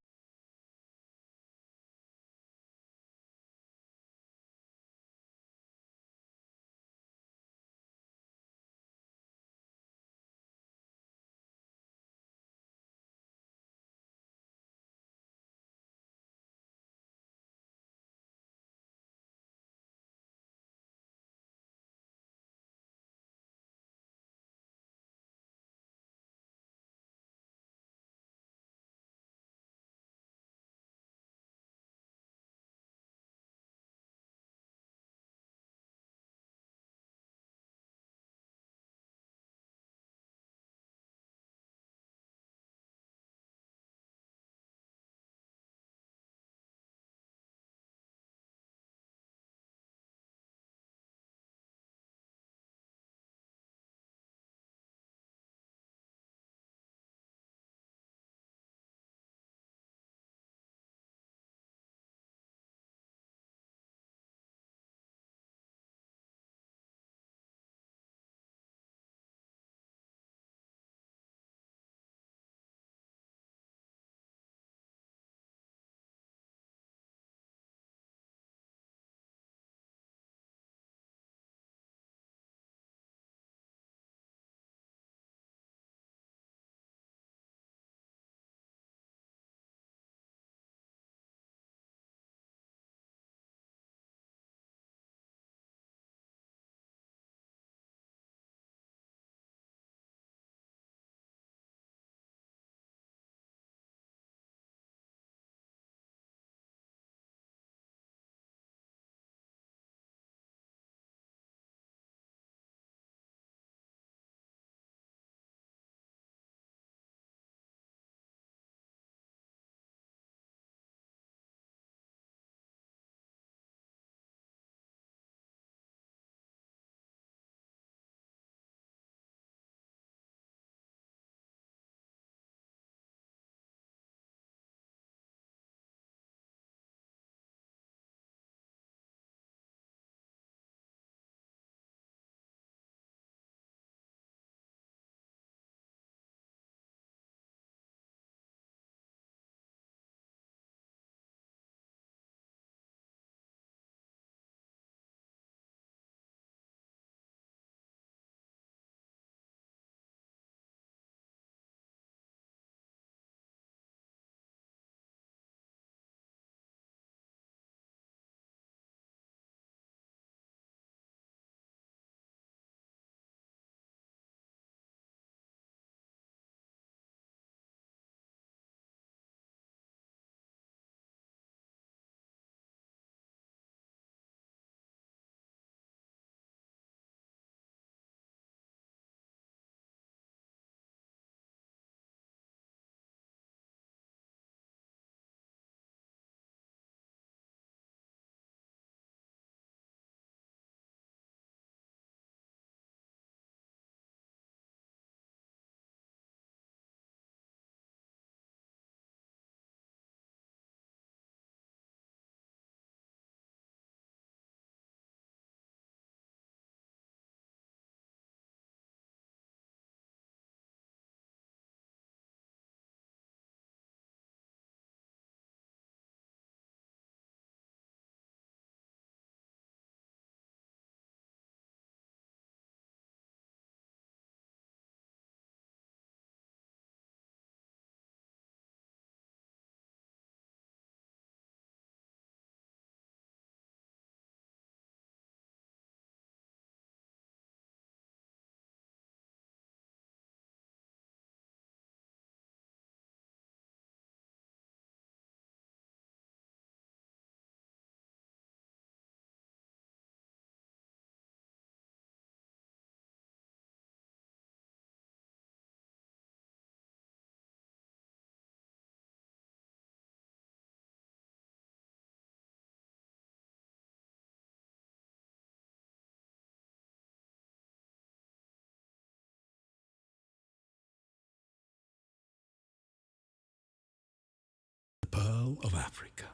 all of Africa.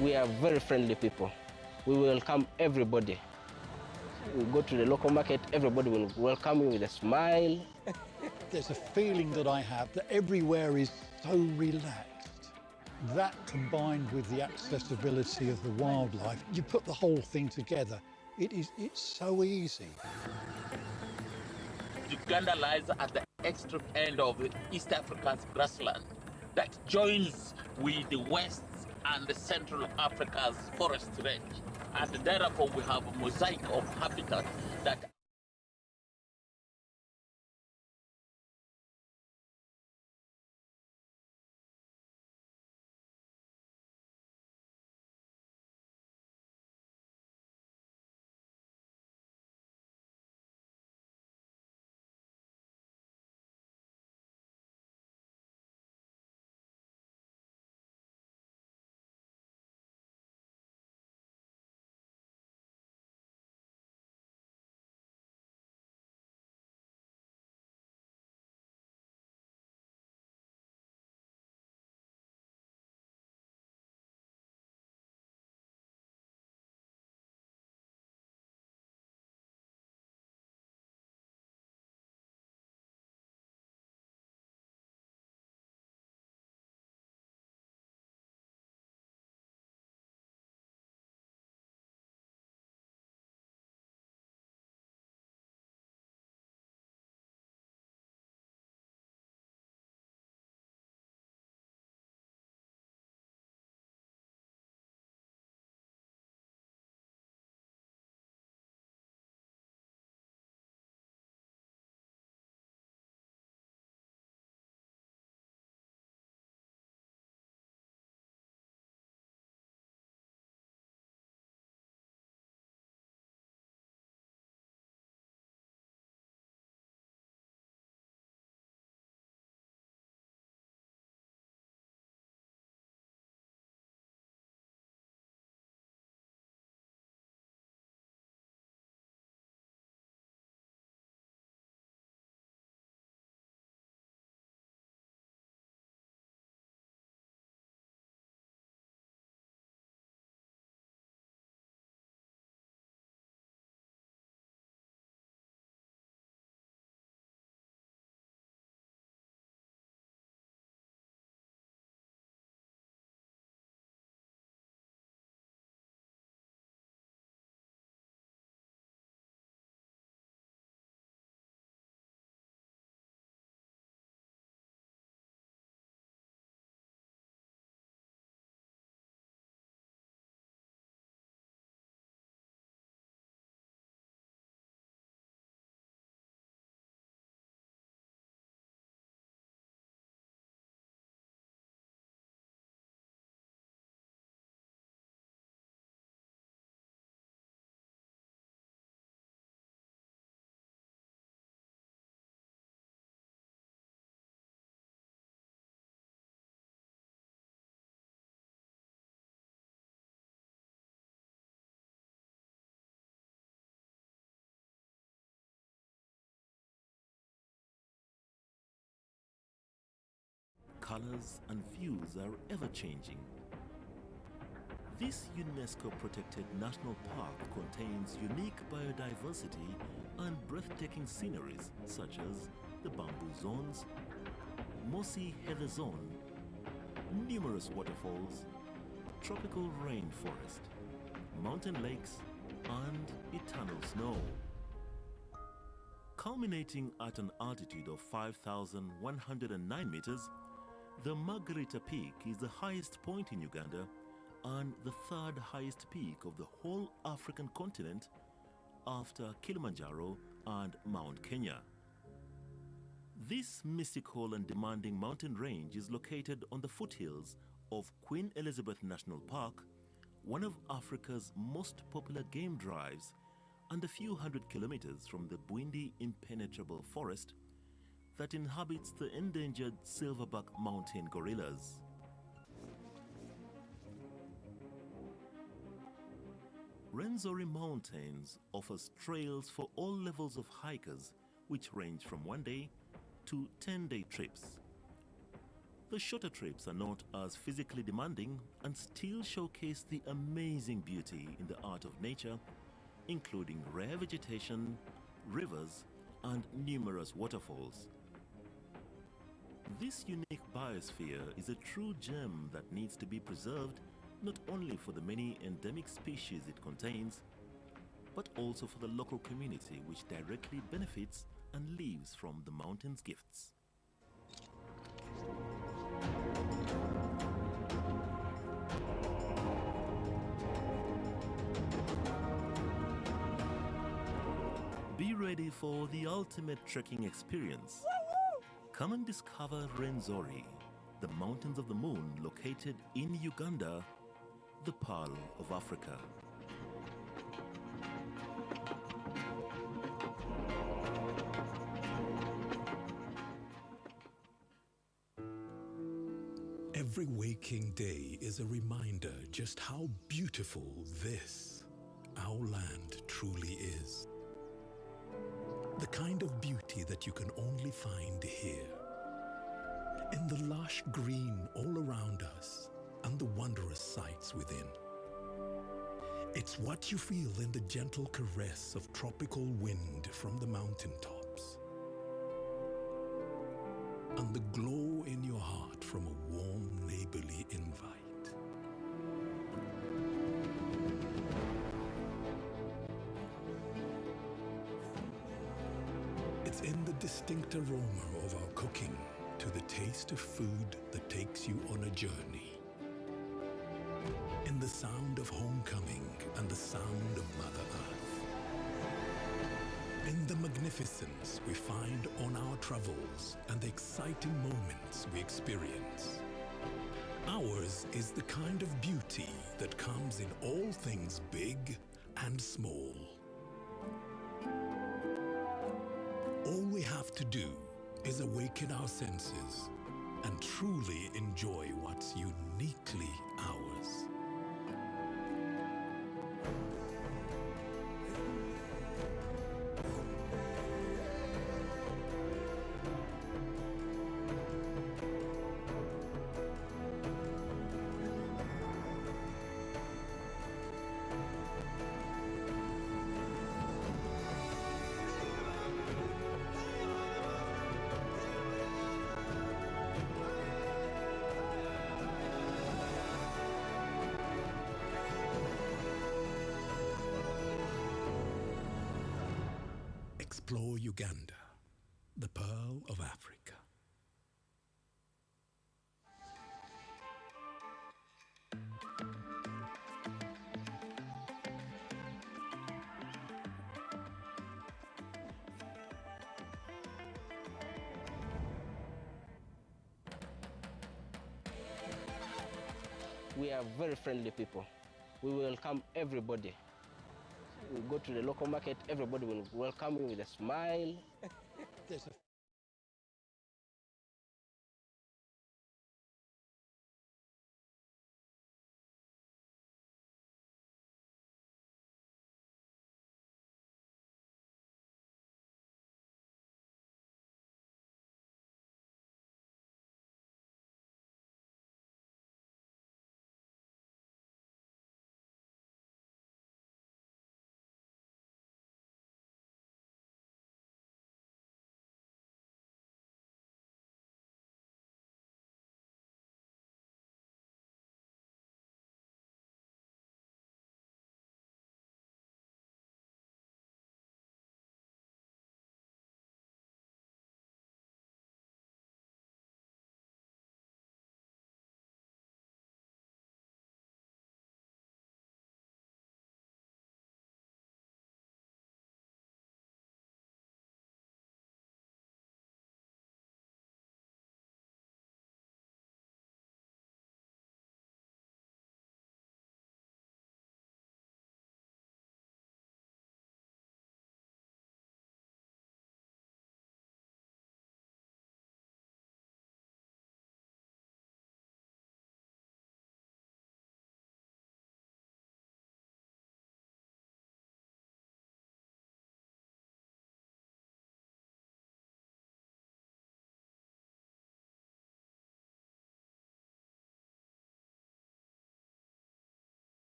We are very friendly people. We welcome everybody. We go to the local market, everybody will welcome you with a smile. There's a feeling that I have that everywhere is so relaxed. That combined with the accessibility of the wildlife, you put the whole thing together. It's so easy. Uganda lies at the extreme end of East Africa's grassland that joins with the West and the Central Africa's forest range. And therefore we have a mosaic of habitat that colors and views are ever-changing. This UNESCO-protected national park contains unique biodiversity and breathtaking sceneries such as the bamboo zones, mossy heather zone, numerous waterfalls, tropical rainforest, mountain lakes, and eternal snow. Culminating at an altitude of 5,109 meters, the Margarita Peak is the highest point in Uganda and the third highest peak of the whole African continent after Kilimanjaro and Mount Kenya. This mystical and demanding mountain range is located on the foothills of Queen Elizabeth National Park, one of Africa's most popular game drives, and a few hundred kilometers from the Bwindi Impenetrable Forest, that inhabits the endangered silverback mountain gorillas. Rwenzori Mountains offers trails for all levels of hikers, which range from 1-day to 10-day trips. The shorter trips are not as physically demanding and still showcase the amazing beauty in the art of nature, including rare vegetation, rivers, and numerous waterfalls. This unique biosphere is a true gem that needs to be preserved not only for the many endemic species it contains, but also for the local community which directly benefits and lives from the mountain's gifts. Be ready for the ultimate trekking experience. Come and discover Rwenzori, the mountains of the moon located in Uganda, the Pearl of Africa. Every waking day is a reminder just how beautiful this, our land, truly is. The kind of beauty that you can only find here. In the lush green all around us and the wondrous sights within. It's what you feel in the gentle caress of tropical wind from the mountaintops. And the glow in your heart from a warm neighborly invite. It's in the distinct aroma of our cooking to the taste of food that takes you on a journey. In the sound of homecoming and the sound of Mother Earth. In the magnificence we find on our travels and the exciting moments we experience. Ours is the kind of beauty that comes in all things big and small. All we have to do is awaken our senses and truly enjoy what's uniquely ours. Explore Uganda, the Pearl of Africa. We are very friendly people. We welcome everybody. We go to the local market, everybody will welcome you with a smile. There's a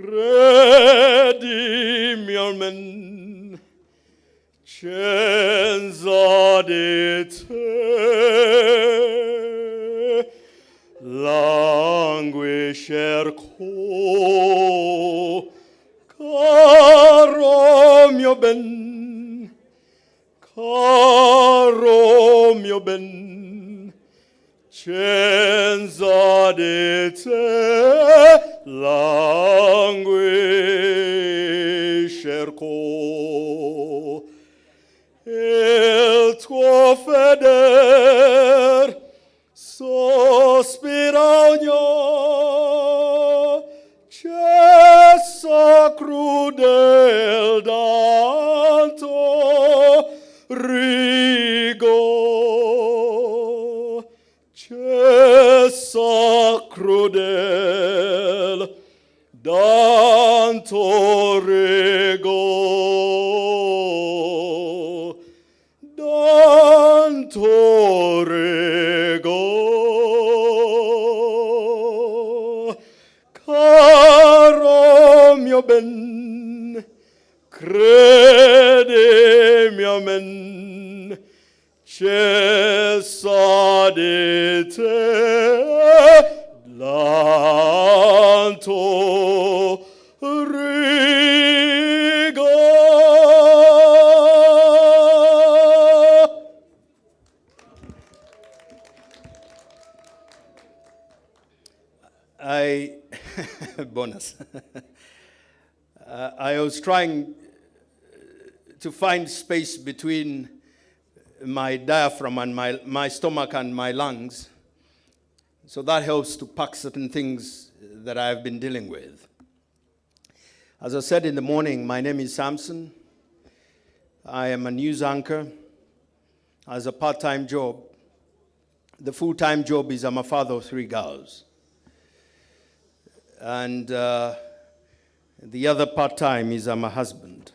credimiamen, cenzadite, languiscer caro mio ben, caro mio ben, cenzadite, languiscer il tuo feder sospira ogno cessa crudel danto rigo, cessa crudel danto rigo, danto rigo, caro mio ben, credimiamen, cessa di te, lanto rigo. Bonus. I was trying to find space between my diaphragm and my stomach and my lungs. So that helps to pack certain things that I have been dealing with. As I said in the morning, my name is Samson. I am a news anchor as a part-time job. The full-time job is I'm a father of 3 girls. And the other part-time is I'm a husband.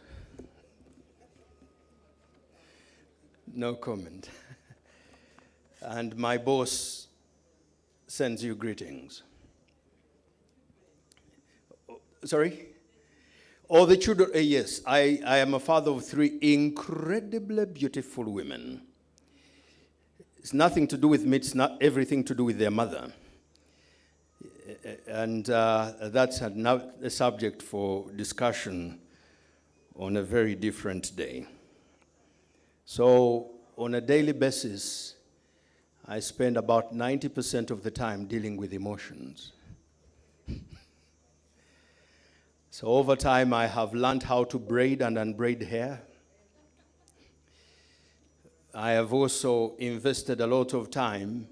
No comment. And my boss sends you greetings. Sorry? All the children, yes, I am a father of 3 incredibly beautiful women. It's nothing to do with me, it's not everything to do with their mother. And that's a subject for discussion on a very different day. So on a daily basis, I spend about 90% of the time dealing with emotions. So over time, I have learned how to braid and unbraid hair. I have also invested a lot of time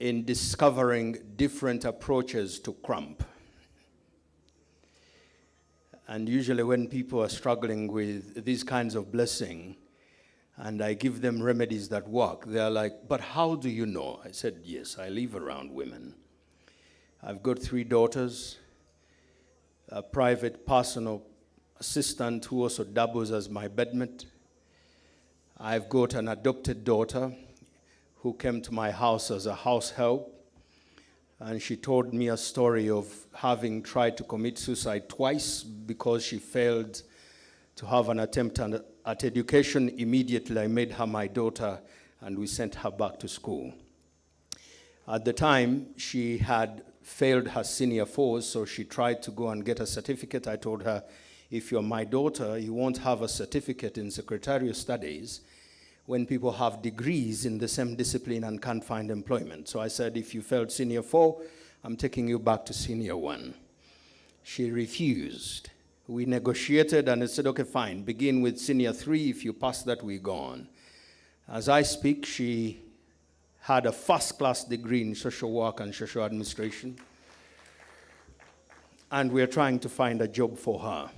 in discovering different approaches to cramp. And usually when people are struggling with these kinds of blessing, and I give them remedies that work, they're like, but how do you know? I said, yes, I live around women. I've got 3 daughters, a private personal assistant who also doubles as my bedmate. I've got an adopted daughter who came to my house as a house help, and she told me a story of having tried to commit suicide twice because she failed to have an attempt at education. Immediately, I made her my daughter, and we sent her back to school. At the time, she had failed her senior 4s, so she tried to go and get a certificate. I told her, if you're my daughter, you won't have a certificate in secretarial studies when people have degrees in the same discipline and can't find employment. So I said, if you failed senior 4, I'm taking you back to senior 1. She refused. We negotiated and I said, okay, fine, begin with senior 3. If you pass that, we go on. As I speak, she had a first-class degree in social work and social administration. And we're trying to find a job for her.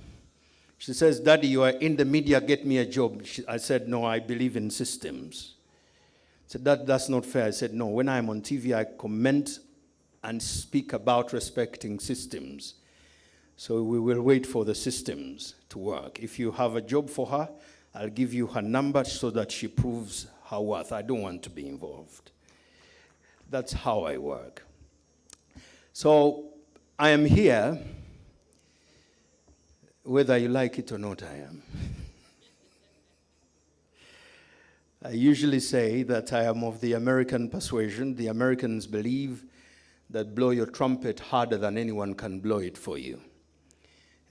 She says, Daddy, you are in the media, get me a job. I said, no, I believe in systems. She said, that's not fair. I said, no, when I'm on TV, I comment and speak about respecting systems. So we will wait for the systems to work. If you have a job for her, I'll give you her number so that she proves her worth. I don't want to be involved. That's how I work. So I am here whether you like it or not, I am. I usually say that I am of the American persuasion. The Americans believe that blow your trumpet harder than anyone can blow it for you.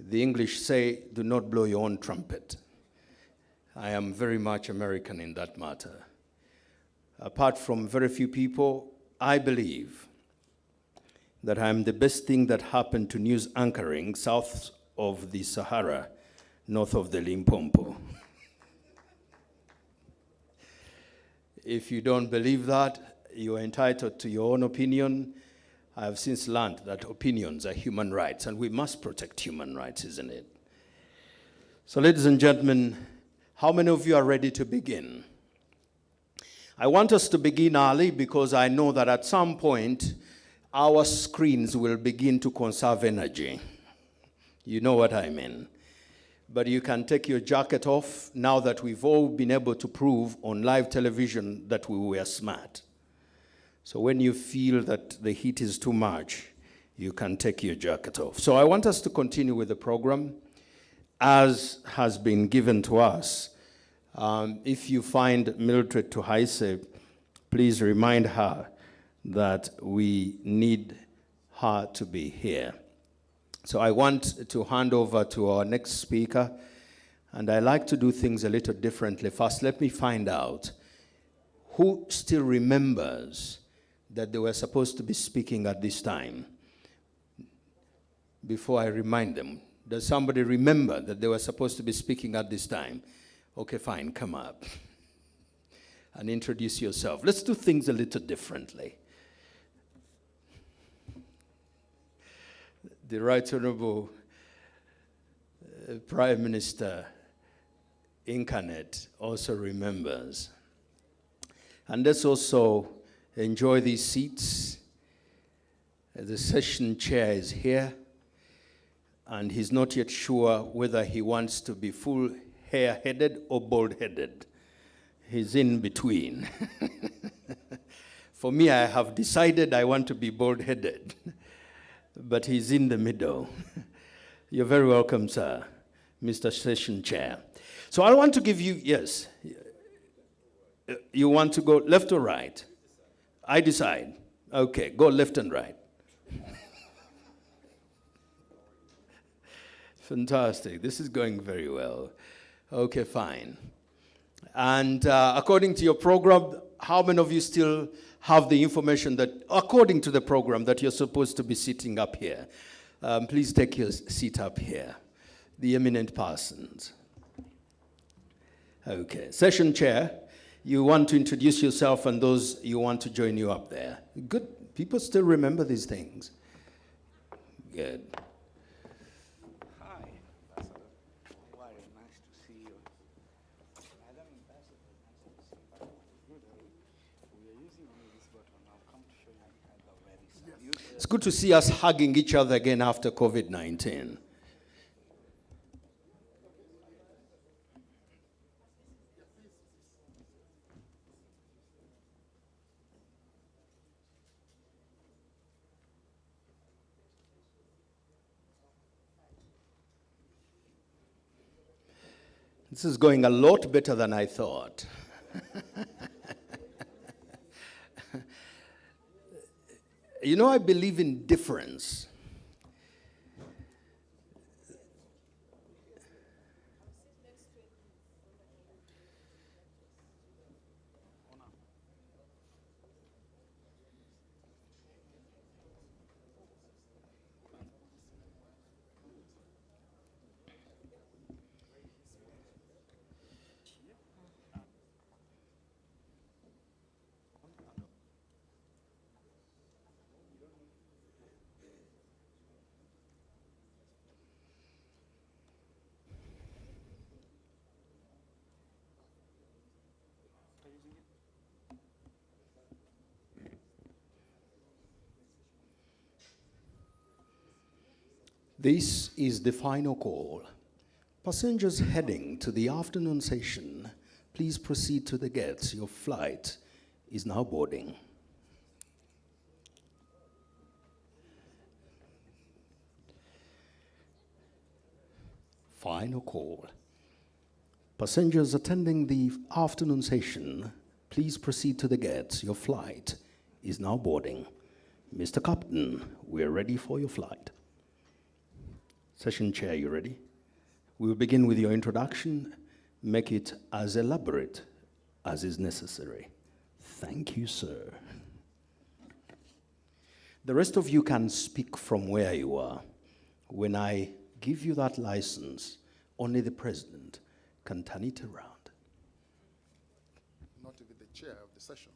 The English say, do not blow your own trumpet. I am very much American in that matter. Apart from very few people, I believe that I am the best thing that happened to news anchoring south of the Sahara, north of the Limpopo. If you don't believe that, you are entitled to your own opinion. I have since learned that opinions are human rights, and we must protect human rights, isn't it? So, ladies and gentlemen, how many of you are ready to begin? I want us to begin early because I know that at some point, our screens will begin to conserve energy. You know what I mean. But you can take your jacket off now that we've all been able to prove on live television that we were smart. So when you feel that the heat is too much, you can take your jacket off. So I want us to continue with the program as has been given to us. If you find Mildred Tuhaise, please remind her that we need her to be here. So I want to hand over to our next speaker, and I like to do things a little differently. First, let me find out who still remembers that they were supposed to be speaking at this time before I remind them. Does somebody remember that they were supposed to be speaking at this time? Okay, fine, come up and introduce yourself. Let's do things a little differently. The Right Honorable Prime Minister Incarnate also remembers. And let's also enjoy these seats. The session chair is here, and he's not yet sure whether he wants to be full hair-headed or bald-headed. He's in between. For me, I have decided I want to be bald-headed. But he's in the middle. You're very welcome, sir, Mr. Session Chair. So I want to give you, yes, you want to go left or right? I decide. Okay, go left and right. Fantastic, this is going very well. Okay, fine. And according to your program, how many of you still have the information that, according to the program, that you're supposed to be sitting up here? Please take your seat up here. The eminent persons. Okay. Session chair, you want to introduce yourself and those you want to join you up there. Good. People still remember these things. Good. It's good to see us hugging each other again after COVID-19. This is going a lot better than I thought. You know, I believe in difference. This is the final call. Passengers heading to the afternoon session, please proceed to the gates. Your flight is now boarding. Final call. Passengers attending the afternoon session, please proceed to the gates. Your flight is now boarding. Mr. Captain, we're ready for your flight. Session chair, you ready? We will begin with your introduction. Make it as elaborate as is necessary. Thank you, sir. The rest of you can speak from where you are. When I give you that license, only the president can turn it around. Not even the chair of the session.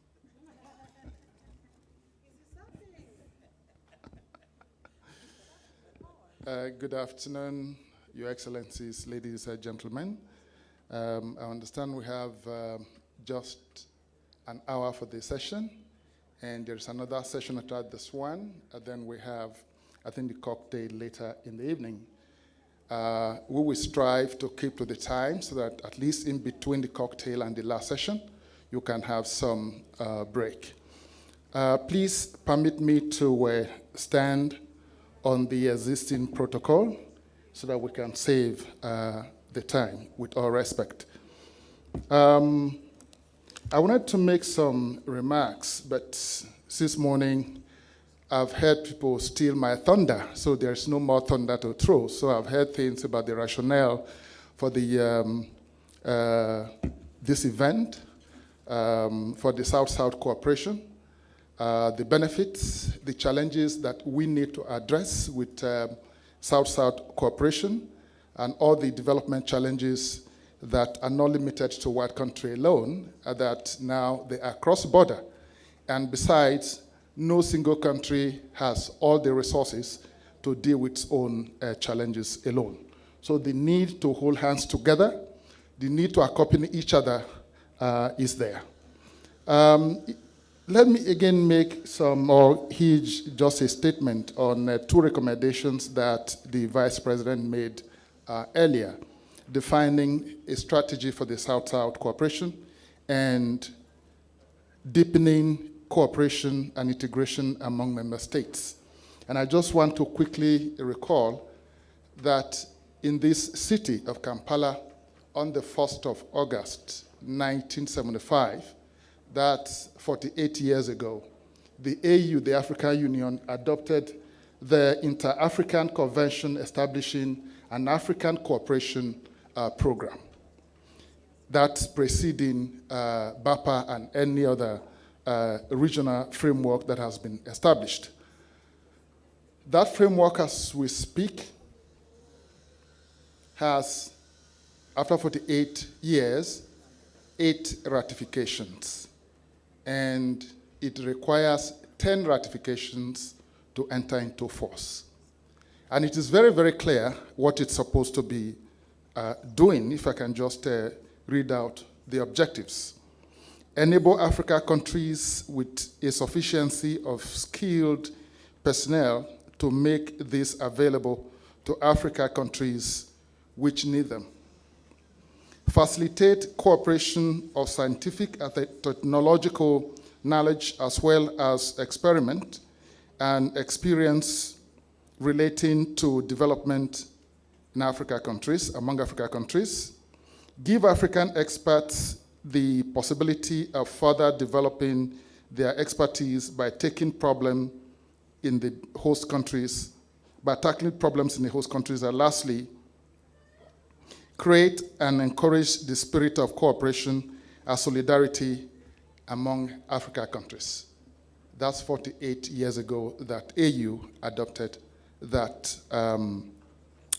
Good afternoon, Your Excellencies, ladies and gentlemen. I understand we have just an hour for this session, and there's another session after this one, and then we have, I think, the cocktail later in the evening. We will strive to keep to the time so that at least in between the cocktail and the last session, you can have some break. Please permit me to stand on the existing protocol so that we can save the time with all respect. I wanted to make some remarks, but this morning I've heard people steal my thunder, so there's no more thunder to throw. So I've heard things about the rationale for the this event, for the South-South cooperation, the benefits, the challenges that we need to address with South-South cooperation, and all the development challenges that are not limited to one country alone, that now they are cross-border. And besides, no single country has all the resources to deal with its own challenges alone. So the need to hold hands together, the need to accompany each other is there. Let me again make some more just a statement on two recommendations that the Vice President made earlier, defining a strategy for the South-South cooperation and deepening cooperation and integration among member states. And I just want to quickly recall that in this city of Kampala on the 1st of August, 1975, that's 48 years ago, the AU, the African Union, adopted the Inter-African Convention establishing an African cooperation program. That's preceding BAPA and any other regional framework that has been established. That framework, as we speak, has, after 48 years, 8 ratifications. And it requires 10 ratifications to enter into force. And it is very, very clear what it's supposed to be doing, if I can just read out the objectives. Enable Africa countries with a sufficiency of skilled personnel to make this available to Africa countries which need them. Facilitate cooperation of scientific and technological knowledge as well as experiment and experience relating to development in Africa countries, among Africa countries. Give African experts the possibility of further developing their expertise by taking problems in the host countries, by tackling problems in the host countries, and lastly, create and encourage the spirit of cooperation and solidarity among Africa countries. That's 48 years ago that AU adopted that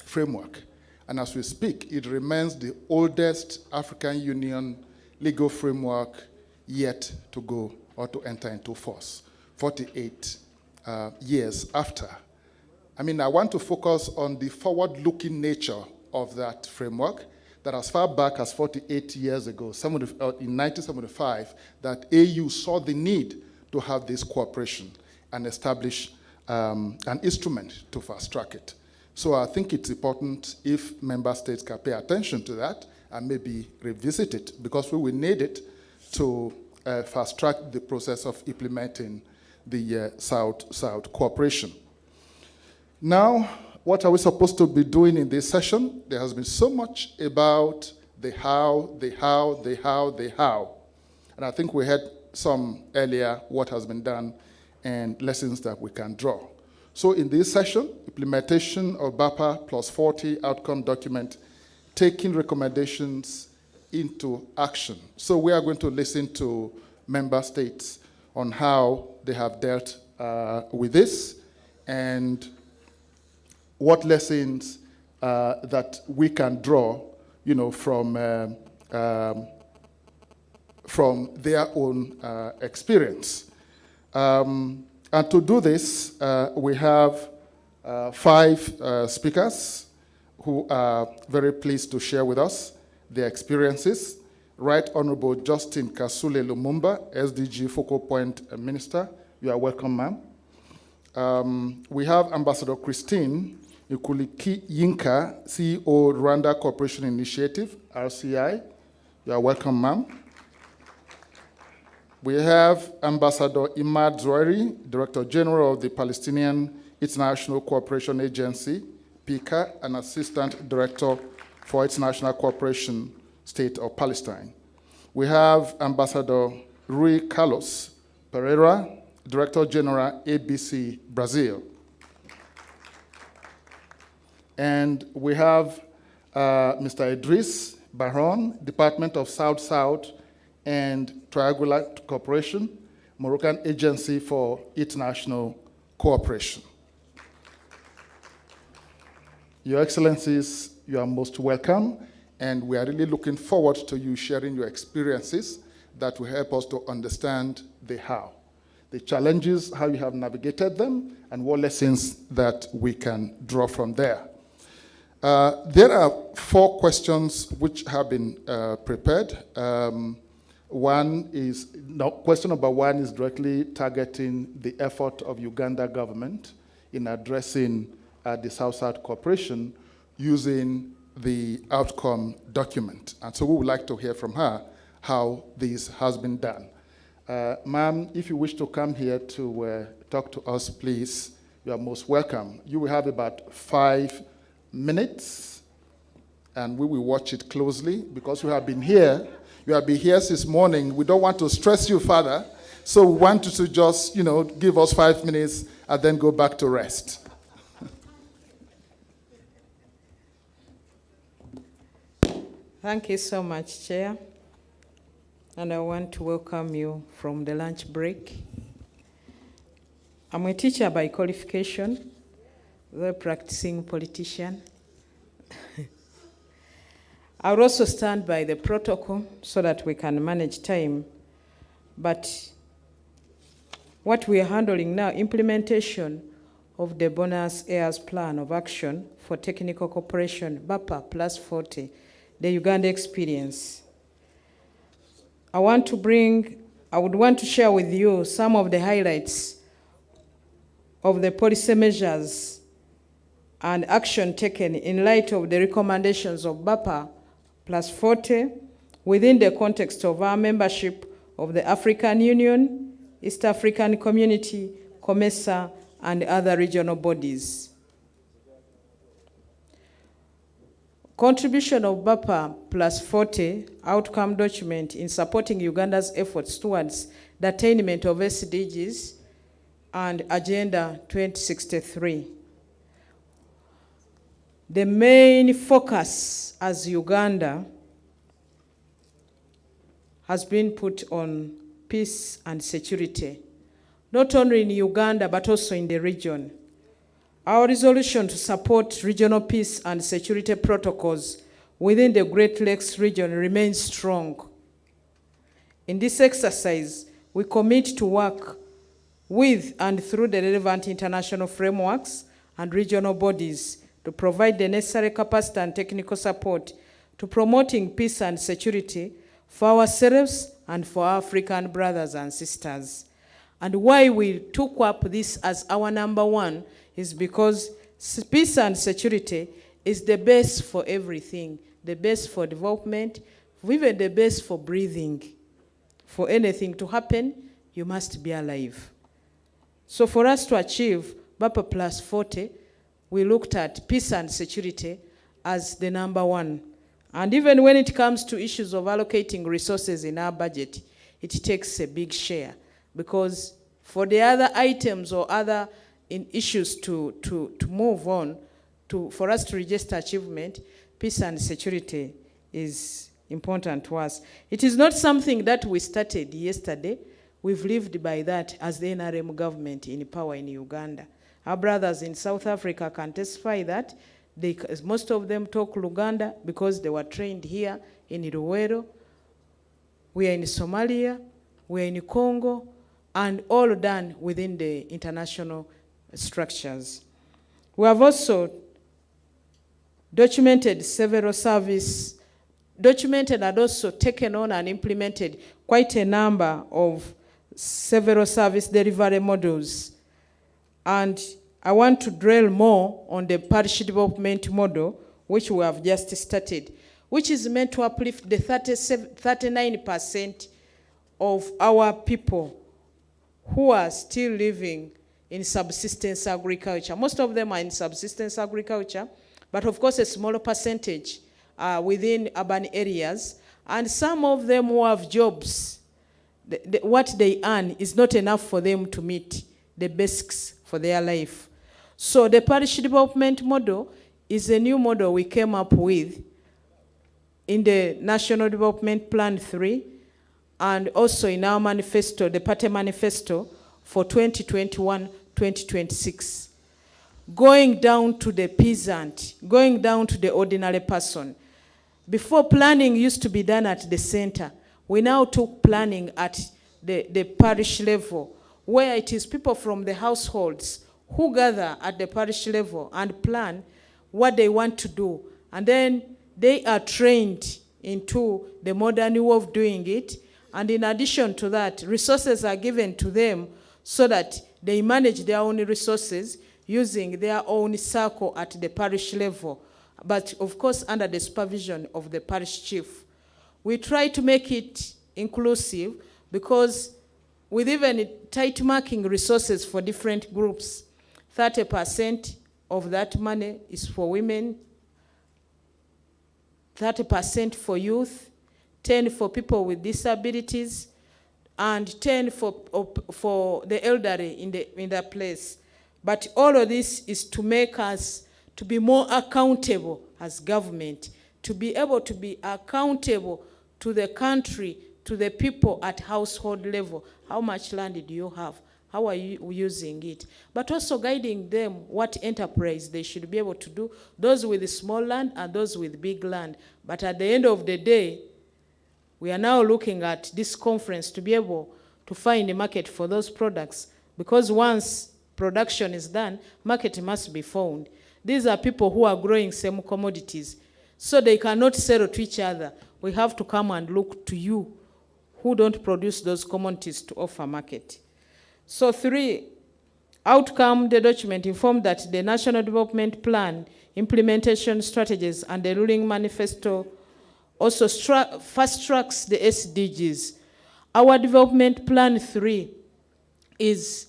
framework. And as we speak, it remains the oldest African Union legal framework yet to go or to enter into force, 48 years after. I mean, I want to focus on the forward-looking nature of that framework, that as far back as 48 years ago, in 1975, that AU saw the need to have this cooperation and establish an instrument to fast-track it. So I think it's important if member states can pay attention to that and maybe revisit it, because we will need it to fast-track the process of implementing the South-South cooperation. Now, What are we supposed to be doing in this session? There has been so much about the how. And I think we had some earlier what has been done and lessons that we can draw. So in this session, implementation of BAPA plus 40 outcome document, taking recommendations into action. So we are going to listen to member states on how they have dealt with this and what lessons that we can draw, from their own experience. And to do this, we have 5 speakers who are very pleased to share with us their experiences. Right Honorable Justin Kasule Lumumba, SDG Focal Point Minister. You are welcome, ma'am. We have Ambassador Christine Ikuliki Yinka, CEO Rwanda Cooperation Initiative, RCI. You are welcome, ma'am. We have Ambassador Imad Zouari, Director General of the Palestinian International Cooperation Agency, PICA, and Assistant Director for International Cooperation, State of Palestine. We have Ambassador Rui Carlos Pereira, Director General, ABC, Brazil. And we have Mr. Idris Baron, Department of South-South and Trainagular Cooperation, Moroccan Agency for International Cooperation. Your Excellencies, you are most welcome, and we are really looking forward to you sharing your experiences that will help us to understand the how, the challenges, how you have navigated them, and what lessons that we can draw from there. There are 4 questions which have been prepared. Question number 1 is directly targeting the effort of Uganda government in addressing the South-South cooperation using the outcome document. And so we would like to hear from her how this has been done. Ma'am, if you wish to come here to talk to us, please, you are most welcome. You will have about 5 minutes, and we will watch it closely because you have been here. You have been here since morning. We don't want to stress you further, so we want you to just, give us 5 minutes and then go back to rest. Thank you so much, Chair. And I want to welcome you from the lunch break. I'm a teacher by qualification, a practicing politician. I will also stand by the protocol so that we can manage time. But what we are handling now, implementation of the Bonus Heirs Plan of Action for Technical Cooperation, BAPA plus 40, the Uganda experience. I would want to share with you some of the highlights of the policy measures and action taken in light of the recommendations of BAPA plus 40 within the context of our membership of the African Union, East African Community, COMESA, and other regional bodies. Contribution of BAPA plus 40 outcome document in supporting Uganda's efforts towards the attainment of SDGs and Agenda 2063. The main focus as Uganda has been put on peace and security, not only in Uganda, but also in the region. Our resolution to support regional peace and security protocols within the Great Lakes region remains strong. In this exercise, we commit to work with and through the relevant international frameworks and regional bodies to provide the necessary capacity and technical support to promoting peace and security for ourselves and for our African brothers and sisters. And why we took up this as our number 1 is because peace and security is the base for everything, the base for development, even the base for breathing. For anything to happen, you must be alive. So for us to achieve BAPA plus 40, we looked at peace and security as the number one. And even when it comes to issues of allocating resources in our budget, it takes a big share, because for the other items or other issues to move on, for us to register achievement, peace and security is important to us. It is not something that we started yesterday. We've lived by that as the NRM government in power in Uganda. Our brothers in South Africa can testify that. Most of them talk Luganda because they were trained here in Luwero. We are in Somalia, we are in Congo, and all done within the international structures. We have also documented several service, documented and also taken on and implemented quite a number of several service delivery models. And I want to dwell more on the parish development model, which we have just started, which is meant to uplift the 39% of our people who are still living in subsistence agriculture. Most of them are in subsistence agriculture, but of course a smaller percentage within urban areas. And some of them who have jobs, what they earn is not enough for them to meet the basics for their life. So the parish development model is a new model we came up with in the National Development Plan 3, and also in our manifesto, the party manifesto for 2021-2026. Going down to the peasant, going down to the ordinary person. Before, planning used to be done at the center. We now took planning at the parish level, where it is people from the households who gather at the parish level and plan what they want to do. And then they are trained into the modern way of doing it. And in addition to that, resources are given to them so that they manage their own resources using their own circle at the parish level, but of course under the supervision of the parish chief. We try to make it inclusive, because with even tight marking resources for different groups, 30% of that money is for women, 30% for youth, 10 for people with disabilities, and 10 for the elderly in that place. But all of this is to make us to be more accountable as government, to be able to be accountable to the country, to the people at household level. How much land do you have? How are you using it? But also guiding them what enterprise they should be able to do, those with small land and those with big land. But at the end of the day, we are now looking at this conference to be able to find a market for those products, because once production is done, market must be found. These are people who are growing same commodities, so they cannot sell to each other. We have to come and look to you who don't produce those commodities to offer market. So 3, outcome, the document informed that the National Development Plan, implementation strategies, and the ruling manifesto also fast tracks the SDGs. Our Development Plan 3 is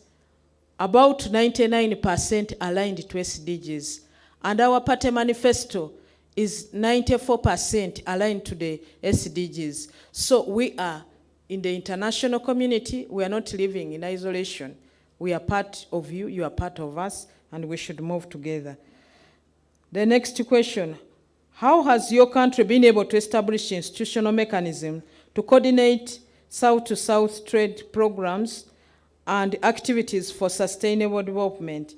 about 99% aligned to SDGs, and our party manifesto is 94% aligned to the SDGs. So we are in the international community. We are not living in isolation. We are part of you, you are part of us, and we should move together. The next question: how has your country been able to establish institutional mechanisms to coordinate South-to-South trade programs and activities for sustainable development?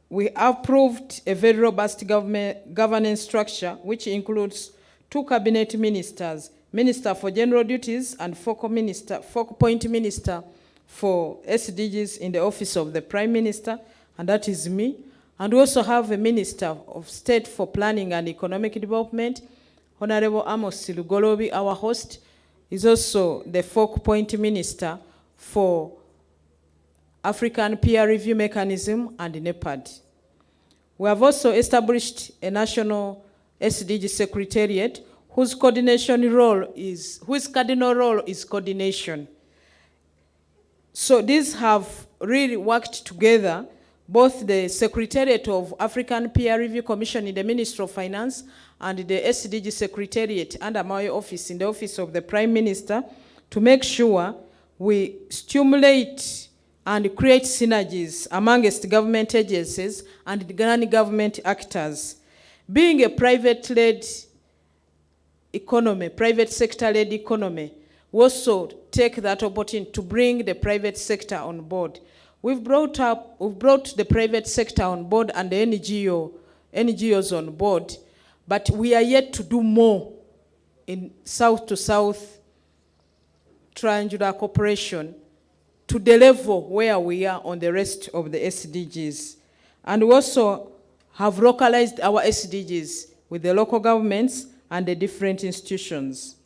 We approved a very robust governance structure, which includes 2 cabinet ministers, Minister for General Duties and focal point minister for SDGs in the office of the Prime Minister, and that is me. And we also have a Minister of State for Planning and Economic Development, Honorable Amos Silugolobi, our host, is also the focal point minister for African Peer Review Mechanism and NEPAD. We have also established a national SDG secretariat whose cardinal role is coordination. So these have really worked together both the Secretariat of African Peer Review Commission in the Ministry of Finance and the SDG Secretariat under my office in the Office of the Prime Minister to make sure we stimulate and create synergies amongst government agencies and non-government actors. Being a private-led economy, private sector-led economy, we also take that opportunity to bring the private sector on board. We've brought the private sector on board and the NGOs on board, but we are yet to do more in south-to-south triangular cooperation to the level where we are on the rest of the SDGs. And we also have localized our SDGs with the local governments and the different institutions.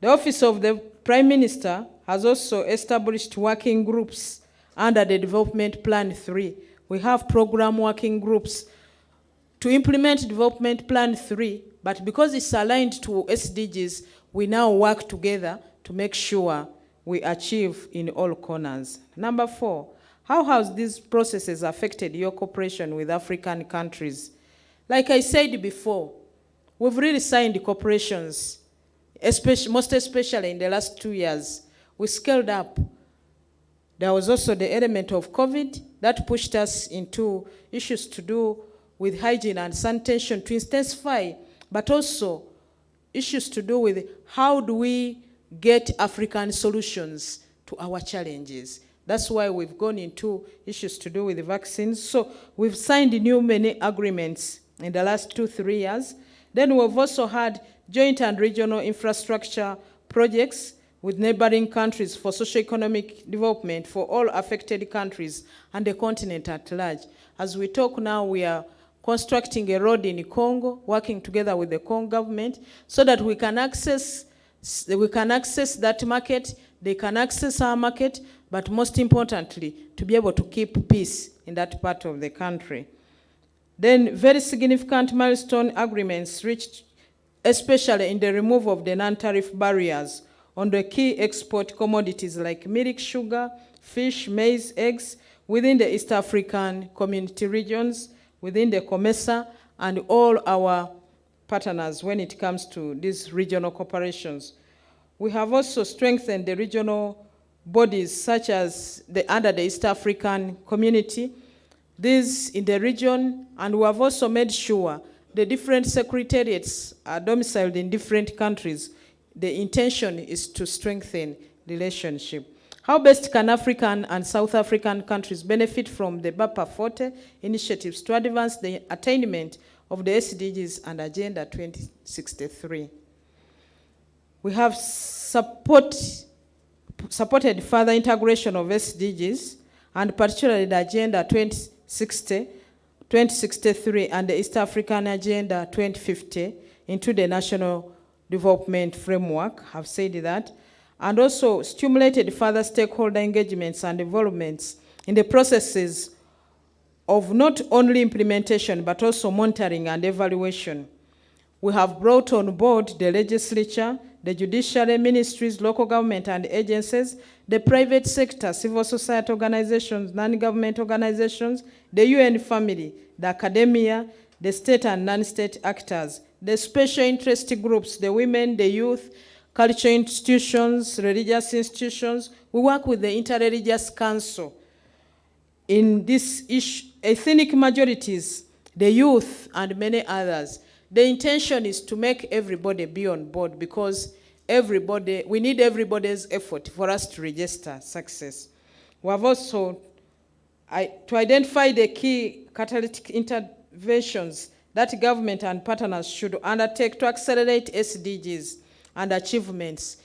The Office of the Prime Minister has also established working groups under the Development Plan 3. We have program working groups to implement Development Plan 3, but because it's aligned to SDGs, we now work together to make sure we achieve in all corners. Number 4, how has these processes affected your cooperation with African countries? Like I said before, we've really signed corporations, most especially in the last 2 years. We scaled up. There was also the element of COVID that pushed us into issues to do with hygiene and sanitation to intensify, but also issues to do with how do we get African solutions to our challenges. That's why we've gone into issues to do with the vaccines. So we've signed many agreements in the last 2-3 years. Then we've also had joint and regional infrastructure projects with neighboring countries for socio-economic development for all affected countries and the continent at large. As we talk now, we are constructing a road in Congo, working together with the Congo government so that we can access that market, they can access our market, but most importantly, to be able to keep peace in that part of the country. Then very significant milestone agreements reached, especially in the removal of the non-tariff barriers on the key export commodities like milk, sugar, fish, maize, eggs, within the East African community regions, within the COMESA, and all our partners when it comes to these regional cooperations. We have also strengthened the regional bodies such as under the East African community, these in the region, and we have also made sure the different secretariats are domiciled in different countries. The intention is to strengthen relationship. How best can African and South African countries benefit from the BAPA 40 initiatives to advance the attainment of the SDGs and Agenda 2063? We have supported further integration of SDGs, and particularly the Agenda 2063 and the East African Agenda 2050 into the National Development Framework, have said that, and also stimulated further stakeholder engagements and developments in the processes of not only implementation, but also monitoring and evaluation. We have brought on board the legislature, the judiciary, ministries, local government and agencies, the private sector, civil society organizations, non-government organizations, the UN family, the academia, the state and non-state actors, the special interest groups, the women, the youth, culture institutions, religious institutions. We work with the Interreligious Council. In this issue, ethnic majorities, the youth, and many others. The intention is to make everybody be on board because we need everybody's effort for us to register success. We have also to identify the key catalytic interventions that government and partners should undertake to accelerate SDGs and achievements.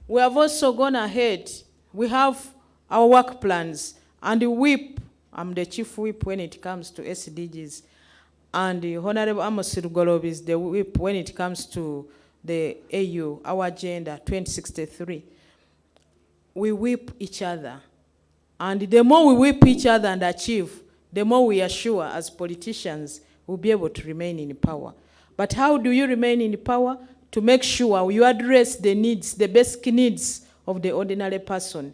We have also gone ahead. We have our work plans and the whip. I'm the chief whip when it comes to SDGs. And the Honorable Amos Rugolob is the whip when it comes to the AU, our Agenda 2063. We whip each other. And the more we whip each other and achieve, the more we are sure as politicians we'll be able to remain in power. But how do you remain in power? To make sure you address the needs, the basic needs of the ordinary person.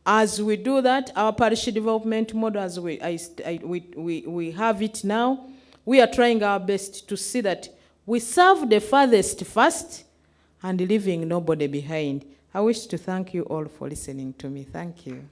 As we do that, our parish development model, as we have it now, we are trying our best to see that we serve the farthest first and leaving nobody behind. I wish to thank you all for listening to me. Thank you.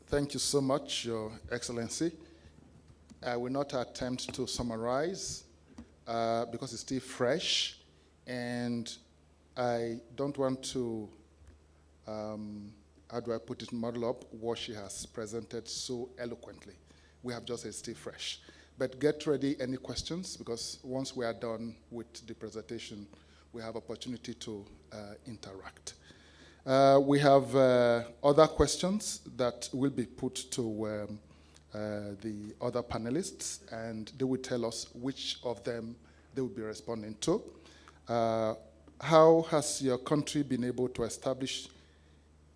Thank you so much, Your Excellency. I will not attempt to summarize because it's still fresh, and I don't want to, how do I put it, model up what she has presented so eloquently. We have just said still fresh. But get ready any questions, because once we are done with the presentation, we have opportunity to interact. We have other questions that will be put to the other panelists, and they will tell us which of them they will be responding to. How has your country been able to establish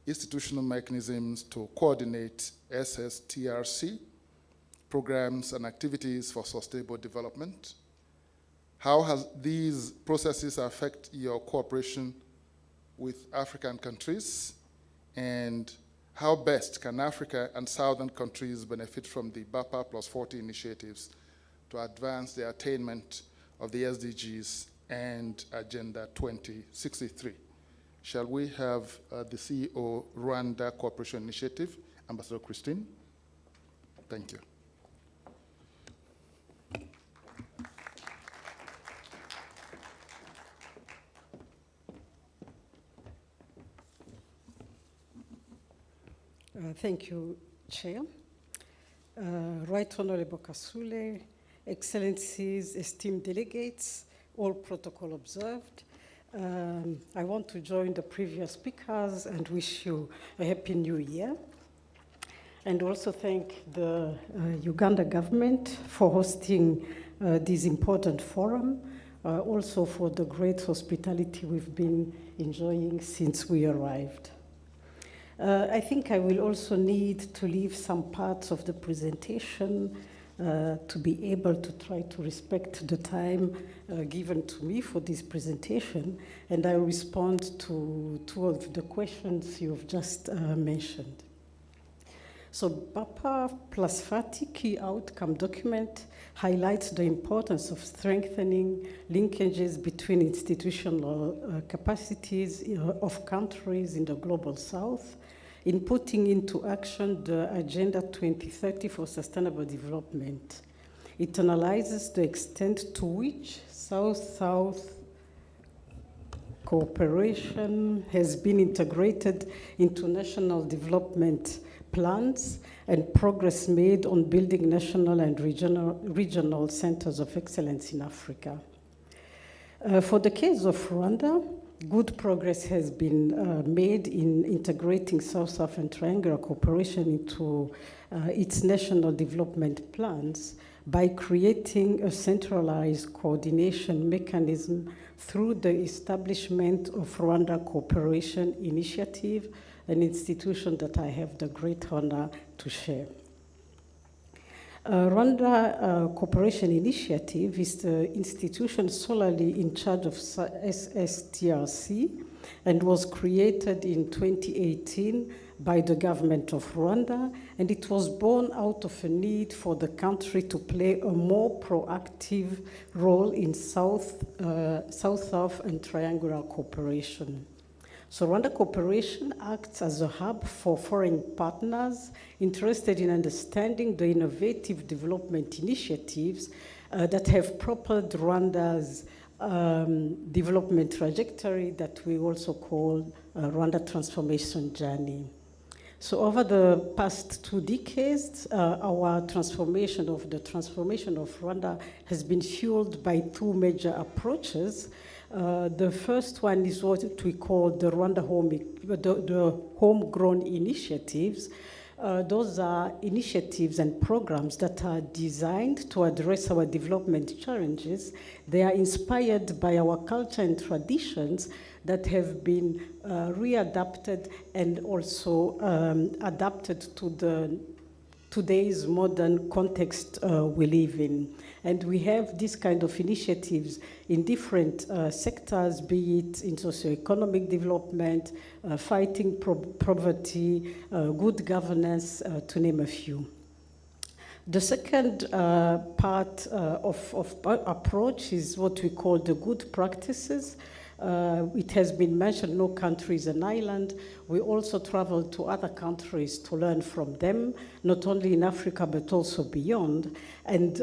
institutional mechanisms to coordinate SSTRC programs and activities for sustainable development? How has these processes affect your cooperation with African countries, and how best can Africa and Southern countries benefit from the BAPA Plus 40 initiatives to advance the attainment of the SDGs and Agenda 2063? Shall we have the CEO Rwanda Cooperation Initiative, Ambassador Christine? Thank you. Thank you, Chair. Right Honorable Kasule, Excellencies, esteemed delegates, all protocol observed. I want to join the previous speakers and wish you a happy new year. And also thank the Uganda government for hosting this important forum, also for the great hospitality we've been enjoying since we arrived. I think I will also need to leave some parts of the presentation to be able to try to respect the time given to me for this presentation, and I will respond to two of the questions you've just mentioned. So BAPA Plus 40 key outcome document highlights the importance of strengthening linkages between institutional capacities of countries in the Global South in putting into action the Agenda 2030 for Sustainable Development. It analyzes the extent to which South-South cooperation has been integrated into national development plans and progress made on building national and regional centers of excellence in Africa. For the case of Rwanda, good progress has been made in integrating South-South and Triangular cooperation into its national development plans by creating a centralized coordination mechanism through the establishment of Rwanda Cooperation Initiative, an institution that I have the great honor to share. Rwanda Cooperation Initiative is the institution solely in charge of SSTRC and was created in 2018 by the government of Rwanda, and it was born out of a need for the country to play a more proactive role in South-South and Triangular cooperation. So Rwanda Cooperation acts as a hub for foreign partners interested in understanding the innovative development initiatives that have propelled Rwanda's development trajectory that we also call Rwanda Transformation Journey. So over the past 2 decades, our transformation of Rwanda has been fueled by 2 major approaches. The first one is what we call the Rwanda homegrown initiatives, Those are initiatives and programs that are designed to address our development challenges. They are inspired by our culture and traditions that have been readapted and also adapted to today's modern context we live in. And we have this kind of initiatives in different sectors, be it in socioeconomic development, fighting poverty, good governance, to name a few. The second part of approach is what we call the good practices. It has been mentioned, no country is an island. We also travel to other countries to learn from them, not only in Africa, but also beyond, and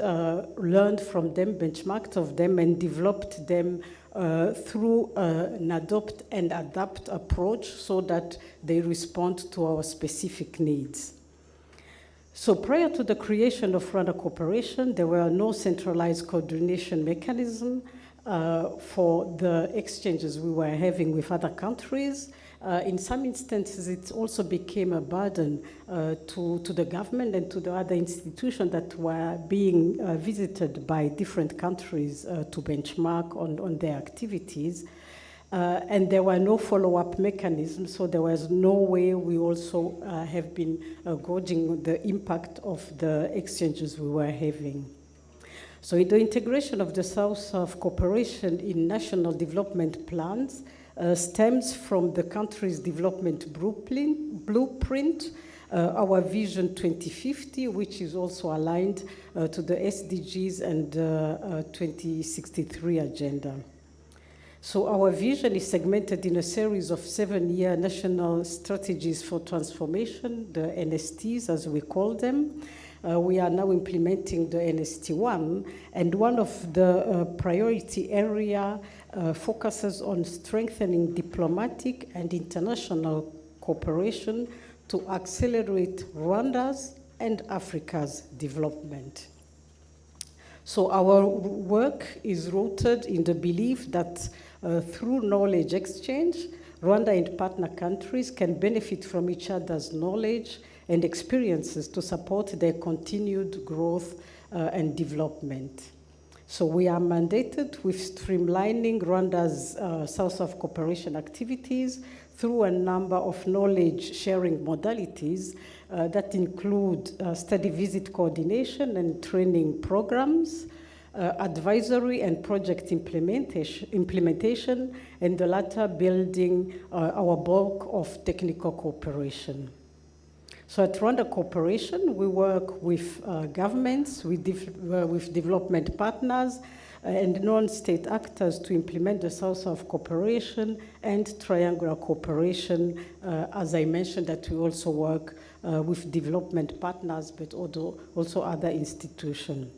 learned from them, benchmarked of them, and developed them through an adopt and adapt approach so that they respond to our specific needs. So prior to the creation of Rwanda Cooperation, there were no centralized coordination mechanism for the exchanges we were having with other countries. In some instances, it also became a burden to the government and to the other institutions that were being visited by different countries to benchmark on their activities. And there were no follow-up mechanisms, so there was no way we also have been gauging the impact of the exchanges we were having. So the integration of the South-South cooperation in national development plans stems from the country's development blueprint, our Vision 2050, which is also aligned to the SDGs and 2063 agenda. So our vision is segmented in a series of 7-year national strategies for transformation, the NSTs as we call them. We are now implementing the NST1, and one of the priority area focuses on strengthening diplomatic and international cooperation to accelerate Rwanda's and Africa's development. So our work is rooted in the belief that through knowledge exchange, Rwanda and partner countries can benefit from each other's knowledge and experiences to support their continued growth and development. So we are mandated with streamlining Rwanda's South-South cooperation activities through a number of knowledge-sharing modalities that include study visit coordination and training programs, advisory and project implementation, and the latter building our bulk of technical cooperation. So at Rwanda Cooperation, we work with governments, with development partners, and non-state actors to implement the South-South cooperation and triangular cooperation. As I mentioned, that we also work with development partners, but also other institutions.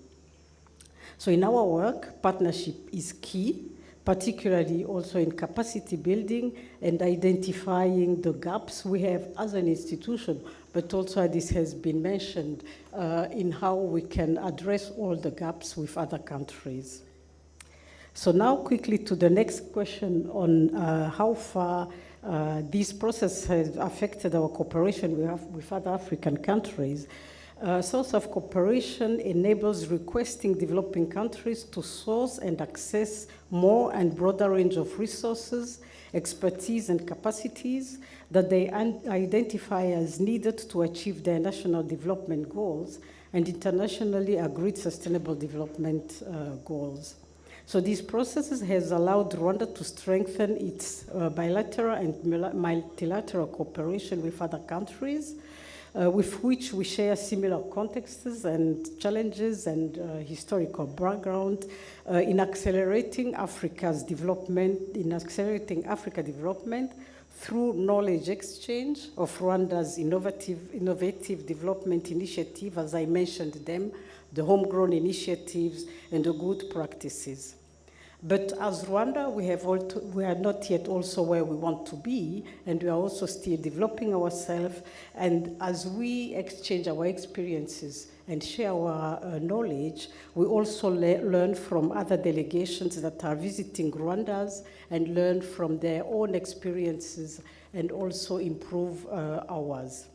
So in our work, partnership is key, particularly also in capacity building and identifying the gaps we have as an institution, but also this has been mentioned in how we can address all the gaps with other countries. So now quickly to the next question on how far this process has affected our cooperation with other African countries. South-South cooperation enables requesting developing countries to source and access more and broader range of resources, expertise, and capacities that they identify as needed to achieve their national development goals and internationally agreed sustainable development goals. So these processes has allowed Rwanda to strengthen its bilateral and multilateral cooperation with other countries, with which we share similar contexts and challenges and historical background in accelerating Africa's development, Africa development through knowledge exchange of Rwanda's innovative development initiative, as I mentioned them, the homegrown initiatives and the good practices. But as Rwanda, we are not yet also where we want to be, and we are also still developing ourselves. And as we exchange our experiences and share our knowledge, we also learn from other delegations that are visiting Rwanda's and learn from their own experiences and also improve ours.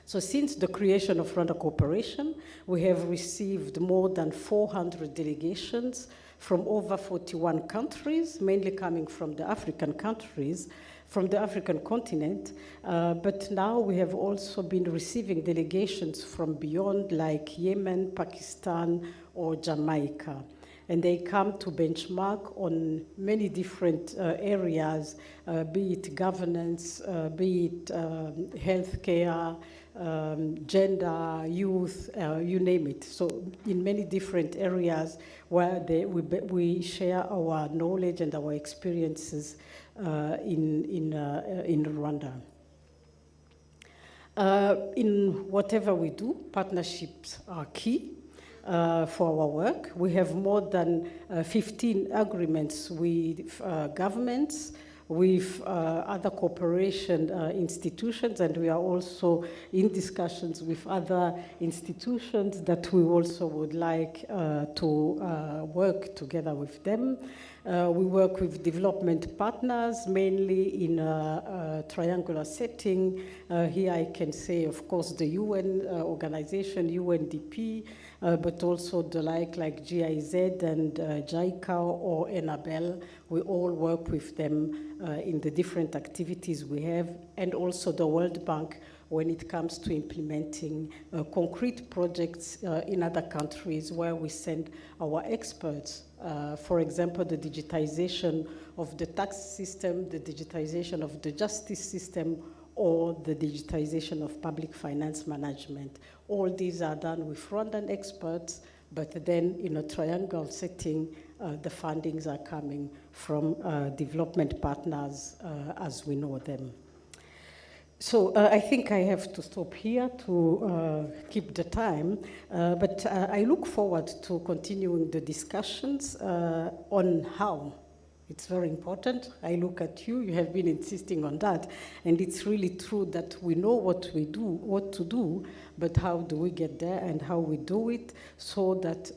So since the creation of Rwanda Cooperation, we have received more than 400 delegations from over 41 countries, mainly coming from the African countries, from the African continent, but now we have also been receiving delegations from beyond, like Yemen, Pakistan, or Jamaica. And they come to benchmark on many different areas, be it governance, be it healthcare, gender, youth, you name it. So in many different areas where we share our knowledge and our experiences in Rwanda. In whatever we do, partnerships are key. For our work. We have more than 15 agreements with governments, with other cooperation institutions, and we are also in discussions with other institutions that we also would like to work together with them. We work with development partners, mainly in a triangular setting. Here I can say, of course, the UN organization, UNDP, but also the like GIZ and JICA or Enabel. We all work with them in the different activities we have, and also the World Bank when it comes to implementing concrete projects in other countries where we send our experts. For example, the digitization of the tax system, the digitization of the justice system, or the digitization of public finance management. All these are done with Rwandan experts, but then in a triangle setting, the fundings are coming from development partners as we know them. So I think I have to stop here to keep the time, but I look forward to continuing the discussions on how. It's very important. I look at you, you have been insisting on that, and it's really true that we know what to do, but how do we get there and how we do it so that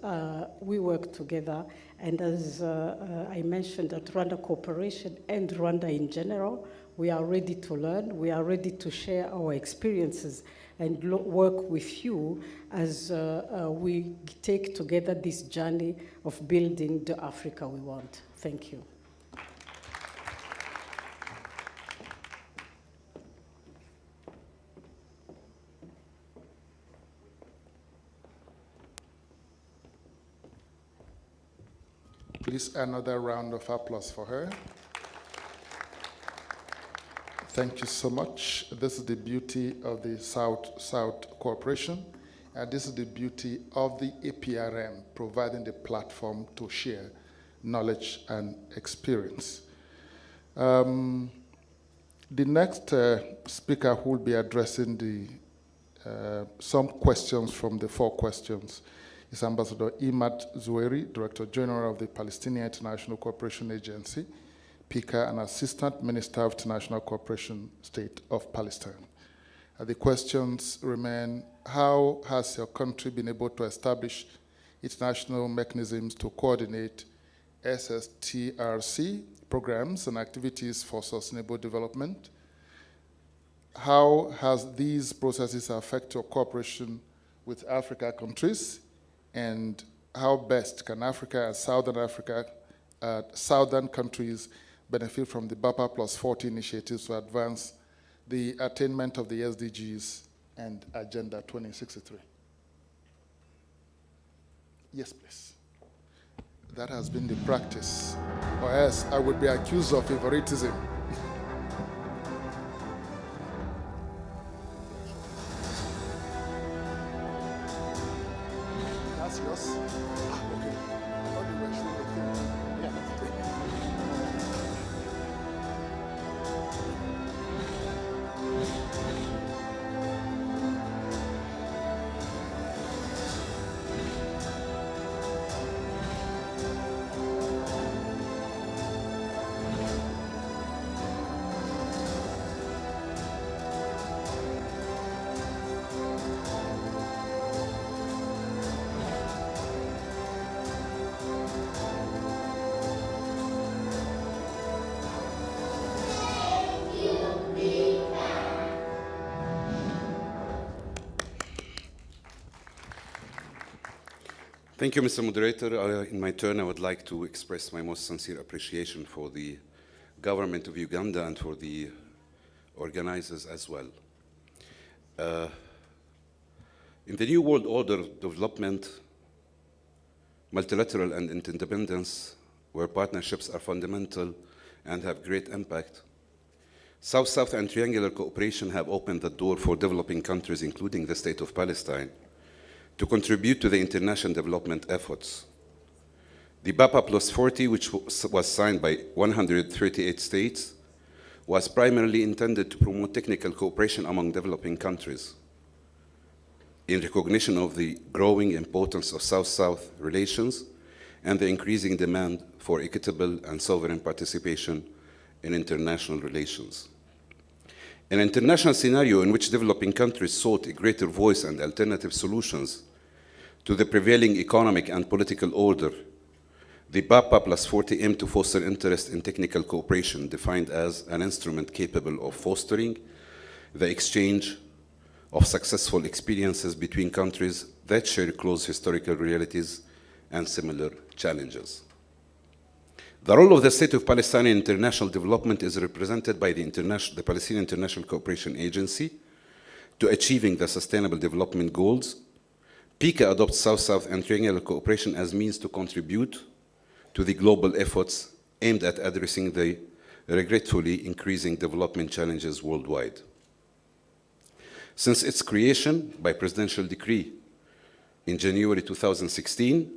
we work together. And as I mentioned, at Rwanda Cooperation and Rwanda in general, we are ready to learn, we are ready to share our experiences and work with you as we take together this journey of building the Africa we want. Thank you. Please, another round of applause for her. Thank you so much. This is the beauty of the South-South cooperation, and this is the beauty of the APRM, providing the platform to share knowledge and experience. The next speaker who will be addressing some questions from the 4 questions is Ambassador Imad Zoueri, Director General of the Palestinian International Cooperation Agency, PICA, and Assistant Minister of International Cooperation, State of Palestine. The questions remain: how has your country been able to establish international mechanisms to coordinate SSTRC programs and activities for sustainable development? How has these processes affected your cooperation with Africa countries? And how best can Africa and southern countries benefit from the BAPA Plus 40 initiatives to advance the attainment of the SDGs and Agenda 2063? Yes, please. That has been the practice, or else I would be accused of favoritism. That's yours? Okay. I thought you were showing the thing. Yeah. Thank you, Mr. Moderator. In my turn, I would like to express my most sincere appreciation for the government of Uganda and for the organizers as well. In the new world order, development, multilateral and interdependence, where partnerships are fundamental and have great impact, South-South and triangular cooperation have opened the door for developing countries, including the State of Palestine, to contribute to the international development efforts. The BAPA Plus 40, which was signed by 138 states, was primarily intended to promote technical cooperation among developing countries in recognition of the growing importance of South-South relations and the increasing demand for equitable and sovereign participation in international relations. An international scenario in which developing countries sought a greater voice and alternative solutions to the prevailing economic and political order, the BAPA Plus 40 aimed to foster interest in technical cooperation, defined as an instrument capable of fostering the exchange of successful experiences between countries that share close historical realities and similar challenges. The role of the State of Palestine in international development is represented by the Palestinian International Cooperation Agency to achieving the Sustainable Development Goals. PICA adopts South-South and triangular cooperation as means to contribute to the global efforts aimed at addressing the regretfully increasing development challenges worldwide. Since its creation by presidential decree in January 2016,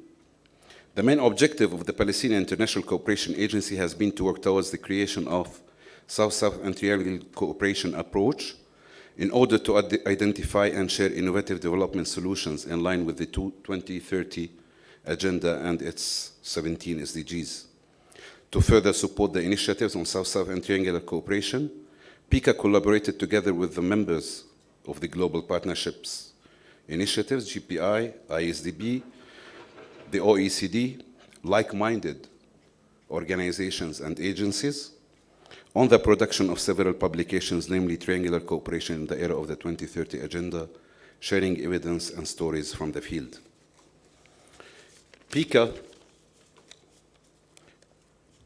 the main objective of the Palestinian International Cooperation Agency has been to work towards the creation of South-South and triangular cooperation approach in order to identify and share innovative development solutions in line with the 2030 Agenda and its 17 SDGs. To further support the initiatives on South-South and triangular cooperation, PICA collaborated together with the members of the Global Partnerships Initiatives, GPI, ISDB, the OECD, like-minded organizations and agencies, on the production of several publications, namely Triangular Cooperation in the Era of the 2030 Agenda, sharing evidence and stories from the field. PICA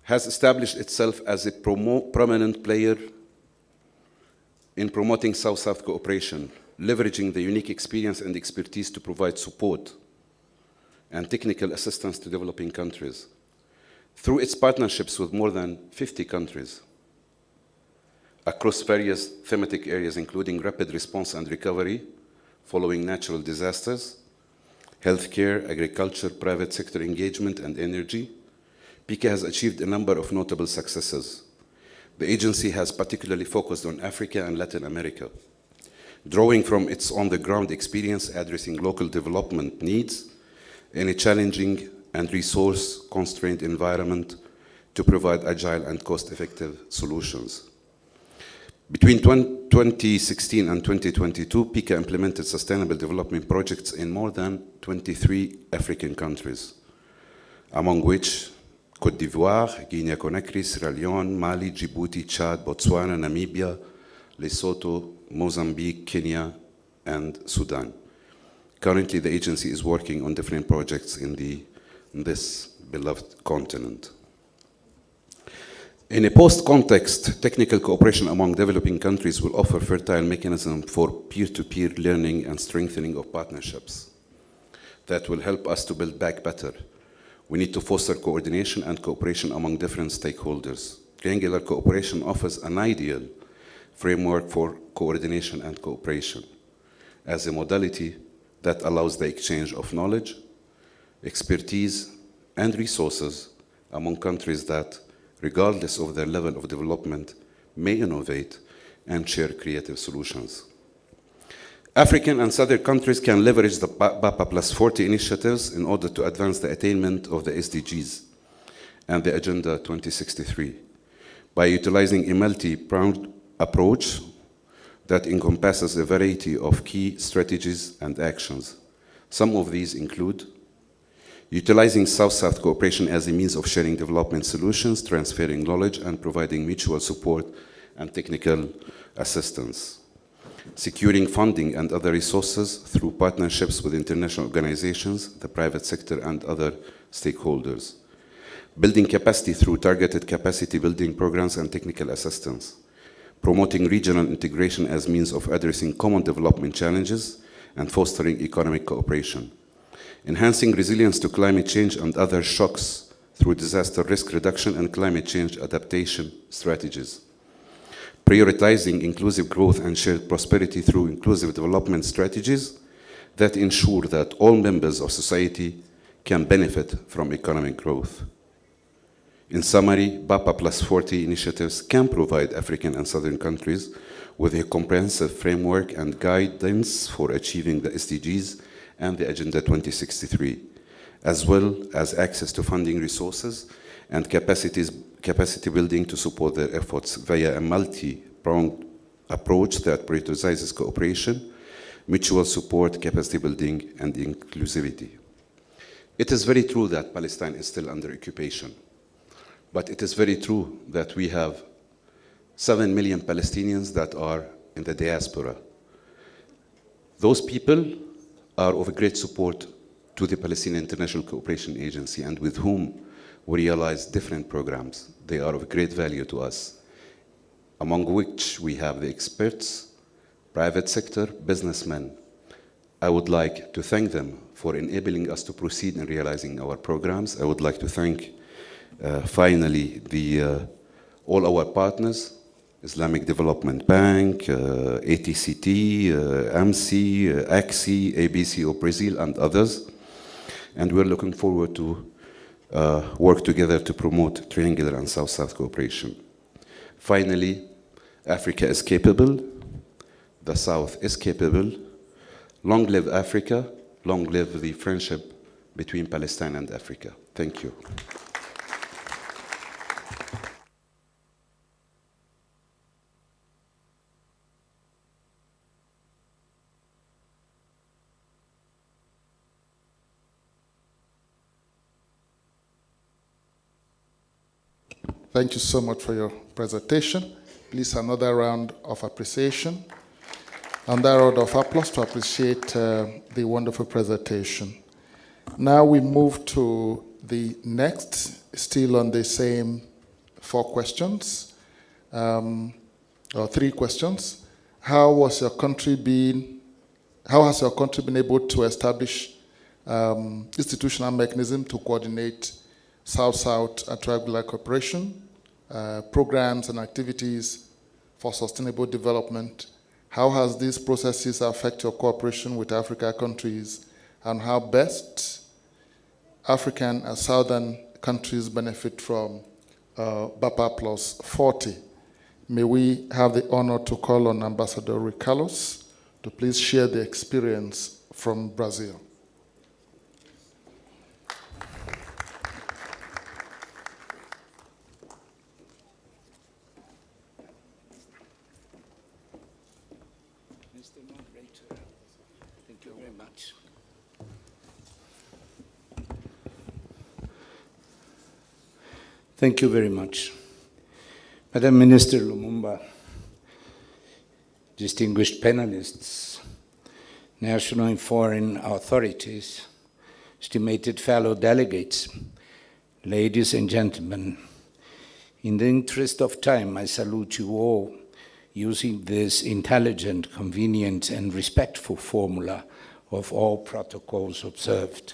has established itself as a prominent player in promoting South-South cooperation, leveraging the unique experience and expertise to provide support and technical assistance to developing countries through its partnerships with more than 50 countries across various thematic areas, including rapid response and recovery following natural disasters, healthcare, agriculture, private sector engagement, and energy. PICA has achieved a number of notable successes. The agency has particularly focused on Africa and Latin America, drawing from its on-the-ground experience addressing local development needs in a challenging and resource-constrained environment to provide agile and cost-effective solutions. Between 2016 and 2022, PICA implemented sustainable development projects in more than 23 African countries, among which Côte d'Ivoire, Guinea-Conakry, Sierra Leone, Mali, Djibouti, Chad, Botswana, Namibia, Lesotho, Mozambique, Kenya, and Sudan. Currently, the agency is working on different projects in this beloved continent. In a post-context, technical cooperation among developing countries will offer fertile mechanism for peer-to-peer learning and strengthening of partnerships that will help us to build back better. We need to foster coordination and cooperation among different stakeholders. Triangular cooperation offers an ideal framework for coordination and cooperation as a modality that allows the exchange of knowledge, expertise, and resources among countries that, regardless of their level of development, may innovate and share creative solutions. African and Southern countries can leverage the BAPA Plus 40 initiatives in order to advance the attainment of the SDGs and the Agenda 2063 by utilizing a multi-pronged approach that encompasses a variety of key strategies and actions. Some of these include utilizing South-South cooperation as a means of sharing development solutions, transferring knowledge, and providing mutual support and technical assistance. securing funding and other resources through partnerships with international organizations, the private sector, and other stakeholders. Building capacity through targeted capacity building programs and technical assistance. Promoting regional integration as means of addressing common development challenges and fostering economic cooperation. Enhancing resilience to climate change and other shocks through disaster risk reduction and climate change adaptation strategies. Prioritizing inclusive growth and shared prosperity through inclusive development strategies that ensure that all members of society can benefit from economic growth. In summary, BAPA Plus 40 initiatives can provide African and Southern countries with a comprehensive framework and guidance for achieving the SDGs and the Agenda 2063, as well as access to funding resources and capacity building to support their efforts via a multi-pronged approach that prioritizes cooperation, mutual support, capacity building, and inclusivity. It is very true that Palestine is still under occupation, but it is very true that we have 7 million Palestinians that are in the diaspora. Those people are of great support to the Palestinian International Cooperation Agency, and with whom we realize different programs. They are of great value to us, among which we have the experts, private sector, businessmen. I would like to thank them for enabling us to proceed in realizing our programs. I would like to thank, finally, all our partners, Islamic Development Bank, ATCT, AMSI, AXI, ABCO Brazil, and others. And we're looking forward to work together to promote triangular and South-South cooperation. Finally, Africa is capable, the South is capable. Long live Africa, long live the friendship between Palestine and Africa. Thank you. Thank you so much for your presentation. Please, another round of appreciation. Another round of applause to appreciate the wonderful presentation. Now we move to the next, still on the same 4 questions, or 3 questions. How has your country been able to establish institutional mechanism to coordinate South-South and triangular cooperation, programs and activities for sustainable development? How has these processes affect your cooperation with African countries, and how best African and Southern countries benefit from BAPA Plus 40? May we have the honor to call on Ambassador Ricarlos to please share the experience from Brazil. Thank you very much. Thank you very much. Madam Minister Lumumba, distinguished panelists, national and foreign authorities, estimated fellow delegates, ladies and gentlemen, in the interest of time, I salute you all using this intelligent, convenient, and respectful formula of all protocols observed.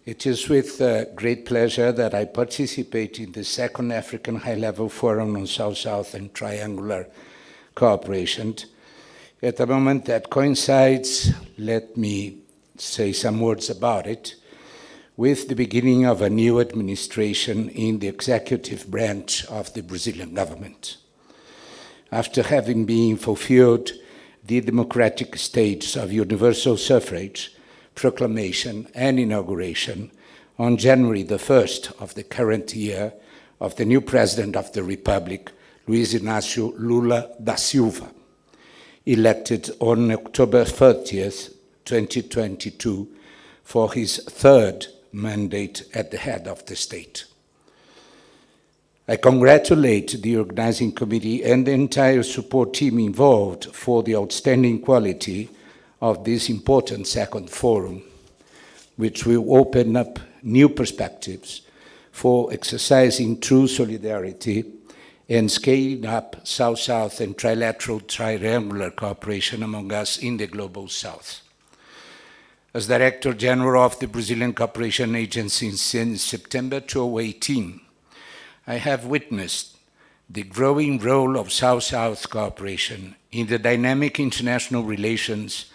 It is with great pleasure that I participate in the second African High-Level Forum on South-South and Triangular Cooperation. At a moment that coincides, let me say some words about it, with the beginning of a new administration in the executive branch of the Brazilian government. After having been fulfilled the democratic states of universal suffrage, proclamation, and inauguration on January the 1st of the current year of the new President of the Republic, Luiz Inácio Lula da Silva, elected on October 30th, 2022, for his 3rd mandate at the head of the state. I congratulate the organizing committee and the entire support team involved for the outstanding quality of this important second forum, which will open up new perspectives for exercising true solidarity and scaling up South-South and trilateral cooperation among us in the Global South. As Director General of the Brazilian Cooperation Agency since September 2018, I have witnessed the growing role of South-South cooperation in the dynamic international relations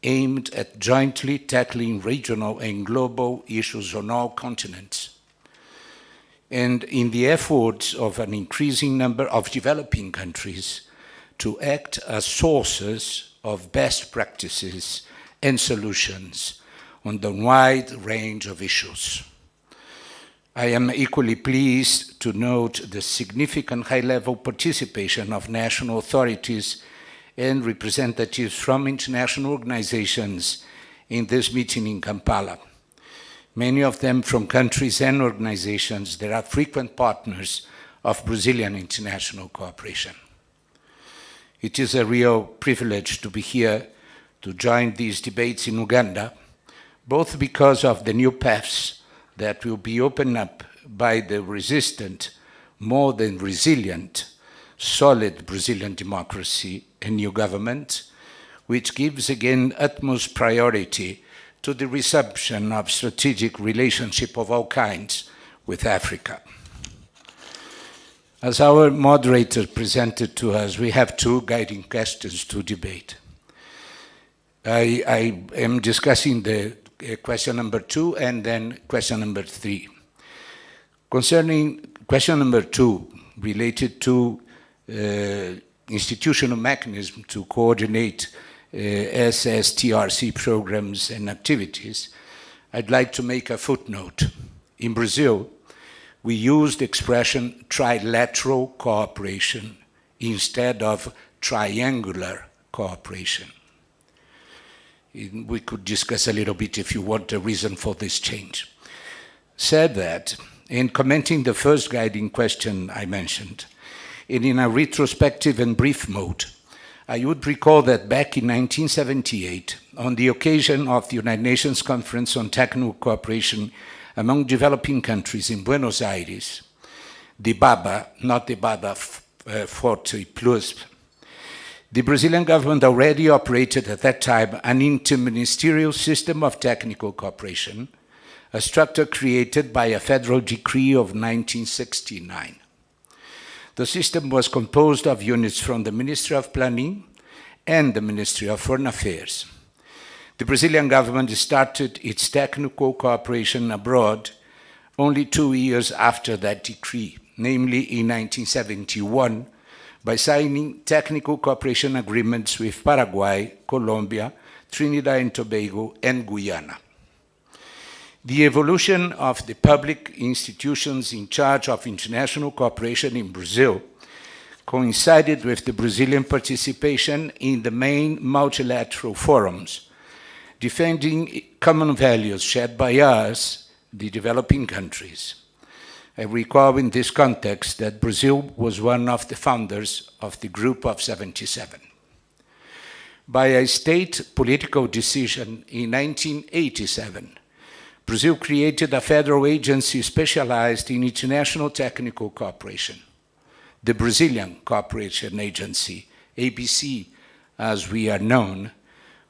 aimed at jointly tackling regional and global issues on all continents, and in the efforts of an increasing number of developing countries to act as sources of best practices and solutions on the wide range of issues. I am equally pleased to note the significant high-level participation of national authorities and representatives from international organizations in this meeting in Kampala, many of them from countries and organizations that are frequent partners of Brazilian international cooperation. It is a real privilege to be here to join these debates in Uganda, both because of the new paths that will be opened up by the resistant, more than resilient, solid Brazilian democracy and new government, which gives again utmost priority to the resumption of strategic relationship of all kinds with Africa. As our moderator presented to us, we have two guiding questions to debate. I am discussing the question number 2 and then question number 3. Concerning question number 2, related to institutional mechanism to coordinate SSTRC programs and activities, I'd like to make a footnote. In Brazil, we use the expression trilateral cooperation instead of triangular cooperation. We could discuss a little bit, if you want, the reason for this change. Said that, in commenting the first guiding question I mentioned, and in a retrospective and brief mode, I would recall that back in 1978, on the occasion of the United Nations Conference on Technical Cooperation among Developing Countries in Buenos Aires, the BABA, not the BABA 40 plus, the Brazilian government already operated at that time an interministerial system of technical cooperation, a structure created by a federal decree of 1969. The system was composed of units from the Ministry of Planning and the Ministry of Foreign Affairs. The Brazilian government started its technical cooperation abroad only 2 years after that decree, namely in 1971, by signing technical cooperation agreements with Paraguay, Colombia, Trinidad and Tobago, and Guyana. The evolution of the public institutions in charge of international cooperation in Brazil coincided with the Brazilian participation in the main multilateral forums, defending common values shared by us, the developing countries. I recall in this context that Brazil was one of the founders of the Group of 77. By a state political decision in 1987, Brazil created a federal agency specialized in international technical cooperation, the Brazilian Cooperation Agency, ABC, as we are known,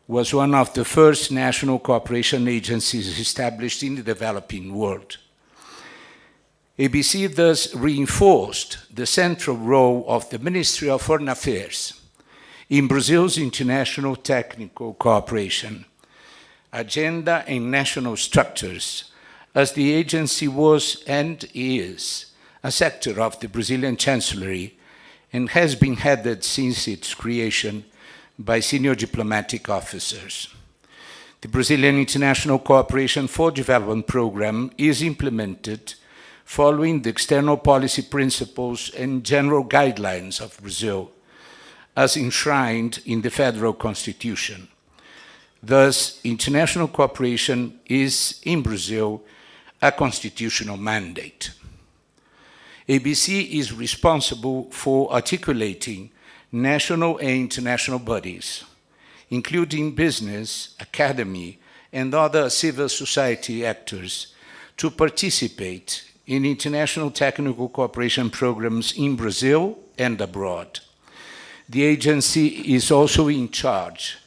was one of the first national cooperation agencies established in the developing world. ABC thus reinforced the central role of the Ministry of Foreign Affairs in Brazil's international technical cooperation, agenda and national structures, as the agency was and is a sector of the Brazilian Chancellery and has been headed since its creation by senior diplomatic officers. The Brazilian International Cooperation for Development Program is implemented following the external policy principles and general guidelines of Brazil, as enshrined in the federal constitution. Thus, international cooperation is, in Brazil, a constitutional mandate. ABC is responsible for articulating national and international bodies, including business, academy, and other civil society actors, to participate in international technical cooperation programs in Brazil and abroad. The agency is also in charge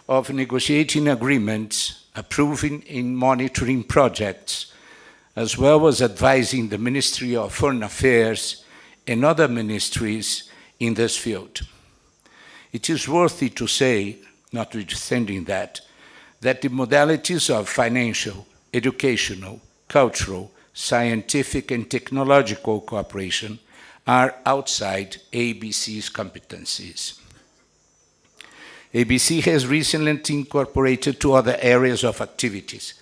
of negotiating agreements, approving and monitoring projects, as well as advising the Ministry of Foreign Affairs and other ministries in this field. It is worthy to say, notwithstanding that the modalities of financial, educational, cultural, scientific, and technological cooperation are outside ABC's competencies. ABC has recently incorporated two other areas of activities: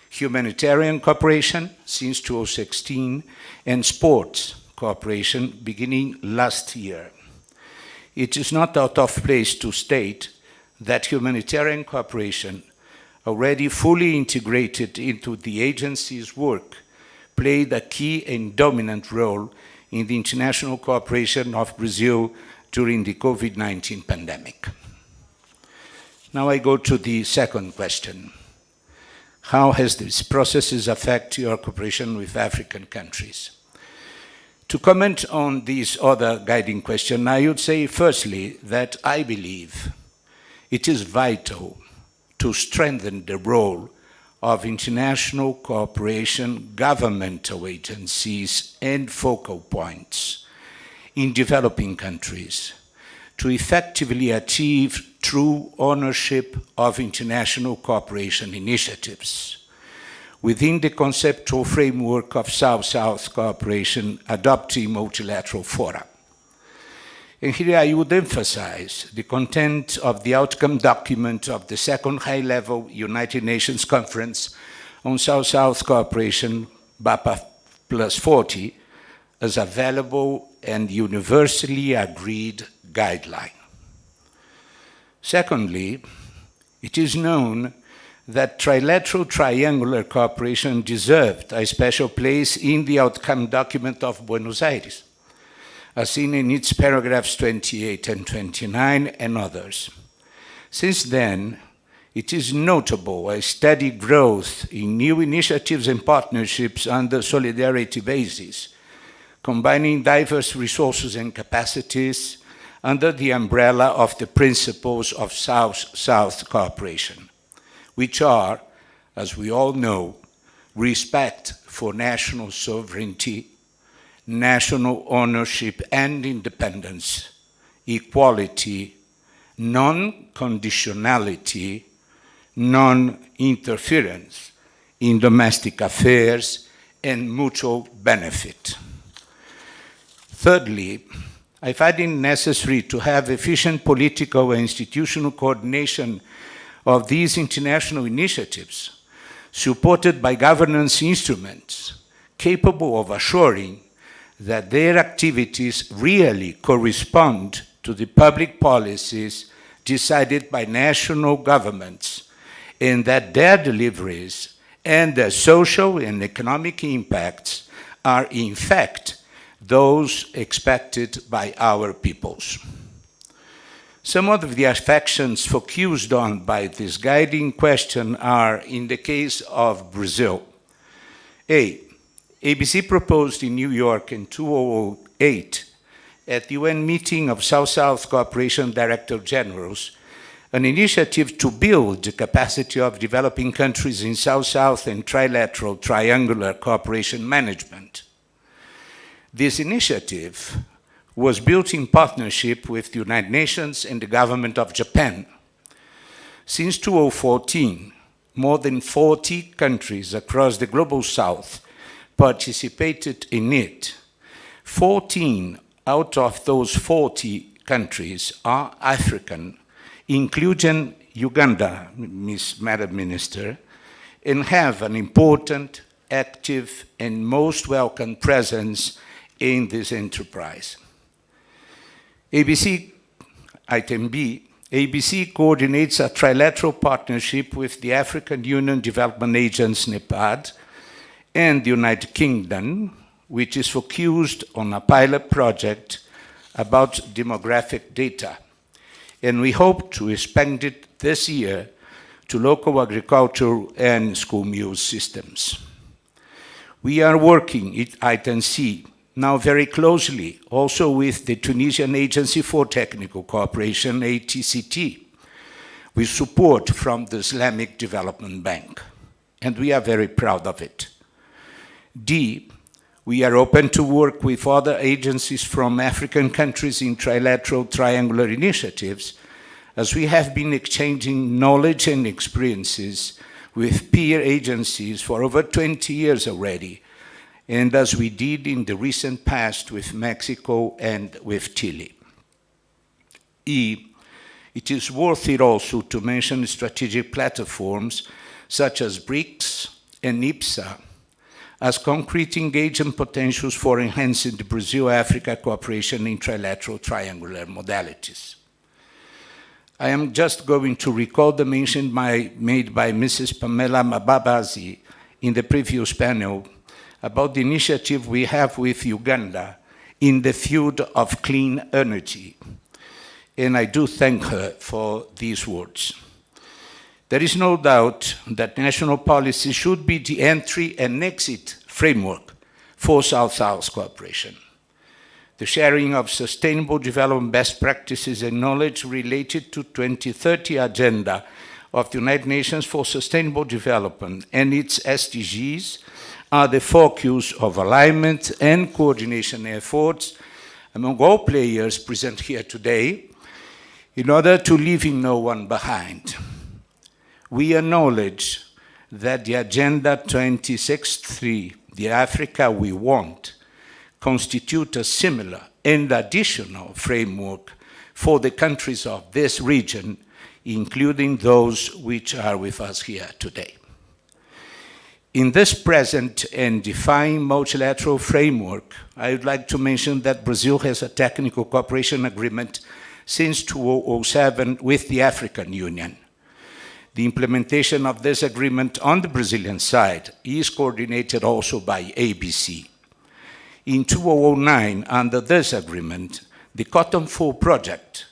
humanitarian cooperation since 2016, and sports cooperation beginning last year. It is not out of place to state that humanitarian cooperation, already fully integrated into the agency's work, played a key and dominant role in the international cooperation of Brazil during the COVID-19 pandemic. Now I go to the second question. How has these processes affect your cooperation with African countries? To comment on this other guiding question, I would say firstly that I believe it is vital to strengthen the role of international cooperation governmental agencies and focal points in developing countries to effectively achieve true ownership of international cooperation initiatives within the conceptual framework of South-South cooperation adopting multilateral fora. And here I would emphasize the content of the outcome document of the second high-level United Nations Conference on South-South Cooperation, BAPA plus 40, as a valuable and universally agreed guideline. Secondly, it is known that trilateral triangular cooperation deserved a special place in the outcome document of Buenos Aires, as seen in its paragraphs 28 and 29 and others. Since then, it is notable a steady growth in new initiatives and partnerships under solidarity basis, combining diverse resources and capacities under the umbrella of the principles of South-South cooperation, which are, as we all know, respect for national sovereignty, national ownership and independence, equality, non-conditionality, non-interference in domestic affairs, and mutual benefit. Thirdly, I find it necessary to have efficient political and institutional coordination of these international initiatives, supported by governance instruments capable of assuring that their activities really correspond to the public policies decided by national governments, and that their deliveries and their social and economic impacts are in fact those expected by our peoples. Some of the affections focused on by this guiding question are, in the case of Brazil, ABC proposed in New York in 2008 at the UN meeting of South-South Cooperation Director Generals an initiative to build the capacity of developing countries in South-South and trilateral triangular cooperation management. This initiative was built in partnership with the United Nations and the government of Japan. Since 2014, more than 40 countries across the Global South participated in it. 14 out of those 40 countries are African, including Uganda, Madam Minister, and have an important, active, and most welcome presence in this enterprise. ABC, item B, ABC coordinates a trilateral partnership with the African Union Development Agency, NPA, and the United Kingdom, which is focused on a pilot project about demographic data. And we hope to expand it this year to local agriculture and school meal systems. We are working at ITNC now very closely also with the Tunisian Agency for Technical Cooperation, ATCT, with support from the Islamic Development Bank. And we are very proud of it. D, we are open to work with other agencies from African countries in trilateral triangular initiatives, as we have been exchanging knowledge and experiences with peer agencies for over 20 years already, and as we did in the recent past with Mexico and with Chile. E, it is worth it also to mention strategic platforms such as BRICS and IPSA as concrete engagement potentials for enhancing the Brazil-Africa cooperation in trilateral triangular modalities. I am just going to recall the mention made by Mrs. Pamela Mababazi in the previous panel about the initiative we have with Uganda in the field of clean energy. And I do thank her for these words. There is no doubt that national policy should be the entry and exit framework for South-South cooperation. The sharing of sustainable development best practices and knowledge related to 2030 agenda of the United Nations for Sustainable Development and its SDGs are the focus of alignment and coordination efforts among all players present here today in order to leave no one behind. We acknowledge that the Agenda 2063, the Africa we want, constitute a similar and additional framework for the countries of this region, including those which are with us here today. In this present and defined multilateral framework, I would like to mention that Brazil has a technical cooperation agreement since 2007 with the African Union. The implementation of this agreement on the Brazilian side is coordinated also by ABC. In 2009, under this agreement, the Cotton Full Project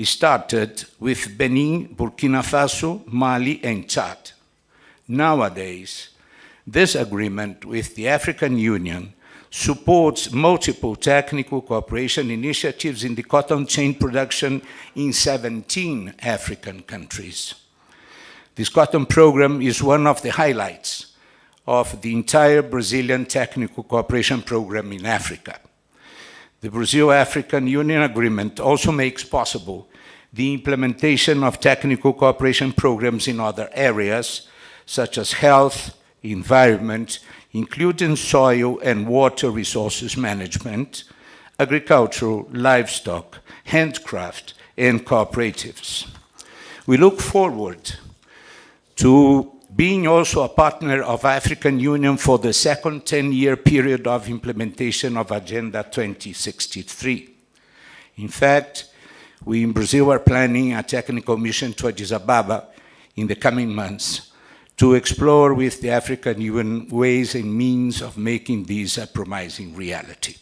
started with Benin, Burkina Faso, Mali, and Chad. Nowadays, this agreement with the African Union supports multiple technical cooperation initiatives in the cotton chain production in 17 African countries. This cotton program is one of the highlights of the entire Brazilian technical cooperation program in Africa. The Brazil-African Union Agreement also makes possible the implementation of technical cooperation programs in other areas, such as health, environment, including soil and water resources management, agricultural, livestock, handcraft, and cooperatives. We look forward to being also a partner of African Union for the second 10-year period of implementation of Agenda 2063. In fact, we in Brazil are planning a technical mission to Addis Ababa in the coming months to explore with the African Union ways and means of making this a promising reality.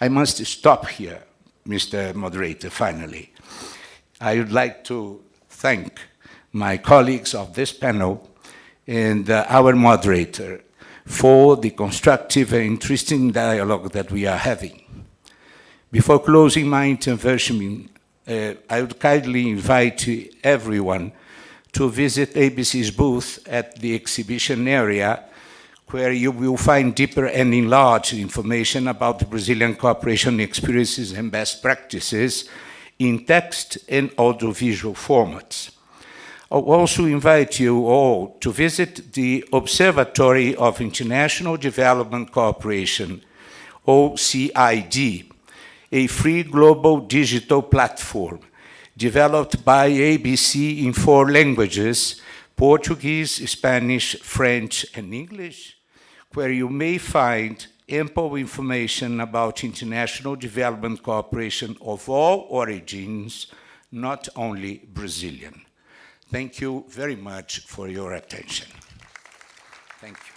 I must stop here, Mr. Moderator, finally. I would like to thank my colleagues of this panel and our moderator for the constructive and interesting dialogue that we are having. Before closing my intervention, I would kindly invite everyone to visit ABC's booth at the exhibition area, where you will find deeper and enlarged information about the Brazilian cooperation experiences and best practices in text and audiovisual formats. I'll also invite you all to visit the Observatory of International Development Cooperation, OCID, a free global digital platform developed by ABC in 4 languages, Portuguese, Spanish, French, and English, where you may find ample information about international development cooperation of all origins, not only Brazilian. Thank you very much for your attention. Thank you.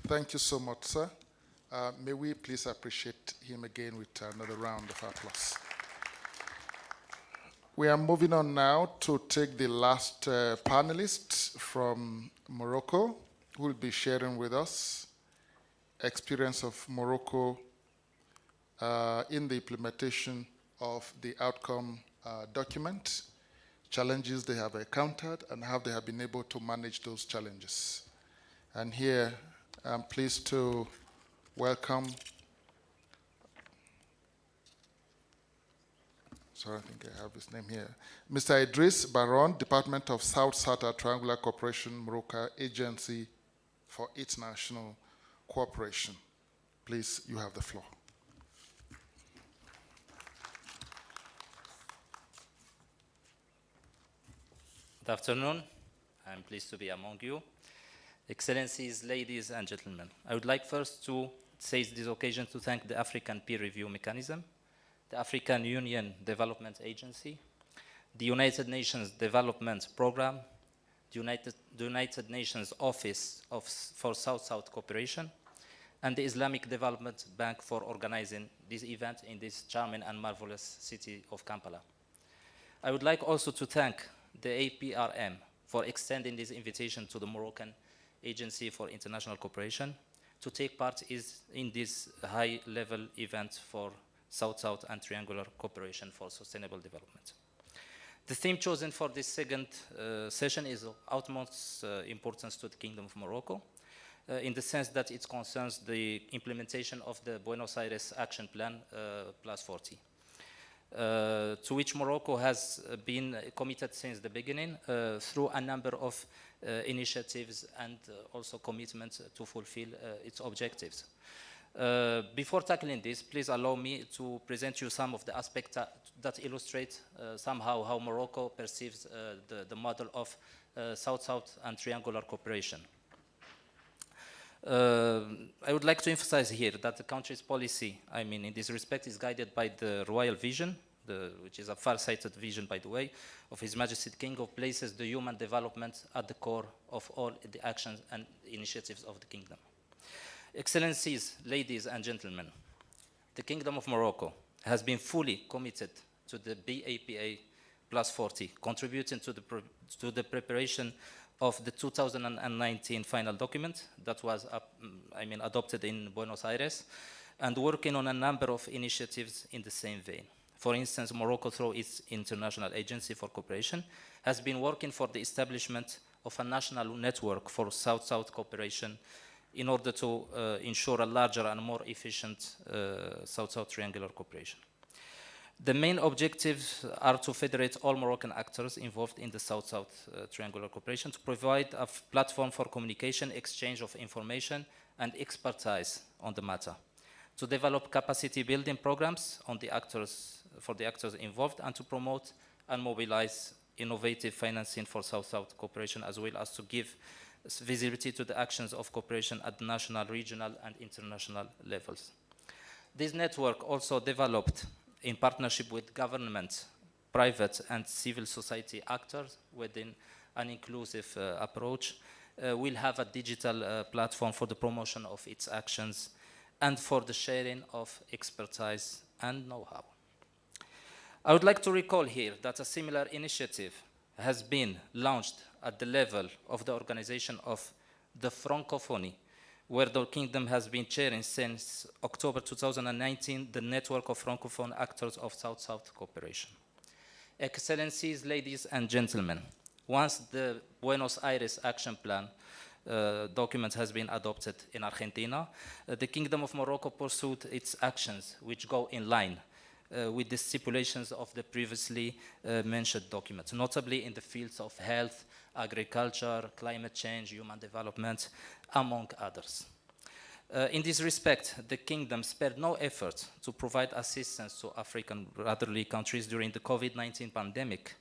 Thank you so much, sir. May we please appreciate him again with another round of applause. We are moving on now to take the last panelist from Morocco, who will be sharing with us experience of Morocco in the implementation of the outcome document, challenges they have encountered, and how they have been able to manage those challenges. And here, I'm pleased to welcome, sorry, I think I have his name here, Mr. Idris Baron, Department of South-South Triangular Cooperation, Morocco Agency for International Cooperation. Please, you have the floor. Good afternoon. I'm pleased to be among you. Excellencies, ladies and gentlemen, I would like first to seize this occasion to thank the African Peer Review Mechanism, the African Union Development Agency, the United Nations Development Programme, the United Nations Office for South-South Cooperation, and the Islamic Development Bank for organizing this event in this charming and marvelous city of Kampala. I would like also to thank the APRM for extending this invitation to the Moroccan Agency for International Cooperation to take part in this high-level event for South-South and Triangular Cooperation for Sustainable Development. The theme chosen for this second session is of utmost importance to the Kingdom of Morocco, in the sense that it concerns the implementation of the Buenos Aires Action Plan Plus 40. To which Morocco has been committed since the beginning through a number of initiatives and also commitments to fulfill its objectives. Before tackling this, please allow me to present you some of the aspects that illustrate somehow how Morocco perceives the model of South-South and Triangular Cooperation. I would like to emphasize here that the country's policy, in this respect, is guided by the royal vision, which is a far-sighted vision, by the way, of His Majesty the King, who places the human development at the core of all the actions and initiatives of the kingdom. Excellencies, ladies and gentlemen, the Kingdom of Morocco has been fully committed to the BAPA Plus 40, contributing to the preparation of the 2019 final document that was adopted in Buenos Aires, and working on a number of initiatives in the same vein. For instance, Morocco, through its International Agency for Cooperation, has been working for the establishment of a national network for South-South cooperation in order to ensure a larger and more efficient South-South triangular cooperation. The main objectives are to federate all Moroccan actors involved in the South-South triangular cooperation, to provide a platform for communication, exchange of information, and expertise on the matter, to develop capacity building programs on the actors, for the actors involved, and to promote and mobilize innovative financing for South-South cooperation, as well as to give visibility to the actions of cooperation at national, regional, and international levels. This network also developed in partnership with government, private, and civil society actors within an inclusive approach, will have a digital platform for the promotion of its actions and for the sharing of expertise and know-how. I would like to recall here that a similar initiative has been launched at the level of the organization of the Francophonie, where the Kingdom has been chairing since October 2019 the network of Francophone actors of South-South cooperation. Excellencies, ladies and gentlemen, once the Buenos Aires Action Plan document has been adopted in Argentina, the Kingdom of Morocco pursued its actions which go in line with the stipulations of the previously mentioned documents, notably in the fields of health, agriculture, climate change, human development, among others. In this respect, the Kingdom spared no effort to provide assistance to African brotherly countries during the COVID-19 pandemic.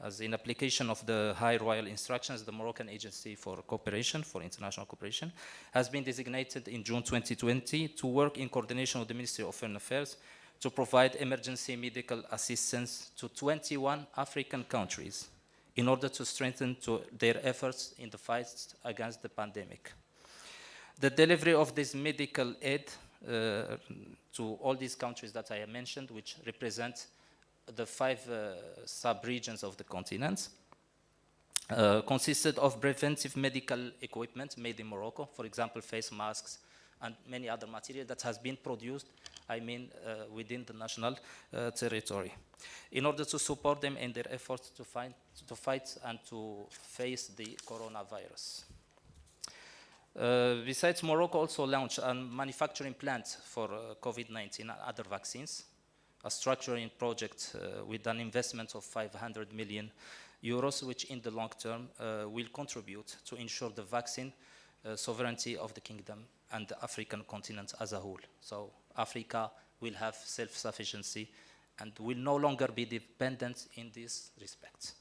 As in application of the High Royal Instructions, the Moroccan Agency for Cooperation, for International Cooperation, has been designated in June 2020 to work in coordination with the Ministry of Foreign Affairs to provide emergency medical assistance to 21 African countries in order to strengthen their efforts in the fight against the pandemic. The delivery of this medical aid to all these countries that I have mentioned, which represent the 5 sub-regions of the continent, consisted of preventive medical equipment made in Morocco, for example, face masks and many other material that has been produced, within the national territory, in order to support them in their efforts to fight and to face the coronavirus. Besides, Morocco also launched a manufacturing plant for COVID-19 and other vaccines, a structuring project with an investment of 500 million euros, which in the long term will contribute to ensure the vaccine sovereignty of the kingdom and the African continent as a whole. So Africa will have self-sufficiency and will no longer be dependent in this respect.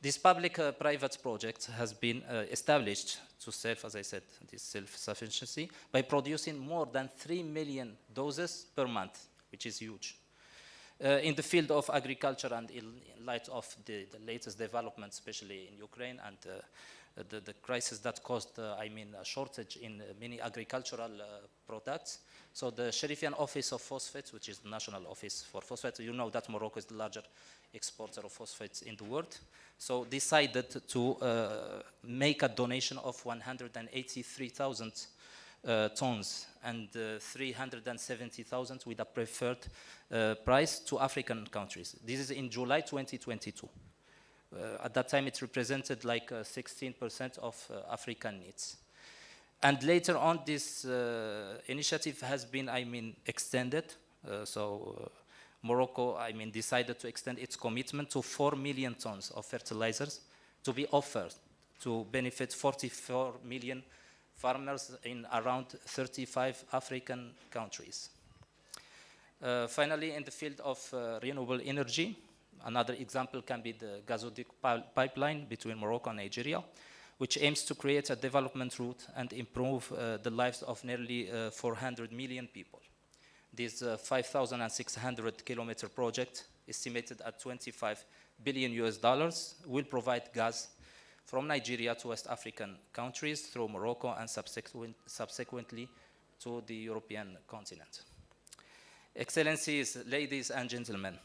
This public-private project has been established to serve, as I said, this self-sufficiency by producing more than 3 million doses per month, which is huge. In the field of agriculture and in light of the latest developments, especially in Ukraine and the crisis that caused, a shortage in many agricultural products. So the Sherifian Office of Phosphates, which is the national office for phosphates, you know that Morocco is the largest exporter of phosphates in the world, so decided to make a donation of 183,000 tons and 370,000 with a preferred price to African countries. This is in July 2022. At that time, it represented like 16% of African needs. And later on, this initiative has been, extended. Morocco, decided to extend its commitment to 4 million tons of fertilizers to be offered to benefit 44 million farmers in around 35 African countries. Finally, in the field of renewable energy, another example can be the gazoduc pipeline between Morocco and Nigeria, which aims to create a development route and improve the lives of nearly 400 million people. This 5,600 kilometer project, estimated at $25 billion US, will provide gas from Nigeria to West African countries through Morocco and subsequently to the European continent. Excellencies, ladies and gentlemen,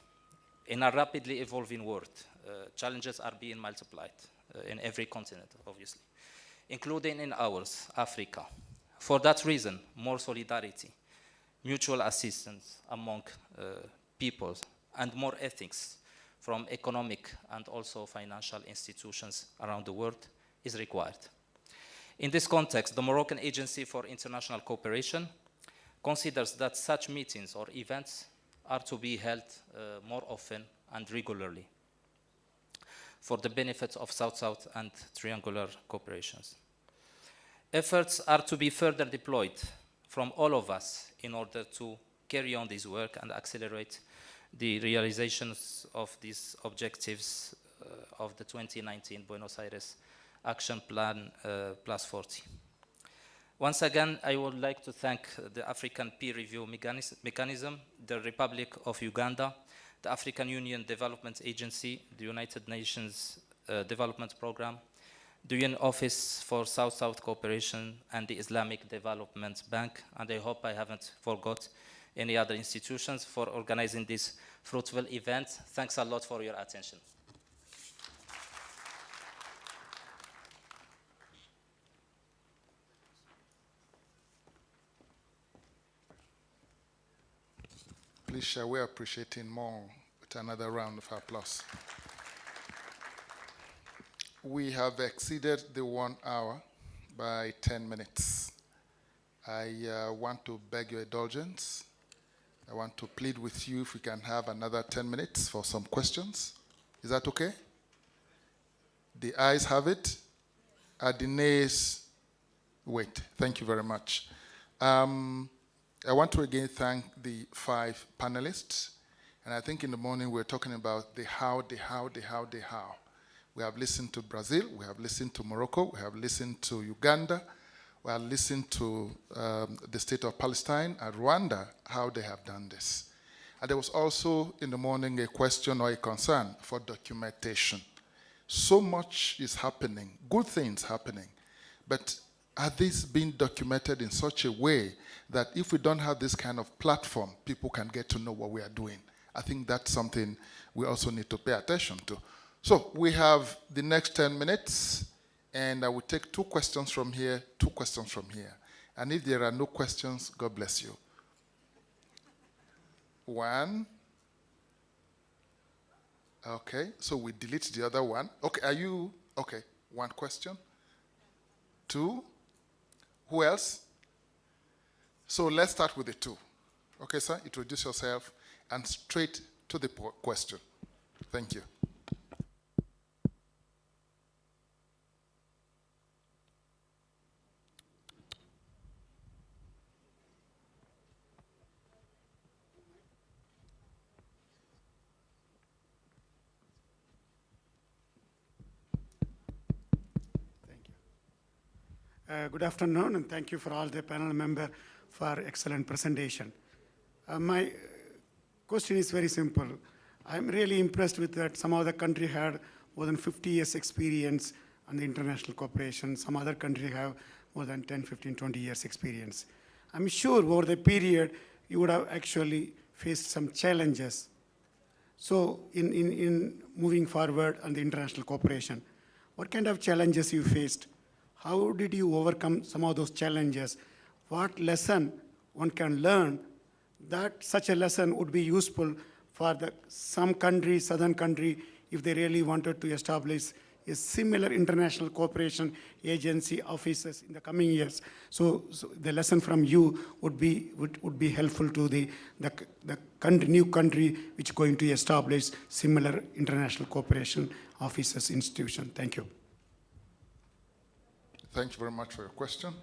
in a rapidly evolving world, challenges are being multiplied in every continent, obviously, including in ours, Africa. For that reason, more solidarity, mutual assistance among peoples, and more ethics from economic and also financial institutions around the world is required. In this context, the Moroccan Agency for International Cooperation considers that such meetings or events are to be held more often and regularly for the benefit of South-South and triangular cooperations. Efforts are to be further deployed from all of us in order to carry on this work and accelerate the realizations of these objectives of the 2019 Buenos Aires Action Plan Plus 40. Once again, I would like to thank the African Peer Review Mechanism, the Republic of Uganda, the African Union Development Agency, the United Nations Development Programme, the UN Office for South-South Cooperation, and the Islamic Development Bank. And I hope I haven't forgot any other institutions for organizing this fruitful event. Thanks a lot for your attention. Please shall we appreciate him more with another round of applause. We have exceeded the 1 hour by 10 minutes. I want to beg your indulgence. I want to plead with you if we can have another 10 minutes for some questions. Is that okay? The ayes have it. The nays wait. Thank you very much. I want to again thank the 5 panelists. And I think in the morning we were talking about the how. We have listened to Brazil, we have listened to Morocco, we have listened to Uganda, we have listened to the state of Palestine and Rwanda, how they have done this. And there was also in the morning a question or a concern for documentation. So much is happening, good things happening, but are these being documented in such a way that if we don't have this kind of platform, people can get to know what we are doing? I think that's something we also need to pay attention to. So we have the next 10 minutes, and I will take 2 questions from here, 2 questions from here. And if there are no questions, God bless you. 1. Okay, so we delete the other one. Okay, are you, okay, 1 question. 2. Who else? So let's start with the 2. Okay, sir, introduce yourself and straight to the question. Thank you. Good afternoon, and thank you for all the panel members for excellent presentation. My question is very simple. I'm really impressed with that some other country had more than 50 years experience on the international cooperation. Some other country have more than 10, 15, 20 years experience. I'm sure over the period you would have actually faced some challenges. So in moving forward on the international cooperation, what kind of challenges you faced? How did you overcome some of those challenges? What lesson one can learn that such a lesson would be useful for some country, southern country, if they really wanted to establish a similar international cooperation agency offices in the coming years? So the lesson from you would be helpful to the country, new country which is going to establish similar international cooperation offices, institution. Thank you. Thank you very much for your question.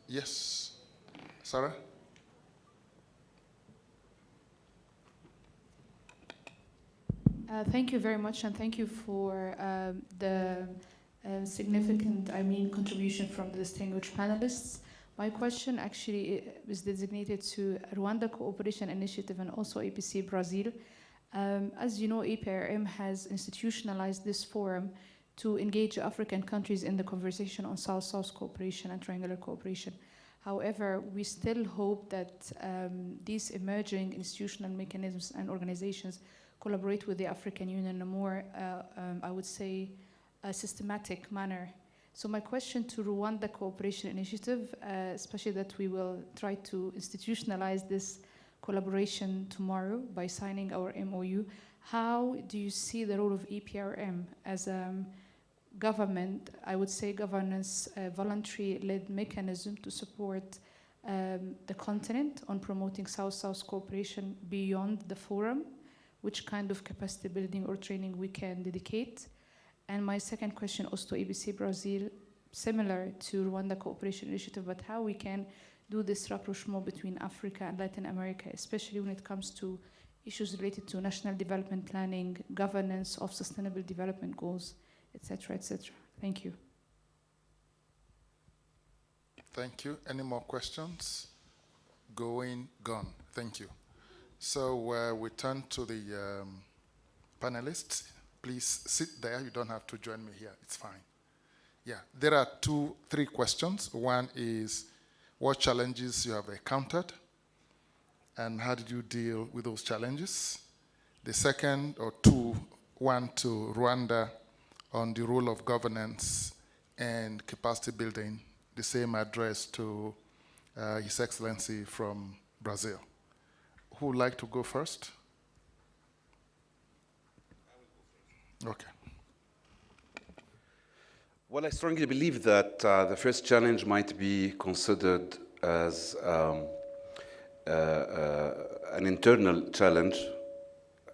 Yes, Sarah? Thank you very much, and thank you for the significant, contribution from the distinguished panelists. My question actually is designated to Rwanda Cooperation Initiative and also APC Brazil. As you know, APRM has institutionalized this forum to engage African countries in the conversation on South-South cooperation and triangular cooperation. However, we still hope that these emerging institutional mechanisms and organizations collaborate with the African Union in a more, I would say, a systematic manner. So my question to Rwanda Cooperation Initiative, especially that we will try to institutionalize this collaboration tomorrow by signing our MOU, how do you see the role of APRM as a government, I would say governance, voluntary-led mechanism to support the continent on promoting South-South cooperation beyond the forum? Which kind of capacity building or training we can dedicate? And my second question also to ABC Brazil, similar to Rwanda Cooperation Initiative, but how we can do this rapprochement between Africa and Latin America, especially when it comes to issues related to national development planning, governance of sustainable development goals, etc., etc. Thank you. Thank you. Any more questions? Gone. Thank you. So we turn to the panelists. Please sit there. You don't have to join me here. It's fine. Yeah, there are 3 questions. One is what challenges you have encountered and how did you deal with those challenges? The second, or 2, one to Rwanda on the role of governance and capacity building, the same address to His Excellency from Brazil. Who would like to go first? Okay. Well, I strongly believe that the first challenge might be considered as an internal challenge.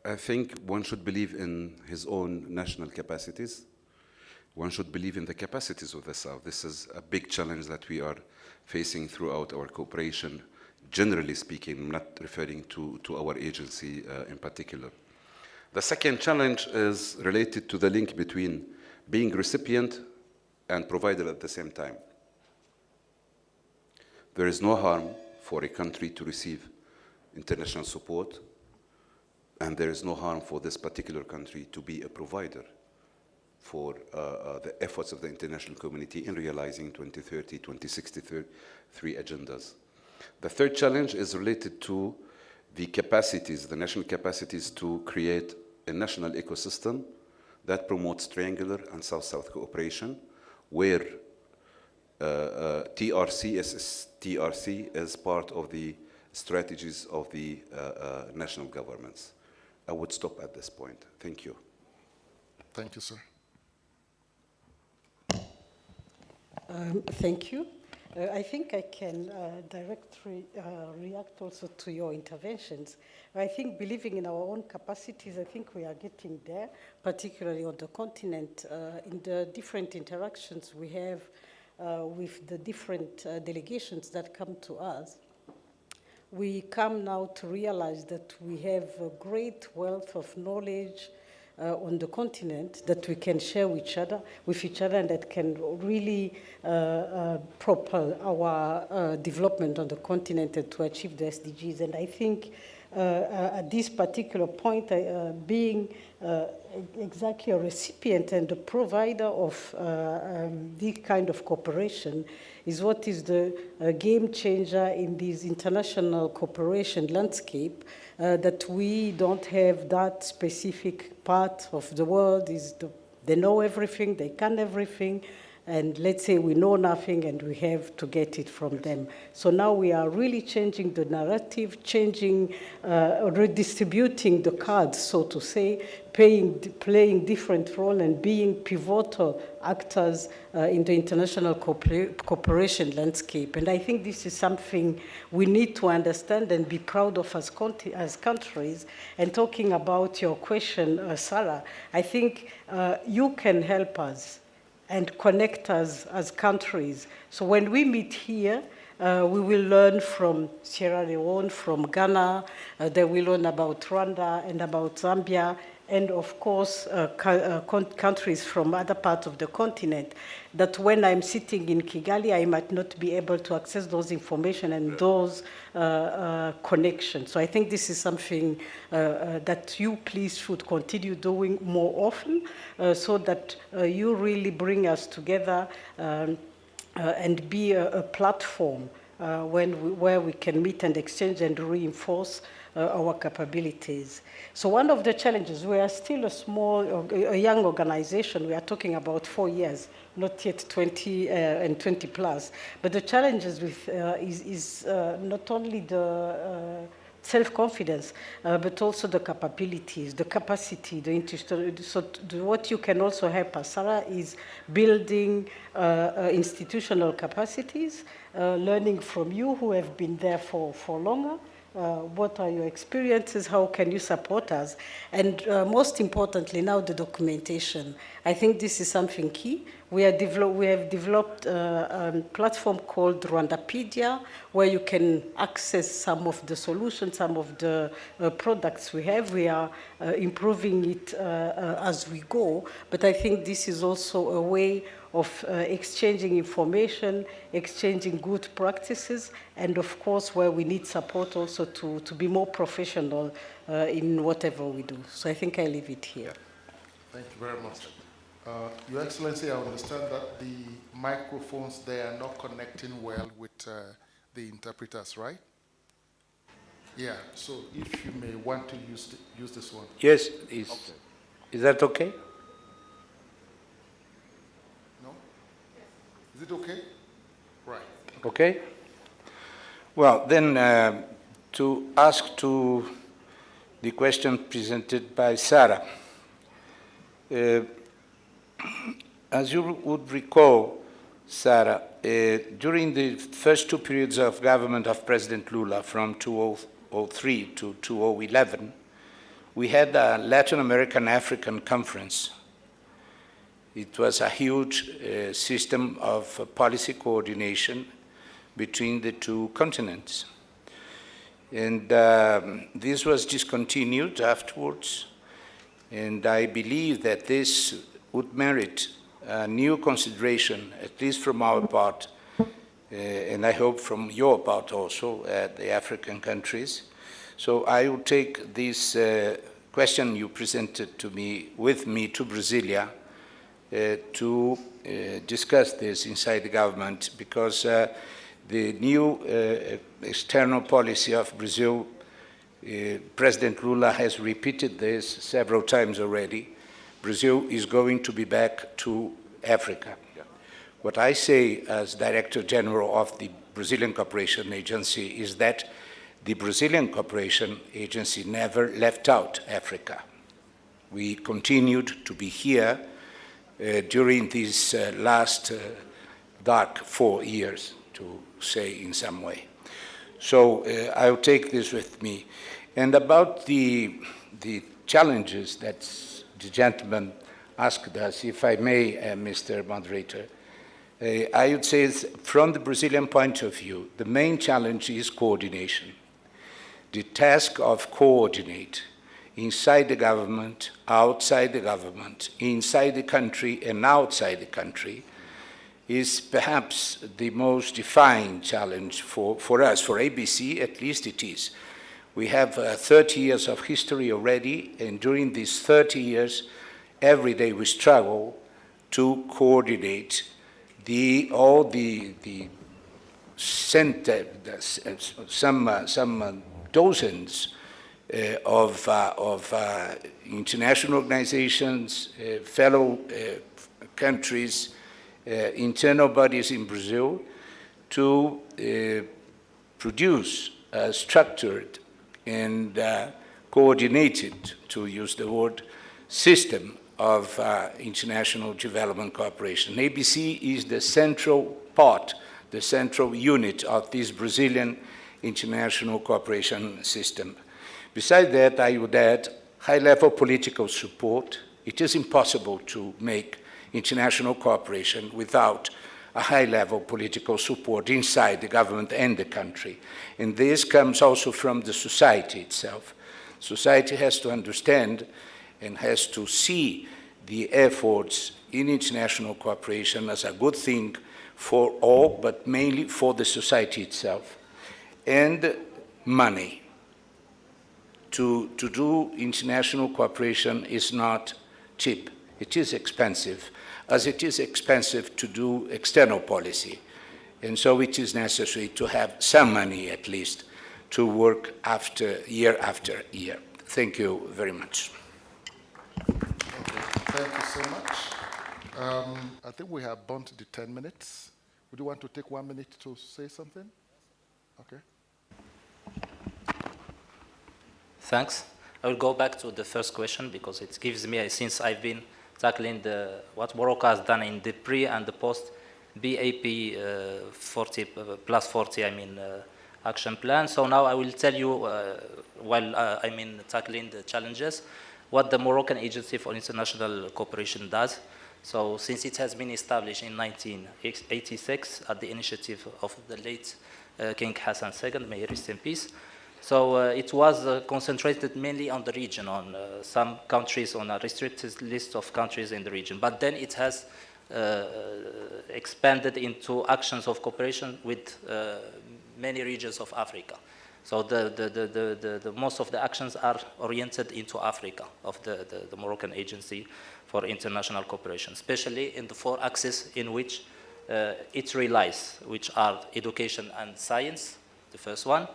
I think one should believe in his own national capacities. One should believe in the capacities of the South. This is a big challenge that we are facing throughout our cooperation. Generally speaking, I'm not referring to our agency in particular. The second challenge is related to the link between being recipient and provider at the same time. There is no harm for a country to receive international support, and there is no harm for this particular country to be a provider for the efforts of the international community in realizing 2030, 2063 agendas. The third challenge is related to the capacities, the national capacities to create a national ecosystem that promotes triangular and South-South cooperation, where TRC is part of the strategies of the national governments. I would stop at this point. Thank you. Thank you, sir. Thank you. I think I can directly react also to your interventions. I think believing in our own capacities, I think we are getting there, particularly on the continent, in the different interactions we have with the different delegations that come to us. We come now to realize that we have a great wealth of knowledge on the continent that we can share with each other, and that can really propel our development on the continent and to achieve the SDGs. And I think at this particular point, being exactly a recipient and a provider of this kind of cooperation is what is the game changer in this international cooperation landscape, that we don't have that specific part of the world. They know everything, they can everything, and let's say we know nothing and we have to get it from them. So now we are really changing the narrative, redistributing the cards, so to say, playing different role and being pivotal actors in the international cooperation landscape. And I think this is something we need to understand and be proud of as countries. And talking about your question, Sarah, I think you can help us and connect us as countries. So when we meet here, we will learn from Sierra Leone, from Ghana, they will learn about Rwanda and about Zambia, and of course, countries from other parts of the continent, that when I'm sitting in Kigali, I might not be able to access those information and those connections. So I think this is something that you please should continue doing more often, so that you really bring us together and be a platform where we can meet and exchange and reinforce our capabilities. So one of the challenges, we are still a young organization. We are talking about 4 years, not yet 20 and 20 plus. But the challenges with is not only the self-confidence, but also the capabilities, the capacity, the interest. So what you can also help us, Sarah, is building institutional capacities, learning from you who have been there for longer. What are your experiences? How can you support us? And most importantly, now the documentation. I think this is something key. We have developed a platform called Rwandapedia, where you can access some of the solutions, some of the products we have. We are improving it as we go. But I think this is also a way of exchanging information, exchanging good practices, and of course where we need support also to be more professional in whatever we do. So I think I leave it here. Thank you very much. Your Excellency, I understand that the microphones there are not connecting well with the interpreters, right? Yeah, so if you may want to use this one. Yes, Okay. Is that okay? No? Is it okay? Right. Okay. Well, then to ask to the question presented by Sarah. As you would recall, Sarah, during the first 2 periods of government of President Lula from 2003 to 2011, we had a Latin American African conference. It was a huge system of policy coordination between the 2 continents. And this was discontinued afterwards. And I believe that this would merit a new consideration, at least from our part, and I hope from your part also, the African countries. So I will take this question you presented to me, with me to Brasilia, to discuss this inside the government, because the new external policy of Brazil, President Lula has repeated this several times already. Brazil is going to be back to Africa. What I say as Director General of the Brazilian Cooperation Agency is that the Brazilian Cooperation Agency never left out Africa. We continued to be here during these last dark 4 years, to say in some way. So I'll take this with me. And about the challenges that the gentleman asked us, if I may, Mr. Moderator, I would say from the Brazilian point of view, the main challenge is coordination. The task of coordinate inside the government, outside the government, inside the country and outside the country is perhaps the most defined challenge for us, for ABC at least it is. We have 30 years of history already, and during these 30 years, every day we struggle to coordinate all the some dozens of international organizations, fellow countries, internal bodies in Brazil to produce a structured and coordinated, to use the word, system of international development cooperation. ABC is the central part, the central unit of this Brazilian international cooperation system. Besides that, I would add high-level political support. It is impossible to make international cooperation without a high-level political support inside the government and the country. And this comes also from the society itself. Society has to understand and has to see the efforts in international cooperation as a good thing for all, but mainly for the society itself. And money. To do international cooperation is not cheap. It is expensive, as it is expensive to do external policy. And so it is necessary to have some money, at least, to work year after year. Thank you very much. Thank you so much. I think we have burnt the 10 minutes. Would you want to take 1 minute to say something? Okay. Thanks. I will go back to the first question because it gives me, since I've been tackling what Morocco has done in the pre and the post BAP 40 plus 40, action plan. So now I will tell you, while tackling the challenges, what the Moroccan Agency for International Cooperation does. So since it has been established in 1986 at the initiative of the late King Hassan II, may he rest in peace. So it was concentrated mainly on the region, on some countries, on a restricted list of countries in the region. But then it has expanded into actions of cooperation with many regions of Africa. So the most of the actions are oriented into Africa of the Moroccan Agency for International Cooperation, especially in the 4 axes in which it relies, which are education and science, the first one,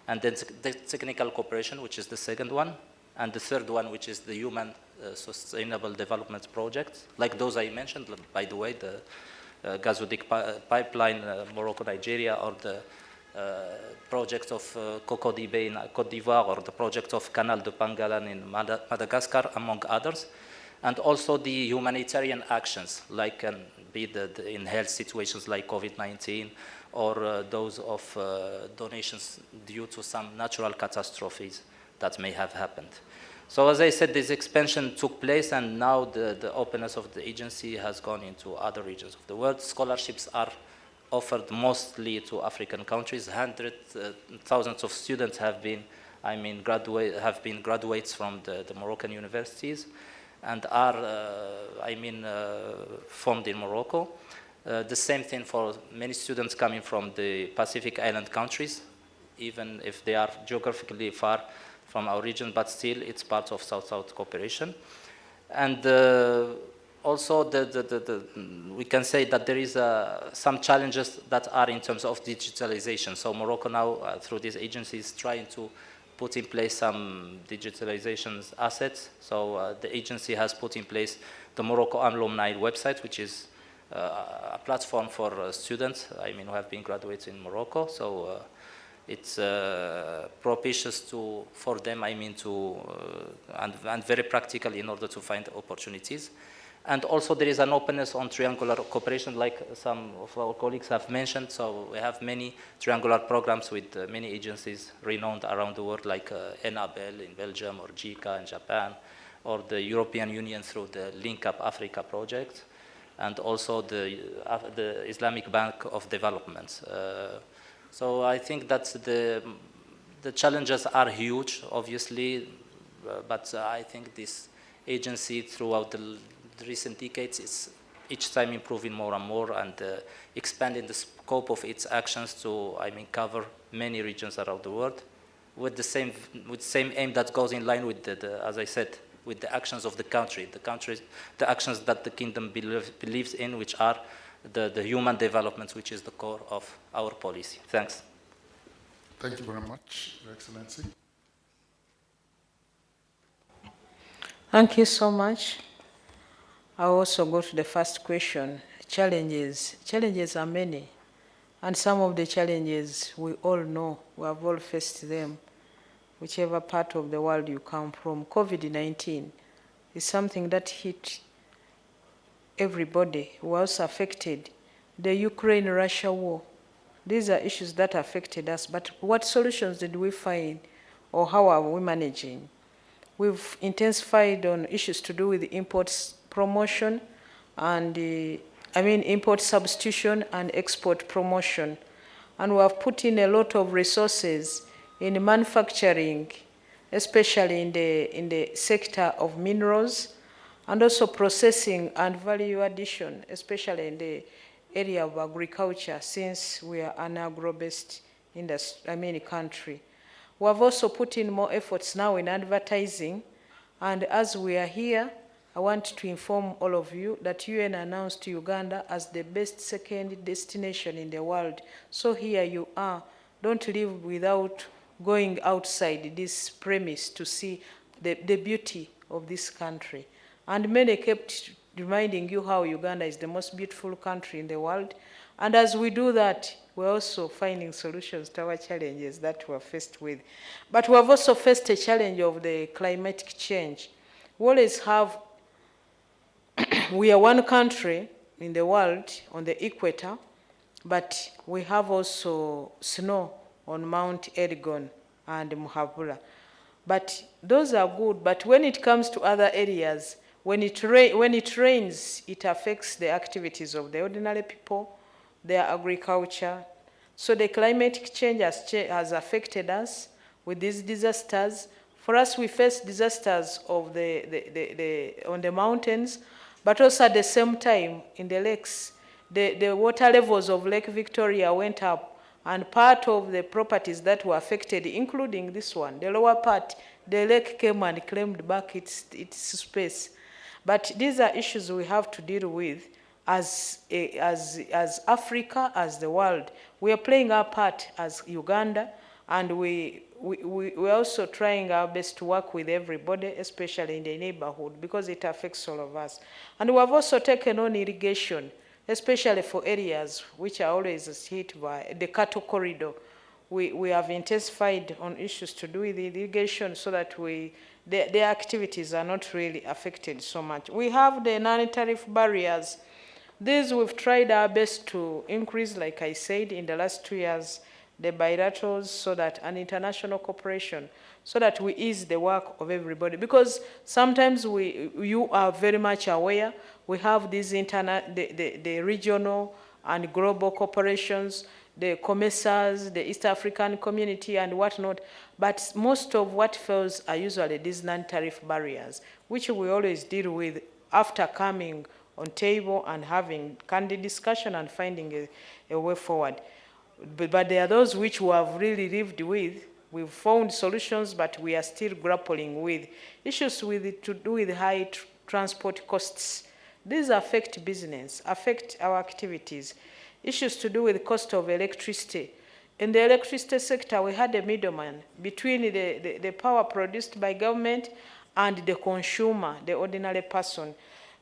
and then the technical cooperation, which is the second one, and the third one, which is the human sustainable development projects, like those I mentioned, by the way, the Gazoduc pipeline, Morocco-Nigeria, or the project of Coco d'Ibe in Côte d'Ivoire, or the project of Canal de Pangalan in Madagascar, among others. And also the humanitarian actions, like can be in health situations like COVID-19, or those of donations due to some natural catastrophes that may have happened. So as I said, this expansion took place, and now the openness of the agency has gone into other regions of the world. Scholarships are offered mostly to African countries. Thousands of students have been, graduates from the Moroccan universities, and are, formed in Morocco. The same thing for many students coming from the Pacific Island countries, even if they are geographically far from our region, but still it's part of South-South cooperation. And also, we can say that there is some challenges that are in terms of digitalization. So Morocco now, through these agencies, trying to put in place some digitalization assets. So the agency has put in place the Morocco Alumni website, which is a platform for students, who have been graduates in Morocco. So it's propitious for them, and very practical in order to find opportunities. And also there is an openness on triangular cooperation, like some of our colleagues have mentioned. So we have many triangular programs with many agencies renowned around the world, like NABEL in Belgium, or JICA in Japan, or the European Union through the Link Up Africa project, and also the Islamic Bank of Development. So I think that the challenges are huge, obviously, but I think this agency throughout the recent decades is each time improving more and more, and expanding the scope of its actions to, cover many regions around the world, with the same aim that goes in line with as I said, with the actions of the country, the actions that the kingdom believes in, which are the human development, which is the core of our policy. Thanks. Thank you very much, Your Excellency. Thank you so much. I'll also go to the first question. Challenges. Challenges are many. And some of the challenges we all know, we have all faced them, whichever part of the world you come from. COVID-19 is something that hit everybody who was affected. The Ukraine-Russia war, these are issues that affected us, but what solutions did we find, or how are we managing? We've intensified on issues to do with imports promotion and import substitution and export promotion. And we have put in a lot of resources in manufacturing, especially in the sector of minerals, and also processing and value addition, especially in the area of agriculture, since we are an agro-based country. We have also put in more efforts now in advertising, and as we are here, I want to inform all of you that UN announced Uganda as the best second destination in the world. So here you are. Don't live without going outside this premise to see the beauty of this country. And many kept reminding you how Uganda is the most beautiful country in the world. And as we do that, we're also finding solutions to our challenges that we're faced with. But we have also faced a challenge of the climatic change. We always have, we are one country in the world on the equator, but we have also snow on Mount Elgon and Muhabura. But those are good, but when it comes to other areas, when it rains, it affects the activities of the ordinary people, their agriculture. So the climatic change has affected us with these disasters. For us, we face disasters of on the mountains, but also at the same time in the lakes. The water levels of Lake Victoria went up, and part of the properties that were affected, including this one, the lower part, the lake came and claimed back its space. But these are issues we have to deal with as Africa, as the world. We are playing our part as Uganda, and we're also trying our best to work with everybody, especially in the neighborhood, because it affects all of us. And we have also taken on irrigation, especially for areas which are always hit by the cattle corridor. We have intensified on issues to do with irrigation so that their activities are not really affected so much. We have the non-tariff barriers. These we've tried our best to increase, like I said, in the last 2 years, the bilaterals, so that an international cooperation, so that we ease the work of everybody. Because sometimes you are very much aware, we have these the regional and global corporations, the COMESAs, the East African community and whatnot, but most of what fails are usually these non-tariff barriers, which we always deal with after coming on table and having candid discussion and finding a way forward. But there are those which we have really lived with. We've found solutions, but we are still grappling with issues to do with high transport costs. These affect business, affect our activities. Issues to do with the cost of electricity. In the electricity sector, we had a middleman between the power produced by government and the consumer, the ordinary person.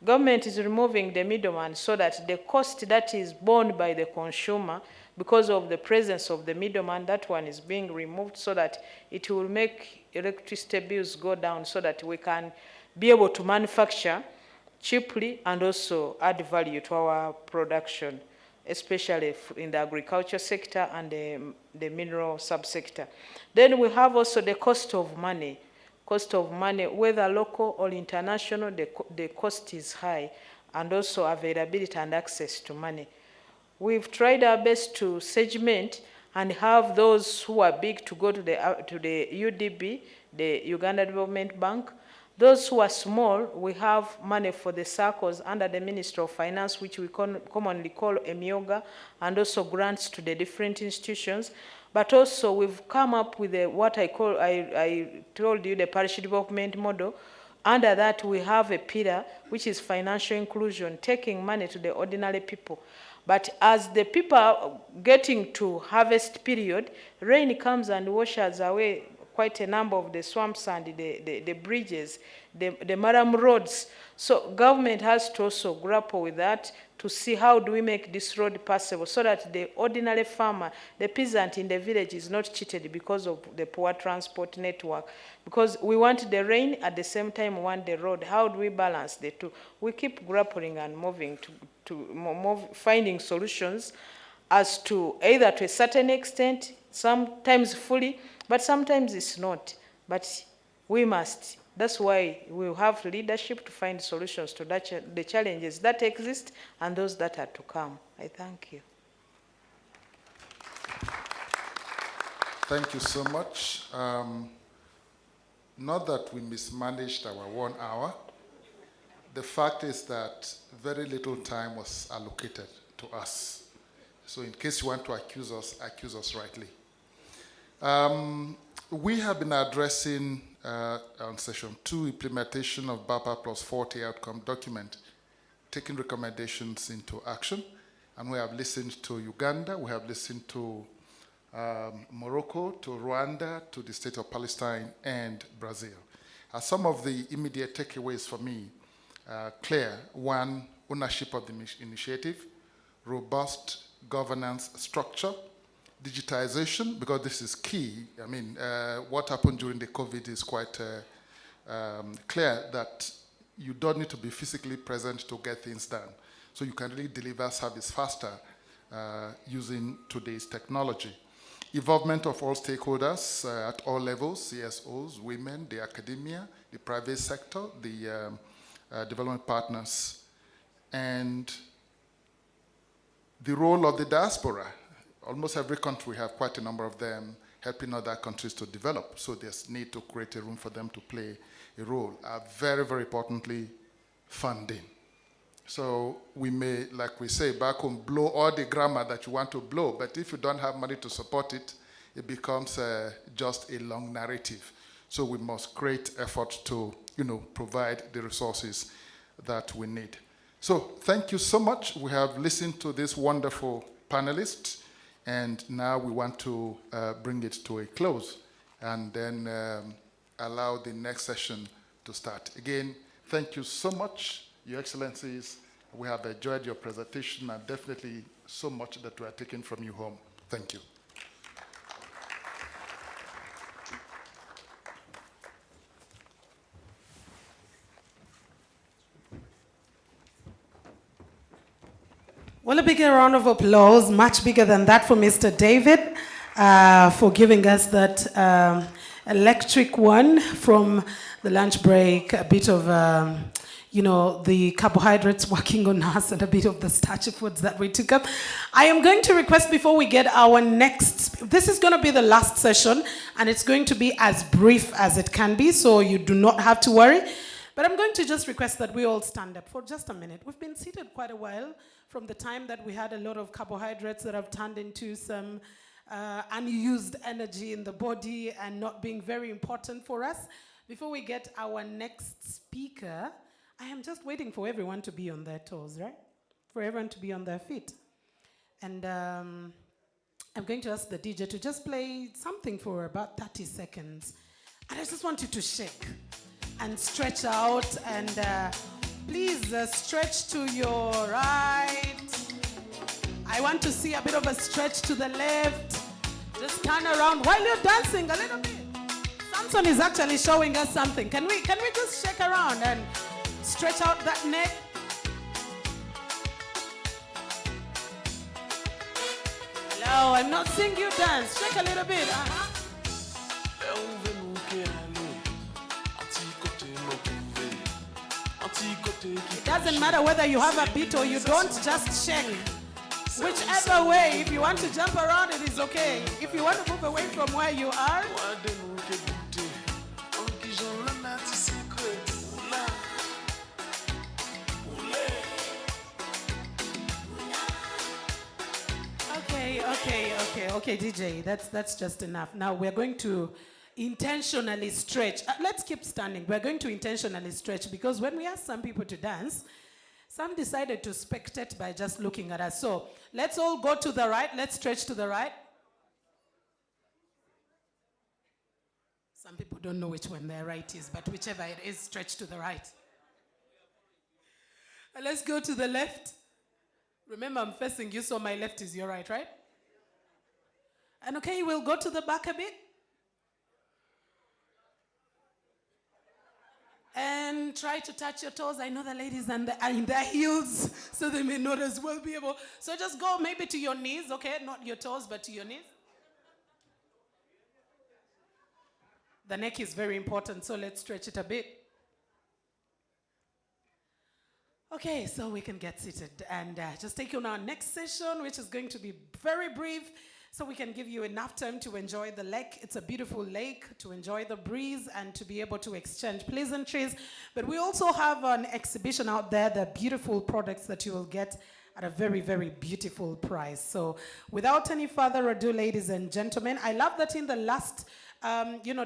Government is removing the middleman so that the cost that is borne by the consumer, because of the presence of the middleman, that one is being removed so that it will make electricity bills go down so that we can be able to manufacture cheaply and also add value to our production, especially in the agriculture sector and the mineral subsector. Then we have also the cost of money. Cost of money, whether local or international, the cost is high, and also availability and access to money. We've tried our best to segment and have those who are big to go to the UDB, the Uganda Development Bank. Those who are small, we have money for the circles under the Ministry of Finance, which we commonly call EMIOGA, and also grants to the different institutions. But also we've come up with what I told you, the parish development model. Under that, we have a pillar, which is financial inclusion, taking money to the ordinary people. But as the people are getting to harvest period, rain comes and washes away quite a number of the swamps and the bridges, the maram roads. So government has to also grapple with that to see how do we make this road passable so that the ordinary farmer, the peasant in the village is not cheated because of the poor transport network. Because we want the rain, at the same time we want the road. How do we balance the two? We keep grappling and moving to finding solutions as to either to a certain extent, sometimes fully, but sometimes it's not. But we must. That's why we have leadership to find solutions to the challenges that exist and those that are to come. I thank you. Thank you so much. Not that we mismanaged our 1 hour. The fact is that very little time was allocated to us. So in case you want to accuse us rightly. We have been addressing on session 2, implementation of BAPA plus 40 outcome document, taking recommendations into action. And we have listened to Uganda, we have listened to Morocco, to Rwanda, to the state of Palestine, and Brazil. Some of the immediate takeaways for me clear. One, ownership of the initiative, robust governance structure, digitization, because this is key. I mean, what happened during the COVID is quite clear that you don't need to be physically present to get things done. So you can really deliver service faster using today's technology. Involvement of all stakeholders at all levels, CSOs, women, the academia, the private sector, the development partners, and the role of the diaspora. Almost every country have quite a number of them helping other countries to develop. So there's need to create a room for them to play a role. Very, very importantly, funding. So we may, like we say back home, blow all the grammar that you want to blow, but if you don't have money to support it, it becomes just a long narrative. So we must create effort to, provide the resources that we need. So thank you so much. We have listened to this wonderful panelists. And now we want to bring it to a close and then allow the next session to start. Again, thank you so much, Your Excellencies. We have enjoyed your presentation and definitely so much that we are taking from you home. Thank you. Well, a bigger round of applause, much bigger than that for Mr. David, for giving us that electric one from the lunch break, a bit of, the carbohydrates working on us and a bit of the starchy foods that we took up. I am going to request before we get our next, this is going to be the last session, and it's going to be as brief as it can be, so you do not have to worry. But I'm going to just request that we all stand up for just a minute. We've been seated quite a while from the time that we had a lot of carbohydrates that have turned into some unused energy in the body and not being very important for us. Before we get our next speaker, I am just waiting for everyone to be on their toes, right? For everyone to be on their feet. And I'm going to ask the DJ to just play something for about 30 seconds. And I just want you to shake and stretch out. And please stretch to your right. I want to see a bit of a stretch to the left. Just turn around while you're dancing a little bit. Samson is actually showing us something. Can we just shake around and stretch out that neck? Hello, I'm not seeing you dance. Shake a little bit. It doesn't matter whether you have a beat or you don't, just shake. Whichever way, if you want to jump around, it is okay. If you want to move away from where you are, okay, DJ, that's just enough. Now we're going to intentionally stretch. Let's keep standing. We're going to intentionally stretch because when we ask some people to dance, some decided to spectate by just looking at us. So let's all go to the right. Let's stretch to the right. Some people don't know which one their right is, but whichever it is, stretch to the right. And let's go to the left. Remember, I'm facing you, so my left is your right, right? And okay, we'll go to the back a bit. And try to touch your toes. I know the ladies are in their heels, so they may not as well be able. So just go maybe to your knees, okay? Not your toes, but to your knees. The neck is very important, so let's stretch it a bit. Okay, so we can get seated and just take you on our next session, which is going to be very brief, so we can give you enough time to enjoy the lake. It's a beautiful lake, to enjoy the breeze and to be able to exchange pleasantries. But we also have an exhibition out there, the beautiful products that you will get at a very, very beautiful price. So without any further ado, ladies and gentlemen, I love that in the last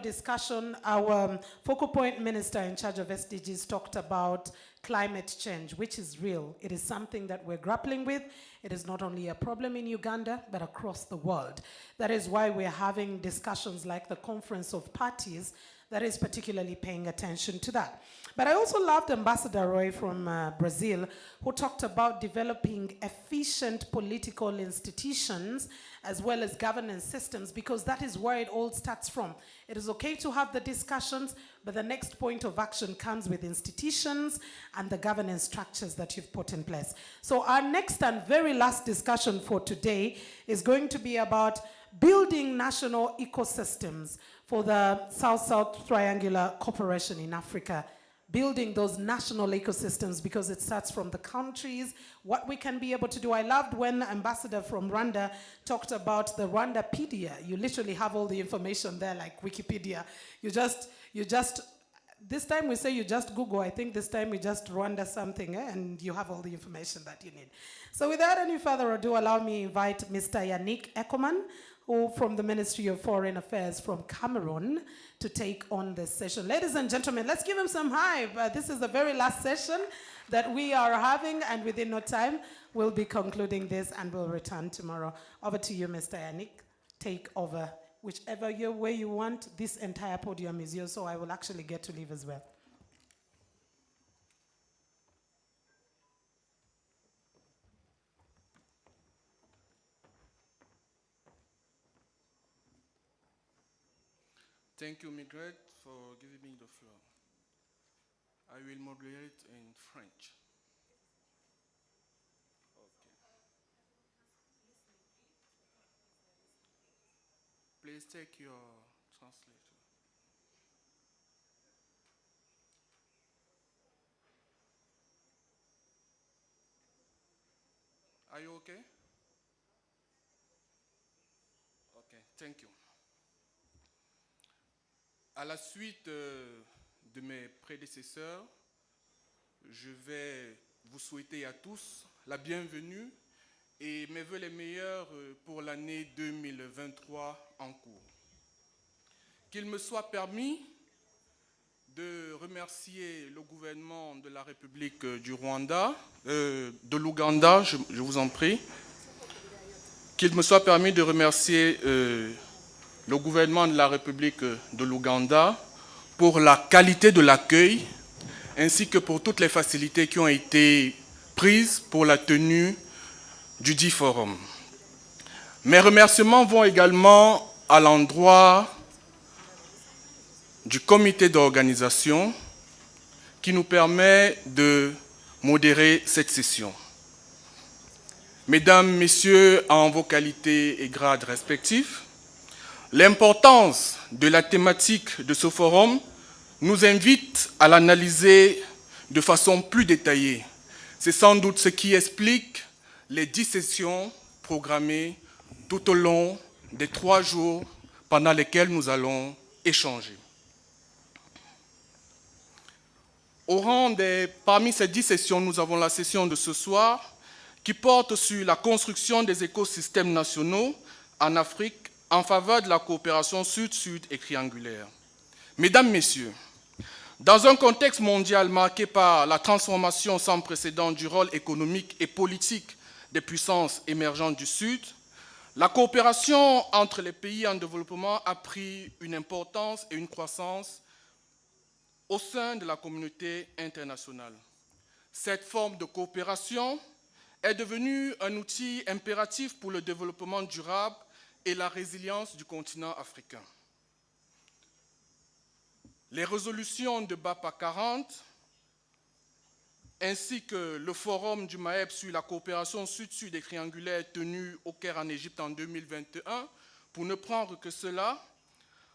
discussion, our focal point minister in charge of SDGs talked about climate change, which is real. It is something that we're grappling with. It is not only a problem in Uganda, but across the world. That is why we're having discussions like the Conference of Parties that is particularly paying attention to that. But I also loved Ambassador Roy from Brazil, who talked about developing efficient political institutions as well as governance systems, because that is where it all starts from. It is okay to have the discussions, but the next point of action comes with institutions and the governance structures that you've put in place. So our next and very last discussion for today is going to be about building national ecosystems for the South-South Triangular Cooperation in Africa. Building those national ecosystems, because it starts from the countries, what we can be able to do. I loved when Ambassador from Rwanda talked about the Rwandapedia. You literally have all the information there like Wikipedia. You just, this time we say you just Google. I think this time we just Rwanda something, and you have all the information that you need. So without any further ado, allow me to invite Mr. Yannick Ekoman, who from the Ministry of Foreign Affairs from Cameroon, to take on this session. Ladies and gentlemen, let's give him some hype. This is the very last session that we are having, and within no time, we'll be concluding this and we'll return tomorrow. Over to you, Mr. Yannick. Take over. Whichever way you want, this entire podium is yours, so I will actually get to leave as well. Thank you, Migret, for giving me the floor. I will moderate in French. Okay. Please take your translator. Are you okay? Okay, thank you. À la suite de mes prédécesseurs, je vais vous souhaiter à tous la bienvenue et mes vœux les meilleurs pour l'année 2023 en cours. Qu'il me soit permis de remercier le gouvernement de la République du Rwanda, de l'Ouganda, je vous en prie, qu'il me soit permis de remercier le gouvernement de la République de l'Ouganda pour la qualité de l'accueil, ainsi que pour toutes les facilités qui ont été prises pour la tenue du dit forum. Mes remerciements vont également à l'endroit du comité d'organisation qui nous permet de modérer cette session. Mesdames, Messieurs, en vos qualités et grades respectifs, l'importance de la thématique de ce forum nous invite à l'analyser de façon plus détaillée. C'est sans doute ce qui explique les 10 sessions programmées tout au long des 3 jours pendant lesquels nous allons échanger. Parmi ces 10 sessions, nous avons la session de ce soir qui porte sur la construction des écosystèmes nationaux en Afrique en faveur de la coopération sud-sud et triangulaire. Mesdames, Messieurs, dans un contexte mondial marqué par la transformation sans précédent du rôle économique et politique des puissances émergentes du Sud, la coopération entre les pays en développement a pris une importance et une croissance au sein de la communauté internationale. Cette forme de coopération est devenue un outil impératif pour le développement durable et la résilience du continent africain. Les résolutions de BAPA 40, ainsi que le forum du MAEP sur la coopération sud-sud et triangulaire tenu au Caire en Égypte en 2021, pour ne prendre que cela,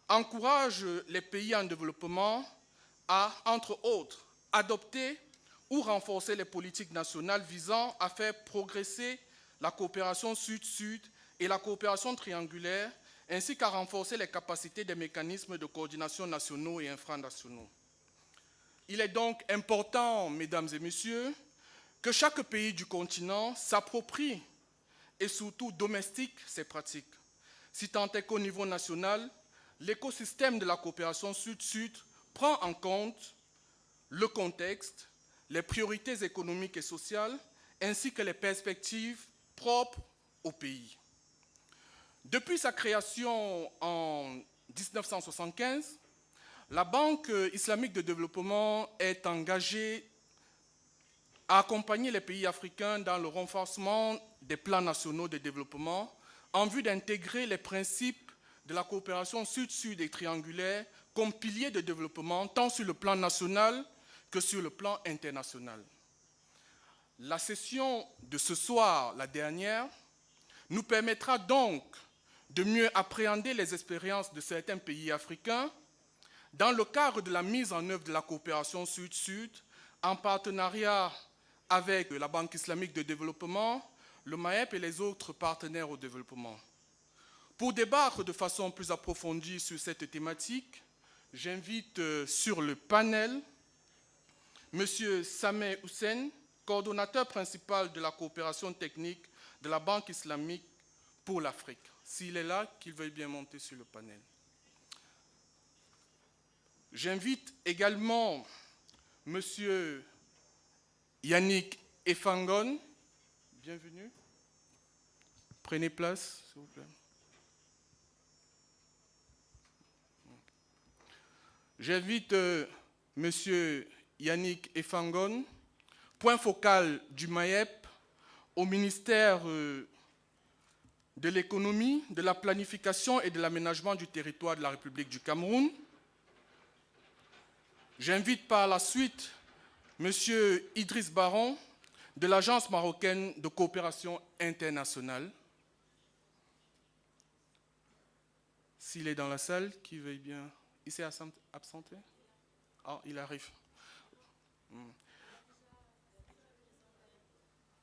encouragent les pays en développement à, entre autres, adopter ou renforcer les politiques nationales visant à faire progresser la coopération sud-sud et la coopération triangulaire, ainsi qu'à renforcer les capacités des mécanismes de coordination nationaux et infranationaux. Il est donc important, mesdames et messieurs, que chaque pays du continent s'approprie et surtout domestique ces pratiques, si tant est qu'au niveau national, l'écosystème de la coopération sud-sud prend en compte le contexte, les priorités économiques et sociales, ainsi que les perspectives propres au pays. Depuis sa création en 1975, la Banque islamique de développement est engagée à accompagner les pays africains dans le renforcement des plans nationaux de développement en vue d'intégrer les principes de la coopération sud-sud et triangulaire comme piliers de développement tant sur le plan national que sur le plan international. La session de ce soir, la dernière, nous permettra donc de mieux appréhender les expériences de certains pays africains dans le cadre de la mise en œuvre de la coopération sud-sud en partenariat avec la Banque islamique de développement, le MAEP et les autres partenaires au développement. Pour débattre de façon plus approfondie sur cette thématique, j'invite sur le panel M. Sameh Hussein, coordonnateur principal de la coopération technique de la Banque islamique pour l'Afrique. S'il est là, qu'il veuille bien monter sur le panel. J'invite également M. Yannick Efangon. Bienvenue. Prenez place, s'il vous plaît. J'invite M. Yannick Efangon, point focal du MAEP au ministère de l'économie, de la planification et de l'aménagement du territoire de la République du Cameroun. J'invite par la suite M. Idriss Baron de l'Agence marocaine de coopération internationale. S'il est dans la salle, qu'il veuille bien. Il s'est absenté? Ah, il arrive.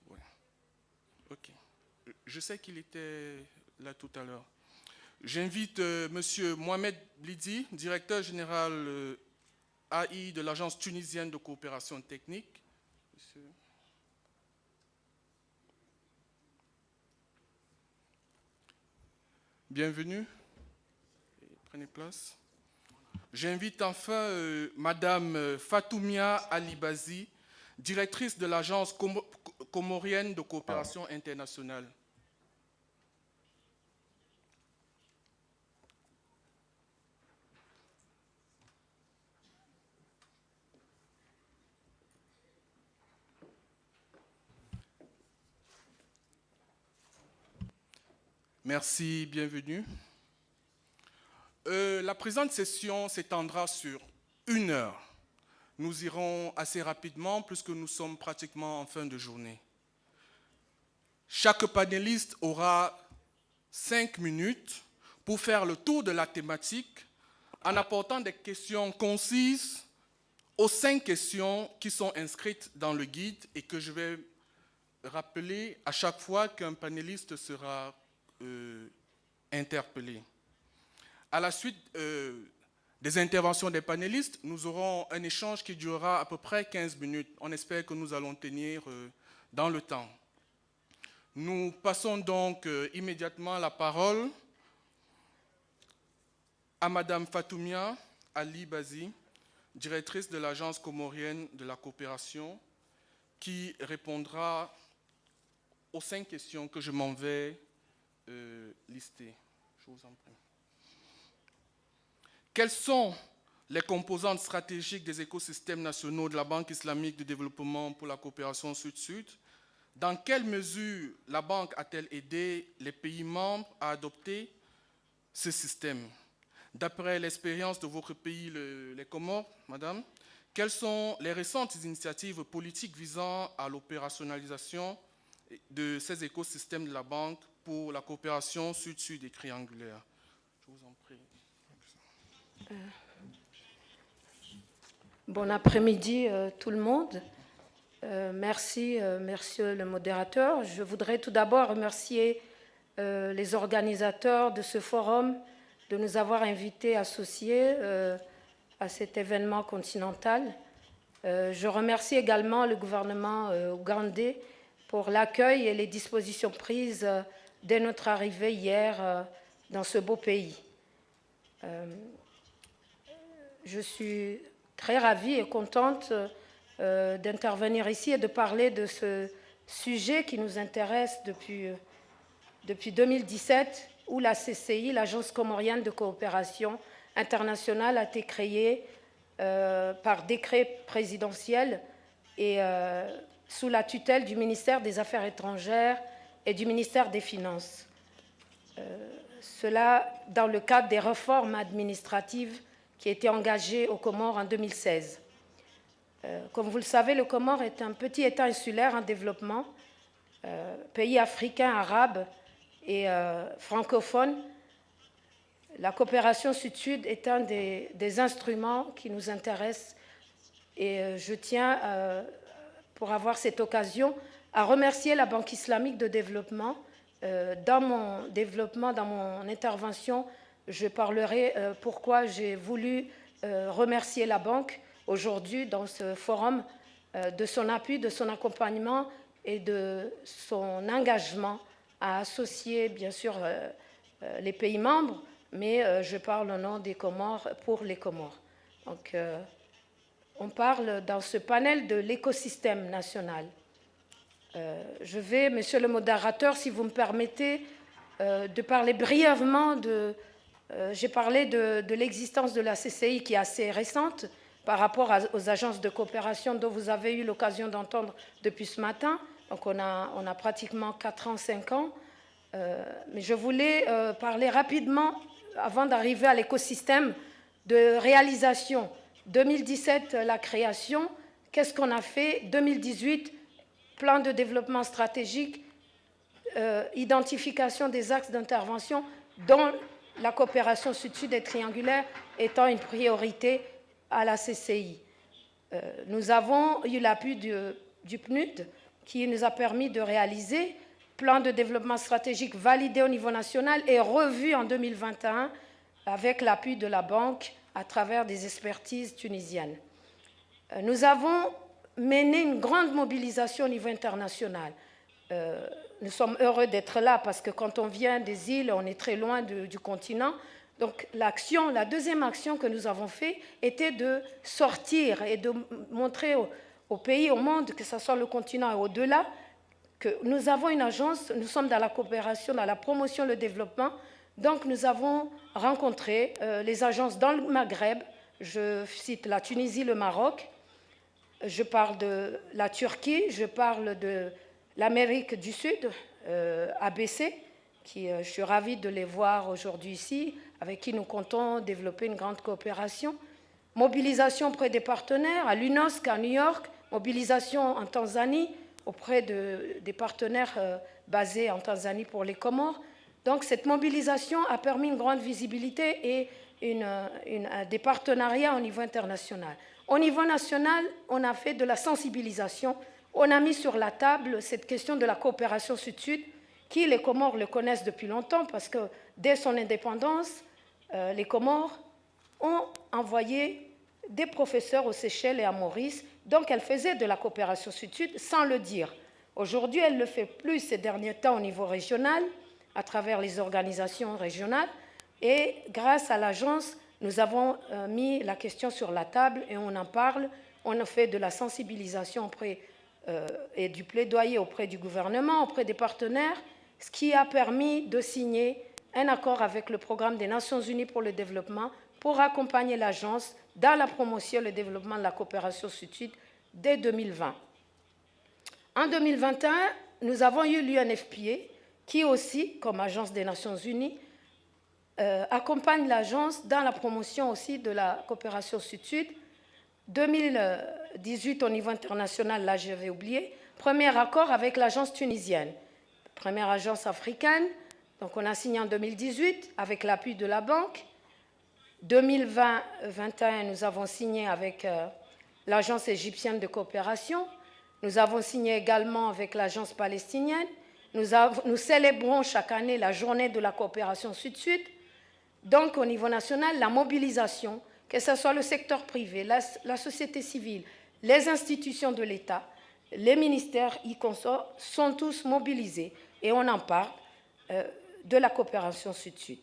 Ouais. Ok. Je sais qu'il était là tout à l'heure. J'invite M. Mohamed Blidi, directeur général AI de l'Agence tunisienne de coopération technique. Monsieur. Bienvenue. Prenez place. J'invite enfin Madame Fatoumia Alibazi, directrice de l'Agence comorienne de coopération internationale. Merci, bienvenue. La présente session s'étendra sur 1 heure. Nous irons assez rapidement puisque nous sommes pratiquement en fin de journée. Chaque panéliste aura 5 minutes pour faire le tour de la thématique en apportant des questions concises aux 5 questions qui sont inscrites dans le guide et que je vais rappeler à chaque fois qu'un panéliste sera interpellé. À la suite des interventions des panélistes, nous aurons un échange qui durera à peu près 15 minutes. On espère que nous allons tenir dans le temps. Nous passons donc immédiatement la parole à Madame Fatoumia Alibazi, directrice de l'Agence comorienne de la coopération, qui répondra aux 5 questions que je m'en vais lister. Je vous en prie. Quelles sont les composantes stratégiques des écosystèmes nationaux de la Banque islamique de développement pour la coopération Sud-Sud? Dans quelle mesure la Banque a-t-elle aidé les pays membres à adopter ce système? D'après l'expérience de votre pays, les Comores, Madame, quelles sont les récentes initiatives politiques visant à l'opérationnalisation de ces écosystèmes de la Banque pour la coopération Sud-Sud et triangulaire? Je vous en prie. Bon après-midi tout le monde. Merci, monsieur le modérateur. Je voudrais tout d'abord remercier les organisateurs de ce forum de nous avoir invités associés à cet événement continental. Je remercie également le gouvernement ougandais pour l'accueil et les dispositions prises dès notre arrivée hier dans ce beau pays. Je suis très ravie et contente d'intervenir ici et de parler de ce sujet qui nous intéresse depuis 2017, où la CCI, l'Agence comorienne de coopération internationale, a été créée par décret présidentiel et sous la tutelle du ministère des Affaires étrangères et du ministère des Finances. Cela dans le cadre des réformes administratives qui étaient engagées aux Comores en 2016. Comme vous le savez, le Comore est un petit État insulaire en développement, pays africain, arabe et francophone. La coopération Sud-Sud est un des instruments qui nous intéressent et je tiens, pour avoir cette occasion, à remercier la Banque islamique de développement. Dans mon intervention, je parlerai pourquoi j'ai voulu remercier la Banque aujourd'hui dans ce forum de son appui, de son accompagnement et de son engagement à associer bien sûr les pays membres, mais je parle au nom des Comores pour les Comores. Donc, on parle dans ce panel de l'écosystème national. Je vais, monsieur le modérateur, si vous me permettez, de parler brièvement de... j'ai parlé de l'existence de la CCI qui est assez récente par rapport aux agences de coopération dont vous avez eu l'occasion d'entendre depuis ce matin. Donc on a pratiquement 4 ans, 5 ans. Mais je voulais parler rapidement, avant d'arriver à l'écosystème, de réalisation. 2017, la création. Qu'est-ce qu'on a fait? 2018, plan de développement stratégique, identification des axes d'intervention, dont la coopération sud-sud et triangulaire étant une priorité à la CCI. Nous avons eu l'appui du PNUD qui nous a permis de réaliser plan de développement stratégique validé au niveau national et revu en 2021 avec l'appui de la Banque à travers des expertises tunisiennes. Nous avons mené une grande mobilisation au niveau international. Nous sommes heureux d'être là parce que quand on vient des îles, on est très loin du continent. Donc la deuxième action que nous avons faite était de sortir et de montrer aux pays, au monde, que ce soit le continent et au-delà, que nous avons une agence, nous sommes dans la coopération, dans la promotion, le développement. Donc nous avons rencontré les agences dans le Maghreb, je cite la Tunisie, le Maroc, je parle de la Turquie, je parle de l'Amérique du Sud, ABC, je suis ravie de les voir aujourd'hui ici, avec qui nous comptons développer une grande coopération. Mobilisation auprès des partenaires, à l'UNOSC, à New York, mobilisation en Tanzanie, auprès des partenaires basés en Tanzanie pour les Comores. Donc cette mobilisation a permis une grande visibilité et des partenariats au niveau international. Au niveau national, on a fait de la sensibilisation. On a mis sur la table cette question de la coopération sud-sud, qui les Comores le connaissent depuis longtemps, parce que dès son indépendance, les Comores ont envoyé des professeurs aux Seychelles et à Maurice. Donc elle faisait de la coopération sud-sud sans le dire. Aujourd'hui, elle le fait plus ces derniers temps au niveau régional, à travers les organisations régionales. Et grâce à l'agence, nous avons mis la question sur la table et on en parle. On a fait de la sensibilisation et du plaidoyer auprès du gouvernement, auprès des partenaires, ce qui a permis de signer un accord avec le programme des Nations Unies pour le développement pour accompagner l'agence dans la promotion et le développement de la coopération sud-sud dès 2020. En 2021, nous avons eu l'UNFPA, qui aussi, comme agence des Nations Unies, accompagne l'agence dans la promotion aussi de la coopération sud-sud. 2018, au niveau international, là j'avais oublié, premier accord avec l'agence tunisienne, première agence africaine. Donc on a signé en 2018 avec l'appui de la banque. 2020-2021, nous avons signé avec l'agence égyptienne de coopération. Nous avons signé également avec l'agence palestinienne. Nous célébrons chaque année la journée de la coopération sud-sud. Donc au niveau national, la mobilisation, que ce soit le secteur privé, la société civile, les institutions de l'État, les ministères y consortent, sont tous mobilisés et on en parle de la coopération sud-sud.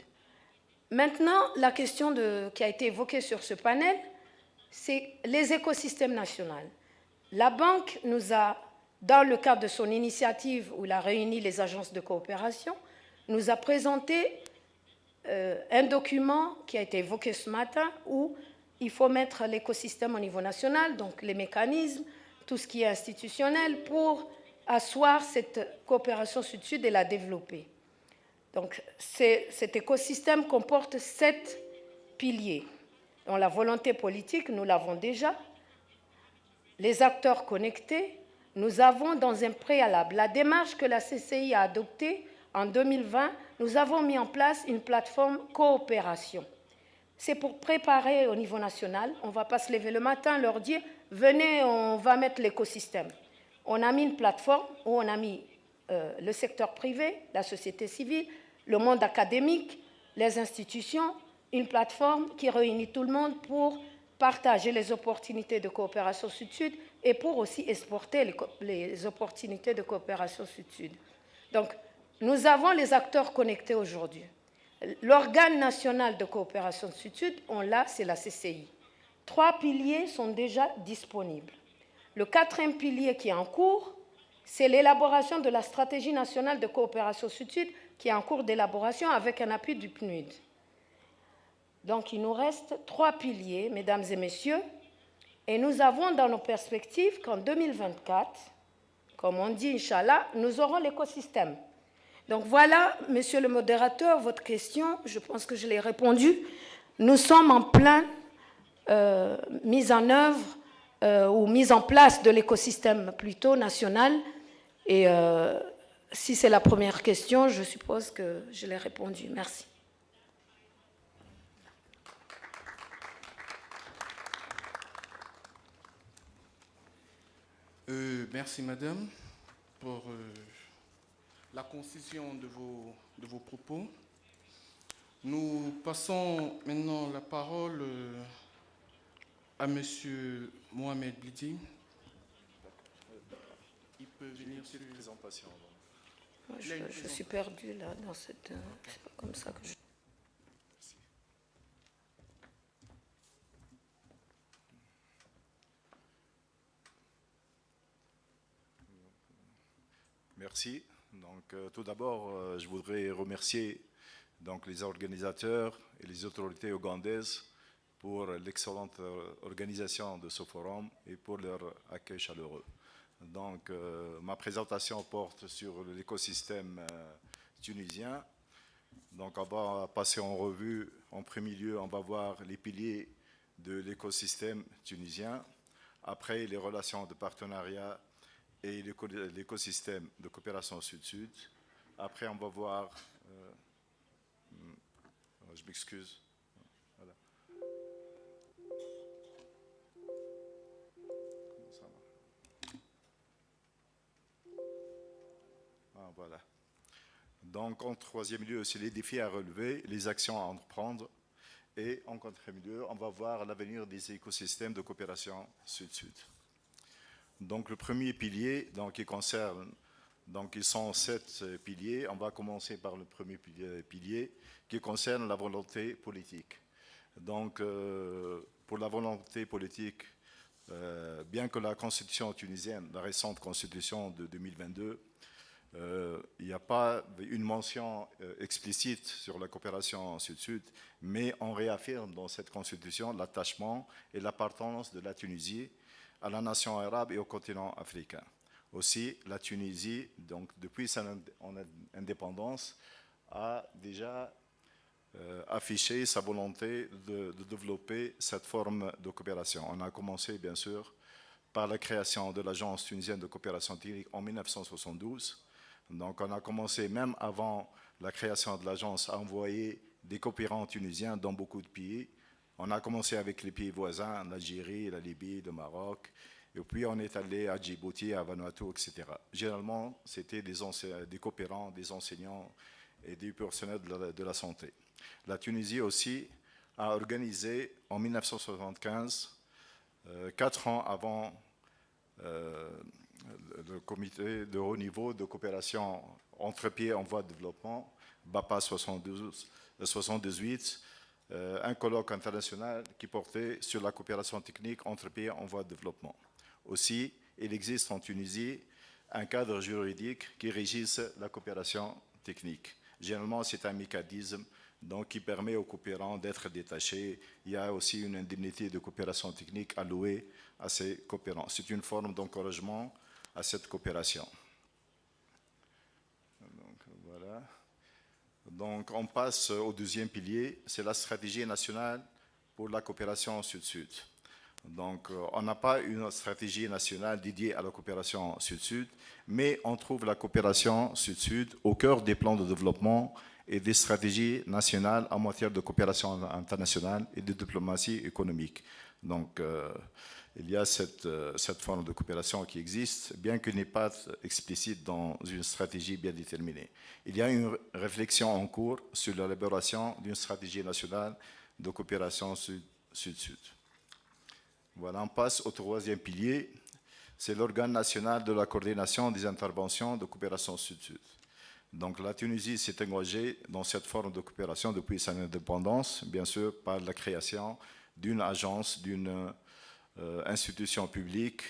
Maintenant, la question qui a été évoquée sur ce panel, c'est les écosystèmes nationaux. La Banque nous a, dans le cadre de son initiative où elle a réuni les agences de coopération, nous a présenté un document qui a été évoqué ce matin où il faut mettre l'écosystème au niveau national, donc les mécanismes, tout ce qui est institutionnel pour asseoir cette coopération sud-sud et la développer. Donc cet écosystème comporte 7 piliers. Dans la volonté politique, nous l'avons déjà. Les acteurs connectés, nous avons dans un préalable la démarche que la CCI a adoptée en 2020, nous avons mis en place une plateforme coopération. C'est pour préparer au niveau national. On ne va pas se lever le matin, leur dire « venez, on va mettre l'écosystème ». On a mis une plateforme où on a mis le secteur privé, la société civile, le monde académique, les institutions, une plateforme qui réunit tout le monde pour partager les opportunités de coopération sud-sud et pour aussi exporter les opportunités de coopération sud-sud. Donc, nous avons les acteurs connectés aujourd'hui. L'organe national de coopération sud-sud, on l'a, c'est la CCI. 3 piliers sont déjà disponibles. Le 4e pilier qui est en cours, c'est l'élaboration de la stratégie nationale de coopération sud-sud qui est en cours d'élaboration avec un appui du PNUD. Donc, il nous reste 3 piliers, mesdames et messieurs, et nous avons dans nos perspectives qu'en 2024, comme on dit, Inch'Allah, nous aurons l'écosystème. Donc voilà, monsieur le modérateur, votre question, je pense que je l'ai répondu. Nous sommes en pleine mise en œuvre ou mise en place de l'écosystème plutôt national. Et si c'est la première question, je suppose que je l'ai répondu. Merci. Merci, madame, pour la concision de vos propos. Nous passons maintenant la parole à monsieur Mohamed Blidi. Il peut venir sur une présentation. Je suis perdue là dans cette... c'est pas comme ça que je... Merci. Donc, tout d'abord, je voudrais remercier donc, les organisateurs et les autorités ougandaises pour l'excellente organisation de ce forum et pour leur accueil chaleureux. Donc, ma présentation porte sur l'écosystème tunisien. Donc, on va passer en revue. En premier lieu, on va voir les piliers de l'écosystème tunisien. Après, les relations de partenariat et l'écosystème de coopération sud-sud. Après, on va voir... je m'excuse. Voilà. Comment ça va? Ah, voilà. Donc, en troisième lieu, c'est les défis à relever, les actions à entreprendre. Et en quatrième lieu, on va voir l'avenir des écosystèmes de coopération sud-sud. Donc, le premier pilier, donc, qui concerne, donc, ils sont 7 piliers. On va commencer par le premier pilier qui concerne la volonté politique. Donc, pour la volonté politique, bien que la constitution tunisienne, la récente constitution de 2022, il n'y a pas une mention explicite sur la coopération sud-sud, mais on réaffirme dans cette constitution l'attachement et l'appartenance de la Tunisie à la nation arabe et au continent africain. Aussi, la Tunisie, donc, depuis son indépendance, a déjà affiché sa volonté de développer cette forme de coopération. On a commencé, bien sûr, par la création de l'Agence tunisienne de coopération technique en 1972. Donc, on a commencé, même avant la création de l'agence, à envoyer des coopérants tunisiens dans beaucoup de pays. On a commencé avec les pays voisins, l'Algérie, la Libye, le Maroc, et puis on est allé à Djibouti, à Vanuatu, etc. Généralement, c'était des coopérants, des enseignants et des personnels de la santé. La Tunisie aussi a organisé en 1975, 4 ans avant le comité de haut niveau de coopération entre pays en voie de développement, BAPA 78, un colloque international qui portait sur la coopération technique entre pays en voie de développement. Aussi, il existe en Tunisie un cadre juridique qui régisse la coopération technique. Généralement, c'est un mécanisme donc, qui permet aux coopérants d'être détachés. Il y a aussi une indemnité de coopération technique allouée à ces coopérants. C'est une forme d'encouragement à cette coopération. Donc, voilà. Donc, on passe au deuxième pilier, c'est la stratégie nationale pour la coopération sud-sud. Donc, on n'a pas une stratégie nationale dédiée à la coopération sud-sud, mais on trouve la coopération sud-sud au cœur des plans de développement et des stratégies nationales en matière de coopération internationale et de diplomatie économique. Donc, il y a cette forme de coopération qui existe, bien qu'elle n'est pas explicite dans une stratégie bien déterminée. Il y a une réflexion en cours sur l'élaboration d'une stratégie nationale de coopération sud-sud. Voilà, on passe au troisième pilier, c'est l'organe national de la coordination des interventions de coopération sud-sud. Donc la Tunisie s'est engagée dans cette forme de coopération depuis son indépendance, bien sûr par la création d'une agence, d'une institution publique,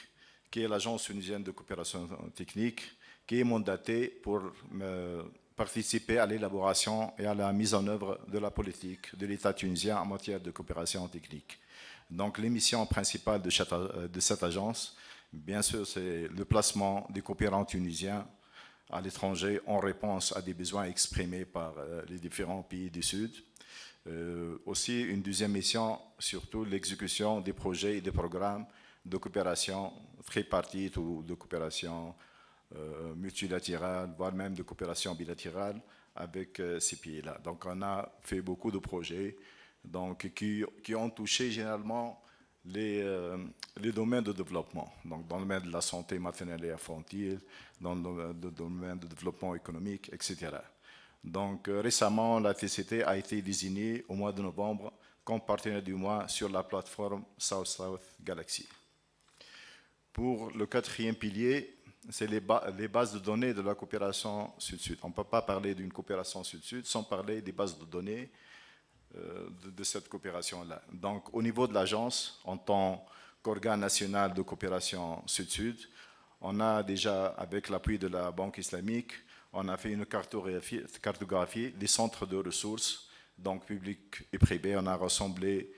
qui est l'Agence tunisienne de coopération technique, qui est mandatée pour participer à l'élaboration et à la mise en œuvre de la politique de l'État tunisien en matière de coopération technique. Donc les missions principales de cette agence, bien sûr, c'est le placement des coopérants tunisiens à l'étranger en réponse à des besoins exprimés par les différents pays du Sud. Aussi, une deuxième mission, surtout l'exécution des projets et des programmes de coopération tripartite ou de coopération multilatérale, voire même de coopération bilatérale avec ces pays-là. Donc, on a fait beaucoup de projets donc, qui ont touché généralement les domaines de développement, donc dans le domaine de la santé maternelle et infantile, dans le domaine de développement économique, etc. Donc récemment, la TCT a été désignée au mois de novembre comme partenaire du mois sur la plateforme South-South Galaxy. Pour le quatrième pilier, c'est les bases de données de la coopération sud-sud. On ne peut pas parler d'une coopération sud-sud sans parler des bases de données de cette coopération-là. Donc, au niveau de l'agence, en tant qu'organe national de coopération sud-sud, On a déjà, avec l'appui de la Banque islamique, on a fait une cartographie des centres de ressources, donc publics et privés. On a rassemblé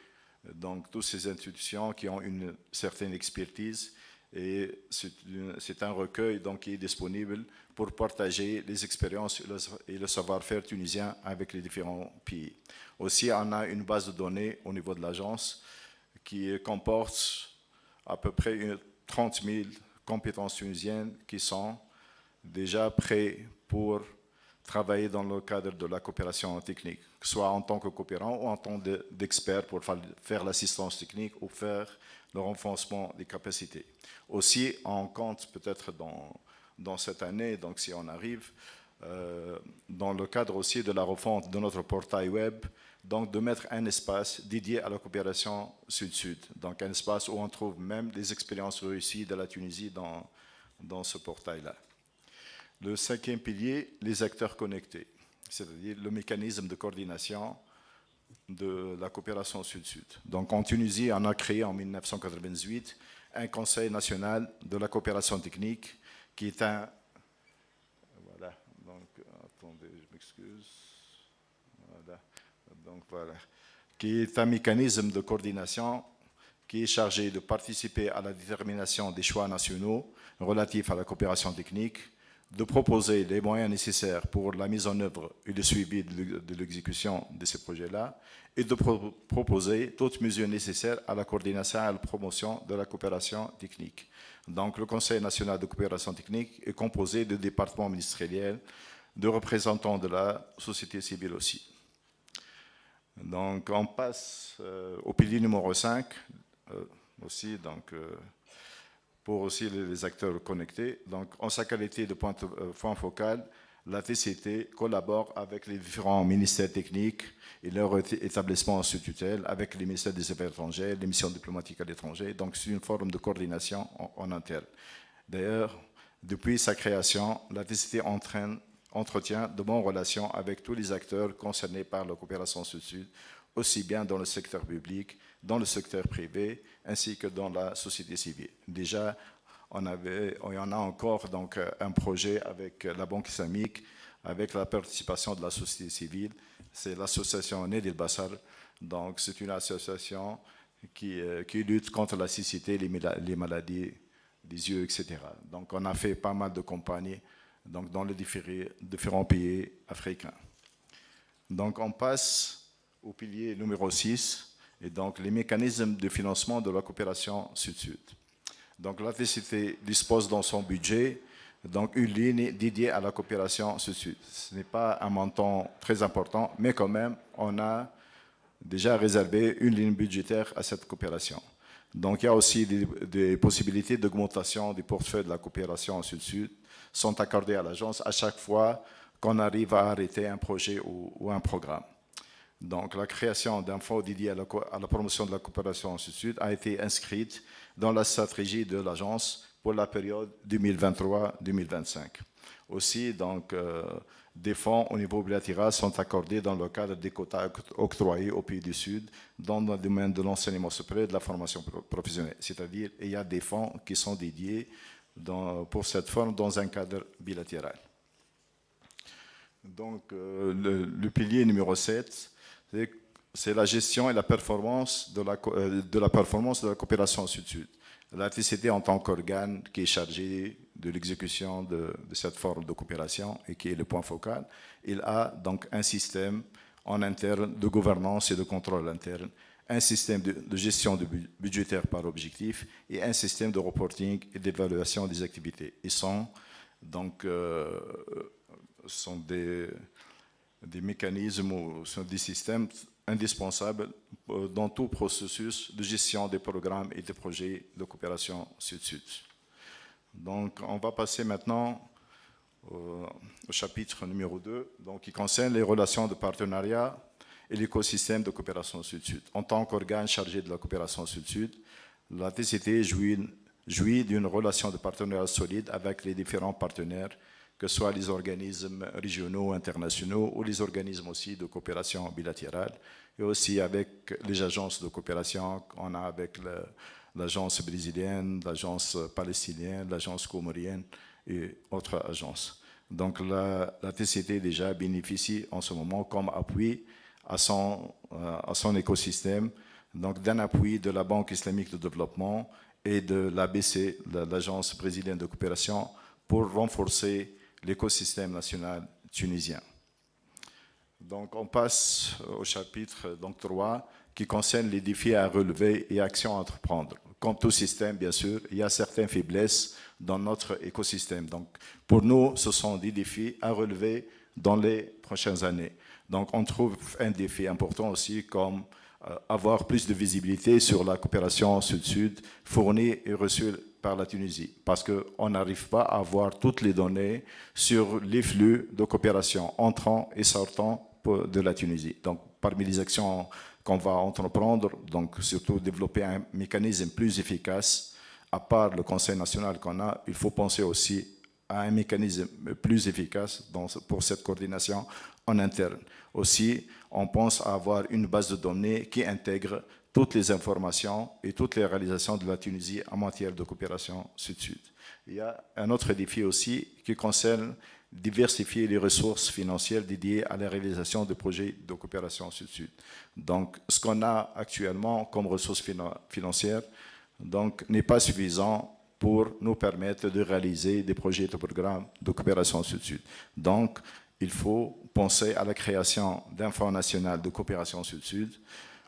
donc toutes ces institutions qui ont une certaine expertise, et c'est un recueil donc, qui est disponible pour partager les expériences et le savoir-faire tunisien avec les différents pays. Aussi, on a une base de données au niveau de l'agence qui comporte à peu près 30 000 compétences tunisiennes qui sont déjà prêtes pour travailler dans le cadre de la coopération technique, soit en tant que coopérant ou en tant d'expert pour faire l'assistance technique ou faire le renforcement des capacités. Aussi, on compte peut-être dans cette année, donc si on arrive, dans le cadre aussi de la refonte de notre portail web, donc de mettre un espace dédié à la coopération sud-sud, donc un espace où on trouve même des expériences réussies de la Tunisie dans ce portail-là. Le 5e pilier, les acteurs connectés, c'est-à-dire le mécanisme de coordination de la coopération sud-sud. Donc en Tunisie, on a créé en 1998 un Conseil national de la coopération technique qui est un... Voilà, donc attendez, je m'excuse. Voilà, donc voilà. Qui est un mécanisme de coordination qui est chargé de participer à la détermination des choix nationaux relatifs à la coopération technique, de proposer les moyens nécessaires pour la mise en œuvre et le suivi de l'exécution de ces projets-là, et de proposer toutes mesures nécessaires à la coordination et à la promotion de la coopération technique. Donc, le Conseil national de coopération technique est composé de départements ministériels, de représentants de la société civile aussi. Donc, on passe au pilier numéro 5, aussi, donc... pour aussi les acteurs connectés. Donc, en sa qualité de point focal, la TCT collabore avec les différents ministères techniques et leurs établissements sous tutelle, avec les ministères des Affaires étrangères, les missions diplomatiques à l'étranger. Donc, c'est une forme de coordination en interne. D'ailleurs, depuis sa création, la TCT entretient de bonnes relations avec tous les acteurs concernés par la coopération sud-sud, aussi bien dans le secteur public, dans le secteur privé, ainsi que dans la société civile. Déjà, on en a encore donc, un projet avec la Banque islamique, avec la participation de la société civile. C'est l'association Ned El Bassar. Donc, c'est une association qui lutte contre la cécité, les maladies des yeux, etc. Donc, on a fait pas mal de campagnes donc, dans les différents pays africains. Donc, on passe au pilier numéro 6, et donc les mécanismes de financement de la coopération sud-sud. Donc la TCT dispose dans son budget donc une ligne dédiée à la coopération sud-sud. Ce n'est pas un montant très important, mais quand même, on a déjà réservé une ligne budgétaire à cette coopération. Donc il y a aussi des possibilités d'augmentation du portefeuille de la coopération sud-sud sont accordées à l'agence à chaque fois qu'on arrive à arrêter un projet ou un programme. Donc, la création d'un fonds dédié à la promotion de la coopération sud-sud a été inscrite dans la stratégie de l'agence pour la période 2023-2025. Aussi, donc, des fonds au niveau bilatéral sont accordés dans le cadre des quotas octroyés aux pays du Sud dans le domaine de l'enseignement supérieur et de la formation professionnelle. C'est-à-dire, il y a des fonds qui sont dédiés pour cette forme dans un cadre bilatéral. Donc, le pilier numéro 7, c'est la gestion et la performance de la coopération sud-sud. La TCT, en tant qu'organe qui est chargé de l'exécution de cette forme de coopération et qui est le point focal, il a donc un système en interne de gouvernance et de contrôle interne, un système de gestion budgétaire par objectif et un système de reporting et d'évaluation des activités. Ils sont donc des mécanismes ou sont des systèmes indispensables dans tout processus de gestion des programmes et des projets de coopération sud-sud. Donc, on va passer maintenant au chapitre numéro 2, donc, qui concerne les relations de partenariat et l'écosystème de coopération sud-sud. En tant qu'organe chargé de la coopération sud-sud, la TCT jouit d'une relation de partenariat solide avec les différents partenaires, que ce soit les organismes régionaux, internationaux ou les organismes aussi de coopération bilatérale, et aussi avec les agences de coopération qu'on a avec l'agence brésilienne, l'agence palestinienne, l'agence comorienne et autres agences. Donc la TCT déjà bénéficie en ce moment comme appui à son écosystème, donc d'un appui de la Banque islamique de développement et de l'ABC, l'Agence brésilienne de coopération, pour renforcer l'écosystème national tunisien. Donc on passe au chapitre 3 qui concerne les défis à relever et actions à entreprendre. Comme tout système, bien sûr, il y a certaines faiblesses dans notre écosystème. Donc pour nous, ce sont des défis à relever dans les prochaines années. Donc on trouve un défi important aussi comme avoir plus de visibilité sur la coopération sud-sud fournie et reçue par la Tunisie, parce qu'on n'arrive pas à avoir toutes les données sur les flux de coopération entrant et sortant de la Tunisie. Donc parmi les actions qu'on va entreprendre, donc surtout développer un mécanisme plus efficace, à part le Conseil national qu'on a, il faut penser aussi à un mécanisme plus efficace pour cette coordination en interne. Aussi, on pense à avoir une base de données qui intègre toutes les informations et toutes les réalisations de la Tunisie en matière de coopération sud-sud. Il y a un autre défi aussi qui concerne diversifier les ressources financières dédiées à la réalisation de projets de coopération sud-sud. Donc, ce qu'on a actuellement comme ressources financières n'est pas suffisant pour nous permettre de réaliser des projets de programmes de coopération sud-sud. Donc, il faut penser à la création d'un fonds national de coopération sud-sud.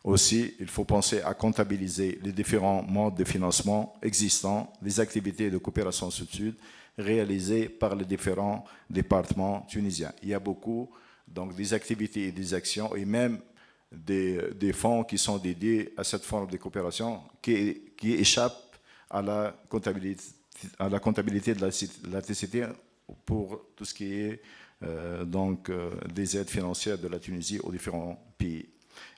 Aussi, il faut penser à comptabiliser les différents modes de financement existants, les activités de coopération sud-sud réalisées par les différents départements tunisiens. Il y a beaucoup des activités et des actions et même des fonds qui sont dédiés à cette forme de coopération qui échappent à la comptabilité de la TCT pour tout ce qui est des aides financières de la Tunisie aux différents pays.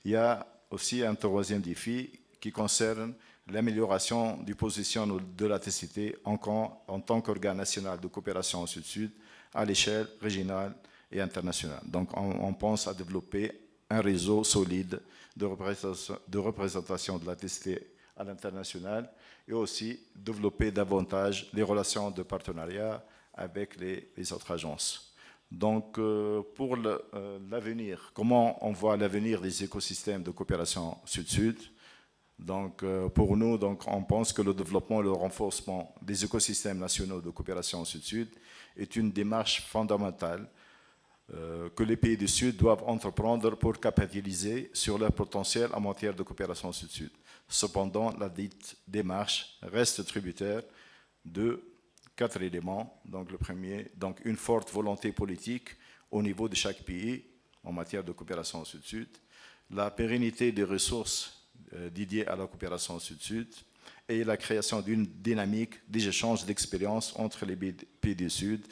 Il y a aussi un troisième défi qui concerne l'amélioration du positionnement de la TCT en tant qu'organe national de coopération sud-sud à l'échelle régionale et internationale. Donc on pense à développer un réseau solide de représentation de la TCT à l'international et aussi développer davantage les relations de partenariat avec les autres agences. Donc, pour l'avenir, comment on voit l'avenir des écosystèmes de coopération sud-sud? Donc, pour nous, on pense que le développement et le renforcement des écosystèmes nationaux de coopération sud-sud est une démarche fondamentale que les pays du Sud doivent entreprendre pour capitaliser sur leur potentiel en matière de coopération sud-sud. Cependant, la dite démarche reste tributaire de 4 éléments. Donc le premier, une forte volonté politique au niveau de chaque pays en matière de coopération sud-sud, la pérennité des ressources dédiées à la coopération sud-sud et la création d'une dynamique des échanges d'expériences entre les pays du Sud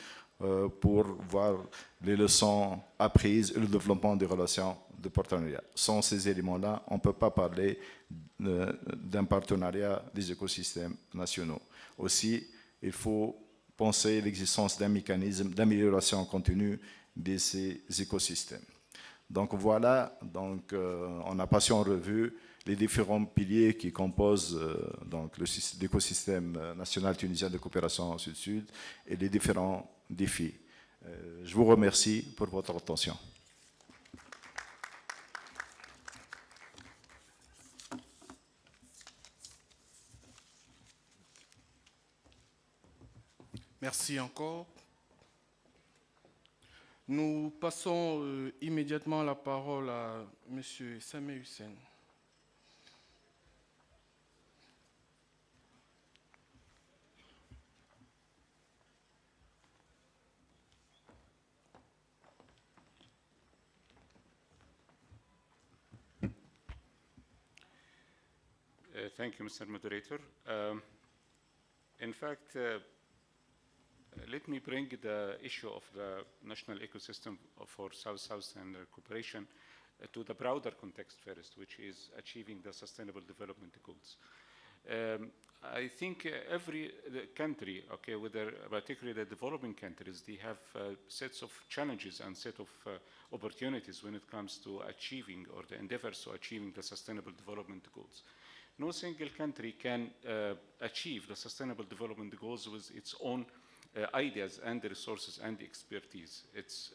pour voir les leçons apprises et le développement des relations de partenariat. Sans ces éléments-là, on ne peut pas parler d'un partenariat des écosystèmes nationaux. Aussi, il faut penser l'existence d'un mécanisme d'amélioration continue de ces écosystèmes. Donc voilà, on a passé en revue les différents piliers qui composent l'écosystème national tunisien de coopération sud-sud et les différents défis. Je vous remercie pour votre attention. Merci encore. Nous passons immédiatement la parole à M. Sameh Hussein. Thank you, Mr. Moderator. In fact, let me bring the issue of the national ecosystem for South-South and cooperation to the broader context first, which is achieving the Sustainable Development Goals. I think every country, whether particularly the developing countries, they have sets of challenges and set of opportunities when it comes to achieving or the endeavors to achieving the Sustainable Development Goals. no single country can achieve the sustainable development goals with its own ideas and resources and expertise. It's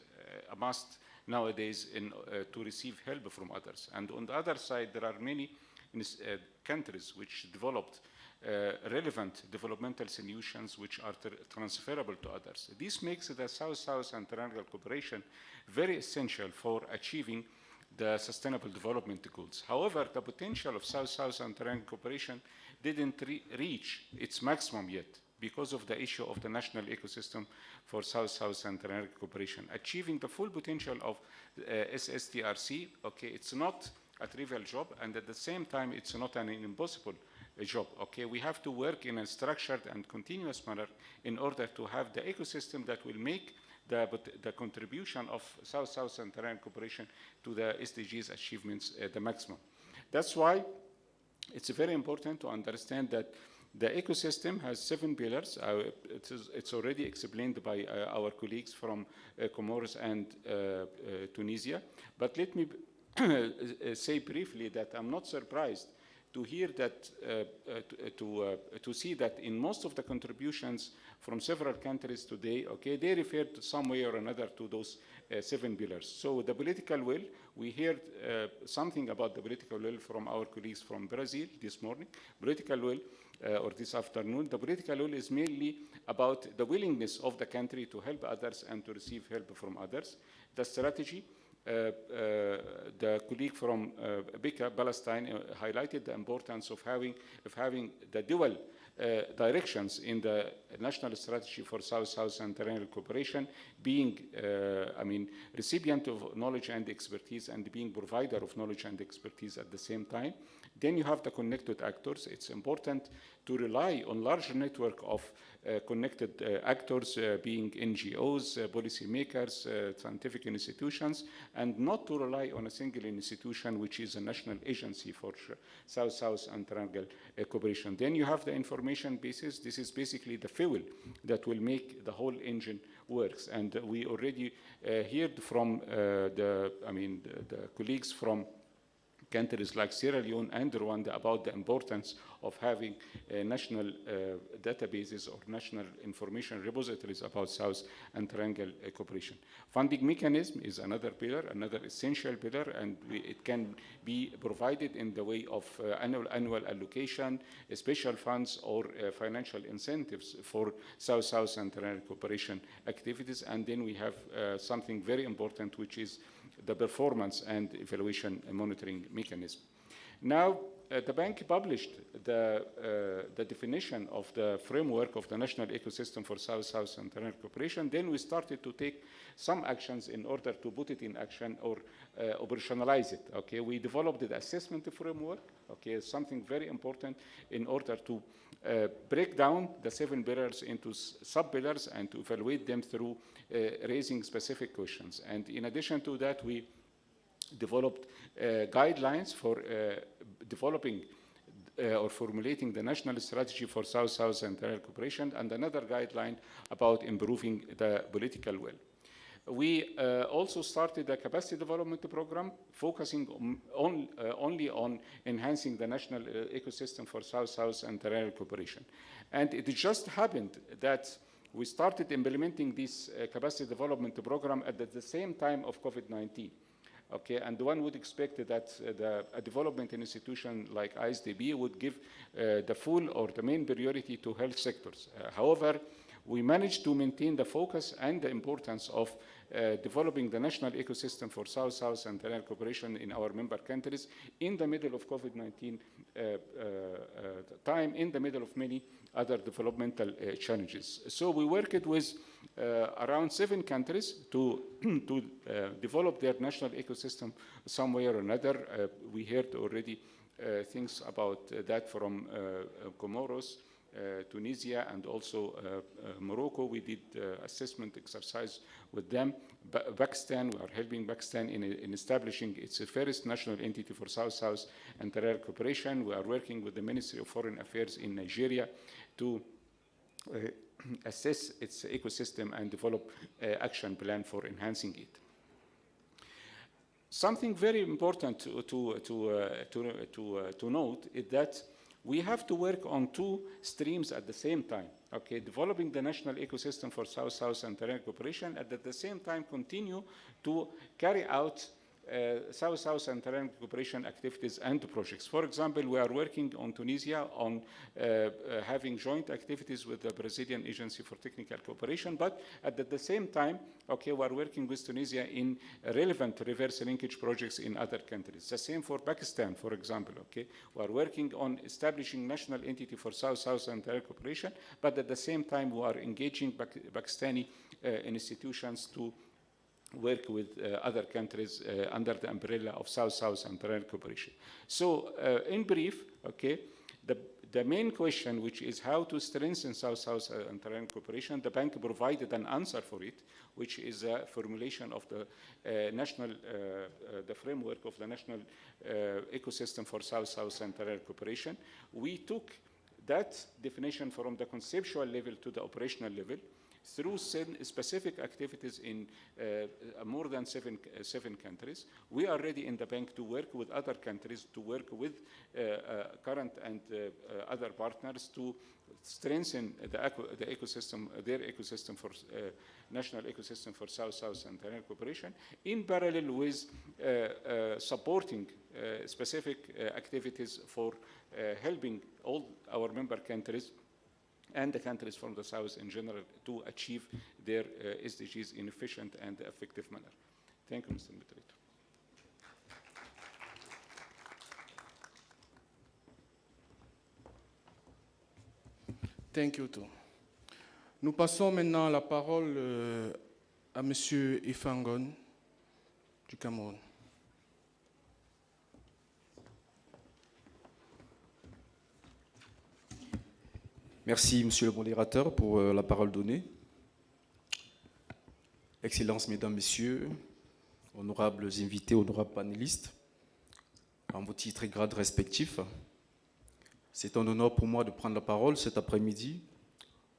a must nowadays to receive help from others. And on the other side, there are many countries which developed relevant developmental solutions which are transferable to others. This makes the South-South and Triangle cooperation very essential for achieving the sustainable development goals. However, the potential of South-South and Triangle cooperation didn't reach its maximum yet because of the issue of the national ecosystem for South-South and Triangle cooperation. Achieving the full potential of SSTRC, okay, it's not a trivial job, and at the same time, it's not an impossible job, okay? We have to work in a structured and continuous manner in order to have the ecosystem that will make the contribution of South-South and Triangle cooperation to the SDGs achievements the maximum. That's why it's very important to understand that the ecosystem has 7 pillars. It's already explained by our colleagues from Comoros and Tunisia. But let me say briefly that I'm not surprised to hear that, to see that in most of the contributions from several countries today, okay, they referred some way or another to those 7 pillars. So the political will, we heard something about the political will from our colleagues from Brazil this morning. Political will, or this afternoon, the political will is mainly about the willingness of the country to help others and to receive help from others. The strategy, the colleague from BICA, Palestine, highlighted the importance of having the dual directions in the national strategy for South-South and Triangle cooperation, being, recipient of knowledge and expertise and being provider of knowledge and expertise at the same time. Then you have the connected actors. It's important to rely on large network of connected actors, being NGOs, policymakers, scientific institutions, and not to rely on a single institution, which is a national agency for South-South and Triangle cooperation. Then you have the information basis. This is basically the fuel that will make the whole engine works. And we already heard from the colleagues from countries like Sierra Leone and Rwanda about the importance of having national databases or national information repositories about South and Triangle cooperation. Funding mechanism is another pillar, another essential pillar, and it can be provided in the way of annual allocation, special funds, or financial incentives for South-South and Triangle cooperation activities. And then we have something very important, which is the performance and evaluation and monitoring mechanism. Now, the bank published the definition of the framework of the national ecosystem for South-South and Triangle cooperation. Then we started to take some actions in order to put it in action or operationalize it. Okay, we developed the assessment framework. Okay, something very important in order to break down the 7 pillars into sub-pillars and to evaluate them through raising specific questions. And in addition to that, we developed guidelines for developing or formulating the national strategy for South-South and Triangle cooperation, and another guideline about improving the political will. We also started a capacity development program focusing only on enhancing the national ecosystem for South-South and Triangle cooperation. And it just happened that we started implementing this capacity development program at the same time of COVID-19. Okay, and one would expect that a development institution like ISDB would give the full or the main priority to health sectors. However, we managed to maintain the focus and the importance of developing the national ecosystem for South-South and Triangle cooperation in our member countries in the middle of COVID-19 time, in the middle of many other developmental challenges. So we worked with around 7 countries to develop their national ecosystem some way or another. We heard already things about that from Comoros, Tunisia, and also Morocco. We did assessment exercise with them. Pakistan, we are helping Pakistan in establishing its first national entity for South-South and Triangle cooperation. We are working with the Ministry of Foreign Affairs in Nigeria to assess its ecosystem and develop an action plan for enhancing it. Something very important to note is that we have to work on two streams at the same time. Okay, developing the national ecosystem for South-South and Terrain cooperation, and at the same time continue to carry out South-South and Terrain cooperation activities and projects. For example, we are working on Tunisia on having joint activities with the Brazilian Agency for Technical Cooperation, but at the same time, okay, we are working with Tunisia in relevant reverse linkage projects in other countries. The same for Pakistan, for example, okay? We are working on establishing national entity for South-South and Terrain cooperation, but at the same time, we are engaging Pakistani institutions to work with other countries under the umbrella of South-South and Terrain cooperation. So in brief, okay, the main question, which is how to strengthen South-South and Terrain cooperation, the bank provided an answer for it, which is a formulation of the the framework of the national ecosystem for South-South and Terrain cooperation. We took that definition from the conceptual level to the operational level through specific activities in more than seven countries. We are ready in the bank to work with other countries, to work with current and other partners to strengthen the ecosystem, their ecosystem for national ecosystem for South-South and Terrain cooperation, in parallel with supporting specific activities for helping all our member countries and the countries from the South in general to achieve their SDGs in efficient and effective manner. Thank you, Mr. Moderator. Thank you too. Nous passons maintenant la parole à Monsieur Ifangon du Cameroun. Merci, Monsieur le modérateur, pour la parole donnée. Excellences, Mesdames, Messieurs, honorables invités, honorables panélistes, en vos titres et grades respectifs, c'est un honneur pour moi de prendre la parole cet après-midi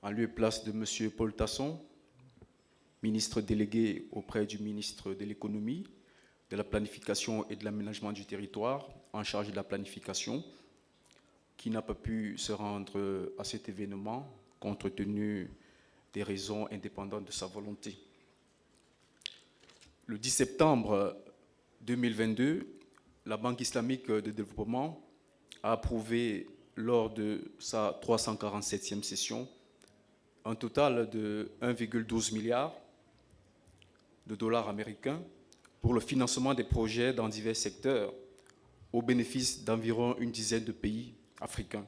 en lieu et place de Monsieur Paul Tasson, ministre délégué auprès du ministre de l'Économie, de la Planification et de l'Aménagement du territoire, en charge de la planification, qui n'a pas pu se rendre à cet événement, compte tenu des raisons indépendantes de sa volonté. Le 10 septembre 2022, la Banque islamique de développement a approuvé lors de sa 347e session un total de 1,12 milliard de dollars américains pour le financement des projets dans divers secteurs au bénéfice d'environ une dizaine de pays africains.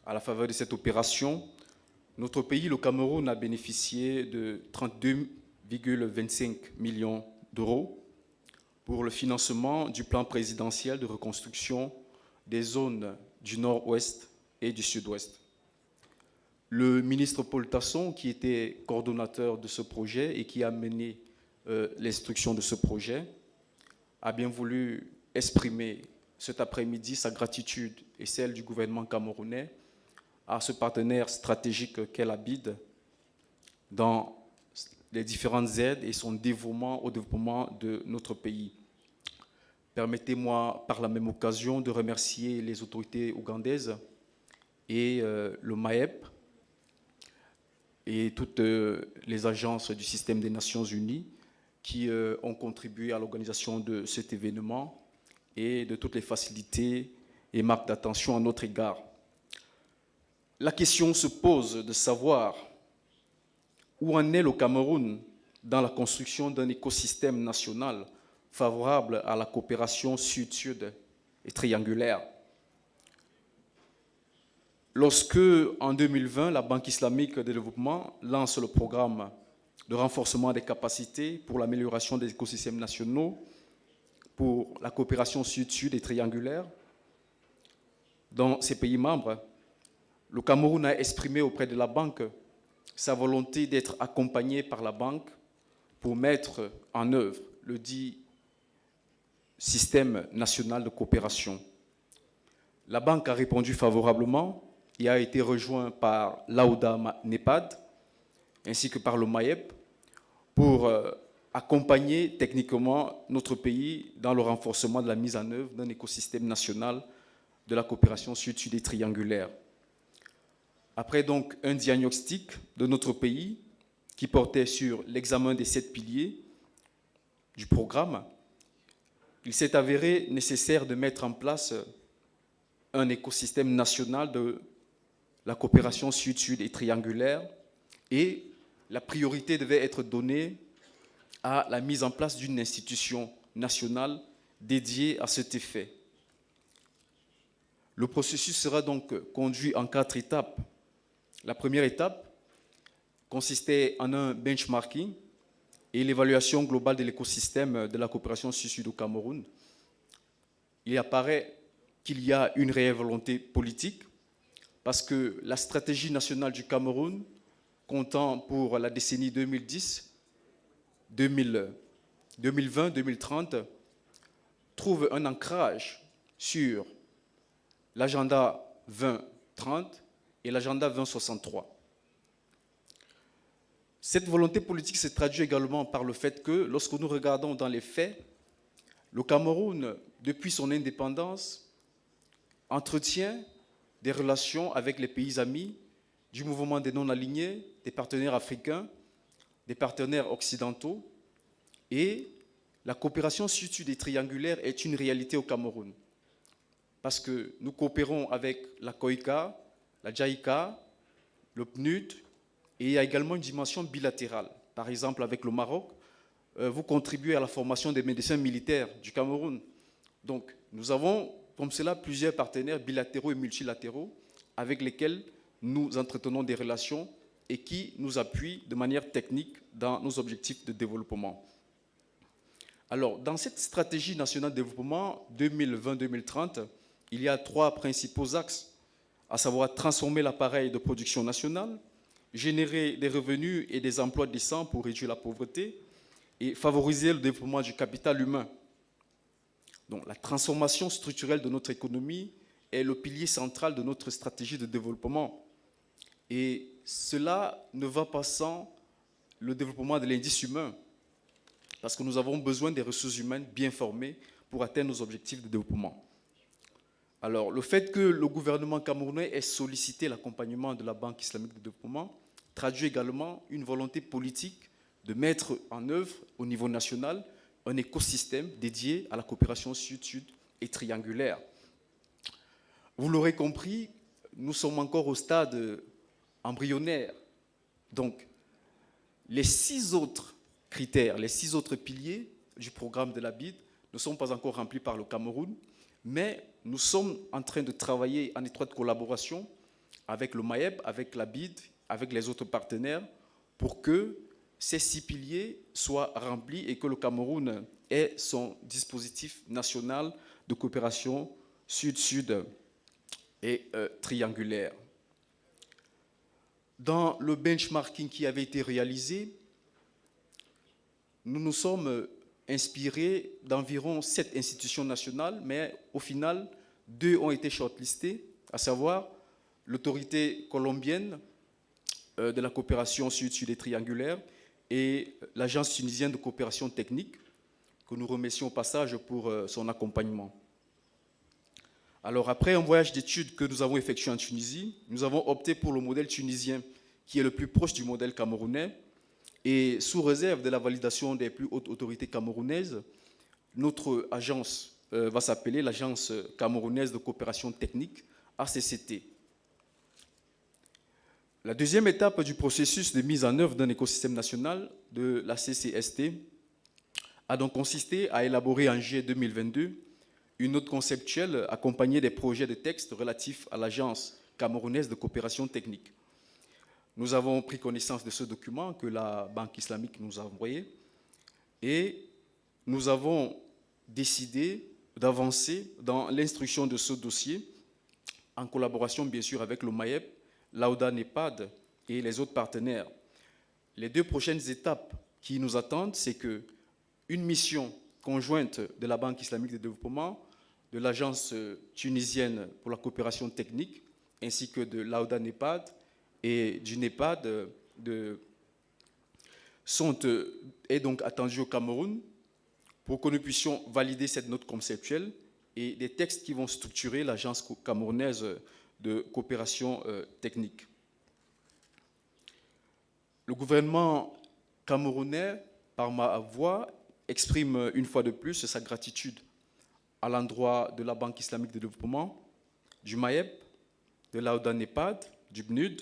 À la faveur de cette opération, notre pays, le Cameroun, a bénéficié de 32,25 millions d'euros pour le financement du plan présidentiel de reconstruction des zones du nord-ouest et du sud-ouest. Le ministre Paul Tasson, qui était coordonnateur de ce projet et qui a mené l'instruction de ce projet, a bien voulu exprimer cet après-midi sa gratitude et celle du gouvernement camerounais à ce partenaire stratégique qu'est la BID dans les différentes aides et son dévouement au développement de notre pays. Permettez-moi par la même occasion de remercier les autorités ougandaises et le MAEP et toutes les agences du système des Nations Unies qui ont contribué à l'organisation de cet événement et de toutes les facilités et marques d'attention à notre égard. La question se pose de savoir où en est le Cameroun dans la construction d'un écosystème national favorable à la coopération sud-sud et triangulaire. Lorsque, en 2020, la Banque islamique de développement lance le programme de renforcement des capacités pour l'amélioration des écosystèmes nationaux, pour la coopération sud-sud et triangulaire, dans ces pays membres, le Cameroun a exprimé auprès de la Banque sa volonté d'être accompagné par la Banque pour mettre en œuvre le dit système national de coopération. La Banque a répondu favorablement et a été rejointe par l'AODA-NEPAD ainsi que par le MAEP pour accompagner techniquement notre pays dans le renforcement de la mise en œuvre d'un écosystème national de la coopération sud-sud et triangulaire. Après donc un diagnostic de notre pays qui portait sur l'examen des 7 piliers du programme, il s'est avéré nécessaire de mettre en place un écosystème national de la coopération sud-sud et triangulaire, et la priorité devait être donnée à la mise en place d'une institution nationale dédiée à cet effet. Le processus sera donc conduit en 4 étapes. La première étape consistait en un benchmarking et l'évaluation globale de l'écosystème de la coopération sud-sud au Cameroun. Il apparaît qu'il y a une réelle volonté politique parce que la stratégie nationale du Cameroun, comptant pour la décennie 2020-2030, trouve un ancrage sur l'agenda 2030 et l'agenda 2063. Cette volonté politique se traduit également par le fait que, lorsque nous regardons dans les faits, le Cameroun, depuis son indépendance, entretient des relations avec les pays amis du mouvement des non-alignés, des partenaires africains, des partenaires occidentaux, et la coopération sud-sud et triangulaire est une réalité au Cameroun. Parce que nous coopérons avec la COICA, la JICA, le PNUD, et il y a également une dimension bilatérale. Par exemple, avec le Maroc, vous contribuez à la formation des médecins militaires du Cameroun. Donc, nous avons comme cela plusieurs partenaires bilatéraux et multilatéraux avec lesquels nous entretenons des relations et qui nous appuient de manière technique dans nos objectifs de développement. Alors, dans cette stratégie nationale de développement 2020-2030, il y a 3 principaux axes, à savoir transformer l'appareil de production national, générer des revenus et des emplois décents pour réduire la pauvreté et favoriser le développement du capital humain. Donc, la transformation structurelle de notre économie est le pilier central de notre stratégie de développement. Et cela ne va pas sans le développement de l'indice humain, parce que nous avons besoin des ressources humaines bien formées pour atteindre nos objectifs de développement. Alors, le fait que le gouvernement camerounais ait sollicité l'accompagnement de la Banque islamique de développement traduit également une volonté politique de mettre en œuvre au niveau national un écosystème dédié à la coopération sud-sud et triangulaire. Vous l'aurez compris, nous sommes encore au stade embryonnaire. Donc, les 6 autres critères, les 6 autres piliers du programme de la BID ne sont pas encore remplis par le Cameroun, mais nous sommes en train de travailler en étroite collaboration avec le MAEB, avec la BID, avec les autres partenaires, pour que ces 6 piliers soient remplis et que le Cameroun ait son dispositif national de coopération sud-sud et triangulaire. Dans le benchmarking qui avait été réalisé, nous nous sommes inspirés d'environ 7 institutions nationales, mais au final, 2 ont été shortlistées, à savoir l'autorité colombienne de la coopération sud-sud et triangulaire et l'Agence tunisienne de coopération technique, que nous remercions au passage pour son accompagnement. Alors, après un voyage d'études que nous avons effectué en Tunisie, nous avons opté pour le modèle tunisien, qui est le plus proche du modèle camerounais, et sous réserve de la validation des plus hautes autorités camerounaises, notre agence va s'appeler l'Agence camerounaise de coopération technique, ACCT. La deuxième étape du processus de mise en œuvre d'un écosystème national de la CCST a donc consisté à élaborer en juillet 2022 une note conceptuelle accompagnée des projets de texte relatifs à l'Agence camerounaise de coopération technique. Nous avons pris connaissance de ce document que la Banque islamique nous a envoyé et nous avons décidé d'avancer dans l'instruction de ce dossier en collaboration bien sûr avec le MAEB, l'AODA NEPAD et les autres partenaires. Les 2 prochaines étapes qui nous attendent, c'est qu'une mission conjointe de la Banque islamique de développement, de l'Agence tunisienne pour la coopération technique, ainsi que de l'AODA NEPAD et du NEPAD est donc attendu au Cameroun pour que nous puissions valider cette note conceptuelle et des textes qui vont structurer l'agence camerounaise de coopération technique. Le gouvernement camerounais, par ma voix, exprime une fois de plus sa gratitude à l'endroit de la Banque islamique de développement, du MAEP, de l'AODA-NEPAD, du BNUD,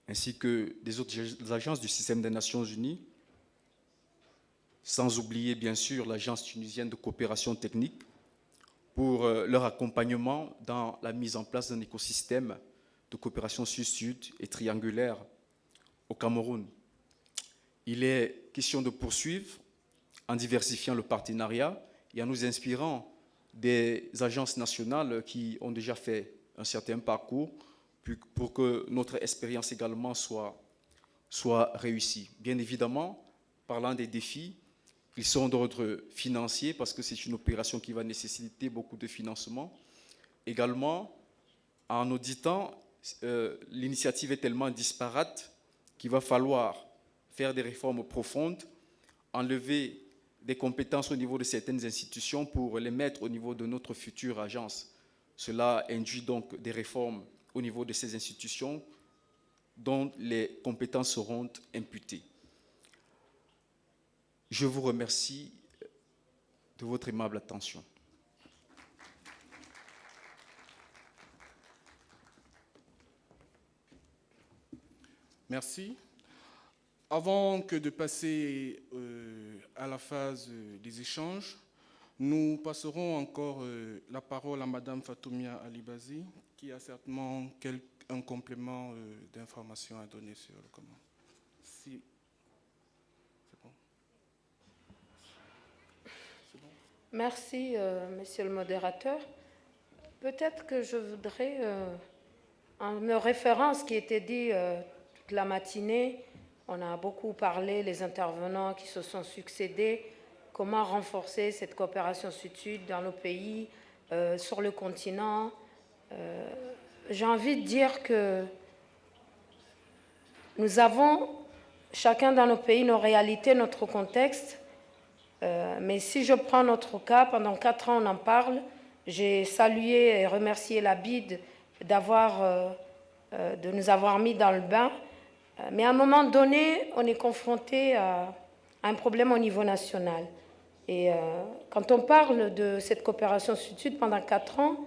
ainsi que des autres agences du système des Nations Unies, sans oublier bien sûr l'Agence tunisienne de coopération technique pour leur accompagnement dans la mise en place d'un écosystème de coopération sud-sud et triangulaire au Cameroun. Il est question de poursuivre en diversifiant le partenariat et en nous inspirant des agences nationales qui ont déjà fait un certain parcours pour que notre expérience également soit réussie. Bien évidemment, parlant des défis, ils sont d'ordre financier parce que c'est une opération qui va nécessiter beaucoup de financement. Également, en auditant, l'initiative est tellement disparate qu'il va falloir faire des réformes profondes, enlever des compétences au niveau de certaines institutions pour les mettre au niveau de notre future agence. Cela induit donc des réformes au niveau de ces institutions dont les compétences seront imputées. Je vous remercie de votre aimable attention. Merci. Avant que de passer à la phase des échanges, nous passerons encore la parole à Madame Fatoumia Alibazi, qui a certainement un complément d'information à donner sur le comment. Si. C'est bon. C'est bon. Merci, Monsieur le modérateur. Peut-être que je voudrais, en me référant à ce qui était dit toute la matinée, on a beaucoup parlé, les intervenants qui se sont succédés, comment renforcer cette coopération sud-sud dans nos pays, sur le continent. J'ai envie de dire que nous avons, chacun dans nos pays, nos réalités, notre contexte. Mais si je prends notre cas, pendant 4 ans, on en parle. J'ai salué et remercié la BID de nous avoir mis dans le bain. Mais à un moment donné, on est confronté à un problème au niveau national. Et quand on parle de cette coopération sud-sud pendant 4 ans,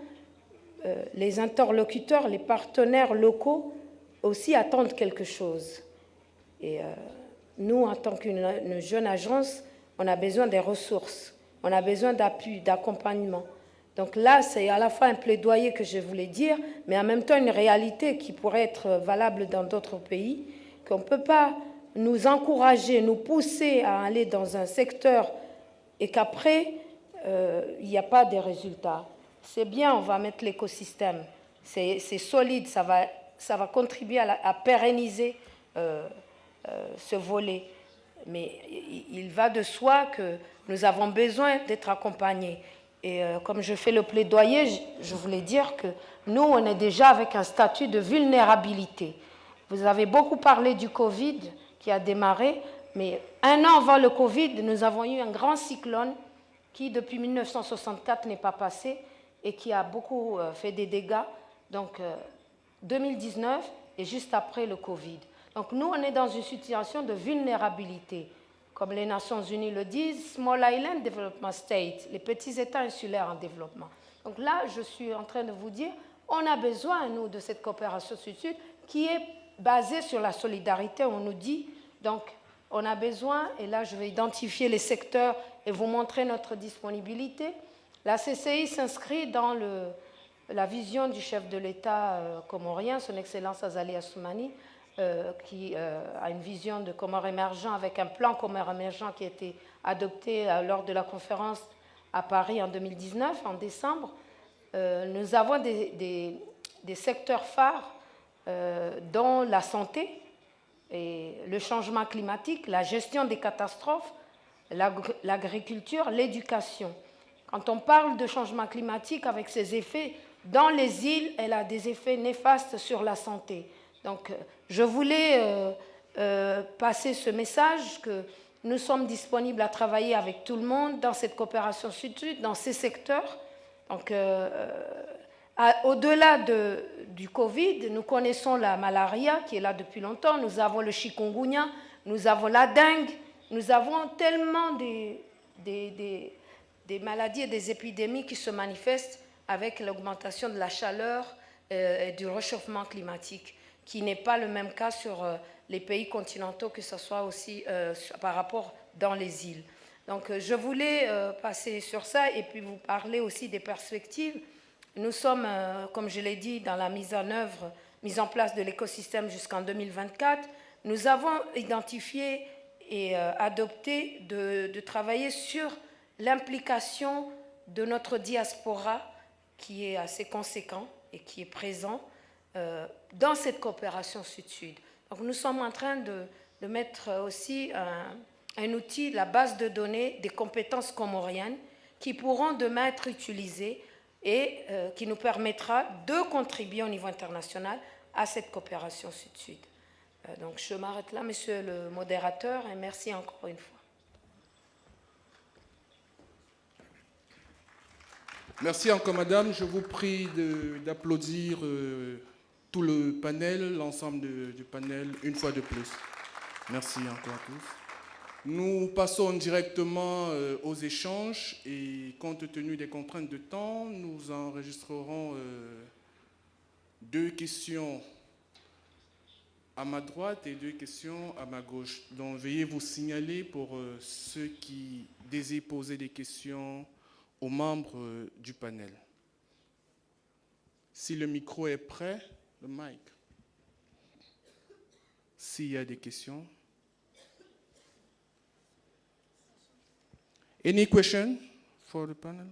les interlocuteurs, les partenaires locaux aussi attendent quelque chose. Et nous, en tant qu'une jeune agence, on a besoin des ressources, on a besoin d'appui, d'accompagnement. Donc là, c'est à la fois un plaidoyer que je voulais dire, mais en même temps une réalité qui pourrait être valable dans d'autres pays, qu'on ne peut pas nous encourager, nous pousser à aller dans un secteur et qu'après, il n'y a pas de résultats. C'est bien, on va mettre l'écosystème, c'est solide, ça va contribuer à pérenniser ce volet. Mais il va de soi que nous avons besoin d'être accompagnés. Et comme je fais le plaidoyer, je voulais dire que nous, on est déjà avec un statut de vulnérabilité. Vous avez beaucoup parlé du Covid qui a démarré, mais 1 an avant le Covid, nous avons eu un grand cyclone qui, depuis 1964, n'est pas passé et qui a beaucoup fait des dégâts. Donc, 2019 et juste après le Covid. Donc, nous, on est dans une situation de vulnérabilité. Comme les Nations Unies le disent, Small Island Development State, les petits États insulaires en développement. Donc là, je suis en train de vous dire, on a besoin, nous, de cette coopération sud-sud qui est basée sur la solidarité, on nous dit. Donc, on a besoin, et là, je vais identifier les secteurs et vous montrer notre disponibilité. La CCI s'inscrit dans la vision du chef de l'État comorien, son Excellence Azali Assoumani, qui a une vision de Comores émergent avec un plan Comores émergent qui a été adopté lors de la conférence à Paris en 2019, en décembre. Nous avons des secteurs phares dont la santé et le changement climatique, la gestion des catastrophes, l'agriculture, l'éducation. Quand on parle de changement climatique avec ses effets, dans les îles, elle a des effets néfastes sur la santé. Donc, je voulais passer ce message que nous sommes disponibles à travailler avec tout le monde dans cette coopération sud-sud, dans ces secteurs. Donc, au-delà du Covid, nous connaissons la malaria qui est là depuis longtemps, nous avons le chikungunya, nous avons la dengue, nous avons tellement des maladies et des épidémies qui se manifestent avec l'augmentation de la chaleur et du réchauffement climatique, qui n'est pas le même cas sur les pays continentaux, que ce soit aussi par rapport dans les îles. Donc je voulais passer sur ça et puis vous parler aussi des perspectives. Nous sommes, comme je l'ai dit, dans la mise en place de l'écosystème jusqu'en 2024. Nous avons identifié et adopté de travailler sur l'implication de notre diaspora, qui est assez conséquent et qui est présent dans cette coopération sud-sud. Donc nous sommes en train de mettre aussi un outil, la base de données des compétences comoriennes, qui pourront demain être utilisées et qui nous permettra de contribuer au niveau international à cette coopération sud-sud. Donc je m'arrête là, monsieur le modérateur, et merci encore une fois. Merci encore, madame. Je vous prie d'applaudir tout le panel, l'ensemble du panel, une fois de plus. Merci encore à tous. Nous passons directement aux échanges et compte tenu des contraintes de temps, nous enregistrerons 2 questions à ma droite et 2 questions à ma gauche. Donc veuillez vous signaler pour ceux qui désirent poser des questions aux membres du panel. Si le micro est prêt, le mic. S'il y a des questions. Any question for the panel?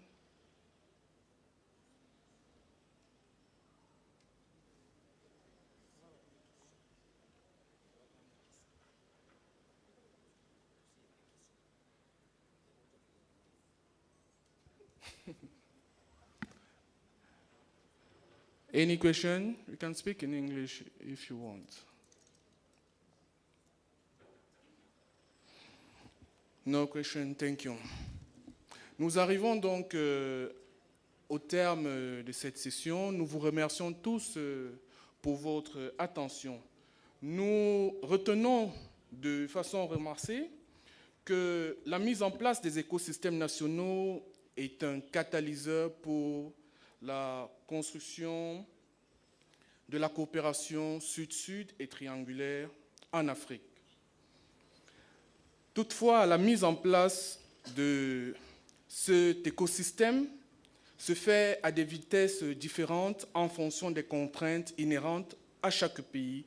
Any question? You can speak in English if you want. No question, thank you. Nous arrivons donc au terme de cette session. Nous vous remercions tous pour votre attention. Nous retenons de façon remarquée que la mise en place des écosystèmes nationaux est un catalyseur pour la construction de la coopération sud-sud et triangulaire en Afrique. Toutefois, la mise en place de cet écosystème se fait à des vitesses différentes en fonction des contraintes inhérentes à chaque pays,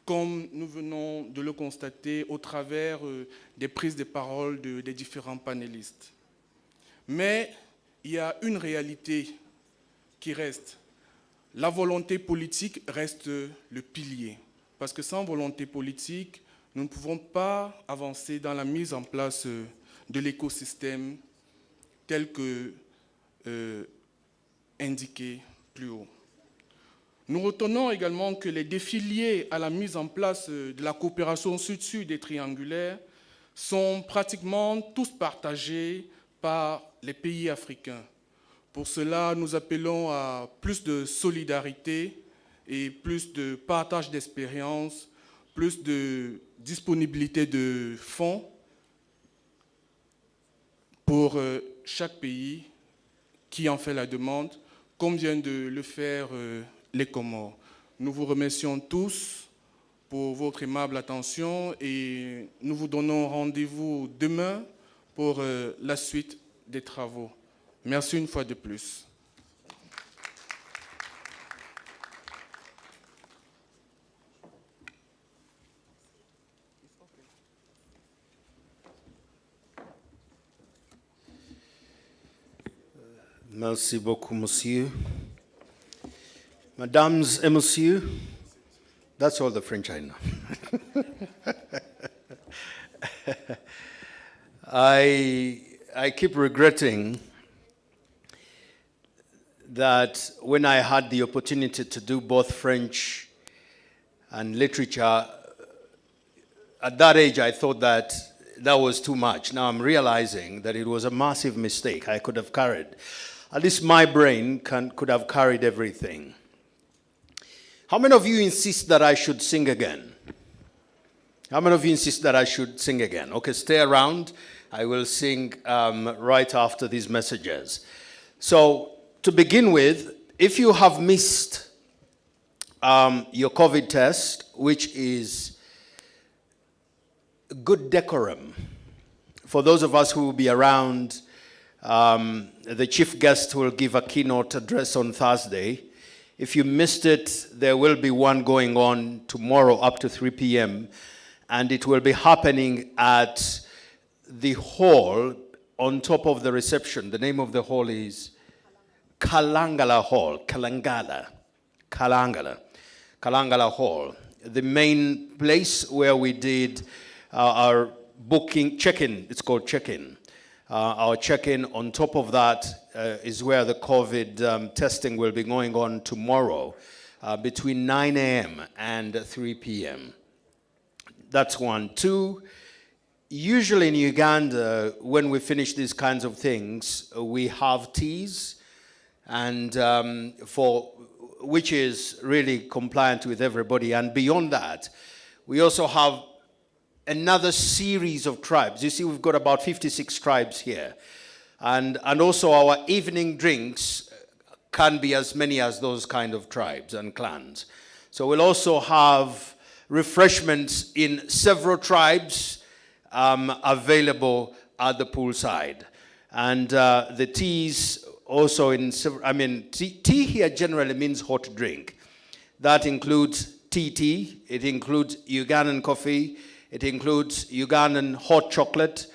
comme nous venons de le constater au travers des prises de parole des différents panélistes. Mais il y a une réalité qui reste. La volonté politique reste le pilier, parce que sans volonté politique, nous ne pouvons pas avancer dans la mise en place de l'écosystème tel que indiqué plus haut. Nous retenons également que les défis liés à la mise en place de la coopération sud-sud et triangulaire sont pratiquement tous partagés par les pays africains. Pour cela, nous appelons à plus de solidarité et plus de partage d'expériences, plus de disponibilité de fonds pour chaque pays qui en fait la demande, comme vient de le faire les Comores. Nous vous remercions tous pour votre aimable attention et nous vous donnons rendez-vous demain pour la suite des travaux. Merci une fois de plus. Merci beaucoup, monsieur. Mesdames et messieurs, that's all the French I know. I keep regretting that when I had the opportunity to do both French and literature at that age, I thought that that was too much. Now I'm realizing that it was a massive mistake. I could have carried, at least my brain could have carried everything. How many of you insist that I should sing again? How many of you insist that I should sing again? Okay, stay around. I will sing right after these messages. So, to begin with, if you have missed your COVID test, which is good decorum, for those of us who will be around, the chief guest will give a keynote address on Thursday. If you missed it, there will be one going on tomorrow up to 3 p.m., and it will be happening at the hall on top of the reception. The name of the hall is Kalangala Hall. Kalangala Hall. The main place where we did our booking, check-in, it's called check-in. Our check-in, on top of that, is where the COVID testing will be going on tomorrow between 9 a.m. and 3 p.m. That's one. Two, usually in Uganda, when we finish these kinds of things, we have teas, and which is really compliant with everybody. And beyond that, we also have another series of tribes. You see, we've got about 56 tribes here. And also our evening drinks can be as many as those kind of tribes and clans. So we'll also have refreshments in several tribes available at the poolside. And the teas also in several, I mean, tea here generally means hot drink. That includes tea, it includes Ugandan coffee, it includes Ugandan hot chocolate,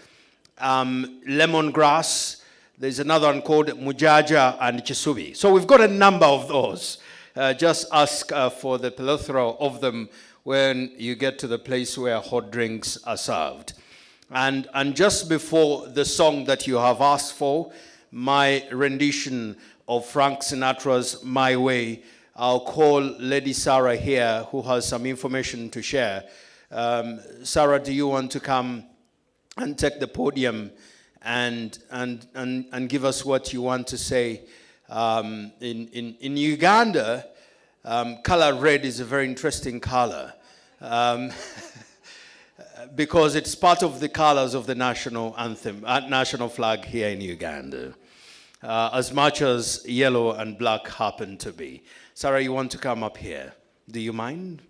lemongrass. There's another one called mujaja and chisubi. So we've got a number of those. Just ask for the plethora of them when you get to the place where hot drinks are served. And just before the song that you have asked for, my rendition of Frank Sinatra's My Way, I'll call Lady Sarah here, who has some information to share. Sarah, do you want to come and take the podium and give us what you want to say? In Uganda, color red is a very interesting color because it's part of the colors of the national anthem, national flag here in Uganda, as much as yellow and black happen to be. Sarah, you want to come up here? Do you mind?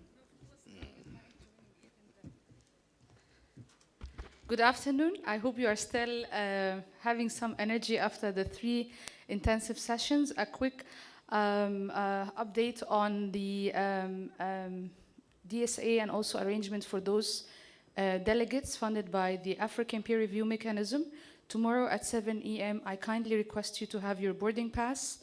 Good afternoon. I hope you are still having some energy after the 3 intensive sessions. A quick update on the DSA and also arrangements for those delegates funded by the African Peer Review Mechanism. Tomorrow at 7 a.m., I kindly request you to have your boarding pass,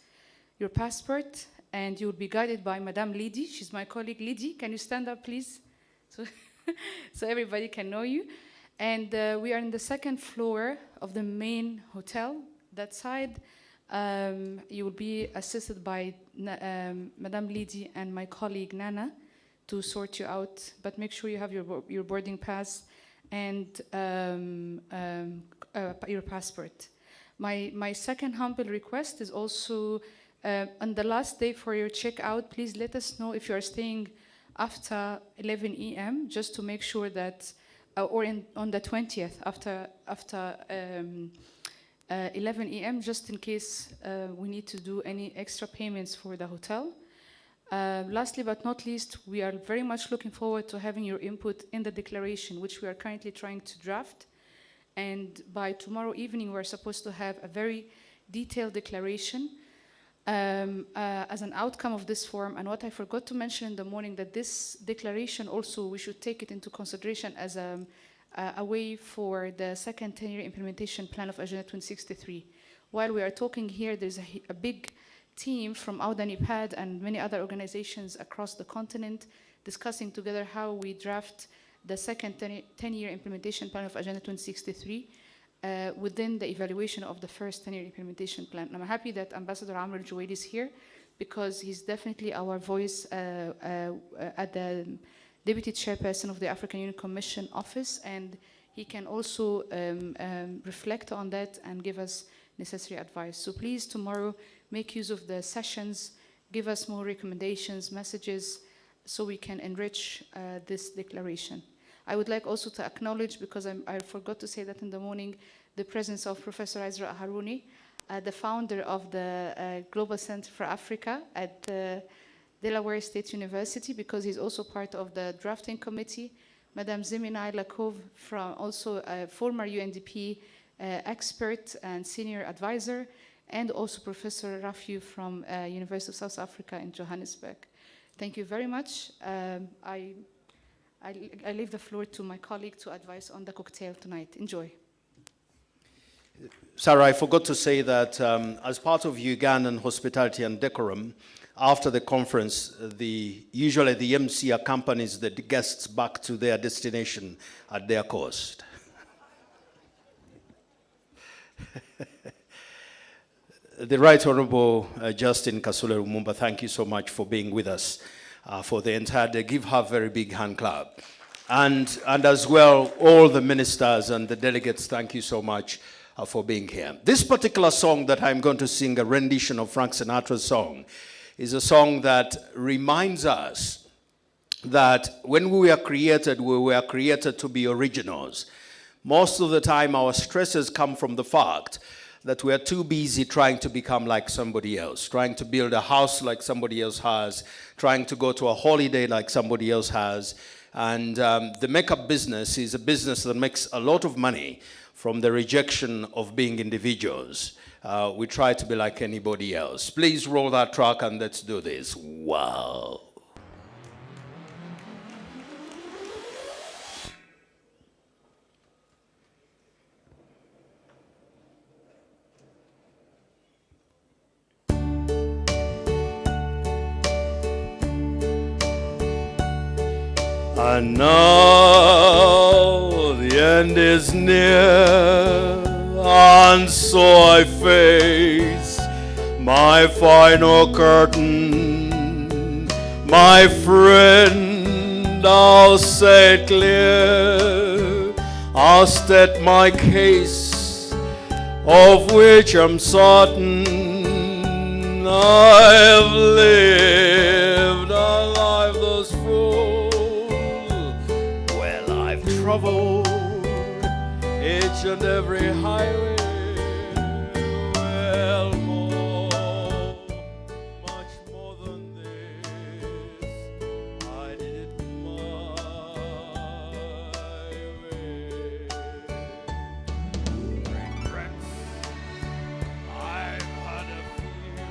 your passport, and you will be guided by Madame Lydie. She's my colleague. Lydie, can you stand up, please? So everybody can know you. And we are in the 2nd floor of the main hotel, that side. You will be assisted by Madame Lydie and my colleague Nana to sort you out, but make sure you have your boarding pass and your passport. My second humble request is also on the last day for your checkout, please let us know if you are staying after 11 a.m. just to make sure that on the 20th after 11 a.m. just in case we need to do any extra payments for the hotel. Lastly but not least, we are very much looking forward to having your input in the declaration, which we are currently trying to draft. And by tomorrow evening, we're supposed to have a very detailed declaration as an outcome of this forum. And what I forgot to mention in the morning, that this declaration also, we should take it into consideration as a way for the second 10-year implementation plan of Agenda 2063. While we are talking here, there's a big team from AUDA NIPAD and many other organizations across the continent discussing together how we draft the second 10-year implementation plan of Agenda 2063 within the evaluation of the first 10-year implementation plan. And I'm happy that Ambassador Amr Al-Juwaid is here because he's definitely our voice at the Deputy Chairperson of the African Union Commission Office, and he can also reflect on that and give us necessary advice. So please, tomorrow, make use of the sessions, give us more recommendations, messages, so we can enrich this declaration. I would like also to acknowledge, because I forgot to say that in the morning, the presence of Professor Isra Harouni, the founder of the Global Center for Africa at Delaware State University, because he's also part of the drafting committee. Madame Zeminai Lakov, from also a former UNDP expert and senior advisor, and also Professor Rafiu from University of South Africa in Johannesburg. Thank you very much. I leave the floor to my colleague to advise on the cocktail tonight. Enjoy. Sarah, I forgot to say that as part of Ugandan hospitality and decorum, after the conference, usually the MC accompanies the guests back to their destination at their cost. The Right Honorable Justin Kasule Lumumba, thank you so much for being with us for the entire day. Give her a very big hand clap. And as well, all the ministers and the delegates, thank you so much for being here. This particular song that I'm going to sing, a rendition of Frank Sinatra's song, is a song that reminds us that when we were created to be originals. Most of the time, our stresses come from the fact that we are too busy trying to become like somebody else, trying to build a house like somebody else has, trying to go to a holiday like somebody else has. And the makeup business is a business that makes a lot of money from the rejection of being individuals. We try to be like anybody else. Please roll that track and let's do this. Wow. And now the end is near, and so I face my final curtain. My friend, I'll say it clear, I'll state my case, of which I'm certain. I've lived a life thus full. Well, I've traveled each and every highway. Well, much more than this, I did it my way. Regrets, I've had a few,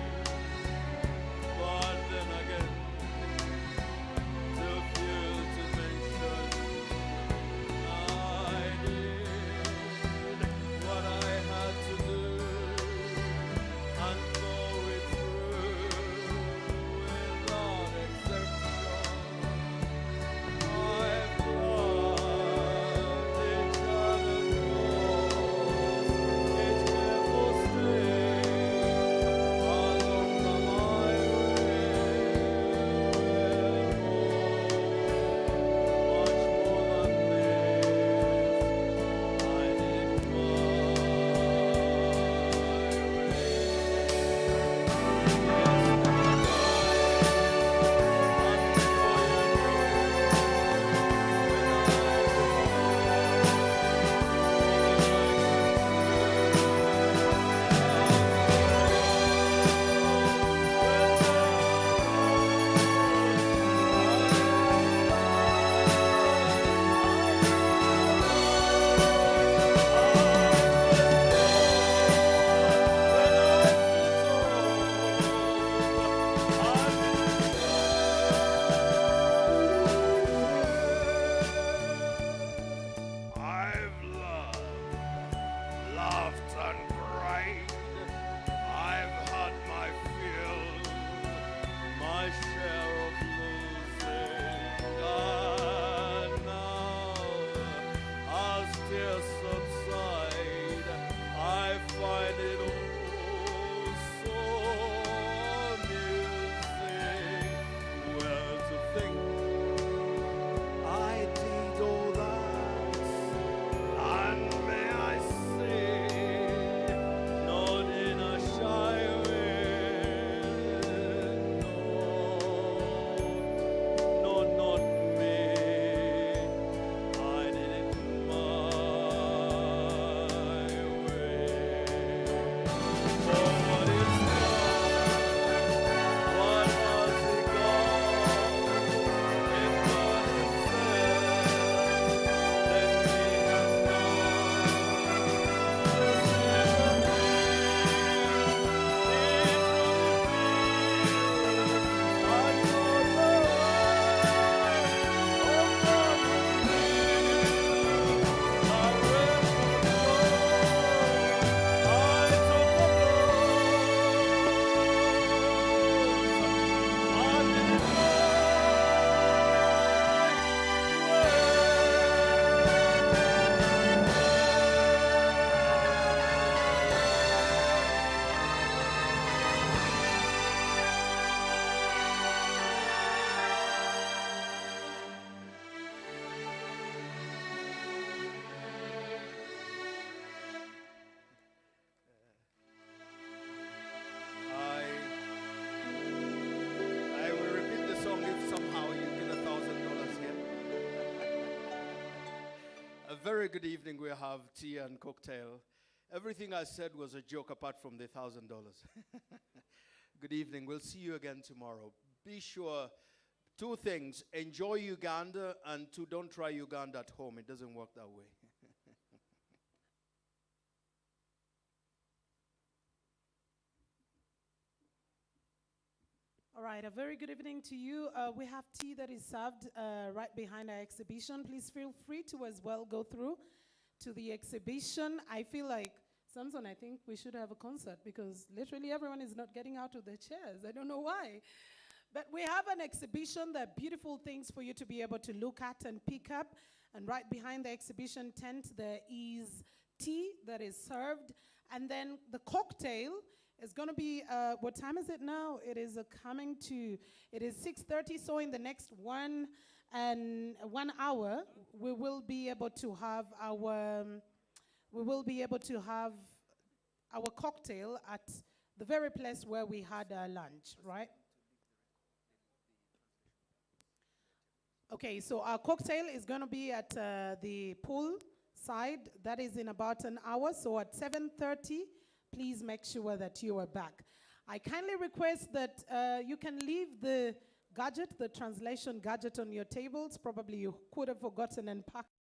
very good evening. We have tea and cocktail. Everything I said was a joke apart from the $1,000. Good evening. We'll see you again tomorrow. Be sure, two things: enjoy Uganda, and two, don't try Uganda at home. It doesn't work that way. All right, a very good evening to you. We have tea that is served right behind our exhibition. Please feel free to as well go through to the exhibition. I feel like, Samson, I think we should have a concert because literally everyone is not getting out of their chairs. I don't know why. But we have an exhibition. There are beautiful things for you to be able to look at and pick up. And right behind the exhibition tent, there is tea that is served. And then the cocktail is going to be, what time is it now? It is it is 6:30, so in the next 1 hour, we will be able to have our cocktail at the very place where we had our lunch, right? Okay, so our cocktail is going to be at the pool side. That is in about an hour, so at 7:30, please make sure that you are back. I kindly request that you can leave the gadget, the translation gadget on your tables. Probably you could have forgotten and packed